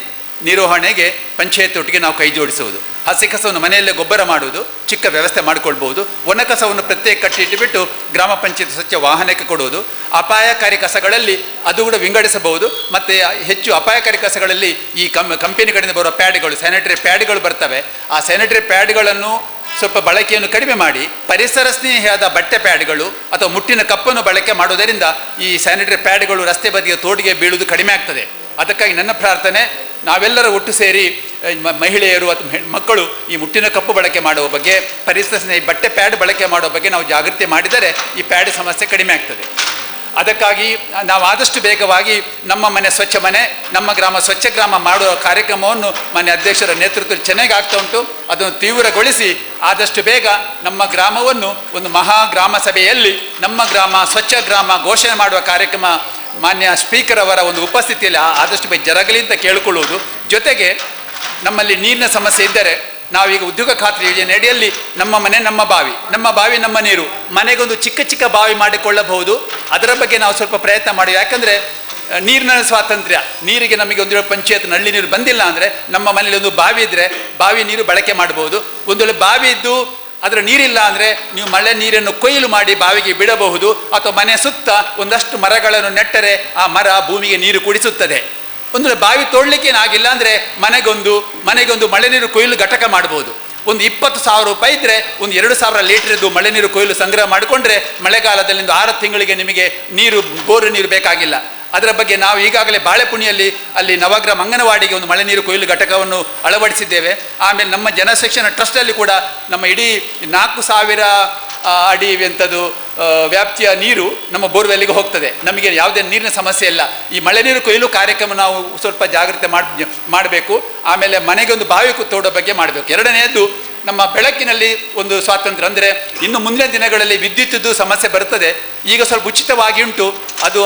ನಿರ್ವಹಣೆಗೆ ಪಂಚಾಯತ್ ಒಟ್ಟಿಗೆ ನಾವು ಕೈ ಜೋಡಿಸುವುದು. ಹಸಿ ಕಸವನ್ನು ಮನೆಯಲ್ಲೇ ಗೊಬ್ಬರ ಮಾಡುವುದು, ಚಿಕ್ಕ ವ್ಯವಸ್ಥೆ ಮಾಡಿಕೊಳ್ಬೋದು. ಒಣ ಕಸವನ್ನು ಪ್ರತ್ಯೇಕ ಕಟ್ಟಿಟ್ಟುಬಿಟ್ಟು ಗ್ರಾಮ ಪಂಚಾಯತ್ ಸ್ವಚ್ಛ ವಾಹನಕ್ಕೆ ಕೊಡುವುದು. ಅಪಾಯಕಾರಿ ಕಸಗಳಲ್ಲಿ ಅದು ಕೂಡ ವಿಂಗಡಿಸಬಹುದು. ಮತ್ತು ಹೆಚ್ಚು ಅಪಾಯಕಾರಿ ಕಸಗಳಲ್ಲಿ ಈ ಕಂಪೆನಿಗಳಿಂದ ಬರುವ ಪ್ಯಾಡ್ಗಳು, ಸ್ಯಾನಿಟರಿ ಪ್ಯಾಡ್ಗಳು ಬರ್ತವೆ. ಆ ಸ್ಯಾನಿಟರಿ ಪ್ಯಾಡ್ಗಳನ್ನು ಸ್ವಲ್ಪ ಬಳಕೆಯನ್ನು ಕಡಿಮೆ ಮಾಡಿ ಪರಿಸರ ಸ್ನೇಹಿಯಾದ ಬಟ್ಟೆ ಪ್ಯಾಡ್ಗಳು ಅಥವಾ ಮುಟ್ಟಿನ ಕಪ್ಪನ್ನು ಬಳಕೆ ಮಾಡುವುದರಿಂದ ಈ ಸ್ಯಾನಿಟರಿ ಪ್ಯಾಡ್ಗಳು ರಸ್ತೆ ಬದಿಯ ತೋಡಿಗೆ ಬೀಳುವುದು ಕಡಿಮೆ ಆಗ್ತದೆ. ಅದಕ್ಕಾಗಿ ನನ್ನ ಪ್ರಾರ್ಥನೆ, ನಾವೆಲ್ಲರ ಒಟ್ಟು ಸೇರಿ ಮಹಿಳೆಯರು ಅಥವಾ ಮಕ್ಕಳು ಈ ಮುಟ್ಟಿನ ಕಪ್ಪು ಬಳಕೆ ಮಾಡುವ ಬಗ್ಗೆ, ಪರಿಸರ ಸ್ನೇಹಿ ಬಟ್ಟೆ ಪ್ಯಾಡ್ ಬಳಕೆ ಮಾಡುವ ಬಗ್ಗೆ ನಾವು ಜಾಗೃತಿ ಮಾಡಿದರೆ ಈ ಪ್ಯಾಡ್ ಸಮಸ್ಯೆ ಕಡಿಮೆ ಆಗ್ತದೆ. ಅದಕ್ಕಾಗಿ ನಾವು ಆದಷ್ಟು ಬೇಗವಾಗಿ ನಮ್ಮ ಮನೆ ಸ್ವಚ್ಛ ಮನೆ, ನಮ್ಮ ಗ್ರಾಮ ಸ್ವಚ್ಛ ಗ್ರಾಮ ಮಾಡುವ ಕಾರ್ಯಕ್ರಮವನ್ನು ಮಾನ್ಯ ಅಧ್ಯಕ್ಷರ ನೇತೃತ್ವದಲ್ಲಿ ಚೆನ್ನಾಗಿ ಆಗ್ತಾ ಉಂಟು. ಅದನ್ನು ತೀವ್ರಗೊಳಿಸಿ ಆದಷ್ಟು ಬೇಗ ನಮ್ಮ ಗ್ರಾಮವನ್ನು ಒಂದು ಮಹಾ ಗ್ರಾಮ ಸಭೆಯಲ್ಲಿ ನಮ್ಮ ಗ್ರಾಮ ಸ್ವಚ್ಛ ಗ್ರಾಮ ಘೋಷಣೆ ಮಾಡುವ ಕಾರ್ಯಕ್ರಮ ಮಾನ್ಯ ಸ್ಪೀಕರ್ ಅವರ ಒಂದು ಉಪಸ್ಥಿತಿಯಲ್ಲಿ ಆದಷ್ಟು ಬೇಗ ಜರಗಲಿ ಅಂತ ಕೇಳಿಕೊಳ್ಳುವುದು. ಜೊತೆಗೆ ನಮ್ಮಲ್ಲಿ ನೀರಿನ ಸಮಸ್ಯೆ ಇದ್ದರೆ ನಾವೀಗ ಉದ್ಯೋಗ ಖಾತ್ರಿ ಯೋಜನೆ ಅಡಿಯಲ್ಲಿ ನಮ್ಮ ಮನೆ ನಮ್ಮ ಬಾವಿ, ನಮ್ಮ ಬಾವಿ ನಮ್ಮ ನೀರು, ಮನೆಗೊಂದು ಚಿಕ್ಕ ಚಿಕ್ಕ ಬಾವಿ ಮಾಡಿಕೊಳ್ಳಬಹುದು. ಅದರ ಬಗ್ಗೆ ನಾವು ಸ್ವಲ್ಪ ಪ್ರಯತ್ನ ಮಾಡಿ. ಯಾಕಂದರೆ ನೀರಿನ ಸ್ವಾತಂತ್ರ್ಯ, ನೀರಿಗೆ ನಮಗೆ ಒಂದು ವೇಳೆ ಪಂಚಾಯತ್ ನಲ್ಲಿ ನೀರು ಬಂದಿಲ್ಲ ಅಂದರೆ ನಮ್ಮ ಮನೇಲಿ ಒಂದು ಬಾವಿ ಇದ್ದರೆ ಬಾವಿ ನೀರು ಬಳಕೆ ಮಾಡಬಹುದು. ಒಂದು ವೇಳೆ ಬಾವಿ ಇದ್ದು ಅದರ ನೀರಿಲ್ಲ ಅಂದರೆ ನೀವು ಮಳೆ ನೀರನ್ನು ಕೊಯ್ಲು ಮಾಡಿ ಬಾವಿಗೆ ಬಿಡಬಹುದು. ಅಥವಾ ಮನೆ ಸುತ್ತ ಒಂದಷ್ಟು ಮರಗಳನ್ನು ನೆಟ್ಟರೆ ಆ ಮರ ಭೂಮಿಗೆ ನೀರು ಕುಡಿಸುತ್ತದೆ. ಒಂದು ಬಾವಿ ತೋಡಲಿಕ್ಕೆ ಆಗಿಲ್ಲ ಅಂದರೆ ಮನೆಗೊಂದು ಮಳೆ ನೀರು ಕೊಯ್ಲು ಘಟಕ ಮಾಡ್ಬೋದು. ಒಂದು 20,000 ರೂಪಾಯಿ ಇದ್ದರೆ ಒಂದು 2,000 ಲೀಟರ್ದು ಮಳೆ ನೀರು ಕೊಯ್ಲು ಸಂಗ್ರಹ ಮಾಡಿಕೊಂಡ್ರೆ ಮಳೆಗಾಲದಲ್ಲಿ ಒಂದು 6 ತಿಂಗಳಿಗೆ ನಿಮಗೆ ಬೋರು ನೀರು ಬೇಕಾಗಿಲ್ಲ. ಅದರ ಬಗ್ಗೆ ನಾವು ಈಗಾಗಲೇ ಬಾಳೆಪುಣಿಯಲ್ಲಿ ಅಲ್ಲಿ ನವಗ್ರಾಮ ಅಂಗನವಾಡಿಗೆ ಒಂದು ಮಳೆ ನೀರು ಕೊಯ್ಲು ಘಟಕವನ್ನು ಅಳವಡಿಸಿದ್ದೇವೆ. ಆಮೇಲೆ ನಮ್ಮ ಜನಶಿಕ್ಷಣ ಟ್ರಸ್ಟಲ್ಲಿ ಕೂಡ ನಮ್ಮ ಇಡೀ 4,000 ಅಡಿ ಎಂಥದ್ದು ವ್ಯಾಪ್ತಿಯ ನೀರು ನಮ್ಮ ಬೋರ್ವೆಲ್ಲಿಗೆ ಹೋಗ್ತದೆ. ನಮಗೆ ಯಾವುದೇ ನೀರಿನ ಸಮಸ್ಯೆ ಇಲ್ಲ. ಈ ಮಳೆ ನೀರು ಕೊಯ್ಲು ಕಾರ್ಯಕ್ರಮ ನಾವು ಸ್ವಲ್ಪ ಜಾಗ್ರತೆ ಮಾಡಬೇಕು. ಆಮೇಲೆ ಮನೆಗೆ ಒಂದು ಬಾವಿ ತೋಡೋ ಬಗ್ಗೆ ಮಾಡಬೇಕು. ಎರಡನೆಯದು, ನಮ್ಮ ಬೆಳಕಿನಲ್ಲಿ ಒಂದು ಸ್ವಾತಂತ್ರ್ಯ ಅಂದರೆ ಇನ್ನು ಮುಂದಿನ ದಿನಗಳಲ್ಲಿ ವಿದ್ಯುತ್ತದ್ದು ಸಮಸ್ಯೆ ಬರ್ತದೆ. ಈಗ ಸ್ವಲ್ಪ ಉಚಿತವಾಗಿ ಉಂಟು, ಅದು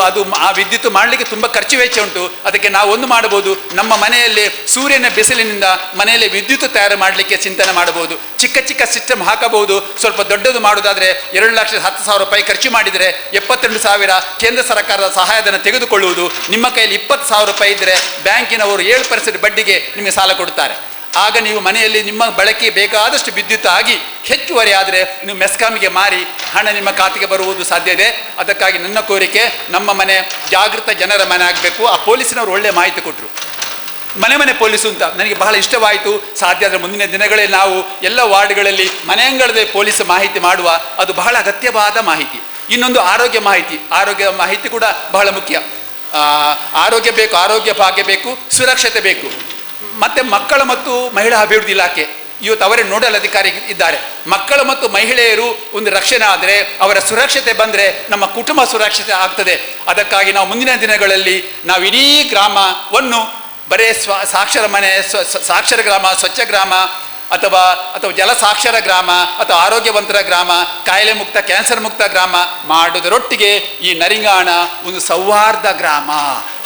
ಆ ವಿದ್ಯುತ್ ಮಾಡಲಿಕ್ಕೆ ತುಂಬ ಖರ್ಚು ವೆಚ್ಚ ಉಂಟು. ಅದಕ್ಕೆ ನಾವು ಒಂದು ಮಾಡಬಹುದು, ನಮ್ಮ ಮನೆಯಲ್ಲಿ ಸೂರ್ಯನ ಬಿಸಿಲಿನಿಂದ ಮನೆಯಲ್ಲಿ ವಿದ್ಯುತ್ ತಯಾರು ಮಾಡಲಿಕ್ಕೆ ಚಿಂತನೆ ಮಾಡಬಹುದು. ಚಿಕ್ಕ ಚಿಕ್ಕ ಸಿಸ್ಟಮ್ ಹಾಕಬಹುದು. ಸ್ವಲ್ಪ ದೊಡ್ಡದು ಮಾಡೋದಾದರೆ 2,10,000 ರೂಪಾಯಿ ಖರ್ಚು ಮಾಡಿದರೆ 72,000 ಕೇಂದ್ರ ಸರ್ಕಾರದ ಸಹಾಯಧನ ತೆಗೆದುಕೊಳ್ಳುವುದು. ನಿಮ್ಮ ಕೈಯಲ್ಲಿ 20,000 ರೂಪಾಯಿ ಇದ್ದರೆ ಬ್ಯಾಂಕಿನವರು 7% ಬಡ್ಡಿಗೆ ನಿಮಗೆ ಸಾಲ ಕೊಡ್ತಾರೆ. ಆಗ ನೀವು ಮನೆಯಲ್ಲಿ ನಿಮ್ಮ ಬಳಕೆ ಬೇಕಾದಷ್ಟು ವಿದ್ಯುತ್ ಆಗಿ ಹೆಚ್ಚುವರಿ ಆದರೆ ನೀವು ಮೆಸ್ಕಾಮಿಗೆ ಮಾರಿ ಹಣ ನಿಮ್ಮ ಖಾತೆಗೆ ಬರುವುದು ಸಾಧ್ಯ ಇದೆ. ಅದಕ್ಕಾಗಿ ನನ್ನ ಕೋರಿಕೆ, ನಮ್ಮ ಮನೆ ಜಾಗೃತ ಜನರ ಮನೆ ಆಗಬೇಕು. ಆ ಪೊಲೀಸಿನವರು ಒಳ್ಳೆಯ ಮಾಹಿತಿ ಕೊಟ್ಟರು, ಮನೆ ಪೊಲೀಸು ಅಂತ ನನಗೆ ಬಹಳ ಇಷ್ಟವಾಯಿತು. ಸಾಧ್ಯ ಆದರೆ ಮುಂದಿನ ದಿನಗಳಲ್ಲಿ ನಾವು ಎಲ್ಲ ವಾರ್ಡ್ಗಳಲ್ಲಿ ಮನೆಯಂಗಳದೇ ಪೊಲೀಸ್ ಮಾಹಿತಿ ಮಾಡುವ, ಅದು ಬಹಳ ಅಗತ್ಯವಾದ ಮಾಹಿತಿ. ಇನ್ನೊಂದು ಆರೋಗ್ಯ ಮಾಹಿತಿ ಕೂಡ ಬಹಳ ಮುಖ್ಯ. ಆರೋಗ್ಯ ಬೇಕು, ಆರೋಗ್ಯ ಭಾಗ್ಯ ಬೇಕು, ಸುರಕ್ಷತೆ ಬೇಕು. ಮತ್ತು ಮಕ್ಕಳ ಮತ್ತು ಮಹಿಳಾ ಅಭಿವೃದ್ಧಿ ಇಲಾಖೆ ಇವತ್ತು ಅವರೇ ನೋಡಲ್ ಅಧಿಕಾರಿ ಇದ್ದಾರೆ. ಮಕ್ಕಳು ಮತ್ತು ಮಹಿಳೆಯರು ಒಂದು ರಕ್ಷಣೆ ಆದರೆ, ಅವರ ಸುರಕ್ಷತೆ ಬಂದರೆ ನಮ್ಮ ಕುಟುಂಬ ಸುರಕ್ಷತೆ ಆಗ್ತದೆ. ಅದಕ್ಕಾಗಿ ನಾವು ಮುಂದಿನ ದಿನಗಳಲ್ಲಿ ನಾವು ಇಡೀ ಗ್ರಾಮವನ್ನು ಬರೇ ಸಾಕ್ಷರ ಮನೆ, ಸಾಕ್ಷರ ಗ್ರಾಮ, ಸ್ವಚ್ಛ ಗ್ರಾಮ ಅಥವಾ ಜಲ ಸಾಕ್ಷರ ಗ್ರಾಮ ಅಥವಾ ಆರೋಗ್ಯವಂತರ ಗ್ರಾಮ, ಕಾಯಿಲೆ ಮುಕ್ತ, ಕ್ಯಾನ್ಸರ್ ಮುಕ್ತ ಗ್ರಾಮ ಮಾಡುವುದರೊಟ್ಟಿಗೆ ಈ ನರಿಂಗಾಣ ಒಂದು ಸೌಹಾರ್ದ ಗ್ರಾಮ,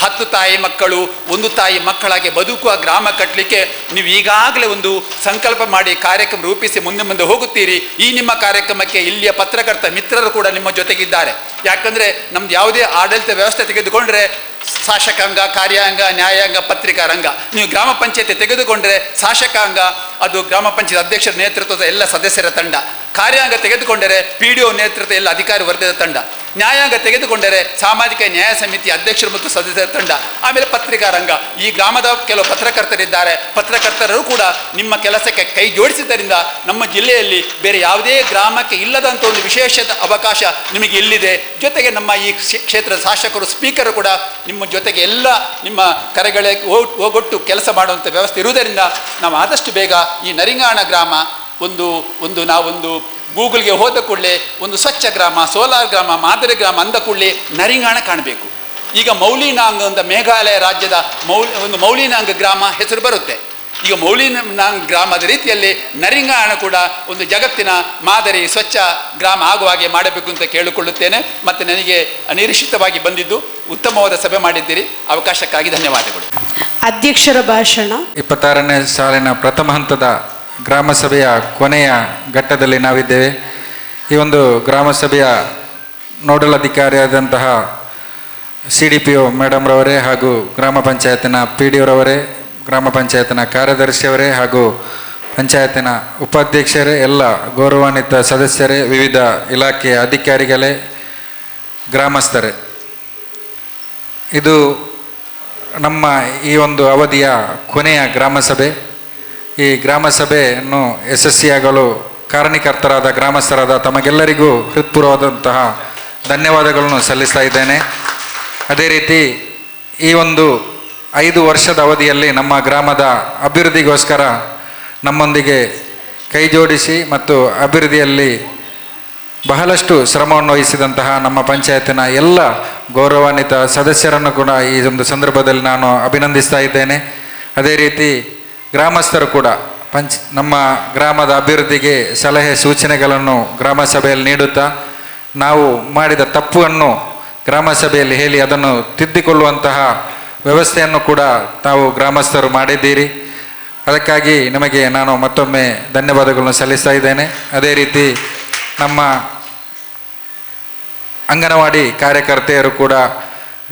10 ತಾಯಿ ಮಕ್ಕಳು 1 ತಾಯಿ ಮಕ್ಕಳಾಗಿ ಬದುಕುವ ಗ್ರಾಮ ಕಟ್ಟಲಿಕ್ಕೆ ನೀವು ಈಗಾಗಲೇ ಒಂದು ಸಂಕಲ್ಪ ಮಾಡಿ ಕಾರ್ಯಕ್ರಮ ರೂಪಿಸಿ ಮುಂದೆ ಹೋಗುತ್ತೀರಿ. ಈ ನಿಮ್ಮ ಕಾರ್ಯಕ್ರಮಕ್ಕೆ ಇಲ್ಲಿಯ ಪತ್ರಕರ್ತ ಮಿತ್ರರು ಕೂಡ ನಿಮ್ಮ ಜೊತೆಗಿದ್ದಾರೆ. ಯಾಕಂದರೆ ನಮ್ದು ಯಾವುದೇ ಆಡಳಿತ ವ್ಯವಸ್ಥೆ ತೆಗೆದುಕೊಂಡ್ರೆ ಶಾಸಕಾಂಗ, ಕಾರ್ಯಾಂಗ, ನ್ಯಾಯಾಂಗ, ಪತ್ರಿಕಾ ರಂಗ. ನೀವು ಗ್ರಾಮ ಪಂಚಾಯತಿ ತೆಗೆದುಕೊಂಡ್ರೆ ಶಾಸಕಾಂಗ ಅದು ಗ್ರಾಮ ಪಂಚಾಯತ್ ಅಧ್ಯಕ್ಷರ ನೇತೃತ್ವದ ಎಲ್ಲ ಸದಸ್ಯರ ತಂಡ, ಕಾರ್ಯಾಂಗ ತೆಗೆದುಕೊಂಡರೆ PDO ನೇತೃತ್ವದ ಎಲ್ಲ ಅಧಿಕಾರಿ ವರ್ಗದ ತಂಡ, ನ್ಯಾಯಾಂಗ ತೆಗೆದುಕೊಂಡರೆ ಸಾಮಾಜಿಕ ನ್ಯಾಯ ಸಮಿತಿ ಅಧ್ಯಕ್ಷರು ಮತ್ತು ಸದಸ್ಯರ ತಂಡ, ಆಮೇಲೆ ಪತ್ರಿಕಾ ರಂಗ. ಈ ಗ್ರಾಮದ ಕೆಲವು ಪತ್ರಕರ್ತರಿದ್ದಾರೆ. ಪತ್ರಕರ್ತರು ಕೂಡ ನಿಮ್ಮ ಕೆಲಸಕ್ಕೆ ಕೈ ಜೋಡಿಸಿದ್ದರಿಂದ ನಮ್ಮ ಜಿಲ್ಲೆಯಲ್ಲಿ ಬೇರೆ ಯಾವುದೇ ಗ್ರಾಮಕ್ಕೆ ಇಲ್ಲದಂಥ ಒಂದು ವಿಶೇಷ ಅವಕಾಶ ನಿಮಗೆ ಇಲ್ಲಿದೆ. ಜೊತೆಗೆ ನಮ್ಮ ಈ ಕ್ಷೇತ್ರದ ಶಾಸಕರು, ಸ್ಪೀಕರು ಕೂಡ ನಿಮ್ಮ ಜೊತೆಗೆ ಎಲ್ಲ ನಿಮ್ಮ ಕರೆಗಳೇ ಹೋಗೊಟ್ಟು ಕೆಲಸ ಮಾಡುವಂಥ ವ್ಯವಸ್ಥೆ ಇರುವುದರಿಂದ ನಾವು ಆದಷ್ಟು ಬೇಗ ಈ ನರಿಂಗಾಣ ಗ್ರಾಮ ನಾವೊಂದು ಗೂಗಲ್ಗೆ ಹೋದ ಕೂಡಲೇ ಒಂದು ಸ್ವಚ್ಛ ಗ್ರಾಮ, ಸೋಲಾರ್ ಗ್ರಾಮ, ಮಾದರಿ ಗ್ರಾಮ ಅಂದ ಕೂಡಲೇ ನರಿಂಗಾಣ ಕಾಣಬೇಕು. ಈಗ ಮೌಲಿನಾಂಗ್ ಅಂತ ಮೇಘಾಲಯ ರಾಜ್ಯದ ಒಂದು ಮೌಲಿನಾಂಗ್ ಗ್ರಾಮ ಹೆಸರು ಬರುತ್ತೆ. ಈಗ ಮೌಲಿನಾಂಗ್ ಗ್ರಾಮದ ರೀತಿಯಲ್ಲಿ ನರಿಂಗಾಣ ಕೂಡ ಒಂದು ಜಗತ್ತಿನ ಮಾದರಿ ಸ್ವಚ್ಛ ಗ್ರಾಮ ಆಗುವ ಹಾಗೆ ಮಾಡಬೇಕು ಅಂತ ಕೇಳಿಕೊಳ್ಳುತ್ತೇನೆ. ಮತ್ತು ನನಗೆ ಅನಿರೀಕ್ಷಿತವಾಗಿ ಬಂದಿದ್ದು ಉತ್ತಮವಾದ ಸಭೆ ಮಾಡಿದ್ದೀರಿ. ಅವಕಾಶಕ್ಕಾಗಿ ಧನ್ಯವಾದಗಳು. ಅಧ್ಯಕ್ಷರ ಭಾಷಣ. 26ನೇ ಸಾಲಿನ ಪ್ರಥಮ ಹಂತದ ಗ್ರಾಮ ಸಭೆಯ ಕೊನೆಯ ಘಟ್ಟದಲ್ಲಿ ನಾವಿದ್ದೇವೆ. ಈ ಒಂದು ಗ್ರಾಮ ಸಭೆಯ ನೋಡಲ್ ಅಧಿಕಾರಿಯಾದಂತಹ CDPO ಮೇಡಮ್ರವರೇ ಹಾಗೂ ಗ್ರಾಮ ಪಂಚಾಯತಿನ PDOರವರೇ, ಗ್ರಾಮ ಪಂಚಾಯತಿನ ಕಾರ್ಯದರ್ಶಿಯವರೇ ಹಾಗೂ ಪಂಚಾಯತಿನ ಉಪಾಧ್ಯಕ್ಷರೇ, ಎಲ್ಲ ಗೌರವಾನ್ವಿತ ಸದಸ್ಯರೇ, ವಿವಿಧ ಇಲಾಖೆಯ ಅಧಿಕಾರಿಗಳೇ, ಗ್ರಾಮಸ್ಥರೇ, ಇದು ನಮ್ಮ ಈ ಒಂದು ಅವಧಿಯ ಕೊನೆಯ ಗ್ರಾಮ ಸಭೆ. ಈ ಗ್ರಾಮ ಸಭೆಯನ್ನು ಯಶಸ್ವಿಯಾಗಲು ಕಾರಣೀಕರ್ತರಾದ ಗ್ರಾಮಸ್ಥರಾದ ತಮಗೆಲ್ಲರಿಗೂ ಹೃತ್ಪೂರ್ವವಾದಂತಹ ಧನ್ಯವಾದಗಳನ್ನು ಸಲ್ಲಿಸ್ತಾ ಇದ್ದೇನೆ. ಅದೇ ರೀತಿ ಈ ಒಂದು 5 ವರ್ಷದ ಅವಧಿಯಲ್ಲಿ ನಮ್ಮ ಗ್ರಾಮದ ಅಭಿವೃದ್ಧಿಗೋಸ್ಕರ ನಮ್ಮೊಂದಿಗೆ ಕೈ ಜೋಡಿಸಿ ಮತ್ತು ಅಭಿವೃದ್ಧಿಯಲ್ಲಿ ಬಹಳಷ್ಟು ಶ್ರಮವನ್ನು ವಹಿಸಿದಂತಹ ನಮ್ಮ ಪಂಚಾಯತಿನ ಎಲ್ಲ ಗೌರವಾನ್ವಿತ ಸದಸ್ಯರನ್ನು ಕೂಡ ಈ ಒಂದು ಸಂದರ್ಭದಲ್ಲಿ ನಾನು ಅಭಿನಂದಿಸ್ತಾ ಇದ್ದೇನೆ. ಅದೇ ರೀತಿ ಗ್ರಾಮಸ್ಥರು ಕೂಡ ನಮ್ಮ ಗ್ರಾಮದ ಅಭಿವೃದ್ಧಿಗೆ ಸಲಹೆ ಸೂಚನೆಗಳನ್ನು ಗ್ರಾಮ ಸಭೆಯಲ್ಲಿ ನೀಡುತ್ತಾ ನಾವು ಮಾಡಿದ ತಪ್ಪನ್ನು ಗ್ರಾಮ ಸಭೆಯಲ್ಲಿ ಹೇಳಿ ಅದನ್ನು ತಿದ್ದಿಕೊಳ್ಳುವಂತಹ ವ್ಯವಸ್ಥೆಯನ್ನು ಕೂಡ ತಾವು ಗ್ರಾಮಸ್ಥರು ಮಾಡಿದ್ದೀರಿ. ಅದಕ್ಕಾಗಿ ನಿಮಗೆ ನಾನು ಮತ್ತೊಮ್ಮೆ ಧನ್ಯವಾದಗಳನ್ನು ಸಲ್ಲಿಸ್ತಾ ಇದ್ದೇನೆ. ಅದೇ ರೀತಿ ನಮ್ಮ ಅಂಗನವಾಡಿ ಕಾರ್ಯಕರ್ತೆಯರು ಕೂಡ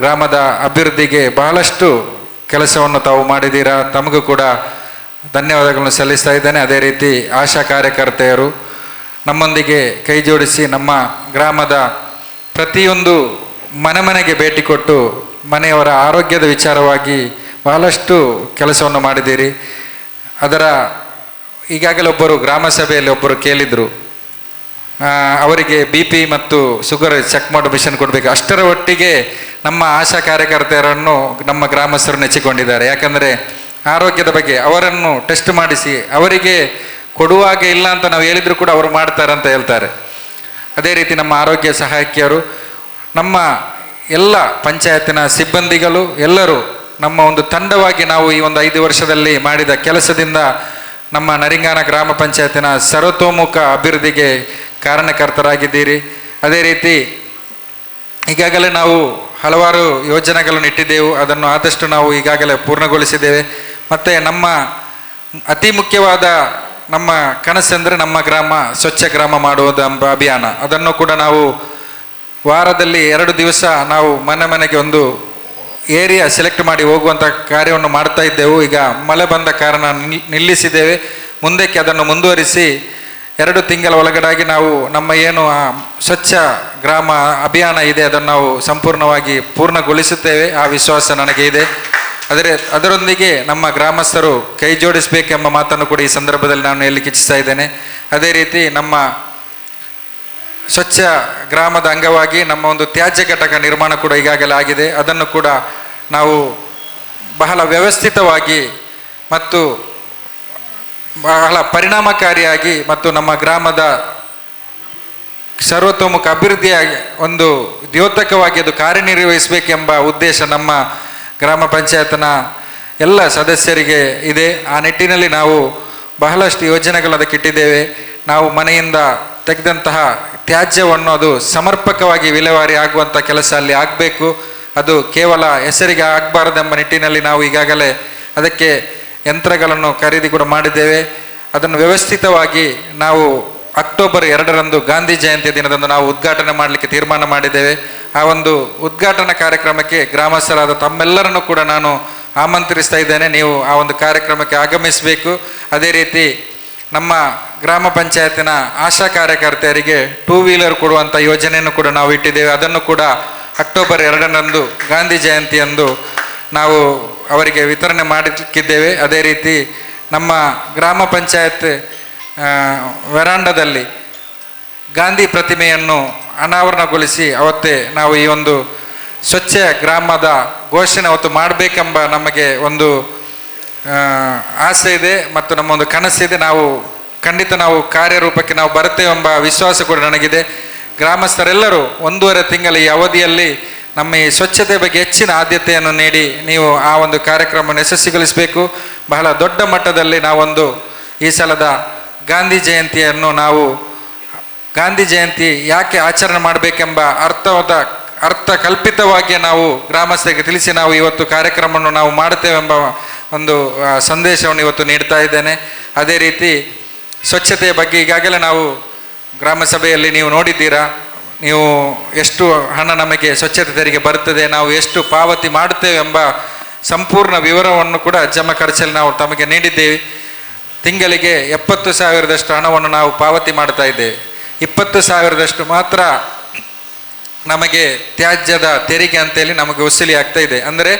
ಗ್ರಾಮದ ಅಭಿವೃದ್ಧಿಗೆ ಬಹಳಷ್ಟು ಕೆಲಸವನ್ನು ತಾವು ಮಾಡಿದ್ದೀರಾ. ತಮಗೂ ಕೂಡ ಧನ್ಯವಾದಗಳನ್ನು ಸಲ್ಲಿಸ್ತಾ ಇದ್ದೇನೆ. ಅದೇ ರೀತಿ ಆಶಾ ಕಾರ್ಯಕರ್ತೆಯರು ನಮ್ಮೊಂದಿಗೆ ಕೈ ಜೋಡಿಸಿ ನಮ್ಮ ಗ್ರಾಮದ ಪ್ರತಿಯೊಂದು ಮನೆಗೆ ಭೇಟಿ ಕೊಟ್ಟು ಮನೆಯವರ ಆರೋಗ್ಯದ ವಿಚಾರವಾಗಿ ಬಹಳಷ್ಟು ಕೆಲಸವನ್ನು ಮಾಡಿದ್ದೀರಿ. ಅದರ ಈಗಾಗಲೇ ಒಬ್ಬರು ಗ್ರಾಮ ಸಭೆಯಲ್ಲಿ ಒಬ್ಬರು ಕೇಳಿದರು, ಅವರಿಗೆ BP ಮತ್ತು ಶುಗರ್ ಚೆಕ್ ಮಾಡೋ ಮಿಷನ್ ಕೊಡಬೇಕು. ಅಷ್ಟರ ಒಟ್ಟಿಗೆ ನಮ್ಮ ಆಶಾ ಕಾರ್ಯಕರ್ತೆಯರನ್ನು ನಮ್ಮ ಗ್ರಾಮಸ್ಥರು ನೆಚ್ಚಿಕೊಂಡಿದ್ದಾರೆ. ಯಾಕಂದರೆ ಆರೋಗ್ಯದ ಬಗ್ಗೆ ಅವರನ್ನು ಟೆಸ್ಟ್ ಮಾಡಿಸಿ ಅವರಿಗೆ ಕೊಡುವಾಗ ಇಲ್ಲ ಅಂತ ನಾವು ಹೇಳಿದರೂ ಕೂಡ ಅವರು ಮಾಡ್ತಾರೆ ಅಂತ ಹೇಳ್ತಾರೆ. ಅದೇ ರೀತಿ ನಮ್ಮ ಆರೋಗ್ಯ ಸಹಾಯಕಿಯರು, ನಮ್ಮ ಎಲ್ಲ ಪಂಚಾಯತಿನ ಸಿಬ್ಬಂದಿಗಳು ಎಲ್ಲರೂ ನಮ್ಮ ಒಂದು ತಂಡವಾಗಿ ನಾವು ಈ ಒಂದು 5 ವರ್ಷದಲ್ಲಿ ಮಾಡಿದ ಕೆಲಸದಿಂದ ನಮ್ಮ ನರಿಂಗಾನ ಗ್ರಾಮ ಪಂಚಾಯತಿನ ಸರ್ವತೋಮುಖ ಅಭಿವೃದ್ಧಿಗೆ ಕಾರಣಕರ್ತರಾಗಿದ್ದೀರಿ. ಅದೇ ರೀತಿ ಈಗಾಗಲೇ ನಾವು ಹಲವಾರು ಯೋಜನೆಗಳನ್ನು ಇಟ್ಟಿದ್ದೆವು, ಅದನ್ನು ಆದಷ್ಟು ನಾವು ಈಗಾಗಲೇ ಪೂರ್ಣಗೊಳಿಸಿದ್ದೇವೆ. ಮತ್ತು ನಮ್ಮ ಅತಿ ಮುಖ್ಯವಾದ ನಮ್ಮ ಕನಸೆಂದರೆ ನಮ್ಮ ಗ್ರಾಮ ಸ್ವಚ್ಛ ಗ್ರಾಮ ಮಾಡುವುದು ಎಂಬ ಅಭಿಯಾನ. ಅದನ್ನು ಕೂಡ ನಾವು ವಾರದಲ್ಲಿ 2 ದಿವಸ ನಾವು ಮನೆಗೆ ಒಂದು ಏರಿಯಾ ಸೆಲೆಕ್ಟ್ ಮಾಡಿ ಹೋಗುವಂಥ ಕಾರ್ಯವನ್ನು ಮಾಡ್ತಾ ಇದ್ದೆವು. ಈಗ ಮಳೆ ಬಂದ ಕಾರಣ ನಿಲ್ಲಿಸಿದ್ದೇವೆ. ಮುಂದಕ್ಕೆ ಅದನ್ನು ಮುಂದುವರಿಸಿ 2 ತಿಂಗಳ ಒಳಗಡೆಗೆ ನಾವು ನಮ್ಮ ಏನು ಸ್ವಚ್ಛ ಗ್ರಾಮ ಅಭಿಯಾನ ಇದೆ ಅದನ್ನು ನಾವು ಸಂಪೂರ್ಣವಾಗಿ ಪೂರ್ಣಗೊಳಿಸುತ್ತೇವೆ. ಆ ವಿಶ್ವಾಸ ನನಗೆ ಇದೆ. ಅದರೊಂದಿಗೆ ನಮ್ಮ ಗ್ರಾಮಸ್ಥರು ಕೈ ಜೋಡಿಸಬೇಕೆಂಬ ಮಾತನ್ನು ಕೂಡ ಈ ಸಂದರ್ಭದಲ್ಲಿ ನಾನು ಹೇಳಲಿಕ್ಕೆ ಇಚ್ಛಿಸ್ತಾ ಇದ್ದೇನೆ. ಅದೇ ರೀತಿ ನಮ್ಮ ಸ್ವಚ್ಛ ಗ್ರಾಮದ ಅಂಗವಾಗಿ ನಮ್ಮ ಒಂದು ತ್ಯಾಜ್ಯ ಘಟಕ ನಿರ್ಮಾಣ ಕೂಡ ಈಗಾಗಲೇ ಆಗಿದೆ. ಅದನ್ನು ಕೂಡ ನಾವು ಬಹಳ ವ್ಯವಸ್ಥಿತವಾಗಿ ಮತ್ತು ಬಹಳ ಪರಿಣಾಮಕಾರಿಯಾಗಿ ಮತ್ತು ನಮ್ಮ ಗ್ರಾಮದ ಸರ್ವತೋಮುಖ ಅಭಿವೃದ್ಧಿಯಾಗಿ ಒಂದು ದ್ಯೋತಕವಾಗಿ ಅದು ಕಾರ್ಯನಿರ್ವಹಿಸಬೇಕೆಂಬ ಉದ್ದೇಶ ನಮ್ಮ ಗ್ರಾಮ ಪಂಚಾಯತ್ನ ಎಲ್ಲ ಸದಸ್ಯರಿಗೆ ಇದೆ. ಆ ನಿಟ್ಟಿನಲ್ಲಿ ನಾವು ಬಹಳಷ್ಟು ಯೋಜನೆಗಳು ಅದಕ್ಕೆ ಇಟ್ಟಿದ್ದೇವೆ. ನಾವು ಮನೆಯಿಂದ ತೆಗೆದಂತಹ ತ್ಯಾಜ್ಯವನ್ನು ಅದು ಸಮರ್ಪಕವಾಗಿ ವಿಲೇವಾರಿ ಆಗುವಂಥ ಕೆಲಸ ಅಲ್ಲಿ ಆಗಬೇಕು. ಅದು ಕೇವಲ ಹೆಸರಿಗೆ ಆಗಬಾರದೆಂಬ ನಿಟ್ಟಿನಲ್ಲಿ ನಾವು ಈಗಾಗಲೇ ಅದಕ್ಕೆ ಯಂತ್ರಗಳನ್ನು ಖರೀದಿ ಕೂಡ ಮಾಡಿದ್ದೇವೆ. ಅದನ್ನು ವ್ಯವಸ್ಥಿತವಾಗಿ ನಾವು ಅಕ್ಟೋಬರ್ 2ರಂದು ಗಾಂಧಿ ಜಯಂತಿ ದಿನದಂದು ನಾವು ಉದ್ಘಾಟನೆ ಮಾಡಲಿಕ್ಕೆ ತೀರ್ಮಾನ ಮಾಡಿದ್ದೇವೆ. ಆ ಒಂದು ಉದ್ಘಾಟನಾ ಕಾರ್ಯಕ್ರಮಕ್ಕೆ ಗ್ರಾಮಸ್ಥರಾದ ತಮ್ಮೆಲ್ಲರನ್ನು ಕೂಡ ನಾನು ಆಮಂತ್ರಿಸ್ತಾ ಇದ್ದೇನೆ. ನೀವು ಆ ಒಂದು ಕಾರ್ಯಕ್ರಮಕ್ಕೆ ಆಗಮಿಸಬೇಕು. ಅದೇ ರೀತಿ ನಮ್ಮ ಗ್ರಾಮ ಪಂಚಾಯತಿನ ಆಶಾ ಕಾರ್ಯಕರ್ತೆಯರಿಗೆ 2 ವೀಲರ್ ಕೊಡುವಂಥ ಯೋಜನೆಯನ್ನು ಕೂಡ ನಾವು ಇಟ್ಟಿದ್ದೇವೆ. ಅದನ್ನು ಕೂಡ ಅಕ್ಟೋಬರ್ 2ರಂದು ಗಾಂಧಿ ಜಯಂತಿಯಂದು ನಾವು ಅವರಿಗೆ ವಿತರಣೆ ಮಾಡಲಿಕ್ಕಿದ್ದೇವೆ. ಅದೇ ರೀತಿ ನಮ್ಮ ಗ್ರಾಮ ಪಂಚಾಯತ್ ವೆರಾಂಡದಲ್ಲಿ ಗಾಂಧಿ ಪ್ರತಿಮೆಯನ್ನು ಅನಾವರಣಗೊಳಿಸಿ ಅವತ್ತೇ ನಾವು ಈ ಒಂದು ಸ್ವಚ್ಛ ಗ್ರಾಮದ ಘೋಷಣೆ ಅವತ್ತು ಮಾಡಬೇಕೆಂಬ ನಮಗೆ ಒಂದು ಆಸೆ ಇದೆ ಮತ್ತು ನಮ್ಮ ಒಂದು ಕನಸಿದೆ. ನಾವು ಖಂಡಿತ ನಾವು ಕಾರ್ಯರೂಪಕ್ಕೆ ನಾವು ಬರುತ್ತೇವೆಂಬ ವಿಶ್ವಾಸ ಕೂಡ ನನಗಿದೆ. ಗ್ರಾಮಸ್ಥರೆಲ್ಲರೂ 1.5 ತಿಂಗಳ ಈ ಅವಧಿಯಲ್ಲಿ ನಮ್ಮ ಈ ಸ್ವಚ್ಛತೆ ಬಗ್ಗೆ ಹೆಚ್ಚಿನ ಆದ್ಯತೆಯನ್ನು ನೀಡಿ ನೀವು ಆ ಒಂದು ಕಾರ್ಯಕ್ರಮವನ್ನು ಯಶಸ್ವಿಗೊಳಿಸಬೇಕು. ಬಹಳ ದೊಡ್ಡ ಮಟ್ಟದಲ್ಲಿ ನಾವೊಂದು ಈ ಸಲದ ಗಾಂಧಿ ಜಯಂತಿಯನ್ನು ನಾವು ಗಾಂಧಿ ಜಯಂತಿ ಯಾಕೆ ಆಚರಣೆ ಮಾಡಬೇಕೆಂಬ ಅರ್ಥ ಕಲ್ಪಿತವಾಗಿ ನಾವು ಗ್ರಾಮಸ್ಥರಿಗೆ ತಿಳಿಸಿ ನಾವು ಇವತ್ತು ಕಾರ್ಯಕ್ರಮವನ್ನು ನಾವು ಮಾಡುತ್ತೇವೆಂಬ ಒಂದು ಸಂದೇಶವನ್ನು ಇವತ್ತು ನೀಡ್ತಾ ಇದ್ದೇನೆ. ಅದೇ ರೀತಿ ಸ್ವಚ್ಛತೆಯ ಬಗ್ಗೆ ಈಗಾಗಲೇ ನಾವು ಗ್ರಾಮ ಸಭೆಯಲ್ಲಿ ನೀವು ನೋಡಿದ್ದೀರಾ. ನೀವು ಎಷ್ಟು ಹಣ ನಮಗೆ ಸ್ವಚ್ಛತೆ ತೆರಿಗೆ ಬರುತ್ತದೆ, ನಾವು ಎಷ್ಟು ಪಾವತಿ ಮಾಡುತ್ತೇವೆ ಎಂಬ ಸಂಪೂರ್ಣ ವಿವರವನ್ನು ಕೂಡ ಜಮ ಖರ್ಚಲ್ಲಿ ನಾವು ತಮಗೆ ನೀಡಿದ್ದೇವೆ. ತಿಂಗಳಿಗೆ 70,000ದಷ್ಟು ಹಣವನ್ನು ನಾವು ಪಾವತಿ ಮಾಡ್ತಾ ಇದ್ದೇವೆ. 20,000ದಷ್ಟು ಮಾತ್ರ ನಮಗೆ ತ್ಯಾಜ್ಯದ ತೆರಿಗೆ ಅಂತೇಳಿ ನಮಗೆ ವಸೂಲಿ ಆಗ್ತಾ ಇದೆ. ಅಂದರೆ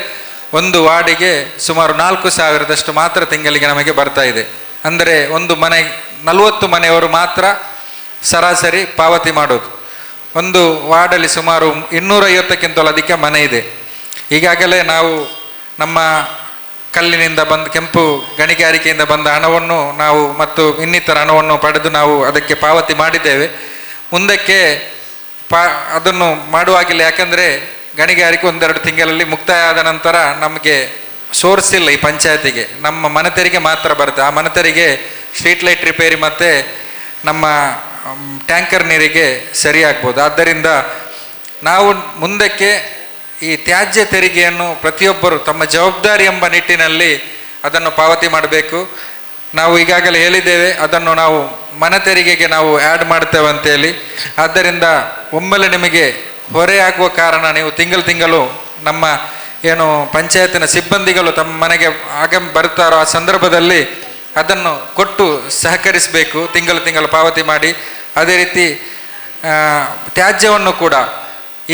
ಒಂದು ವಾರ್ಡಿಗೆ ಸುಮಾರು 4,000ದಷ್ಟು ಮಾತ್ರ ತಿಂಗಳಿಗೆ ನಮಗೆ ಬರ್ತಾ ಇದೆ. ಅಂದರೆ ಒಂದು ಮನೆ 40 ಮನೆಯವರು ಮಾತ್ರ ಸರಾಸರಿ ಪಾವತಿ ಮಾಡೋದು. ಒಂದು ವಾರ್ಡಲ್ಲಿ ಸುಮಾರು 250ಕ್ಕಿಂತಲೂ ಅಧಿಕ ಮನೆ ಇದೆ. ಈಗಾಗಲೇ ನಾವು ನಮ್ಮ ಕಲ್ಲಿನಿಂದ ಬಂದ ಕೆಂಪು ಗಣಿಗಾರಿಕೆಯಿಂದ ಬಂದ ಹಣವನ್ನು ನಾವು ಮತ್ತು ಇನ್ನಿತರ ಹಣವನ್ನು ಪಡೆದು ನಾವು ಅದಕ್ಕೆ ಪಾವತಿ ಮಾಡಿದ್ದೇವೆ. ಮುಂದಕ್ಕೆ ಅದನ್ನು ಮಾಡುವಾಗಿಲ್ಲ, ಯಾಕಂದರೆ ಗಣಿಗಾರಿಕೆ 1-2 ತಿಂಗಳಲ್ಲಿ ಮುಕ್ತಾಯ ಆದ ನಂತರ ನಮಗೆ ಸೋರ್ಸ್ ಇಲ್ಲ ಈ ಪಂಚಾಯತಿಗೆ, ನಮ್ಮ ಮನೆ ತೆರಿಗೆ ಮಾತ್ರ ಬರುತ್ತೆ. ಆ ಮನೆ ತೆರಿಗೆ ಸ್ಟ್ರೀಟ್ ಲೈಟ್ ರಿಪೇರಿ ಮತ್ತು ನಮ್ಮ ಟ್ಯಾಂಕರ್ ನೀರಿಗೆ ಸರಿಯಾಗ್ಬೋದು. ಆದ್ದರಿಂದ ನಾವು ಮುಂದಕ್ಕೆ ಈ ತ್ಯಾಜ್ಯ ತೆರಿಗೆಯನ್ನು ಪ್ರತಿಯೊಬ್ಬರು ತಮ್ಮ ಜವಾಬ್ದಾರಿ ಎಂಬ ನಿಟ್ಟಿನಲ್ಲಿ ಅದನ್ನು ಪಾವತಿ ಮಾಡಬೇಕು. ನಾವು ಈಗಾಗಲೇ ಹೇಳಿದ್ದೇವೆ, ಅದನ್ನು ನಾವು ಮನೆ ತೆರಿಗೆಗೆ ನಾವು ಆ್ಯಡ್ ಮಾಡ್ತೇವೆ ಅಂತೇಳಿ. ಆದ್ದರಿಂದ ಒಮ್ಮೆಲೆ ನಿಮಗೆ ಹೊರೆಯಾಗುವ ಕಾರಣ ನೀವು ತಿಂಗಳು ನಮ್ಮ ಏನು ಪಂಚಾಯತಿನ ಸಿಬ್ಬಂದಿಗಳು ತಮ್ಮ ಮನೆಗೆ ಬರ್ತಾರೋ ಆ ಸಂದರ್ಭದಲ್ಲಿ ಅದನ್ನು ಕೊಟ್ಟು ಸಹಕರಿಸಬೇಕು, ತಿಂಗಳು ಪಾವತಿ ಮಾಡಿ. ಅದೇ ರೀತಿ ತ್ಯಾಜ್ಯವನ್ನು ಕೂಡ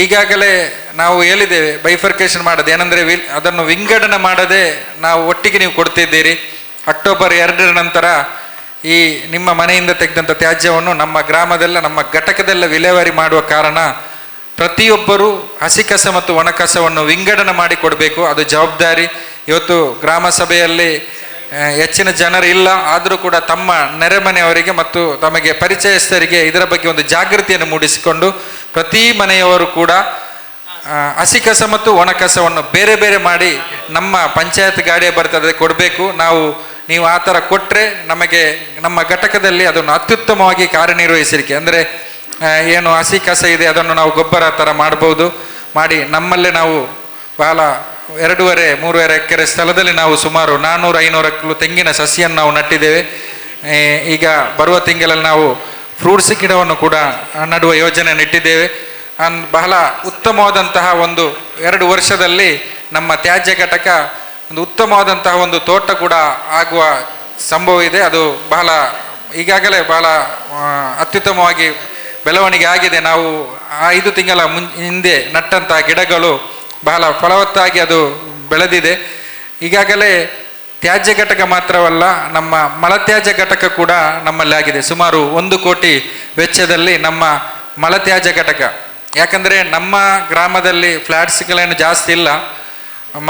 ಈಗಾಗಲೇ ನಾವು ಹೇಳಿದ್ದೇವೆ, ಬೈಫರ್ಕೇಷನ್ ಮಾಡೋದು ಏನಂದರೆ ಅದನ್ನು ವಿಂಗಡಣೆ ಮಾಡದೆ ನಾವು ಒಟ್ಟಿಗೆ ನೀವು ಕೊಡ್ತಿದ್ದೀರಿ. ಅಕ್ಟೋಬರ್ 2 ನಂತರ ಈ ನಿಮ್ಮ ಮನೆಯಿಂದ ತೆಗೆದಂಥ ತ್ಯಾಜ್ಯವನ್ನು ನಮ್ಮ ಗ್ರಾಮದಲ್ಲ ನಮ್ಮ ಘಟಕದಲ್ಲ ವಿಲೇವಾರಿ ಮಾಡುವ ಕಾರಣ ಪ್ರತಿಯೊಬ್ಬರು ಹಸಿ ಕಸ ಮತ್ತು ಒಣ ಕಸವನ್ನು ವಿಂಗಡಣೆ ಮಾಡಿ ಕೊಡಬೇಕು, ಅದು ಜವಾಬ್ದಾರಿ. ಇವತ್ತು ಗ್ರಾಮ ಸಭೆಯಲ್ಲಿ ಹೆಚ್ಚಿನ ಜನರು ಇಲ್ಲ, ಆದರೂ ಕೂಡ ತಮ್ಮ ನೆರೆಮನೆಯವರಿಗೆ ಮತ್ತು ತಮಗೆ ಪರಿಚಯಸ್ಥರಿಗೆ ಇದರ ಬಗ್ಗೆ ಒಂದು ಜಾಗೃತಿಯನ್ನು ಮೂಡಿಸಿಕೊಂಡು ಪ್ರತಿ ಮನೆಯವರು ಕೂಡ ಹಸಿ ಕಸ ಮತ್ತು ಒಣ ಕಸವನ್ನು ಬೇರೆ ಬೇರೆ ಮಾಡಿ ನಮ್ಮ ಪಂಚಾಯತ್ ಗಾಡಿಯ ಬರ್ತದೆ ಕೊಡಬೇಕು. ನೀವು ಆ ಥರ ಕೊಟ್ಟರೆ ನಮಗೆ ನಮ್ಮ ಘಟಕದಲ್ಲಿ ಅದನ್ನು ಅತ್ಯುತ್ತಮವಾಗಿ ಕಾರ್ಯನಿರ್ವಹಿಸಲಿಕ್ಕೆ, ಅಂದರೆ ಏನು ಹಸಿ ಕಸ ಇದೆ ಅದನ್ನು ನಾವು ಗೊಬ್ಬರ ಥರ ಮಾಡ್ಬೋದು. ಮಾಡಿ ನಮ್ಮಲ್ಲೇ ನಾವು ಬಹಳ 2.5-3 ಎಕರೆ ಸ್ಥಳದಲ್ಲಿ ನಾವು ಸುಮಾರು 400-500 ತೆಂಗಿನ ಸಸಿಯನ್ನು ನಾವು ನಟ್ಟಿದ್ದೇವೆ. ಈಗ ಬರುವ ತಿಂಗಳಲ್ಲಿ ನಾವು ಫ್ರೂಟ್ಸ್ ಗಿಡವನ್ನು ಕೂಡ ನಡುವ ಯೋಜನೆ ಇಟ್ಟಿದ್ದೇವೆ. ಬಹಳ ಉತ್ತಮವಾದಂತಹ 1-2 ವರ್ಷದಲ್ಲಿ ನಮ್ಮ ತ್ಯಾಜ್ಯ ಘಟಕ ಒಂದು ಉತ್ತಮವಾದಂತಹ ಒಂದು ತೋಟ ಕೂಡ ಆಗುವ ಸಂಭವ ಇದೆ. ಅದು ಈಗಾಗಲೇ ಬಹಳ ಅತ್ಯುತ್ತಮವಾಗಿ ಬೆಳವಣಿಗೆ ಆಗಿದೆ. ನಾವು 5 ತಿಂಗಳ ಹಿಂದೆ ನಟ್ಟಂತಹ ಗಿಡಗಳು ಬಹಳ ಫಲವತ್ತಾಗಿ ಅದು ಬೆಳೆದಿದೆ. ಈಗಾಗಲೇ ತ್ಯಾಜ್ಯ ಘಟಕ ಮಾತ್ರವಲ್ಲ, ನಮ್ಮ ಮಲತ್ಯಾಜ್ಯ ಘಟಕ ಕೂಡ ನಮ್ಮಲ್ಲಿ ಆಗಿದೆ. ಸುಮಾರು 1 ಕೋಟಿ ವೆಚ್ಚದಲ್ಲಿ ನಮ್ಮ ಮಲತ್ಯಾಜ್ಯ ಘಟಕ, ಯಾಕಂದರೆ ನಮ್ಮ ಗ್ರಾಮದಲ್ಲಿ ಫ್ಲ್ಯಾಟ್ಸ್ಗಳೇನು ಜಾಸ್ತಿ ಇಲ್ಲ,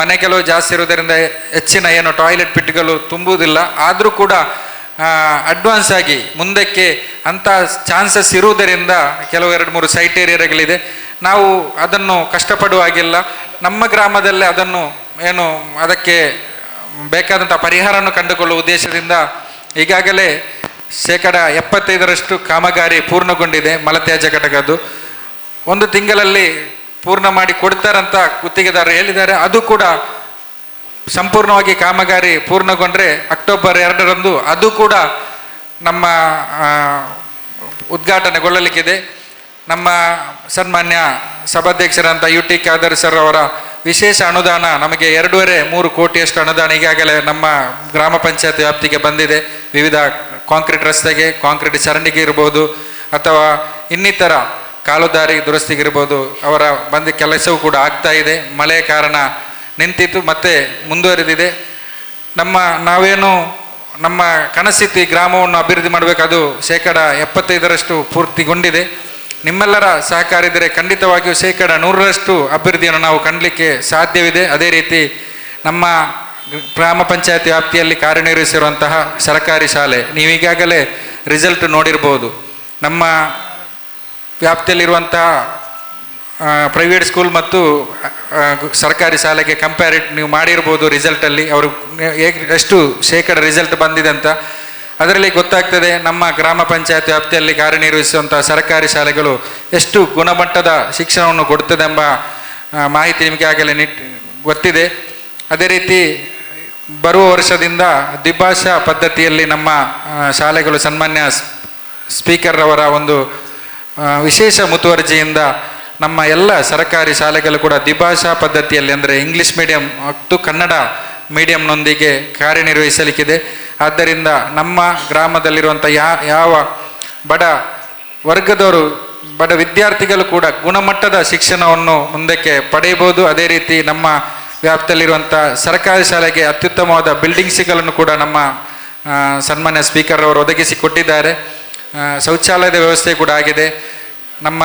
ಮನೆಗಳು ಜಾಸ್ತಿ ಇರೋದರಿಂದ ಹೆಚ್ಚಿನ ಏನು ಟಾಯ್ಲೆಟ್ ಪಿಟ್ಗಳು ತುಂಬುವುದಿಲ್ಲ. ಆದರೂ ಕೂಡ ಅಡ್ವಾನ್ಸ್ ಆಗಿ ಮುಂದಕ್ಕೆ ಅಂಥ ಚಾನ್ಸಸ್ ಇರುವುದರಿಂದ ಕೆಲವು 2-3 ಸೈಟ್ ಏರಿಯಾಗಳಿದೆ. ನಾವು ಅದನ್ನು ಕಷ್ಟಪಡುವಾಗಿಲ್ಲ, ನಮ್ಮ ಗ್ರಾಮದಲ್ಲೇ ಅದನ್ನು ಅದಕ್ಕೆ ಬೇಕಾದಂಥ ಪರಿಹಾರವನ್ನು ಕಂಡುಕೊಳ್ಳುವ ಉದ್ದೇಶದಿಂದ ಈಗಾಗಲೇ 75% ಕಾಮಗಾರಿ ಪೂರ್ಣಗೊಂಡಿದೆ. ಮಲತ್ಯಾಜ್ಯ ಘಟಕದ್ದು 1 ತಿಂಗಳಲ್ಲಿ ಪೂರ್ಣ ಮಾಡಿ ಕೊಡ್ತಾರಂತ ಗುತ್ತಿಗೆದಾರರು ಹೇಳಿದ್ದಾರೆ. ಅದು ಕೂಡ ಸಂಪೂರ್ಣವಾಗಿ ಕಾಮಗಾರಿ ಪೂರ್ಣಗೊಂಡ್ರೆ ಅಕ್ಟೋಬರ್ 2 ಅದು ಕೂಡ ನಮ್ಮ ಉದ್ಘಾಟನೆಗೊಳ್ಳಲಿಕ್ಕಿದೆ. ನಮ್ಮ ಸನ್ಮಾನ್ಯ ಸಭಾಧ್ಯಕ್ಷರಂತ UT ಖಾದರ್ ಸರ್ ಅವರ ವಿಶೇಷ ಅನುದಾನ ನಮಗೆ 2.5-3 ಕೋಟಿಯಷ್ಟು ಅನುದಾನ ಈಗಾಗಲೇ ನಮ್ಮ ಗ್ರಾಮ ಪಂಚಾಯತ್ ವ್ಯಾಪ್ತಿಗೆ ಬಂದಿದೆ. ವಿವಿಧ ಕಾಂಕ್ರೀಟ್ ರಸ್ತೆಗೆ, ಕಾಂಕ್ರೀಟ್ ಚರಂಡಿಗೆ ಇರ್ಬೋದು ಅಥವಾ ಇನ್ನಿತರ ಕಾಲುದಾರಿ ದುರಸ್ತಿಗಿರ್ಬೋದು, ಅವರ ಕೆಲಸವೂ ಕೂಡ ಆಗ್ತಾ ಇದೆ. ಮಳೆಯ ಕಾರಣ ನಿಂತಿತ್ತು, ಮತ್ತೆ ಮುಂದುವರೆದಿದೆ. ನಾವೇನು ನಮ್ಮ ಕನಸಿತ್ತು ಈ ಗ್ರಾಮವನ್ನು ಅಭಿವೃದ್ಧಿ ಮಾಡಬೇಕು, ಅದು 75% ಪೂರ್ತಿಗೊಂಡಿದೆ. ನಿಮ್ಮೆಲ್ಲರ ಸಹಕಾರ ಇದ್ದರೆ ಖಂಡಿತವಾಗಿಯೂ 100% ಅಭಿವೃದ್ಧಿಯನ್ನು ನಾವು ಕಾಣಲಿಕ್ಕೆ ಸಾಧ್ಯವಿದೆ. ಅದೇ ರೀತಿ ನಮ್ಮ ಗ್ರಾಮ ಪಂಚಾಯತ್ ವ್ಯಾಪ್ತಿಯಲ್ಲಿ ಕಾರ್ಯನಿರ್ವಹಿಸಿರುವಂತಹ ಸರ್ಕಾರಿ ಶಾಲೆ ನೀವೀಗಾಗಲೇ ರಿಸಲ್ಟ್ ನೋಡಿರ್ಬೋದು. ನಮ್ಮ ವ್ಯಾಪ್ತಿಯಲ್ಲಿರುವಂತಹ ಪ್ರೈವೇಟ್ ಸ್ಕೂಲ್ ಮತ್ತು ಸರ್ಕಾರಿ ಶಾಲೆಗೆ ನೀವು ಮಾಡಿರ್ಬೋದು. ರಿಸಲ್ಟಲ್ಲಿ ಅವರು ಎಷ್ಟು ರಿಸಲ್ಟ್ ಬಂದಿದೆ ಅಂತ ಅದರಲ್ಲಿ ಗೊತ್ತಾಗ್ತದೆ. ನಮ್ಮ ಗ್ರಾಮ ಪಂಚಾಯತ್ ವ್ಯಾಪ್ತಿಯಲ್ಲಿ ಕಾರ್ಯನಿರ್ವಹಿಸುವಂಥ ಸರ್ಕಾರಿ ಶಾಲೆಗಳು ಎಷ್ಟು ಗುಣಮಟ್ಟದ ಶಿಕ್ಷಣವನ್ನು ಕೊಡ್ತದೆ ಎಂಬ ಮಾಹಿತಿ ನಿಮಗೆ ಆಗಲೇ ಗೊತ್ತಿದೆ. ಅದೇ ರೀತಿ ಬರುವ ವರ್ಷದಿಂದ ದ್ವಿಭಾಷಾ ಪದ್ಧತಿಯಲ್ಲಿ ನಮ್ಮ ಶಾಲೆಗಳು ಸನ್ಮಾನ್ಯ ಸ್ಪೀಕರ್ ಅವರ ಒಂದು ವಿಶೇಷ ಮುತುವರ್ಜಿಯಿಂದ ನಮ್ಮ ಎಲ್ಲ ಸರ್ಕಾರಿ ಶಾಲೆಗಳು ಕೂಡ ದ್ವಿಭಾಷಾ ಪದ್ಧತಿಯಲ್ಲಿ, ಅಂದರೆ ಇಂಗ್ಲೀಷ್ ಮೀಡಿಯಂ ಮತ್ತು ಕನ್ನಡ ಮೀಡಿಯಂನೊಂದಿಗೆ ಕಾರ್ಯನಿರ್ವಹಿಸಲಿಕ್ಕಿದೆ. ಆದ್ದರಿಂದ ನಮ್ಮ ಗ್ರಾಮದಲ್ಲಿರುವಂಥ ಯಾವ ಬಡ ವರ್ಗದವರು, ಬಡ ವಿದ್ಯಾರ್ಥಿಗಳು ಕೂಡ ಗುಣಮಟ್ಟದ ಶಿಕ್ಷಣವನ್ನು ಮುಂದಕ್ಕೆ ಪಡೆಯಬಹುದು. ಅದೇ ರೀತಿ ನಮ್ಮ ವ್ಯಾಪ್ತಿಯಲ್ಲಿರುವಂಥ ಸರ್ಕಾರಿ ಶಾಲೆಗೆ ಅತ್ಯುತ್ತಮವಾದ ಬಿಲ್ಡಿಂಗ್ಸ್ಗಳನ್ನು ಕೂಡ ನಮ್ಮ ಸನ್ಮಾನ್ಯ ಸ್ಪೀಕರ್ ಅವರು ಒದಗಿಸಿ ಕೊಟ್ಟಿದ್ದಾರೆ. ಶೌಚಾಲಯದ ವ್ಯವಸ್ಥೆ ಕೂಡ ಆಗಿದೆ. ನಮ್ಮ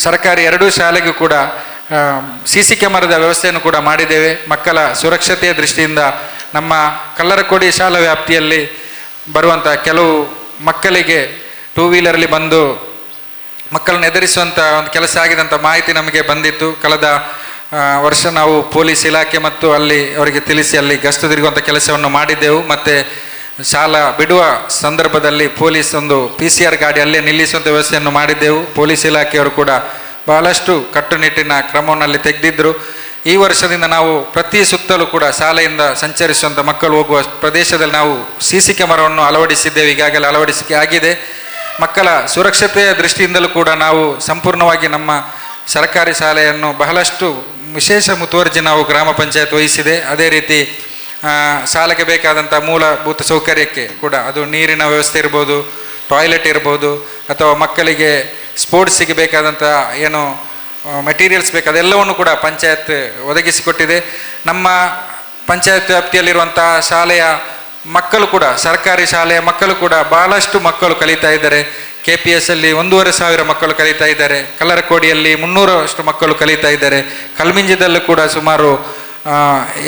ಸರ್ಕಾರಿ 2 ಶಾಲೆಗೂ ಕೂಡ CC ಕ್ಯಾಮರಾದ ವ್ಯವಸ್ಥೆಯನ್ನು ಕೂಡ ಮಾಡಿದ್ದೇವೆ. ಮಕ್ಕಳ ಸುರಕ್ಷತೆಯ ದೃಷ್ಟಿಯಿಂದ ನಮ್ಮ ಕಲ್ಲರಕೋಡಿ ಶಾಲಾ ವ್ಯಾಪ್ತಿಯಲ್ಲಿ ಬರುವಂಥ ಕೆಲವು ಮಕ್ಕಳಿಗೆ 2 ವೀಲರಲ್ಲಿ ಬಂದು ಮಕ್ಕಳನ್ನು ಎದುರಿಸುವಂಥ ಒಂದು ಕೆಲಸ ಆಗಿದೆ ಅಂತ ಮಾಹಿತಿ ನಮಗೆ ಬಂದಿತ್ತು. ಕಳೆದ ವರ್ಷ ನಾವು ಪೊಲೀಸ್ ಇಲಾಖೆ ಮತ್ತು ಅಲ್ಲಿ ಅವರಿಗೆ ತಿಳಿಸಿ ಅಲ್ಲಿ ಗಸ್ತು ತಿರುಗುವಂಥ ಕೆಲಸವನ್ನು ಮಾಡಿದ್ದೆವು. ಮತ್ತು ಶಾಲಾ ಬಿಡುವ ಸಂದರ್ಭದಲ್ಲಿ ಪೊಲೀಸ್ ಒಂದು PCR ಗಾಡಿ ಅಲ್ಲೇ ನಿಲ್ಲಿಸುವಂಥ ವ್ಯವಸ್ಥೆಯನ್ನು ಮಾಡಿದ್ದೆವು. ಪೊಲೀಸ್ ಇಲಾಖೆಯವರು ಕೂಡ ಬಹಳಷ್ಟು ಕಟ್ಟುನಿಟ್ಟಿನ ಕ್ರಮವನ್ನು ತೆಗೆದಿದ್ದರು. ಈ ವರ್ಷದಿಂದ ನಾವು ಪ್ರತಿ ಸುತ್ತಲೂ ಕೂಡ ಶಾಲೆಯಿಂದ ಸಂಚರಿಸುವಂಥ ಮಕ್ಕಳು ಹೋಗುವ ಪ್ರದೇಶದಲ್ಲಿ ನಾವು CC ಕ್ಯಾಮರಾವನ್ನು ಅಳವಡಿಸಿದ್ದೇವೆ. ಈಗಾಗಲೇ ಅಳವಡಿಸಿಕೆ ಆಗಿದೆ. ಮಕ್ಕಳ ಸುರಕ್ಷತೆಯ ದೃಷ್ಟಿಯಿಂದಲೂ ಕೂಡ ನಾವು ಸಂಪೂರ್ಣವಾಗಿ ನಮ್ಮ ಸರ್ಕಾರಿ ಶಾಲೆಯನ್ನು ಬಹಳಷ್ಟು ವಿಶೇಷ ಮುತುವರ್ಜಿ ನಾವು ಗ್ರಾಮ ಪಂಚಾಯತ್ ವಹಿಸಿದೆ. ಅದೇ ರೀತಿ ಶಾಲೆಗೆ ಬೇಕಾದಂಥ ಮೂಲಭೂತ ಸೌಕರ್ಯಕ್ಕೆ ಕೂಡ ಅದು ನೀರಿನ ವ್ಯವಸ್ಥೆ ಇರ್ಬೋದು, ಟಾಯ್ಲೆಟ್ ಇರ್ಬೋದು, ಅಥವಾ ಮಕ್ಕಳಿಗೆ ಸ್ಪೋರ್ಟ್ಸಿಗೆ ಬೇಕಾದಂಥ ಏನು ಮೆಟೀರಿಯಲ್ಸ್ ಬೇಕು ಅದೆಲ್ಲವನ್ನು ಕೂಡ ಪಂಚಾಯತ್ ಒದಗಿಸಿಕೊಟ್ಟಿದೆ. ನಮ್ಮ ಪಂಚಾಯತ್ ವ್ಯಾಪ್ತಿಯಲ್ಲಿರುವಂಥ ಶಾಲೆಯ ಮಕ್ಕಳು ಕೂಡ ಸರ್ಕಾರಿ ಶಾಲೆಯ ಮಕ್ಕಳು ಕೂಡ ಬಹಳಷ್ಟು ಮಕ್ಕಳು ಕಲಿತಾ ಇದ್ದಾರೆ. KPS ಅಲ್ಲಿ 1,500 ಮಕ್ಕಳು ಕಲಿತಾ ಇದ್ದಾರೆ. ಕಲ್ಲರಕೋಡಿಯಲ್ಲಿ 300ರಷ್ಟು ಮಕ್ಕಳು ಕಲಿತಾ ಇದ್ದಾರೆ. ಕಲ್ಮಿಂಜದಲ್ಲೂ ಕೂಡ ಸುಮಾರು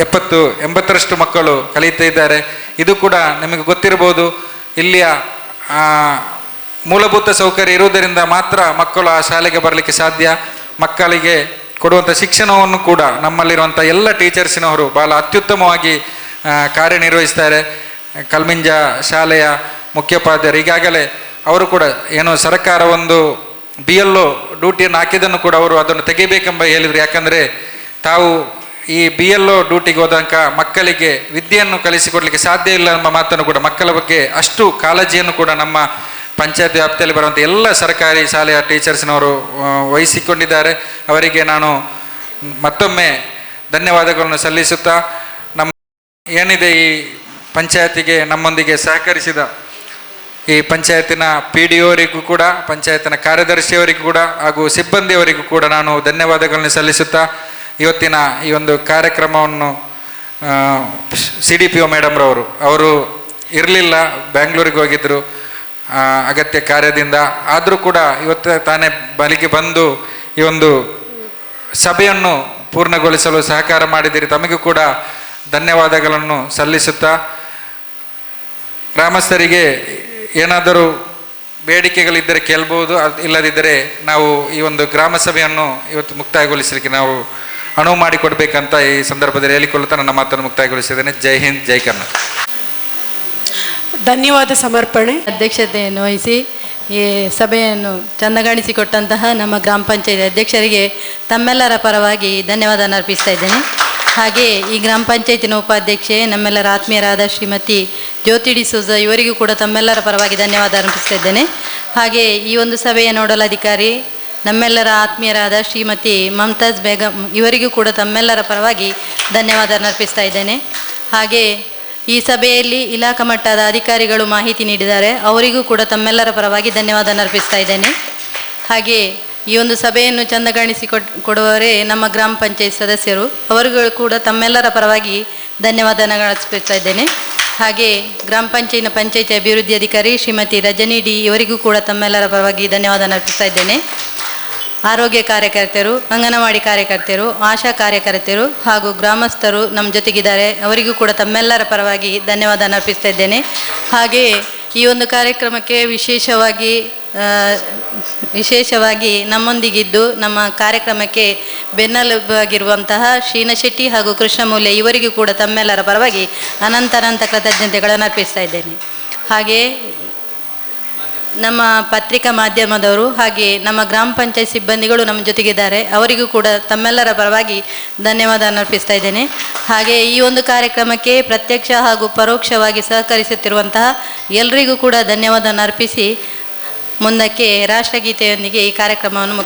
70-80ರಷ್ಟು ಮಕ್ಕಳು ಕಲಿತಾ ಇದ್ದಾರೆ. ಇದು ಕೂಡ ನಿಮಗೆ ಗೊತ್ತಿರ್ಬೋದು, ಇಲ್ಲಿಯ ಮೂಲಭೂತ ಸೌಕರ್ಯ ಇರುವುದರಿಂದ ಮಾತ್ರ ಮಕ್ಕಳು ಆ ಶಾಲೆಗೆ ಬರಲಿಕ್ಕೆ ಸಾಧ್ಯ. ಮಕ್ಕಳಿಗೆ ಕೊಡುವಂಥ ಶಿಕ್ಷಣವನ್ನು ಕೂಡ ನಮ್ಮಲ್ಲಿರುವಂಥ ಎಲ್ಲ ಟೀಚರ್ಸಿನವರು ಭಾಳ ಅತ್ಯುತ್ತಮವಾಗಿ ಕಾರ್ಯನಿರ್ವಹಿಸ್ತಾರೆ. ಕಲ್ಮಿಂಜ ಶಾಲೆಯ ಮುಖ್ಯೋಪಾಧ್ಯಾಯರು ಈಗಾಗಲೇ ಅವರು ಕೂಡ ಏನು ಸರ್ಕಾರ ಒಂದು BLO ಡ್ಯೂಟಿಯನ್ನು ಹಾಕಿದ್ದನ್ನು ಕೂಡ ಅವರು ಅದನ್ನು ತೆಗಿಬೇಕೆಂಬ ಹೇಳಿದರು. ಯಾಕಂದರೆ ತಾವು ಈ BLO ಡ್ಯೂಟಿಗೆ ಹೋದಂಕ ಮಕ್ಕಳಿಗೆ ವಿದ್ಯೆಯನ್ನು ಕಲಿಸಿಕೊಡ್ಲಿಕ್ಕೆ ಸಾಧ್ಯ ಇಲ್ಲ ಎಂಬ ಮಾತನ್ನು ಕೂಡ ಮಕ್ಕಳ ಬಗ್ಗೆ ಅಷ್ಟು ಕಾಳಜಿಯನ್ನು ಕೂಡ ನಮ್ಮ ಪಂಚಾಯತ್ ವ್ಯಾಪ್ತಿಯಲ್ಲಿ ಬರುವಂಥ ಎಲ್ಲ ಸರ್ಕಾರಿ ಶಾಲೆಯ ಟೀಚರ್ಸ್ನವರು ವಹಿಸಿಕೊಂಡಿದ್ದಾರೆ. ಅವರಿಗೆ ನಾನು ಮತ್ತೊಮ್ಮೆ ಧನ್ಯವಾದಗಳನ್ನು ಸಲ್ಲಿಸುತ್ತಾ, ನಮ್ಮ ಏನಿದೆ ಈ ಪಂಚಾಯತಿಗೆ ನಮ್ಮೊಂದಿಗೆ ಸಹಕರಿಸಿದ ಈ ಪಂಚಾಯತಿನ PDO ಕೂಡ, ಪಂಚಾಯತಿನ ಕಾರ್ಯದರ್ಶಿಯವರಿಗೂ ಕೂಡ ಹಾಗೂ ಸಿಬ್ಬಂದಿಯವರಿಗೂ ಕೂಡ ನಾನು ಧನ್ಯವಾದಗಳನ್ನು ಸಲ್ಲಿಸುತ್ತಾ, ಇವತ್ತಿನ ಈ ಒಂದು ಕಾರ್ಯಕ್ರಮವನ್ನು CDPO ಮೇಡಮ್ರವರು ಅವರು ಇರಲಿಲ್ಲ, ಬ್ಯಾಂಗ್ಳೂರಿಗೆ ಹೋಗಿದ್ದರು ಅಗತ್ಯ ಕಾರ್ಯದಿಂದ. ಆದರೂ ಕೂಡ ಇವತ್ತು ತಾನೇ ಬಳಿಗೆ ಬಂದು ಈ ಒಂದು ಸಭೆಯನ್ನು ಪೂರ್ಣಗೊಳಿಸಲು ಸಹಕಾರ ಮಾಡಿದ್ದೀರಿ. ತಮಗೂ ಕೂಡ ಧನ್ಯವಾದಗಳನ್ನು ಸಲ್ಲಿಸುತ್ತಾ, ಗ್ರಾಮಸ್ಥರಿಗೆ ಏನಾದರೂ ಬೇಡಿಕೆಗಳಿದ್ದರೆ ಕೇಳ್ಬೋದು, ಇಲ್ಲದಿದ್ದರೆ ನಾವು ಈ ಒಂದು ಗ್ರಾಮ ಸಭೆಯನ್ನು ಇವತ್ತು ಮುಕ್ತಾಯಗೊಳಿಸಲಿಕ್ಕೆ ನಾವು ಅನುವು ಮಾಡಿಕೊಡ್ಬೇಕಂತ ಈ ಸಂದರ್ಭದಲ್ಲಿ ಹೇಳಿಕೊಳ್ಳುತ್ತಾ ನನ್ನ ಮಾತನ್ನು ಮುಕ್ತಾಯಗೊಳಿಸಿದ್ದೇನೆ. ಜೈ ಹಿಂದ್, ಜೈ ಕರ್ನಾಟಕ. ಧನ್ಯವಾದ ಸಮರ್ಪಣೆ. ಅಧ್ಯಕ್ಷತೆಯನ್ನು ವಹಿಸಿ ಈ ಸಭೆಯನ್ನು ಚಂದಗಾಣಿಸಿಕೊಟ್ಟಂತಹ ನಮ್ಮ ಗ್ರಾಮ ಪಂಚಾಯತ್ ಅಧ್ಯಕ್ಷರಿಗೆ ತಮ್ಮೆಲ್ಲರ ಪರವಾಗಿ ಧನ್ಯವಾದ ಅರ್ಪಿಸ್ತಾ ಇದ್ದೇನೆ. ಹಾಗೆ ಈ ಗ್ರಾಮ ಪಂಚಾಯತಿನ ಉಪಾಧ್ಯಕ್ಷೆ ನಮ್ಮೆಲ್ಲರ ಆತ್ಮೀಯರಾದ ಶ್ರೀಮತಿ ಜ್ಯೋತಿ ಡಿಸೂಜ ಇವರಿಗೂ ಕೂಡ ತಮ್ಮೆಲ್ಲರ ಪರವಾಗಿ ಧನ್ಯವಾದ ಅರ್ಪಿಸ್ತಾ ಇದ್ದೇನೆ. ಹಾಗೆ ಈ ಒಂದು ಸಭೆಯ ನೋಡಲ್ ಅಧಿಕಾರಿ ನಮ್ಮೆಲ್ಲರ ಆತ್ಮೀಯರಾದ ಶ್ರೀಮತಿ ಮಮತಾಜ್ ಬೇಗಂ ಇವರಿಗೂ ಕೂಡ ತಮ್ಮೆಲ್ಲರ ಪರವಾಗಿ ಧನ್ಯವಾದ ಅರ್ಪಿಸ್ತಾ ಇದ್ದೇನೆ. ಹಾಗೆ ಈ ಸಭೆಯಲ್ಲಿ ಇಲಾಖಾ ಮಟ್ಟದ ಅಧಿಕಾರಿಗಳು ಮಾಹಿತಿ ನೀಡಿದ್ದಾರೆ, ಅವರಿಗೂ ಕೂಡ ತಮ್ಮೆಲ್ಲರ ಪರವಾಗಿ ಧನ್ಯವಾದ ಅರ್ಪಿಸ್ತಾ ಇದ್ದೇನೆ. ಹಾಗೆ ಈ ಒಂದು ಸಭೆಯನ್ನು ಕೊಡುವವರೇ ನಮ್ಮ ಗ್ರಾಮ ಪಂಚಾಯತ್ ಸದಸ್ಯರು, ಅವರುಗಳು ಕೂಡ ತಮ್ಮೆಲ್ಲರ ಪರವಾಗಿ ಧನ್ಯವಾದಗಳನ್ನು ಅರ್ಪಿಸ್ತಾ ಇದ್ದೇನೆ. ಹಾಗೆ ಗ್ರಾಮ ಪಂಚಾಯತಿ ಅಭಿವೃದ್ಧಿ ಅಧಿಕಾರಿ ಶ್ರೀಮತಿ ರಜನಿ ಡಿ ಇವರಿಗೂ ಕೂಡ ತಮ್ಮೆಲ್ಲರ ಪರವಾಗಿ ಧನ್ಯವಾದ ಅರ್ಪಿಸ್ತಾ ಇದ್ದೇನೆ. ಆರೋಗ್ಯ ಕಾರ್ಯಕರ್ತರು, ಅಂಗನವಾಡಿ ಕಾರ್ಯಕರ್ತರು, ಆಶಾ ಕಾರ್ಯಕರ್ತರು ಹಾಗೂ ಗ್ರಾಮಸ್ಥರು ನಮ್ಮ ಜೊತೆಗಿದ್ದಾರೆ, ಅವರಿಗೂ ಕೂಡ ತಮ್ಮೆಲ್ಲರ ಪರವಾಗಿ ಧನ್ಯವಾದ ಅರ್ಪಿಸ್ತಾ ಇದ್ದೇನೆ. ಹಾಗೆ ಈ ಒಂದು ಕಾರ್ಯಕ್ರಮಕ್ಕೆ ವಿಶೇಷವಾಗಿ ನಮ್ಮೊಂದಿಗಿದ್ದು ನಮ್ಮ ಕಾರ್ಯಕ್ರಮಕ್ಕೆ ಬೆನ್ನೆಲುಬಾಗಿರುವಂತಹ ಶ್ರೀನ ಶೆಟ್ಟಿ ಹಾಗೂ ಕೃಷ್ಣಮೂಲ್ಯ ಇವರಿಗೂ ಕೂಡ ತಮ್ಮೆಲ್ಲರ ಪರವಾಗಿ ಅನಂತ ಕೃತಜ್ಞತೆಗಳನ್ನು ಅರ್ಪಿಸ್ತಾ ಇದ್ದೇನೆ. ಹಾಗೆ ನಮ್ಮ ಪತ್ರಿಕಾ ಮಾಧ್ಯಮದವರು ಹಾಗೆ ನಮ್ಮ ಗ್ರಾಮ ಪಂಚಾಯತ್ ಸಿಬ್ಬಂದಿಗಳು ನಮ್ಮ ಜೊತೆಗಿದ್ದಾರೆ, ಅವರಿಗೂ ಕೂಡ ತಮ್ಮೆಲ್ಲರ ಪರವಾಗಿ ಧನ್ಯವಾದ ಅರ್ಪಿಸ್ತಾ ಇದ್ದೇನೆ. ಹಾಗೆ ಈ ಒಂದು ಕಾರ್ಯಕ್ರಮಕ್ಕೆ ಪ್ರತ್ಯಕ್ಷ ಹಾಗೂ ಪರೋಕ್ಷವಾಗಿ ಸಹಕರಿಸುತ್ತಿರುವಂತಹ ಎಲ್ಲರಿಗೂ ಕೂಡ ಧನ್ಯವಾದ ಅರ್ಪಿಸಿ ಮುಂದಕ್ಕೆ ರಾಷ್ಟ್ರಗೀತೆಯೊಂದಿಗೆ ಈ ಕಾರ್ಯಕ್ರಮವನ್ನು